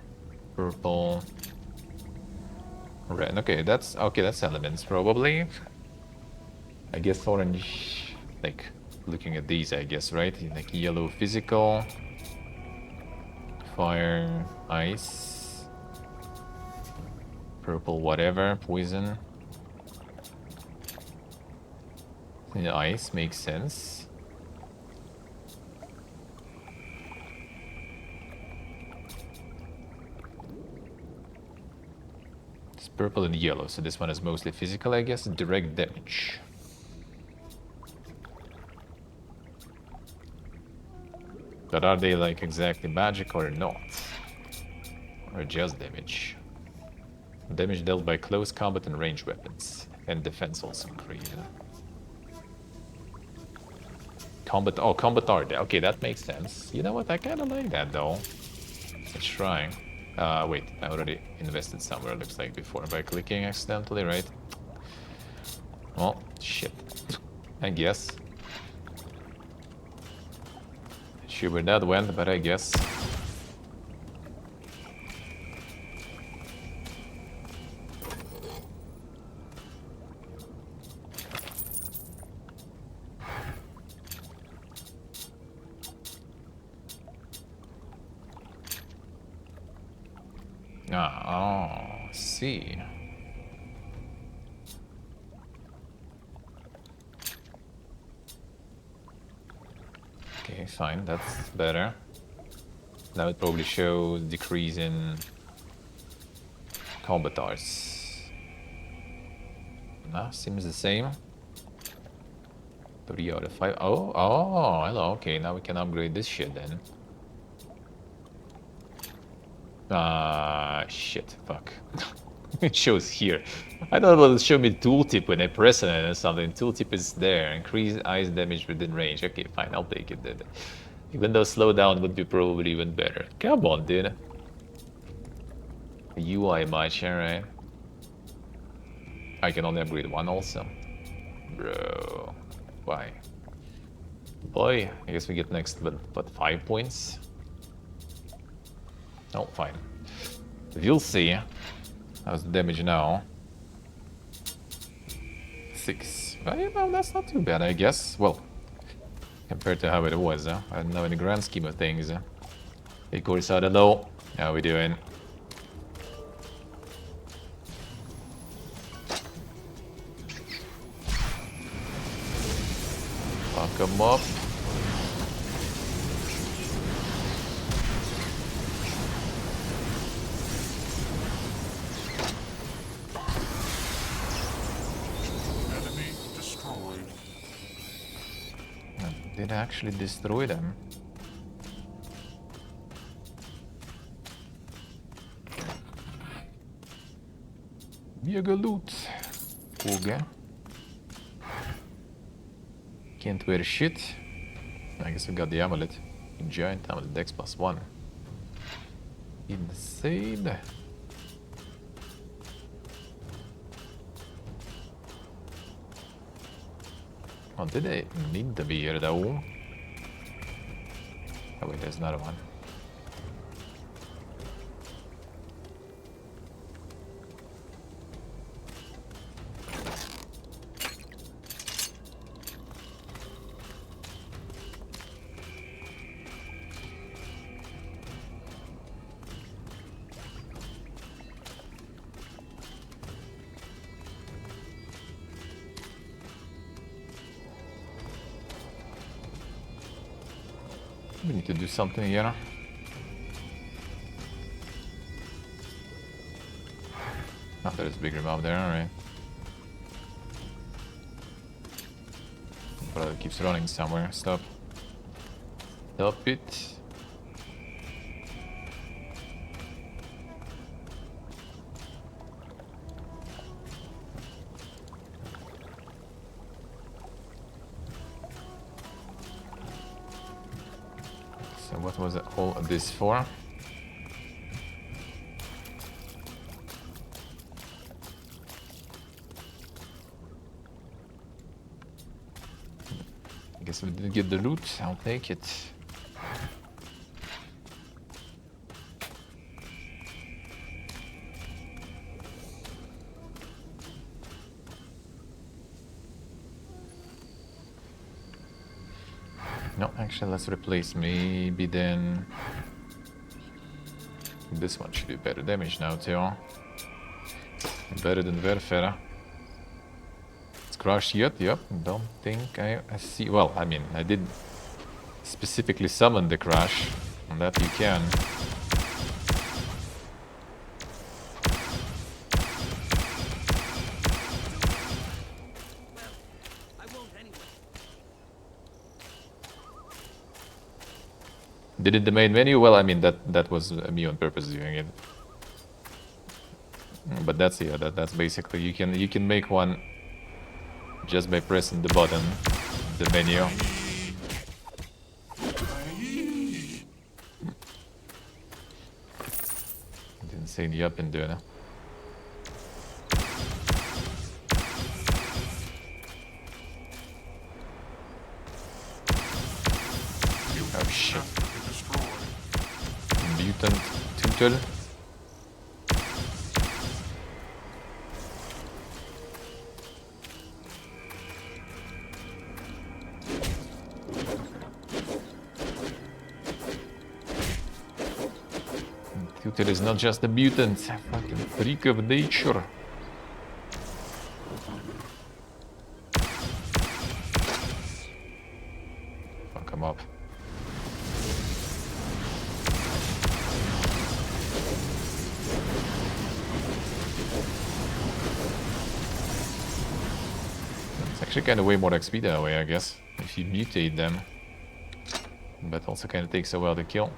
Purple. Red. Okay, that's elements probably. I guess orange, like looking at these, I guess, right? Like yellow physical, fire, ice, purple whatever, poison. Yeah, ice makes sense. It's purple and yellow, so this one is mostly physical, I guess. Direct damage. But are they like exactly magic or not? Or just damage? Damage dealt by close combat and range weapons. And defense also increased. Combat, oh, combat art. Okay, that makes sense. You know what, I kinda like that though. Let's try. Wait, I already invested somewhere, looks like before, by clicking accidentally, right? Well, shit. I guess. Sure where that went, but I guess. Ah, oh, see. Okay, fine, that's better. That would probably show decrease in combat arts. Nah, seems the same. 3 out of 5. Oh, hello. Okay, now we can upgrade this shit then. Shit, fuck. It shows here. I thought it would show me tooltip when I press it or something. Tooltip is there. Increase ice damage within range. Okay, fine, I'll take it then. Even though slowdown would be probably even better. Come on, dude. UI much, alright. I can only upgrade one also. Bro. Why? Boy, I guess we get next, but 5 points? Oh, fine. We'll see. How's the damage now? 6. Well, that's not too bad, I guess. Well, compared to how it was, I don't know in the grand scheme of things. Hey, course, I don't know. How we doing? Fuck 'em up. Did actually destroy them. Mega loot. Koga. Can't wear shit. I guess we got the amulet. Giant amulet, dex +1. Insane. Oh, did they need to be here though? Oh wait, there's another one. We need to do something here. Oh, there's a bigger mob there, alright. But it keeps running somewhere. Stop. Stop it. So what was all this for? I guess we didn't get the loot. I'll take it. No, actually, let's replace maybe then. This one should do better damage now too. Better than Verfera. It's crushed yet? Yep. Don't think I see. Well, I mean, I did specifically summon the crash, and that you can. Did it the main menu? Well, I mean that was me on purpose doing it. But that's that's basically you can make one just by pressing the button, the menu. Didn't say the up and down. Oh shit. Mutant Tutel. Tutel is not just a mutant, a fucking freak of nature. Fuck him up. Actually kind of way more XP that way, I guess, if you mutate them. But also kind of takes a while to kill.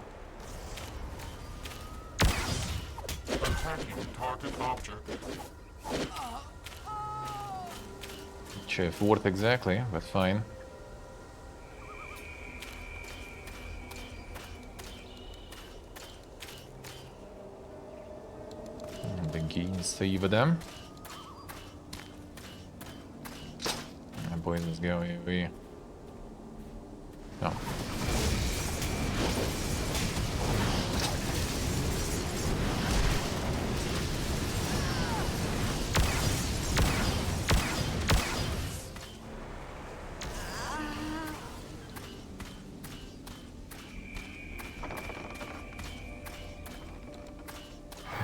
Attacking target object. Not sure if worth exactly, but fine. And the gain save them. Poison's going away. No.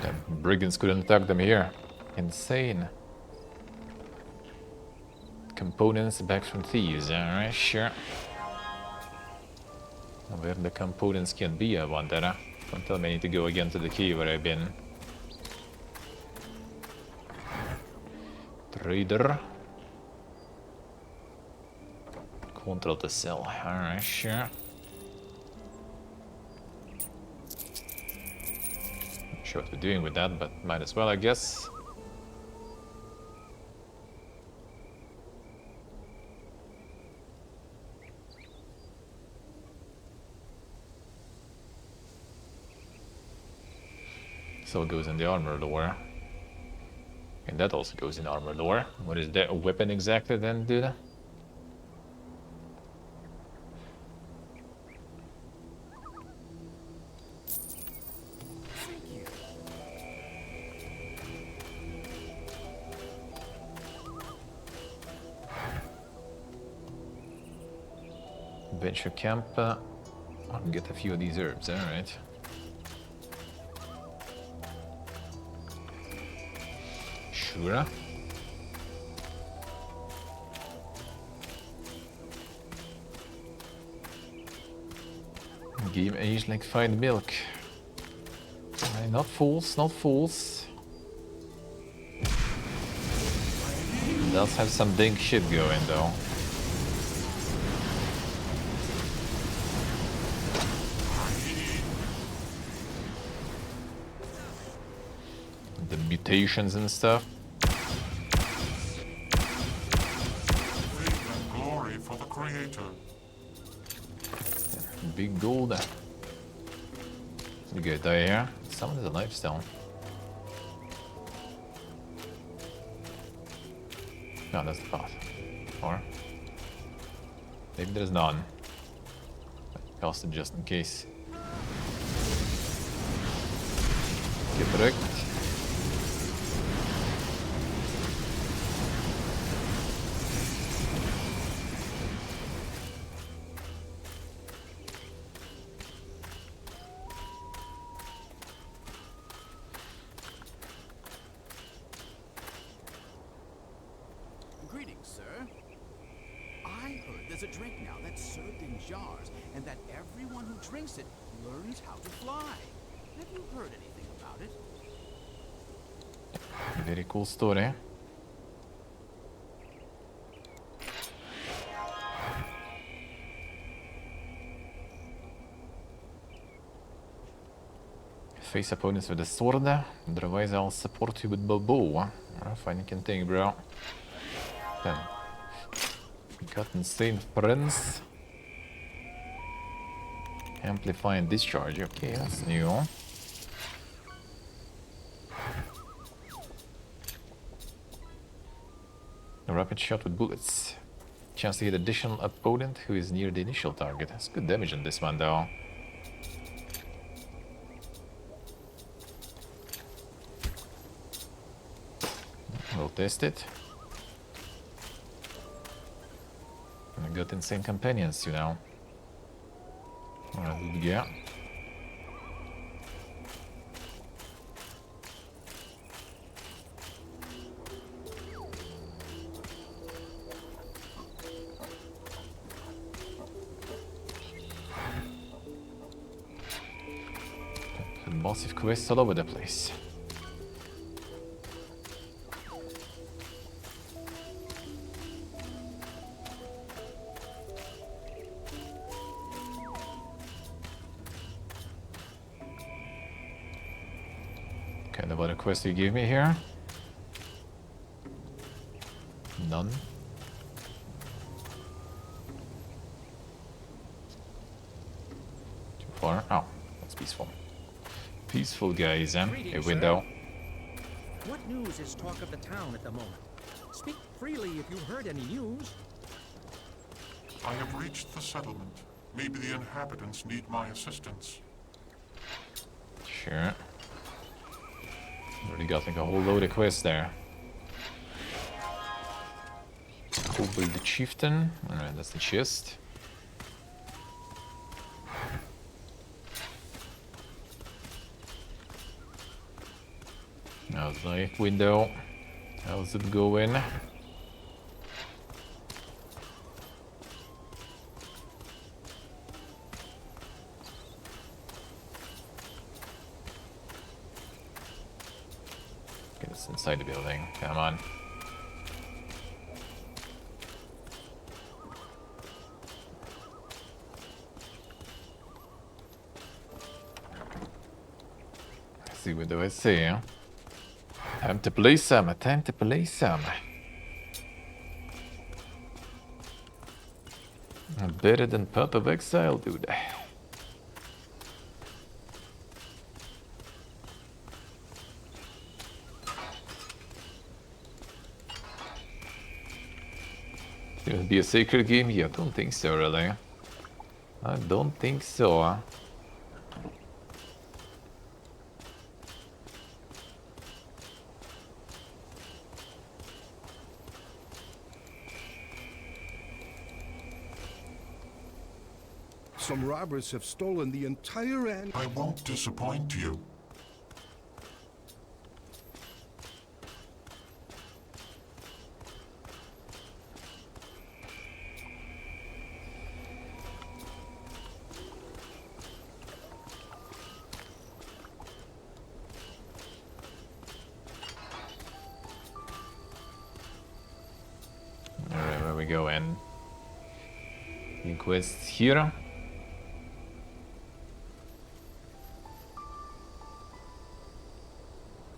The brigands couldn't attack them here. Insane. Components back from thieves, alright, sure. Where the components can be, I wonder. Don't tell me I need to go again to the cave where I've been. Trader. Control to sell, alright, sure. Not sure what we're doing with that, but might as well, I guess. So it goes in the armor lore. And that also goes in armor lore. What is that weapon exactly then, dude? Venture camp. I can get a few of these herbs, alright. Sure. Game age like fine milk. Not fools, not fools. Does have some dink shit going though. The mutations and stuff. Glory for the creator. Big gold. You get die here. Summon is a lifestone. No, that's the path. Or maybe there's none. Cast it just in case. Get wrecked. There's a drink now that's served in jars, and that everyone who drinks it learns how to fly. Have you heard anything about it? Very cool story. Face opponents with a sword, otherwise I'll support you with my bow. Fine, you can take, bro. Then, got insane friends. Amplify and discharge, okay, that's new. A rapid shot with bullets. Chance to hit additional opponent who is near the initial target. That's good damage on this one though. We'll test it. And I got insane companions, you know. Yeah. Massive quests all over the place. Okay, what other quest you give me here? None. Too far? Oh, that's peaceful. Peaceful guys, a window. What news is talk of the town at the moment? Speak freely if you've heard any news. I have reached the settlement. Maybe the inhabitants need my assistance. Sure. Already got like a whole load of quests there. Kobold the Chieftain. Alright, that's the chest. Now the light window. How's it going? Get us inside the building. Come on. Let's see what do I see, huh? Time to play some, time to play some. Better than Path of Exile, dude. It'll be a sacred game? Yeah, I don't think so, really. I don't think so. Some robbers have stolen the entire I won't disappoint you. Alright, where we go in? New quests here.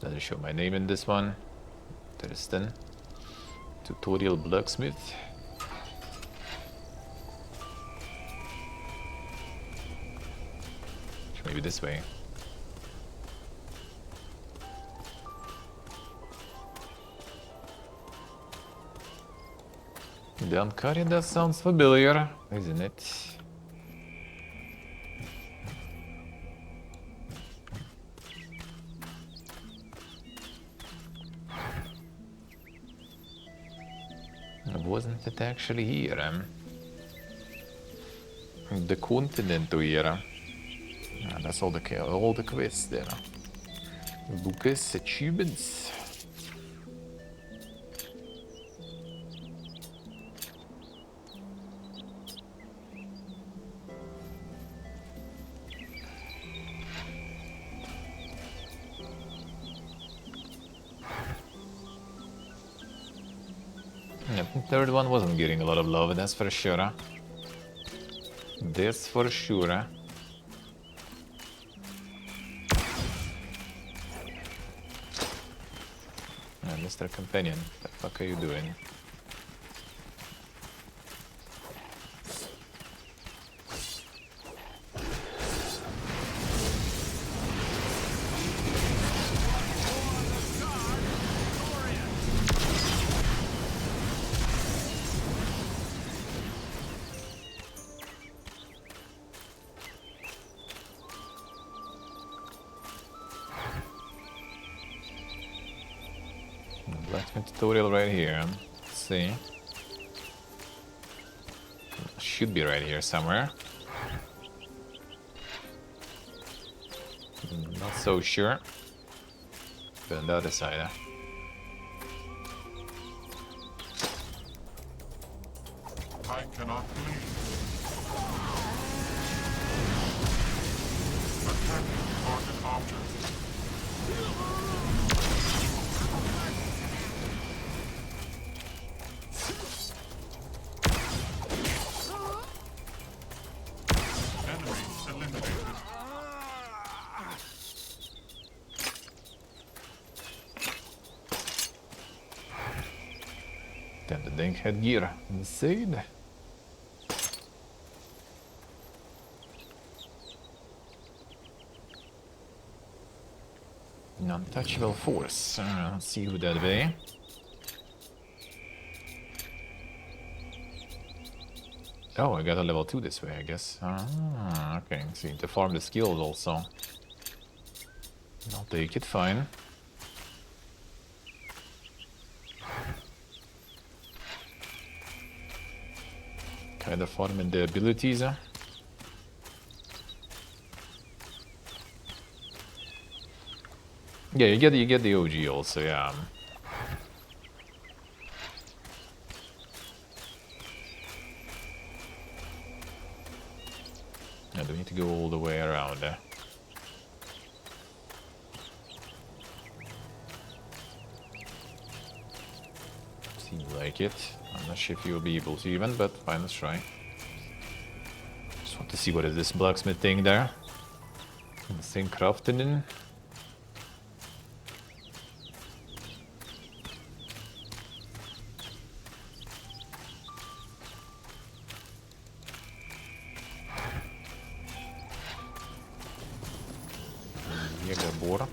Doesn't show my name in this one. Interesting. Tutorial blacksmith. Maybe this way. The Ankari, that sounds familiar, isn't it? Wasn't it actually here? The continent here. That's all the quests there. Lucas achievements. third one wasn't getting a lot of love, that's for sure. That's for sure. Mr. Companion, what the fuck are you doing? Blacksmith tutorial right here. Let's see. Should be right here somewhere. Not so sure. But on the other side. I cannot leave. Attacking target object. Then the Dink headgear inside. Untouchable force. Let's see who that be. Oh, I got a level 2 this way, I guess. Ah, okay. So you need to farm the skills also. I'll take it, fine. Kind of farming the abilities. Yeah, you get the OG also, yeah. I do need to go all the way around there. Seems like it. I'm not sure if you'll be able to even, but fine, let's try. Just want to see what is this blacksmith thing there. This thing crafted in. Jägerbor.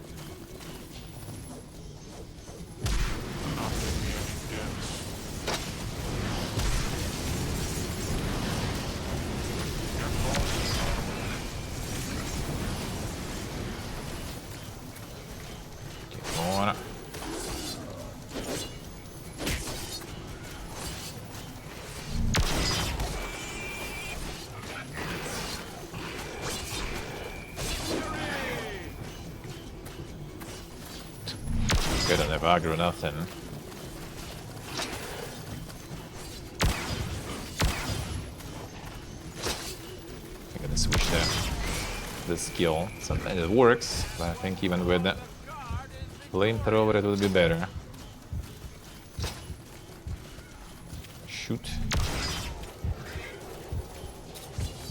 Buona. I don't have aggro nothing. I'm gonna switch the skill. Sometimes it works, but I think even with the flamethrower it would be better. Shoot.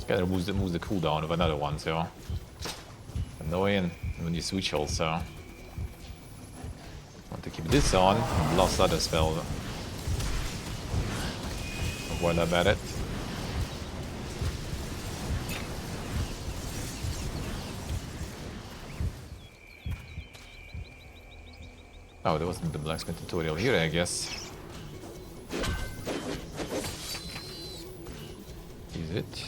Gotta move the cooldown of another one, so annoying when you switch also. Want to keep this on and lost other spell while I'm at it. Oh, there wasn't the blacksmith tutorial here, I guess. Is it?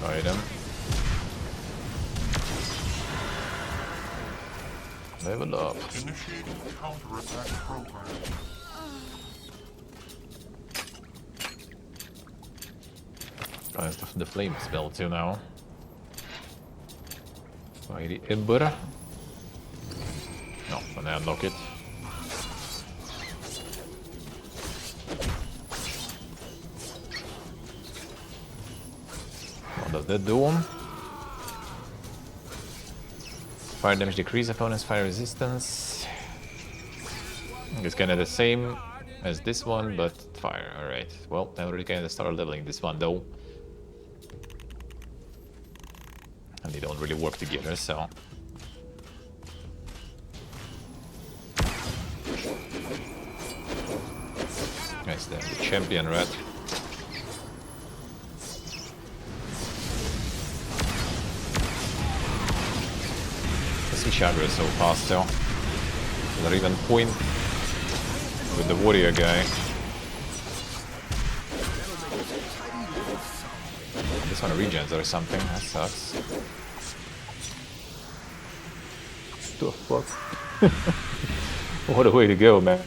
Item. Level up. Initiating counterattack program. I have the flame spell too now. Mighty Ember. No, when I unlock it. the Dome. Fire damage decrease opponent's fire resistance. It's kinda the same as this one, but fire. Alright. Well, I already kinda started leveling this one though. And they don't really work together, so. Nice, then the champion rat. The switch aggro is so fast though. Is there even point with the warrior guy? This one regens or something, that sucks. The fuck? What a way to go, man.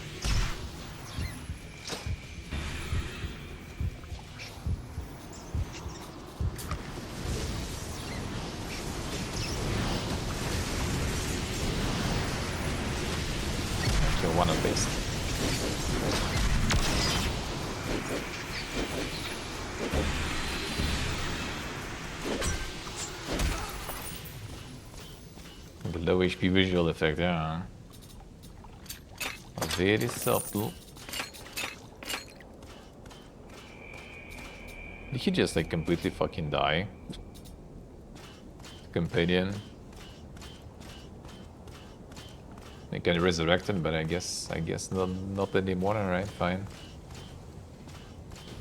Kill one at least. The low HP visual effect, yeah. Very subtle. Did he just like completely fucking die? Companion. They can resurrect him, but I guess not anymore. Alright, fine.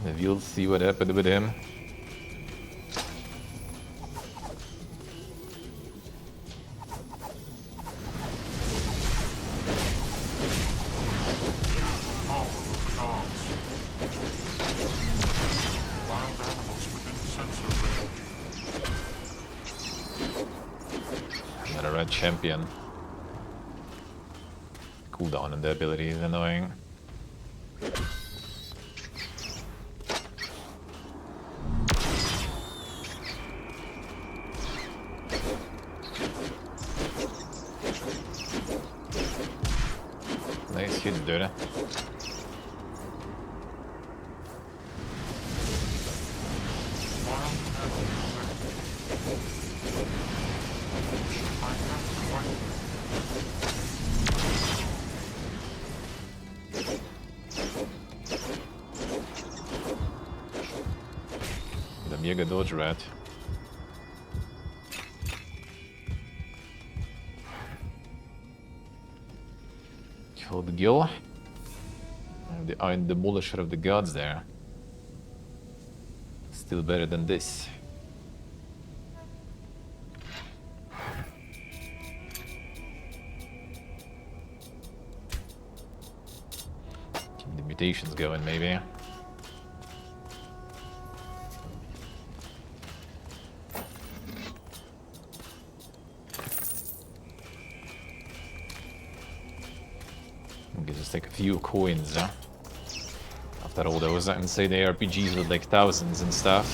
Maybe we'll see what happened with him. Another red champion. Cooldown on the ability is annoying. Nice hit, dude. The Mega Dodge Rat. Killed Gil. The Iron Demolisher of the Gods there. Still better than this. Keep the mutations going, maybe. Just take a few coins, huh? After all those insane ARPGs with like thousands and stuff.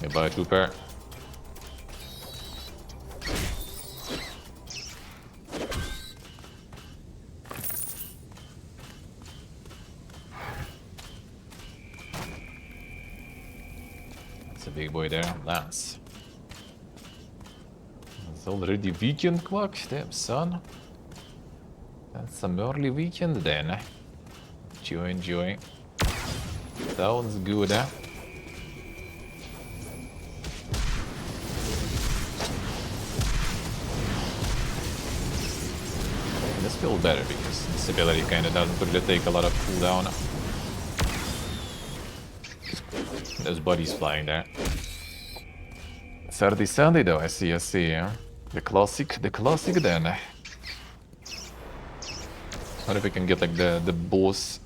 Goodbye, Cooper. That's a big boy there, Lance. It's already weekend clock, damn son. That's some early weekend then. Enjoy. Sounds good, huh? This feels better because this ability kinda doesn't really take a lot of cooldown. There's buddies flying there. Saturday, Sunday though, I see. Yeah. The classic then. What if we can get like the boss,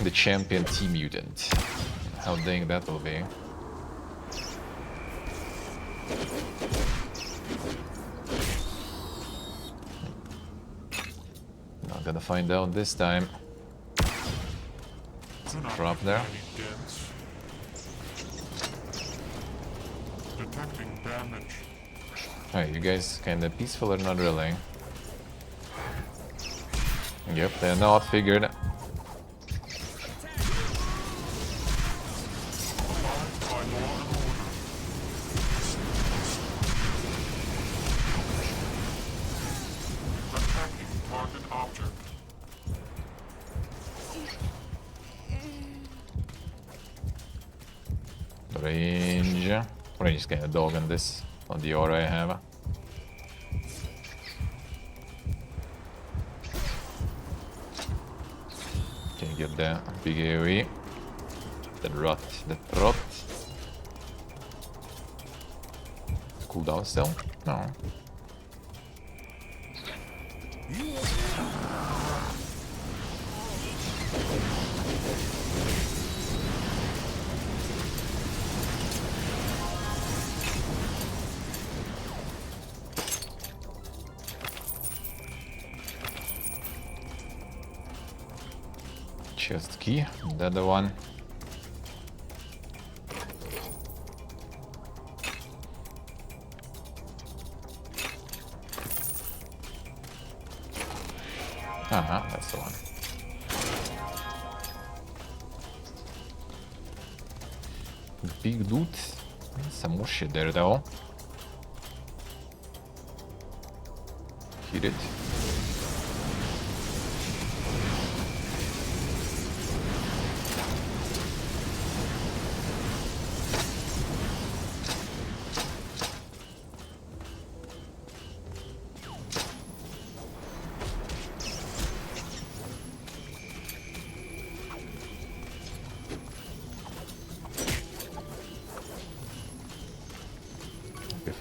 the champion T-Mutant? How dang that will be. Not gonna find out this time. Drop there. Detecting damage. Alright, you guys kinda peaceful or not really? Yep, they're not figured. Range. Range is kinda dog on this, on the aura I have. Can you get the big AoE? The rot. Cooldown still? No. Chest key, the other one. That's the one. Big loot. Some more shit there though. Hit it.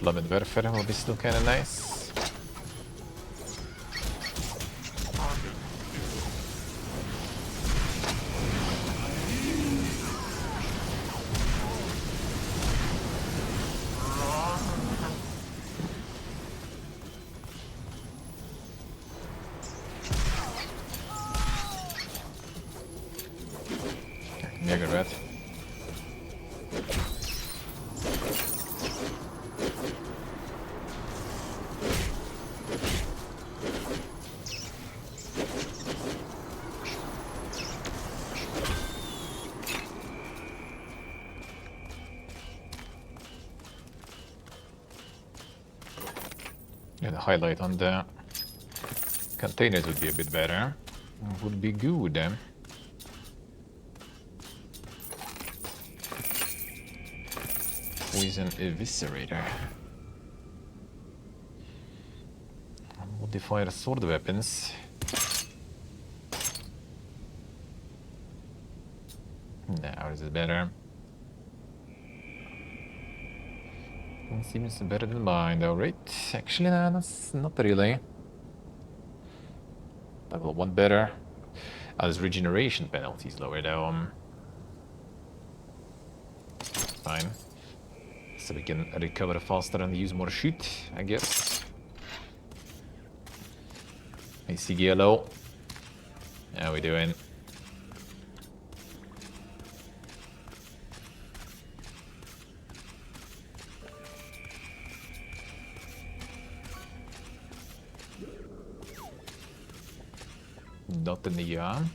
Flamed Werfer will be still kinda nice. Mega red. Yeah, the highlight on the containers would be a bit better. Would be good. Poison Eviscerator. Modifier sword weapons. Now is it better? Seems better than mine though, right? Actually, no, that's not really. Level 1 better. There's regeneration penalties lower though. Fine. So we can recover faster and use more shoot, I guess. I see yellow. How we doing? Not in the arm.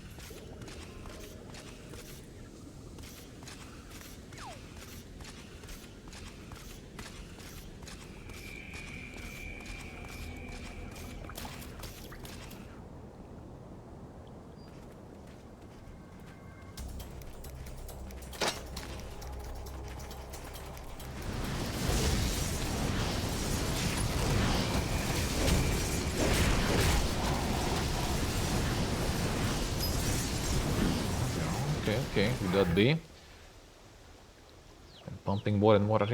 Okay, would that be? I'm pumping more and more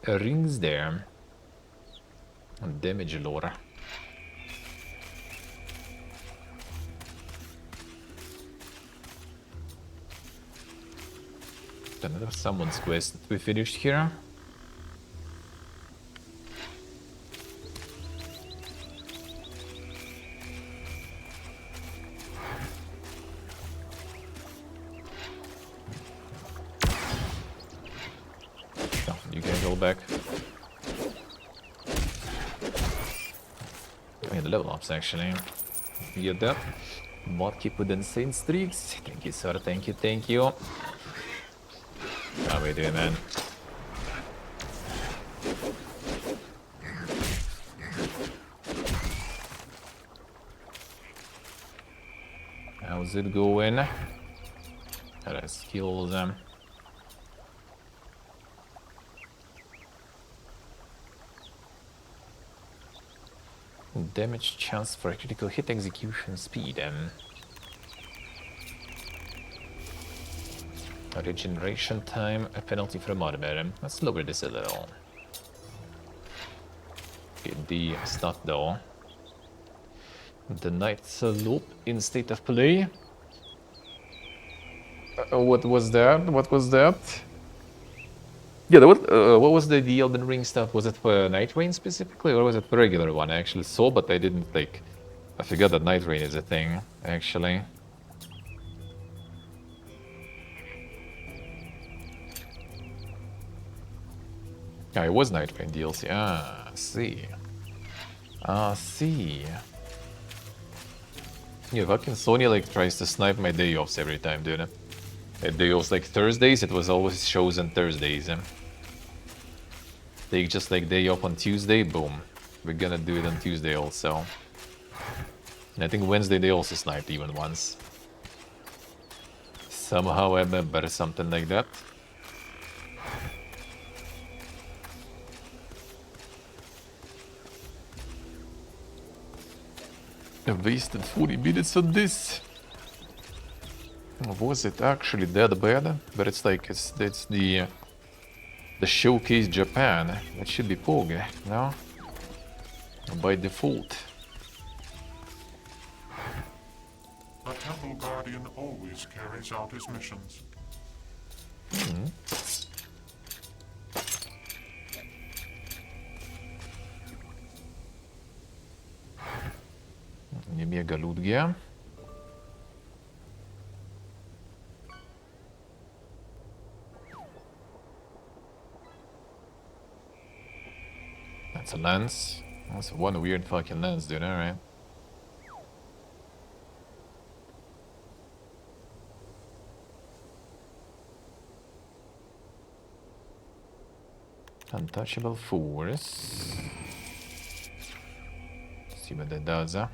rings there. And damage lore. Another someone's quest we finished here. Back. Oh, yeah, the level ups actually. Get that. Modkeep with insane streaks. Thank you, sir. Thank you, thank you. How we doing, man? How's it going? Gotta skill them. Damage chance for a critical hit execution speed and regeneration time, a penalty from armor. Let's lower this a little. Get the stat though. The Knight's Loop in state of play. What was that? What was that? Yeah, what was the Elden Ring stuff? Was it for Night Rain specifically, or was it the regular one? I actually saw, but I didn't, like... I forgot that Night Rain is a thing, actually. Yeah, it was Night Rain DLC. Ah, I see. I see. Yeah, fucking Sony, like, tries to snipe my day offs every time, dude. Day offs, like, Thursdays, it was always shows on Thursdays. They just like day off on Tuesday, boom. We're gonna do it on Tuesday also. And I think Wednesday they also sniped even once. Somehow I remember something like that. I wasted 40 minutes on this. Was it actually that bad? But it's like, it's the Showcase Japan. That should be Poge, no? By default. A Temple Guardian always carries out his missions. Niemiega Ludgia. That's a lens. That's one weird fucking lens, dude, alright. Untouchable Force. See what that does, huh?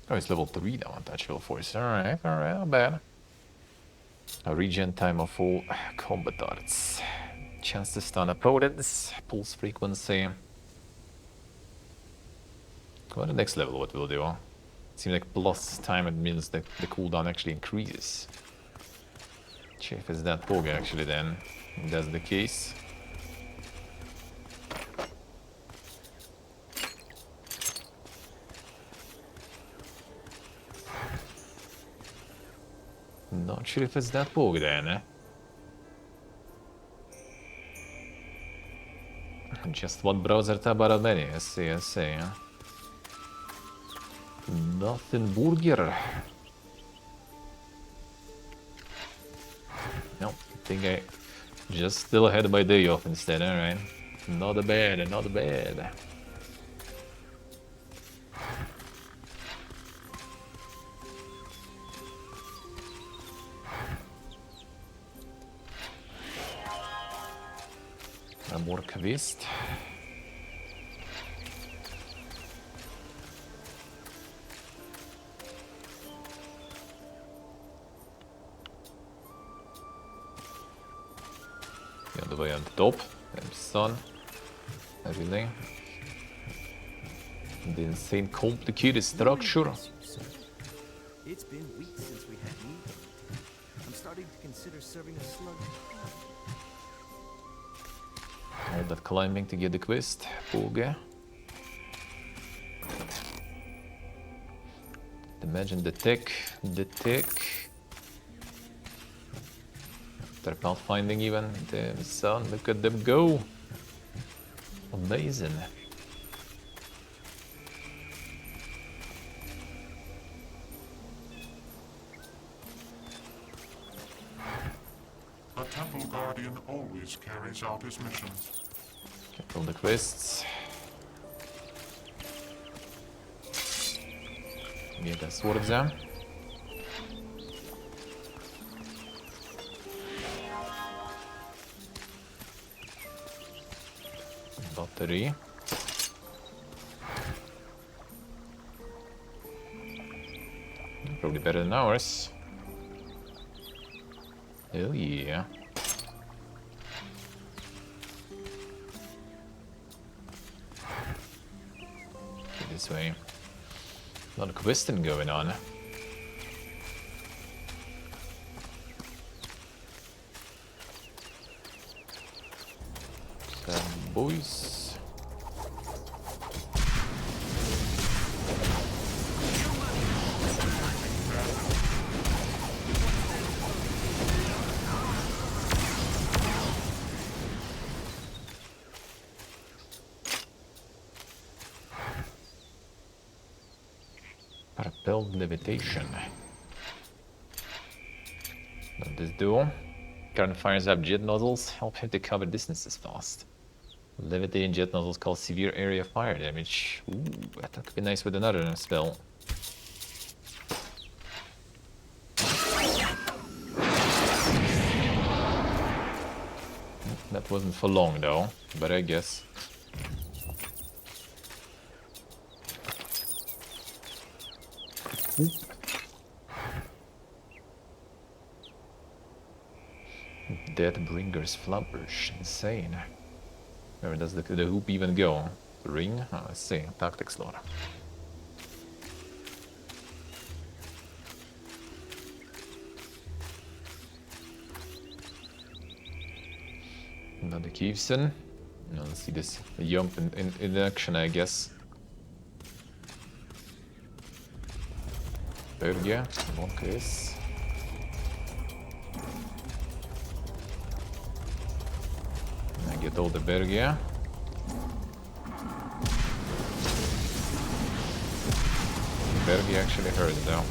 Oh, it's level 3 now, Untouchable Force. Alright, not bad. A regen time of all combat arts. Chance to stun opponents. Pulse frequency. Go on the next level, what we'll do. It seems like plus time, it means that the cooldown actually increases. Check if it's that Poge actually then. If that's the case. Not sure if it's that Poge then, eh? Just one browser tab out of many, I see, huh? Nothing burger. No, I think I just still had my day off instead, alright. Not bad, not bad. More kvist. The other way on top, and sun, everything. The insane complicated structure. It's been weeks since we had meat. I'm starting to consider serving a slug. All that climbing to get the quest, Poge. Imagine the tech. They're pathfinding even. Damn son, look at them go. Amazing. A Temple Guardian always carries out his missions. Get all the quests. Get the swords down. Battery. Probably better than ours. Hell yeah. Okay, this way. A lot of questing going on. Boys. Propelled levitation. What does this do? Current fires up jet nozzles, help him to cover distances fast. Levitating jet nozzles cause severe area fire damage. Ooh, that could be nice with another spell. That wasn't for long though, but I guess. Ooh. Deathbringer's flourish, insane. Where does the hoop even go? The ring? Oh, let's see. Tactics lore. Another Kievsen. Now let's see this jump in action, I guess. Berge, Monkes. I get all the Berge. Berge actually hurts though.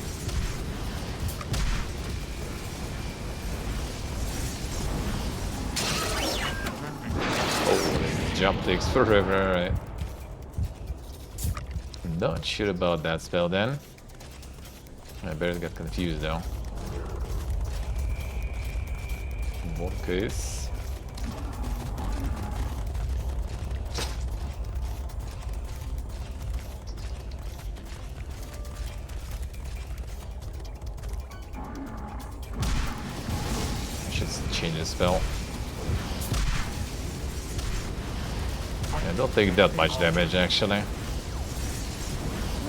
Oh, this jump takes forever, right? Not sure about that spell then. I better got confused though. Monkes. Change the spell. I don't take that much damage actually.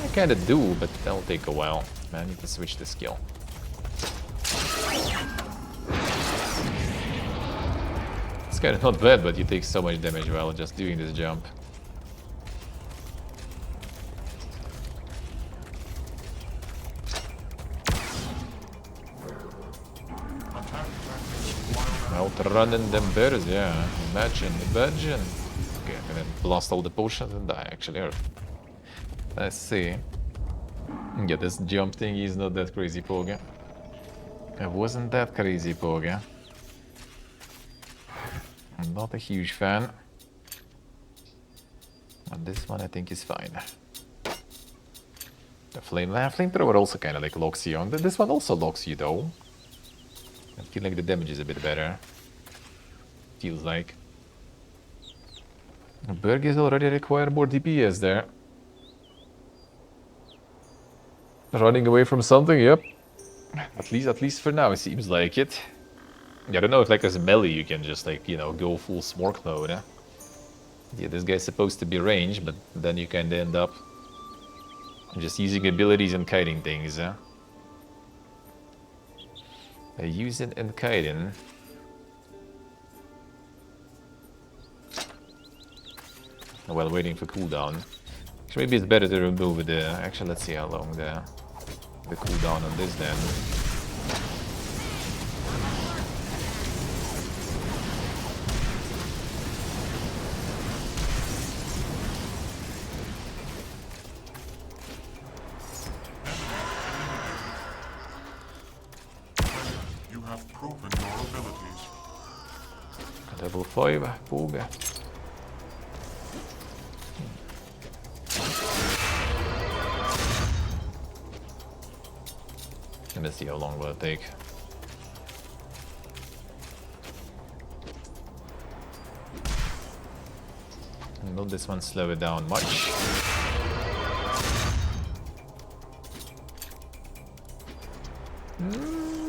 I kinda do, but that'll take a while. I need to switch the skill. It's kinda not bad, but you take so much damage while just doing this jump. Outrunning them bears, yeah. Imagine. Okay, I'm gonna blast all the potions and die, actually. Let's see. Yeah, this jump thing is not that crazy, Poga. It wasn't that crazy, Poga. I'm not a huge fan. And this one I think is fine. The flamethrower also kind of like locks you on. This one also locks you though. I feel like the damage is a bit better. Feels like. Berges already require more DPS there. Running away from something, yep. At least for now it seems like it. Yeah, I don't know if like as a melee you can just like, you know, go full smork mode. Eh? Yeah, this guy's supposed to be ranged, but then you kinda end up just using abilities and kiting things. Eh? Using and kiting. While waiting for cooldown. Actually, maybe it's better to remove the... Actually, let's see how long the cooldown on this then. You have proven your abilities. Level 5, Poga. Let me see how long will it take. Will this one slow it down much?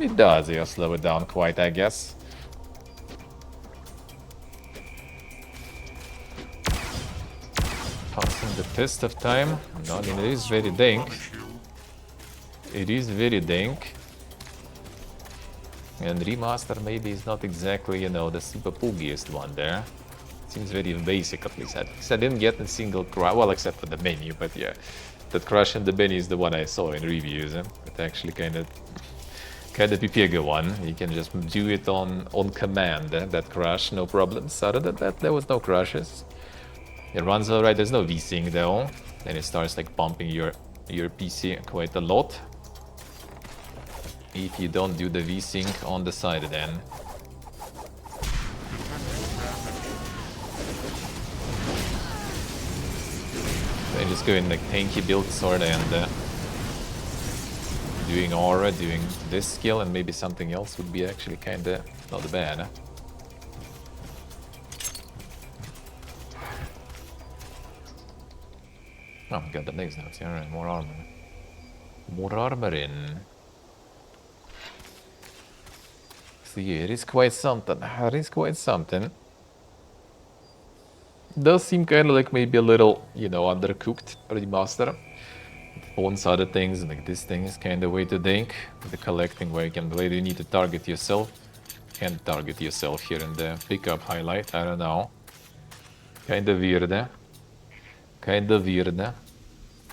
It does, yeah, slow it down quite, I guess. Passing the test of time. No, I mean, it is very dank. It is very dank. And remaster maybe is not exactly, you know, the super poogiest one there. Seems very basic, at least. I didn't get a single crash, well, except for the menu, but yeah. That crash in the menu is the one I saw in reviews. It's actually kind of PPG one. You can just do it on command, that crash, no problems. Other than that, there was no crashes. It runs alright, there's no VSync though. Then it starts like pumping your PC quite a lot. If you don't do the VSync on the side then. I just go in like tanky build sort and doing aura, doing this skill and maybe something else would be actually kinda not bad. Oh, got the legs now. Alright, more armor. More armor in. So yeah, it is quite something. It is quite something. Does seem kind of like maybe a little, you know, undercooked remaster. Phones, other things, like this thing is kind of way too dank. The collecting where you can really need to target yourself. Can't target yourself here in the pickup highlight, I don't know. Kind of weird, eh? Kind of weird, eh?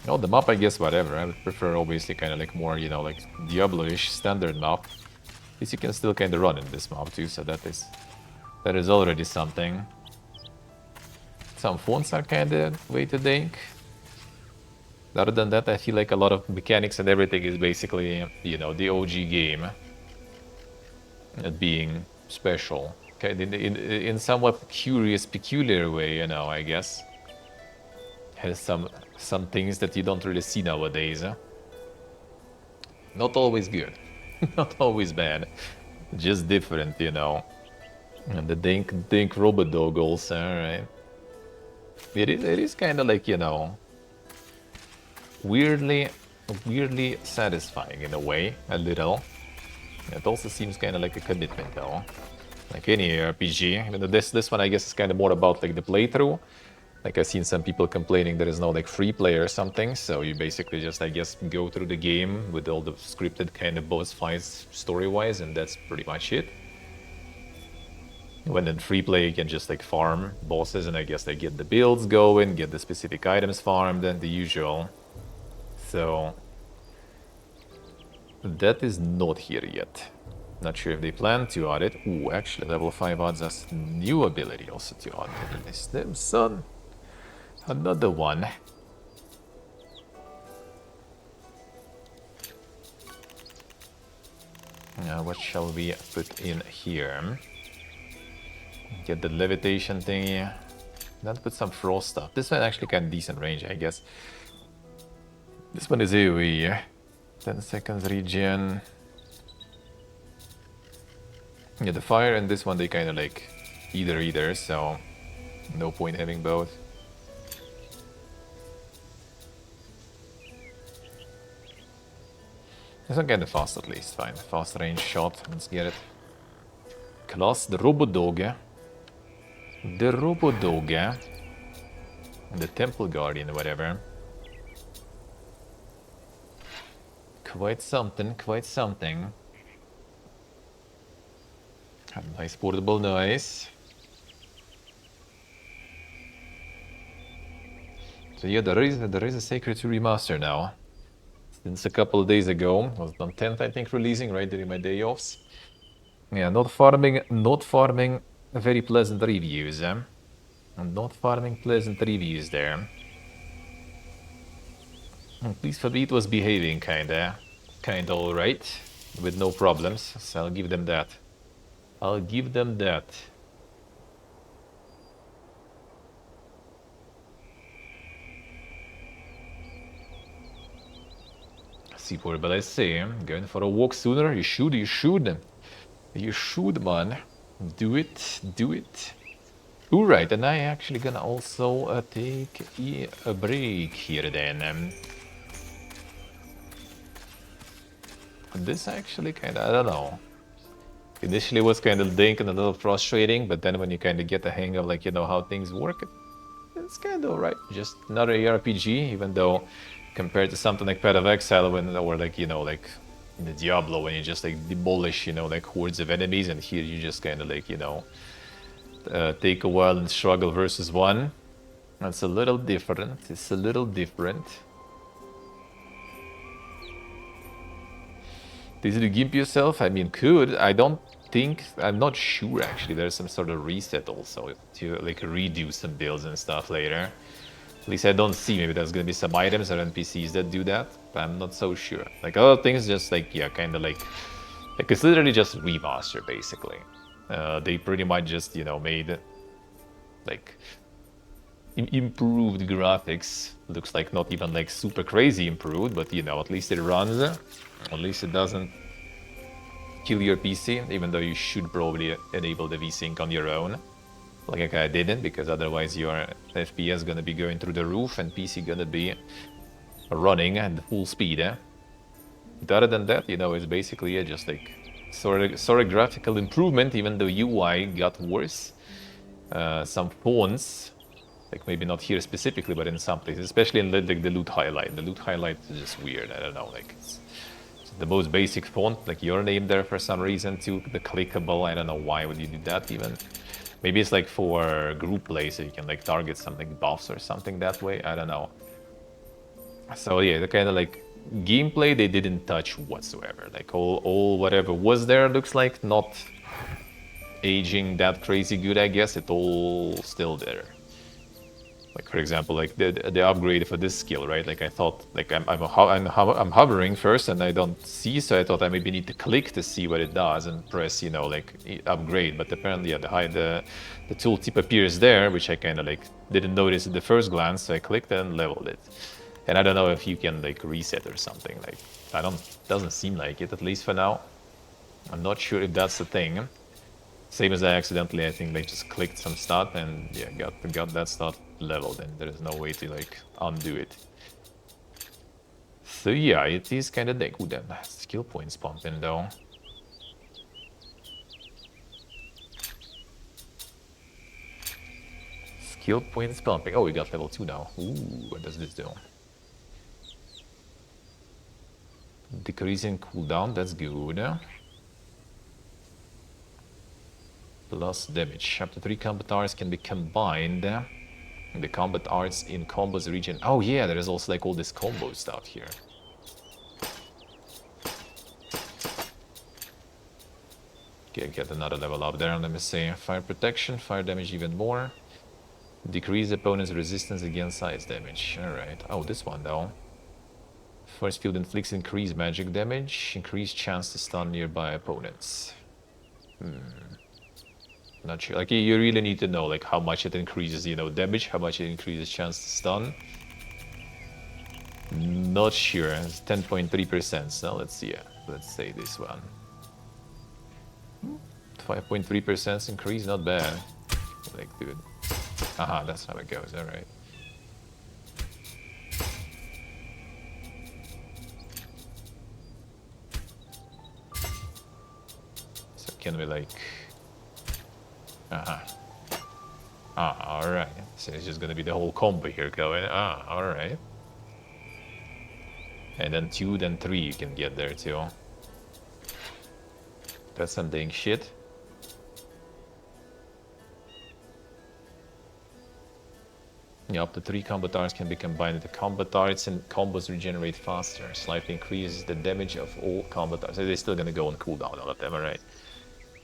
No, the map, I guess, whatever. I would prefer obviously kind of like more, you know, like Diablo-ish standard map. At least you can still kind of run in this map too, so that is already something. Some phones are kind of way too dank. Other than that, I feel like a lot of mechanics and everything is basically, you know, the OG game. Being special. Okay, in somewhat curious, peculiar way, you know, I guess. Has some things that you don't really see nowadays. Huh? Not always good. Not always bad. Just different, you know. And the dank robot doggles, alright. It is kind of like, you know, weirdly satisfying in a way, a little. It also seems kind of like a commitment though, like any RPG. I mean, this one I guess is kind of more about like the playthrough. Like I've seen some people complaining there is no like free play or something, so you basically just I guess go through the game with all the scripted kind of boss fights story-wise, and that's pretty much it. When in free play you can just like farm bosses and I guess they get the builds going, get the specific items farmed and the usual. So that is not here yet. Not sure if they plan to add it. Ooh, actually level 5 adds us new ability also to add to the list. Them son. Another one. Now what shall we put in here? Get the levitation thingy. Then put some frost stuff. This one actually kind of decent range, I guess. This one is AoE. 10 seconds regen. Yeah, the fire and this one they kind of like either, so no point having both. This one kind of fast at least, fine. Fast range shot, let's get it. Class, the Robodoge. The Robodoge. The Temple Guardian, whatever. Quite something, quite something. Nice portable noise. So yeah, there is a Sacred 2 remaster now. Since a couple of days ago, it was on 10th I think releasing, right during my day offs. Yeah, not farming very pleasant reviews, eh? Not farming pleasant reviews there. At least for me it was behaving kinda alright, with no problems, so I'll give them that. I'll give them that. Seaport, but I say, going for a walk sooner. You should, you should. You should, man. Do it, do it. Alright, and I actually gonna also take a break here then. This actually kind of, I don't know. Initially was kind of dank and a little frustrating, but then when you kind of get the hang of, like, you know, how things work, it's kind of alright. Just another ARPG, even though compared to something like Path of Exile, when, or like, you know, like in the Diablo, when you just like demolish, you know, like hordes of enemies, and here you just kind of like, you know, take a while and struggle versus one. That's a little different. It's a little different. Did you gimp yourself? I mean, could. I don't think, I'm not sure actually. There's some sort of reset also to like redo some builds and stuff later. At least I don't see. Maybe there's gonna be some items or NPCs that do that, but I'm not so sure. Like other things, just like, yeah, kind of like it's literally just remaster basically. They pretty much just, you know, made like improved graphics. Looks like not even like super crazy improved, but you know, at least it runs. At least it doesn't kill your PC, even though you should probably enable the VSync on your own. Like I didn't, because otherwise your FPS gonna be going through the roof and PC gonna be running at full speed. But other than that, you know, it's basically just like sort of graphical improvement, even though UI got worse. Some fonts, like maybe not here specifically, but in some places, especially in like the loot highlight. The loot highlight is just weird. I don't know, like it's the most basic font, like your name there for some reason too. The clickable, I don't know why would you do that even. Maybe it's like for group play, so you can like target some like buffs or something that way. I don't know. So yeah, the kind of like gameplay they didn't touch whatsoever. Like all whatever was there looks like not aging that crazy good. I guess it's all still there. Like for example, like the upgrade for this skill, right? Like I thought, like I'm hovering first and I don't see, so I thought I maybe need to click to see what it does and press, you know, like upgrade. But apparently, yeah, the tooltip appears there, which I kind of like didn't notice at the first glance, so I clicked and leveled it. And I don't know if you can like reset or something. Like doesn't seem like it, at least for now. I'm not sure if that's the thing. Same as I accidentally, I think, like just clicked some stat and yeah, got that stat leveled, and there is no way to like undo it. So yeah, it is kind of good. Then skill points pumping though. Skill points pumping. Oh, we got level 2 now. Ooh, what does this do? Decreasing cooldown. That's good. Plus damage. Up to 3 combat arts can be combined. The combat arts in combos region. Oh yeah, there is also like all this combo stuff here. Okay, get another level up there. Let me see. Fire protection, fire damage even more. Decrease opponent's resistance against ice damage. Alright. Oh, this one though. First field inflicts increased magic damage. Increased chance to stun nearby opponents. Not sure. Like you really need to know like how much it increases, you know, damage, how much it increases chance to stun. Not sure. It's 10.3%. So let's see. Let's say this one. 5.3% increase, not bad. Like, dude. Aha, that's how it goes. All right. So can we like? All right. So it's just gonna be the whole combo here going. All right. And then 2, then 3 you can get there too. That's some dang shit. Yeah, up to 3 combat arts can be combined. The combat arts and combos regenerate faster. Slightly increases the damage of all combat arts. So they're still gonna go on cooldown, all of them, alright.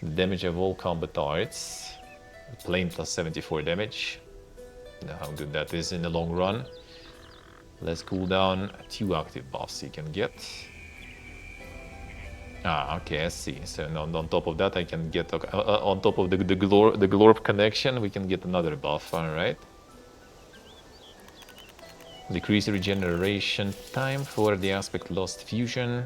The damage of all combat arts. Plane plus 74 damage. Know how good that is in the long run. Less cooldown, 2 active buffs you can get. Okay, I see. So on top of that, I can get on top of the glorp connection, we can get another buff. All right. Decrease regeneration time for the aspect lost fusion.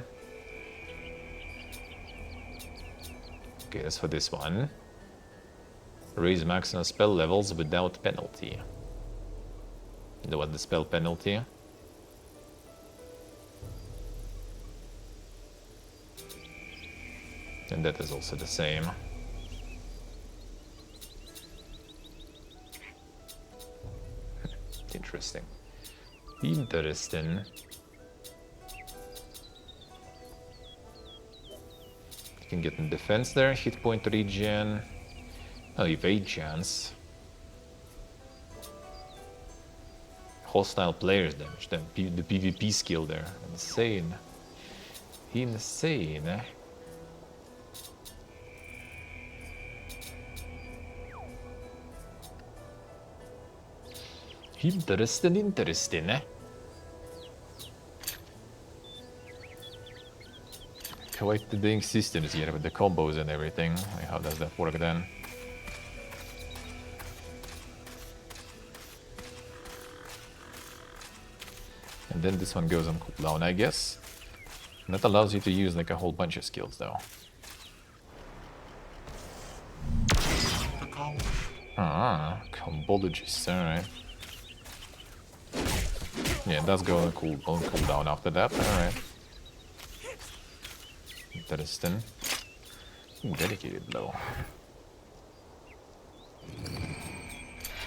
Okay, that's for this one. Raise maximum spell levels without penalty. You want the spell penalty? And that is also the same. Interesting. Interesting. You can get in defense there, hit point regen. Oh, evade chance. Hostile players damage, then the PvP skill there. Insane. Insane, eh? Interesting, eh? Quite the dang systems here with the combos and everything. Like, how does that work then? And then this one goes on cooldown, I guess. And that allows you to use like a whole bunch of skills though. Ah, combologist, alright. Yeah, it does go on cooldown after that, alright. Interesting. Dedicated blow.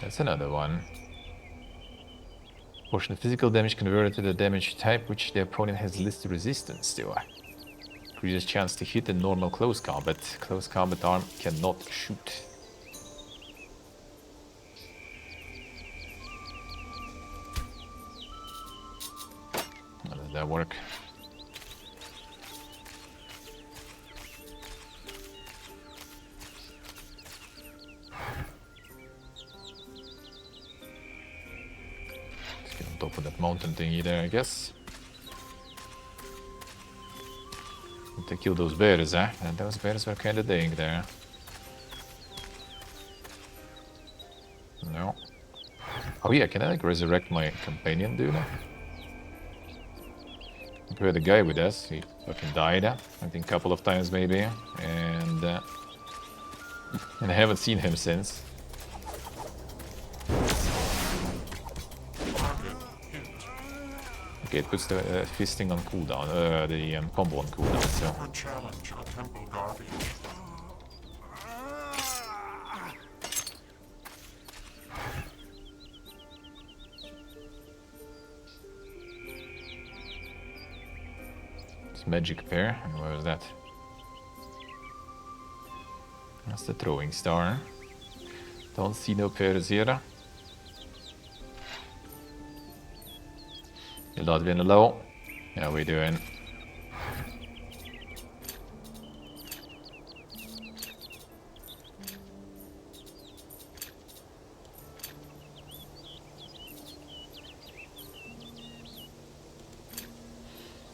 That's another one. Portion of physical damage converted to the damage type which the opponent has listed resistance to. Increases chance to hit in normal close combat. Close combat arm cannot shoot. How does that work? Top of that mountain thingy there, I guess. Need to kill those bears, eh? And those bears were kinda dang there. No. Oh yeah, can I like resurrect my companion, dude? We had a guy with us, he fucking died, I think a couple of times maybe. And I haven't seen him since. Okay, it puts the fisting on cooldown, the combo on cooldown, so... Challenge a Temple Guardian. It's magic pair, and where was that? That's the throwing star. Don't see no pairs here. Ladvin low. How we doing?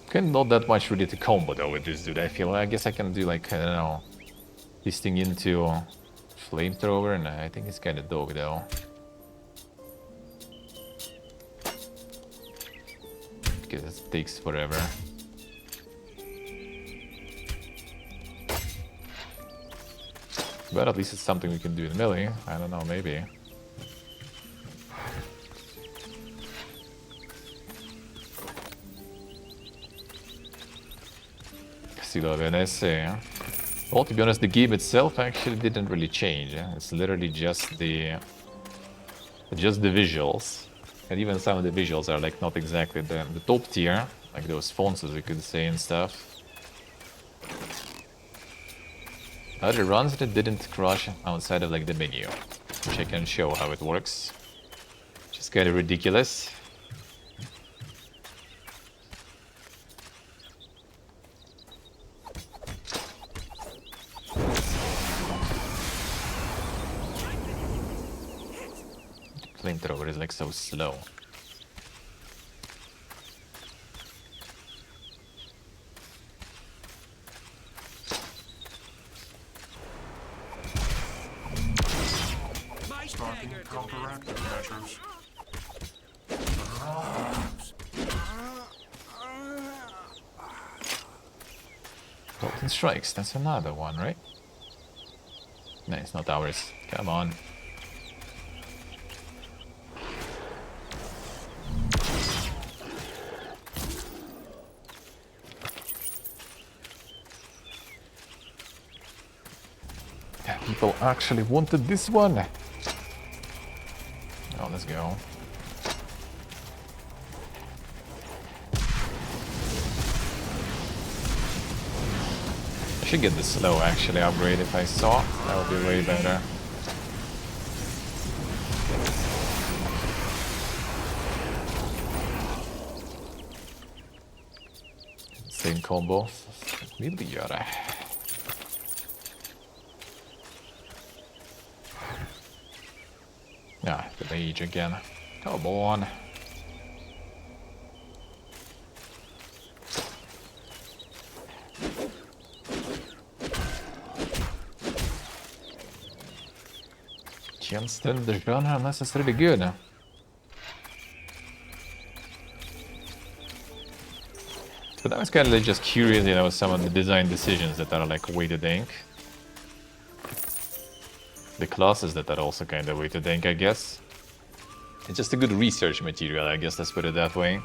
Okay, not that much really to combo though with this dude. I feel I guess I can do like, I don't know, pisting into flamethrower, and I think it's kind of dope though. It takes forever. But at least it's something we can do in melee. I don't know, maybe. Still have well, to be honest, the game itself actually didn't really change. It's literally just the visuals. And even some of the visuals are like not exactly the top tier, like those fonts, as you could say, and stuff. Other runs that didn't crash outside of like the menu, which I can show how it works. Just kind of ridiculous. Flamethrower is like so slow. Starting counteractive measures. Lightning Strikes, that's another one, right? No, it's not ours. Come on. Yeah, people actually wanted this one. Oh, let's go. I should get the slow actually upgrade if I saw. That would be way better. Same combo. Vill vi göra? Yeah, the mage again. Come on. Tjänsten, the genre unless it's really good. But I was kind of just curious, you know, some of the design decisions that are like way to think. The classes that are also kind of way to think, I guess. It's just a good research material, I guess, let's put it that way.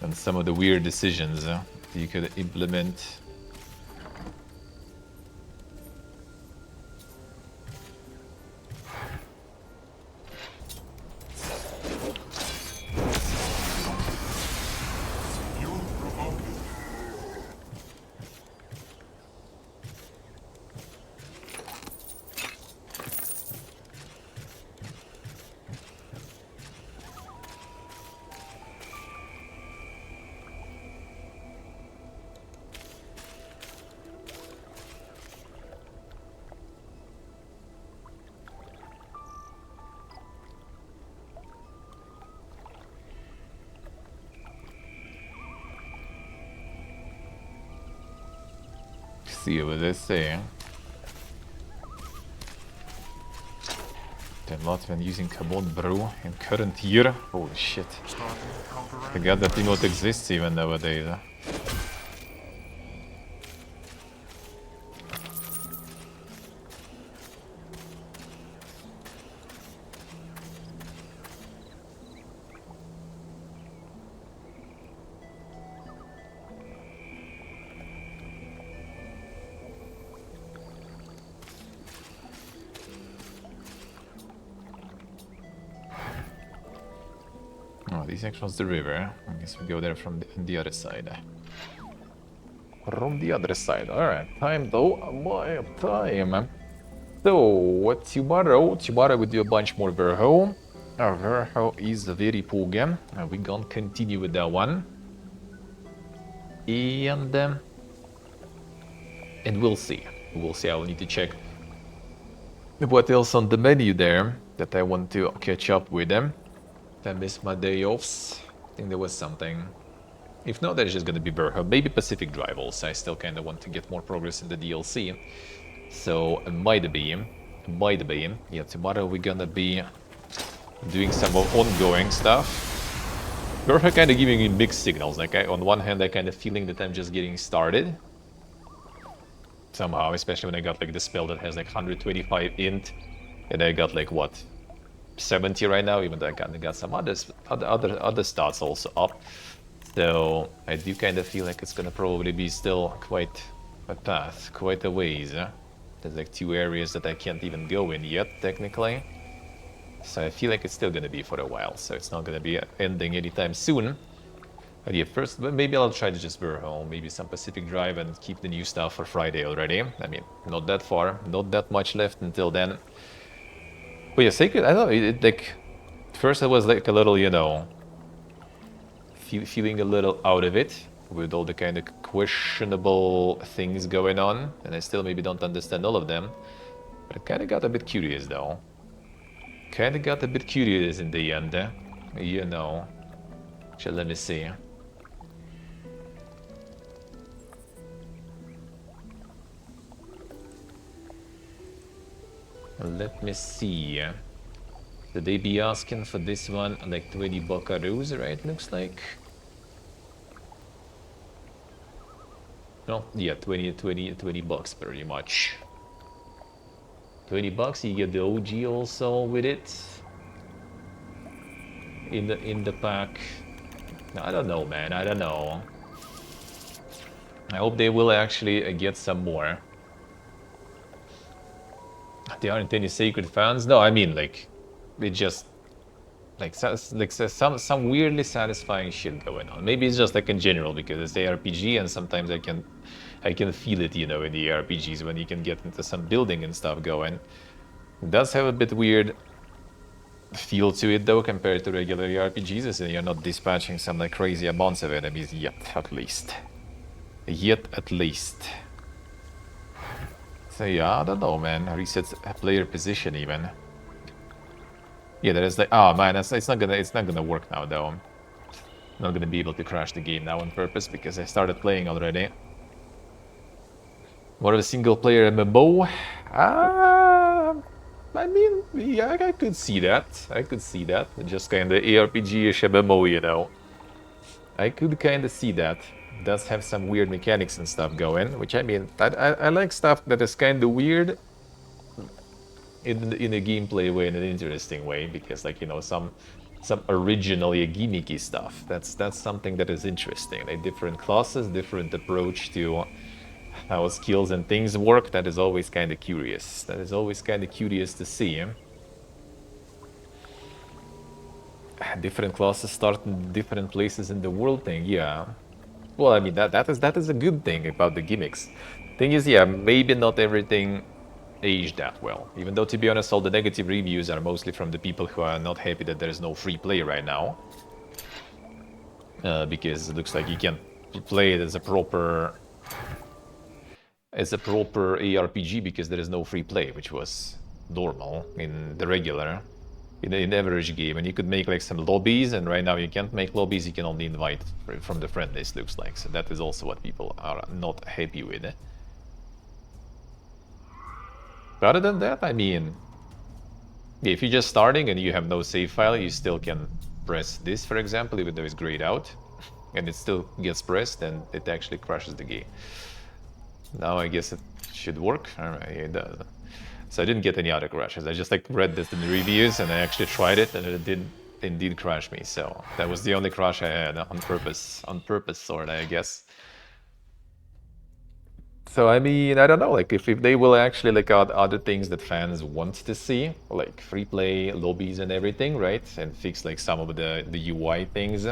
And some of the weird decisions you could implement. See what they say. The Latvian using carbon brew in current year. Holy shit. Forgot that emote exists even nowadays. Oh, this across the river. I guess we go there from the other side. From the other side. Alright, time though. My time. So, tomorrow we do a bunch more Verho. Our Verho is very pogen. We gonna continue with that one. And we'll see. We'll see. I will need to check what else on the menu there that I want to catch up with them. I missed my day offs. I think there was something. If not, there's just gonna be Verho. Maybe Pacific Drive also. I still kind of want to get more progress in the DLC. So, might be. Yeah, tomorrow we're gonna be doing some more ongoing stuff. Verho kind of giving me mixed signals. Like, on one hand, I kind of feeling that I'm just getting started. Somehow, especially when I got like the spell that has like 125 int. And I got like, what? 70 right now, even though I kind of got some other stats also up. So I do kind of feel like it's gonna probably be still quite a path, quite a ways. There's like 2 areas that I can't even go in yet, technically. So I feel like it's still gonna be for a while, so it's not gonna be ending anytime soon. But yeah, first, maybe I'll try to just Verho, maybe some Pacific Drive and keep the new stuff for Friday already. I mean, not that far, not that much left until then. But yeah, Sacred, I don't know, it like, first I was like a little, you know, feeling a little out of it with all the kind of questionable things going on, and I still maybe don't understand all of them, but I kind of got a bit curious though. Kind of got a bit curious in the end, you know. So let me see. Let me see. Did they be asking for this one like 20 buckaroos, right? Looks like. No, yeah, 20 bucks pretty much. 20 bucks, you get the OG also with it. In the pack. I don't know, man, I don't know. I hope they will actually get some more. There aren't any sacred fans? No, I mean, like, it just... Like some weirdly satisfying shit going on. Maybe it's just like in general because it's ARPG and sometimes I can feel it, you know, in the ARPGs when you can get into some building and stuff going. It does have a bit weird feel to it though compared to regular ARPGs, and you're not dispatching some like crazy amounts of enemies yet, at least. Yet at least. So yeah, I don't know, man. Resets player position even. Yeah, there is like, oh man, it's not gonna work now though. I'm not gonna be able to crash the game now on purpose because I started playing already. More of a single player MMO? I mean, yeah, I could see that. I could see that. Just kinda ARPG-ish MMO, you know. I could kinda see that. It does have some weird mechanics and stuff going, which I mean, I like stuff that is kinda weird. In a gameplay way, in an interesting way, because like, you know, some originally gimmicky stuff. That's something that is interesting. Like different classes, different approach to how skills and things work. That is always kind of curious. That is always kind of curious to see. Different classes start in different places in the world thing. Yeah. Well, I mean that is a good thing about the gimmicks. Thing is, yeah, maybe not everything aged that well. Even though, to be honest, all the negative reviews are mostly from the people who are not happy that there's no free play right now. Because it looks like you can't play it as a proper ARPG because there is no free play, which was normal in the regular, in the average game. And you could make like some lobbies, and right now you can't make lobbies, you can only invite from the friend list, looks like. So that is also what people are not happy with. But other than that, I mean, yeah, if you're just starting and you have no save file, you still can press this, for example, even though it's grayed out, and it still gets pressed, and it actually crashes the game. Now I guess it should work. Alright, it does. So I didn't get any other crashes. I just like read this in the reviews, and I actually tried it, and it did indeed crash me. So that was the only crash I had on purpose, sort of, I guess. So I mean, I don't know, like if they will actually like add other things that fans want to see, like free play, lobbies and everything, right? And fix like some of the UI things.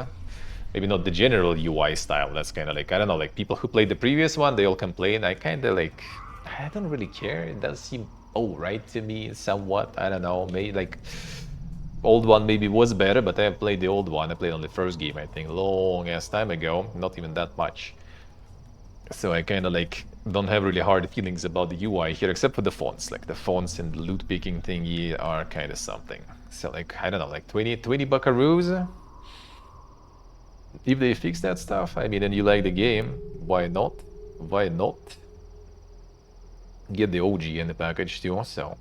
Maybe not the general UI style, that's kind of like, I don't know, like people who played the previous one, they all complain. I kind of like, I don't really care. It does seem alright to me somewhat. I don't know, maybe like old one maybe was better, but I played the old one. I played on the first game, I think, long ass time ago, not even that much. So I kind of like don't have really hard feelings about the UI here, except for the fonts. Like the fonts and the loot picking thingy are kind of something. So like, I don't know, like 20 buckaroos? If they fix that stuff, I mean, and you like the game, why not? Why not? Get the OG in the package too, so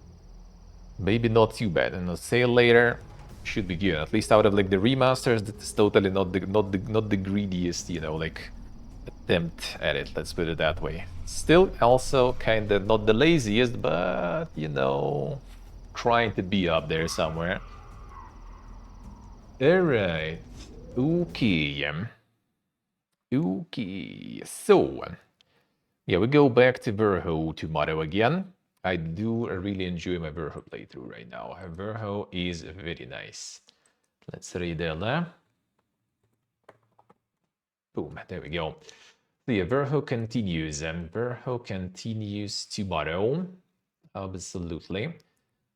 maybe not too bad. And a sale later should be good. At least out of like the remasters, that is totally not the greediest, you know, like attempt at it, let's put it that way. Still also kind of not the laziest, but you know, trying to be up there somewhere. Alright, okay. Okay, so yeah, we go back to Verho tomorrow again. I do really enjoy my Verho playthrough right now. Verho is very nice. Let's read there. Boom, there we go. So yeah, Verho continues, and Verho continues tomorrow. Absolutely.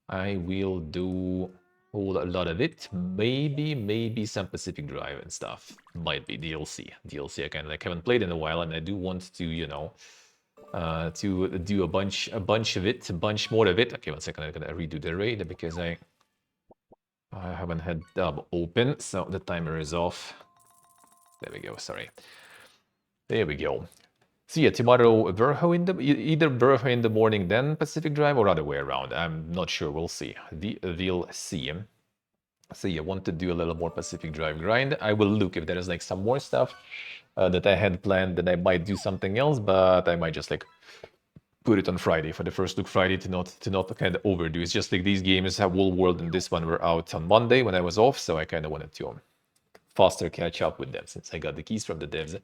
I will do a lot of it. Maybe some Pacific Drive and stuff. Might be DLC. DLC I kind of like haven't played in a while, and I do want to, you know, to do a bunch of it, a bunch more of it. Okay, 1 second, I'm gonna redo the raid because I haven't had dub open, so the timer is off. There we go, sorry. There we go. So yeah, tomorrow Verho in the either Verho in the morning, then Pacific Drive, or other way around. I'm not sure. We'll see. We'll see. So yeah, want to do a little more Pacific Drive grind. I will look if there is like some more stuff that I had planned, then I might do something else, but I might just like put it on Friday for the first look Friday to not kind of overdo. It's just like these games have Whole World and this one were out on Monday when I was off, so I kind of wanted to faster catch up with them since I got the keys from the devs.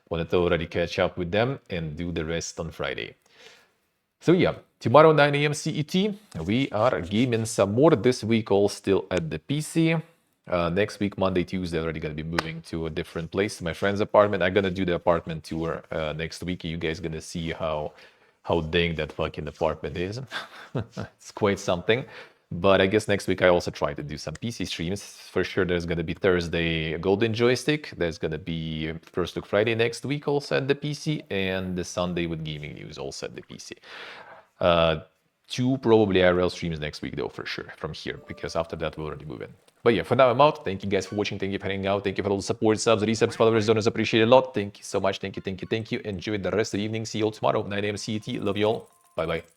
Wanted to already catch up with them and do the rest on Friday. So yeah, tomorrow 9 a.m. CET, we are gaming some more. This week all still at the PC. Next week, Monday, Tuesday, already going to be moving to a different place, to my friend's apartment. I'm going to do the apartment tour next week. You guys going to see how dang that fucking apartment is. It's quite something. But I guess next week I also try to do some PC streams. For sure, there's going to be Thursday Golden Joystick. There's going to be First Look Friday next week also at the PC. And the Sunday with Gaming News also at the PC. 2 probably IRL streams next week though, for sure, from here. Because after that, we'll already move in. But yeah, for now I'm out. Thank you guys for watching. Thank you for hanging out. Thank you for all the support, subs, resubs, followers, donors. Appreciate it a lot. Thank you so much. Thank you. Enjoy the rest of the evening. See you all tomorrow, 9 a.m. CET. Love you all. Bye-bye.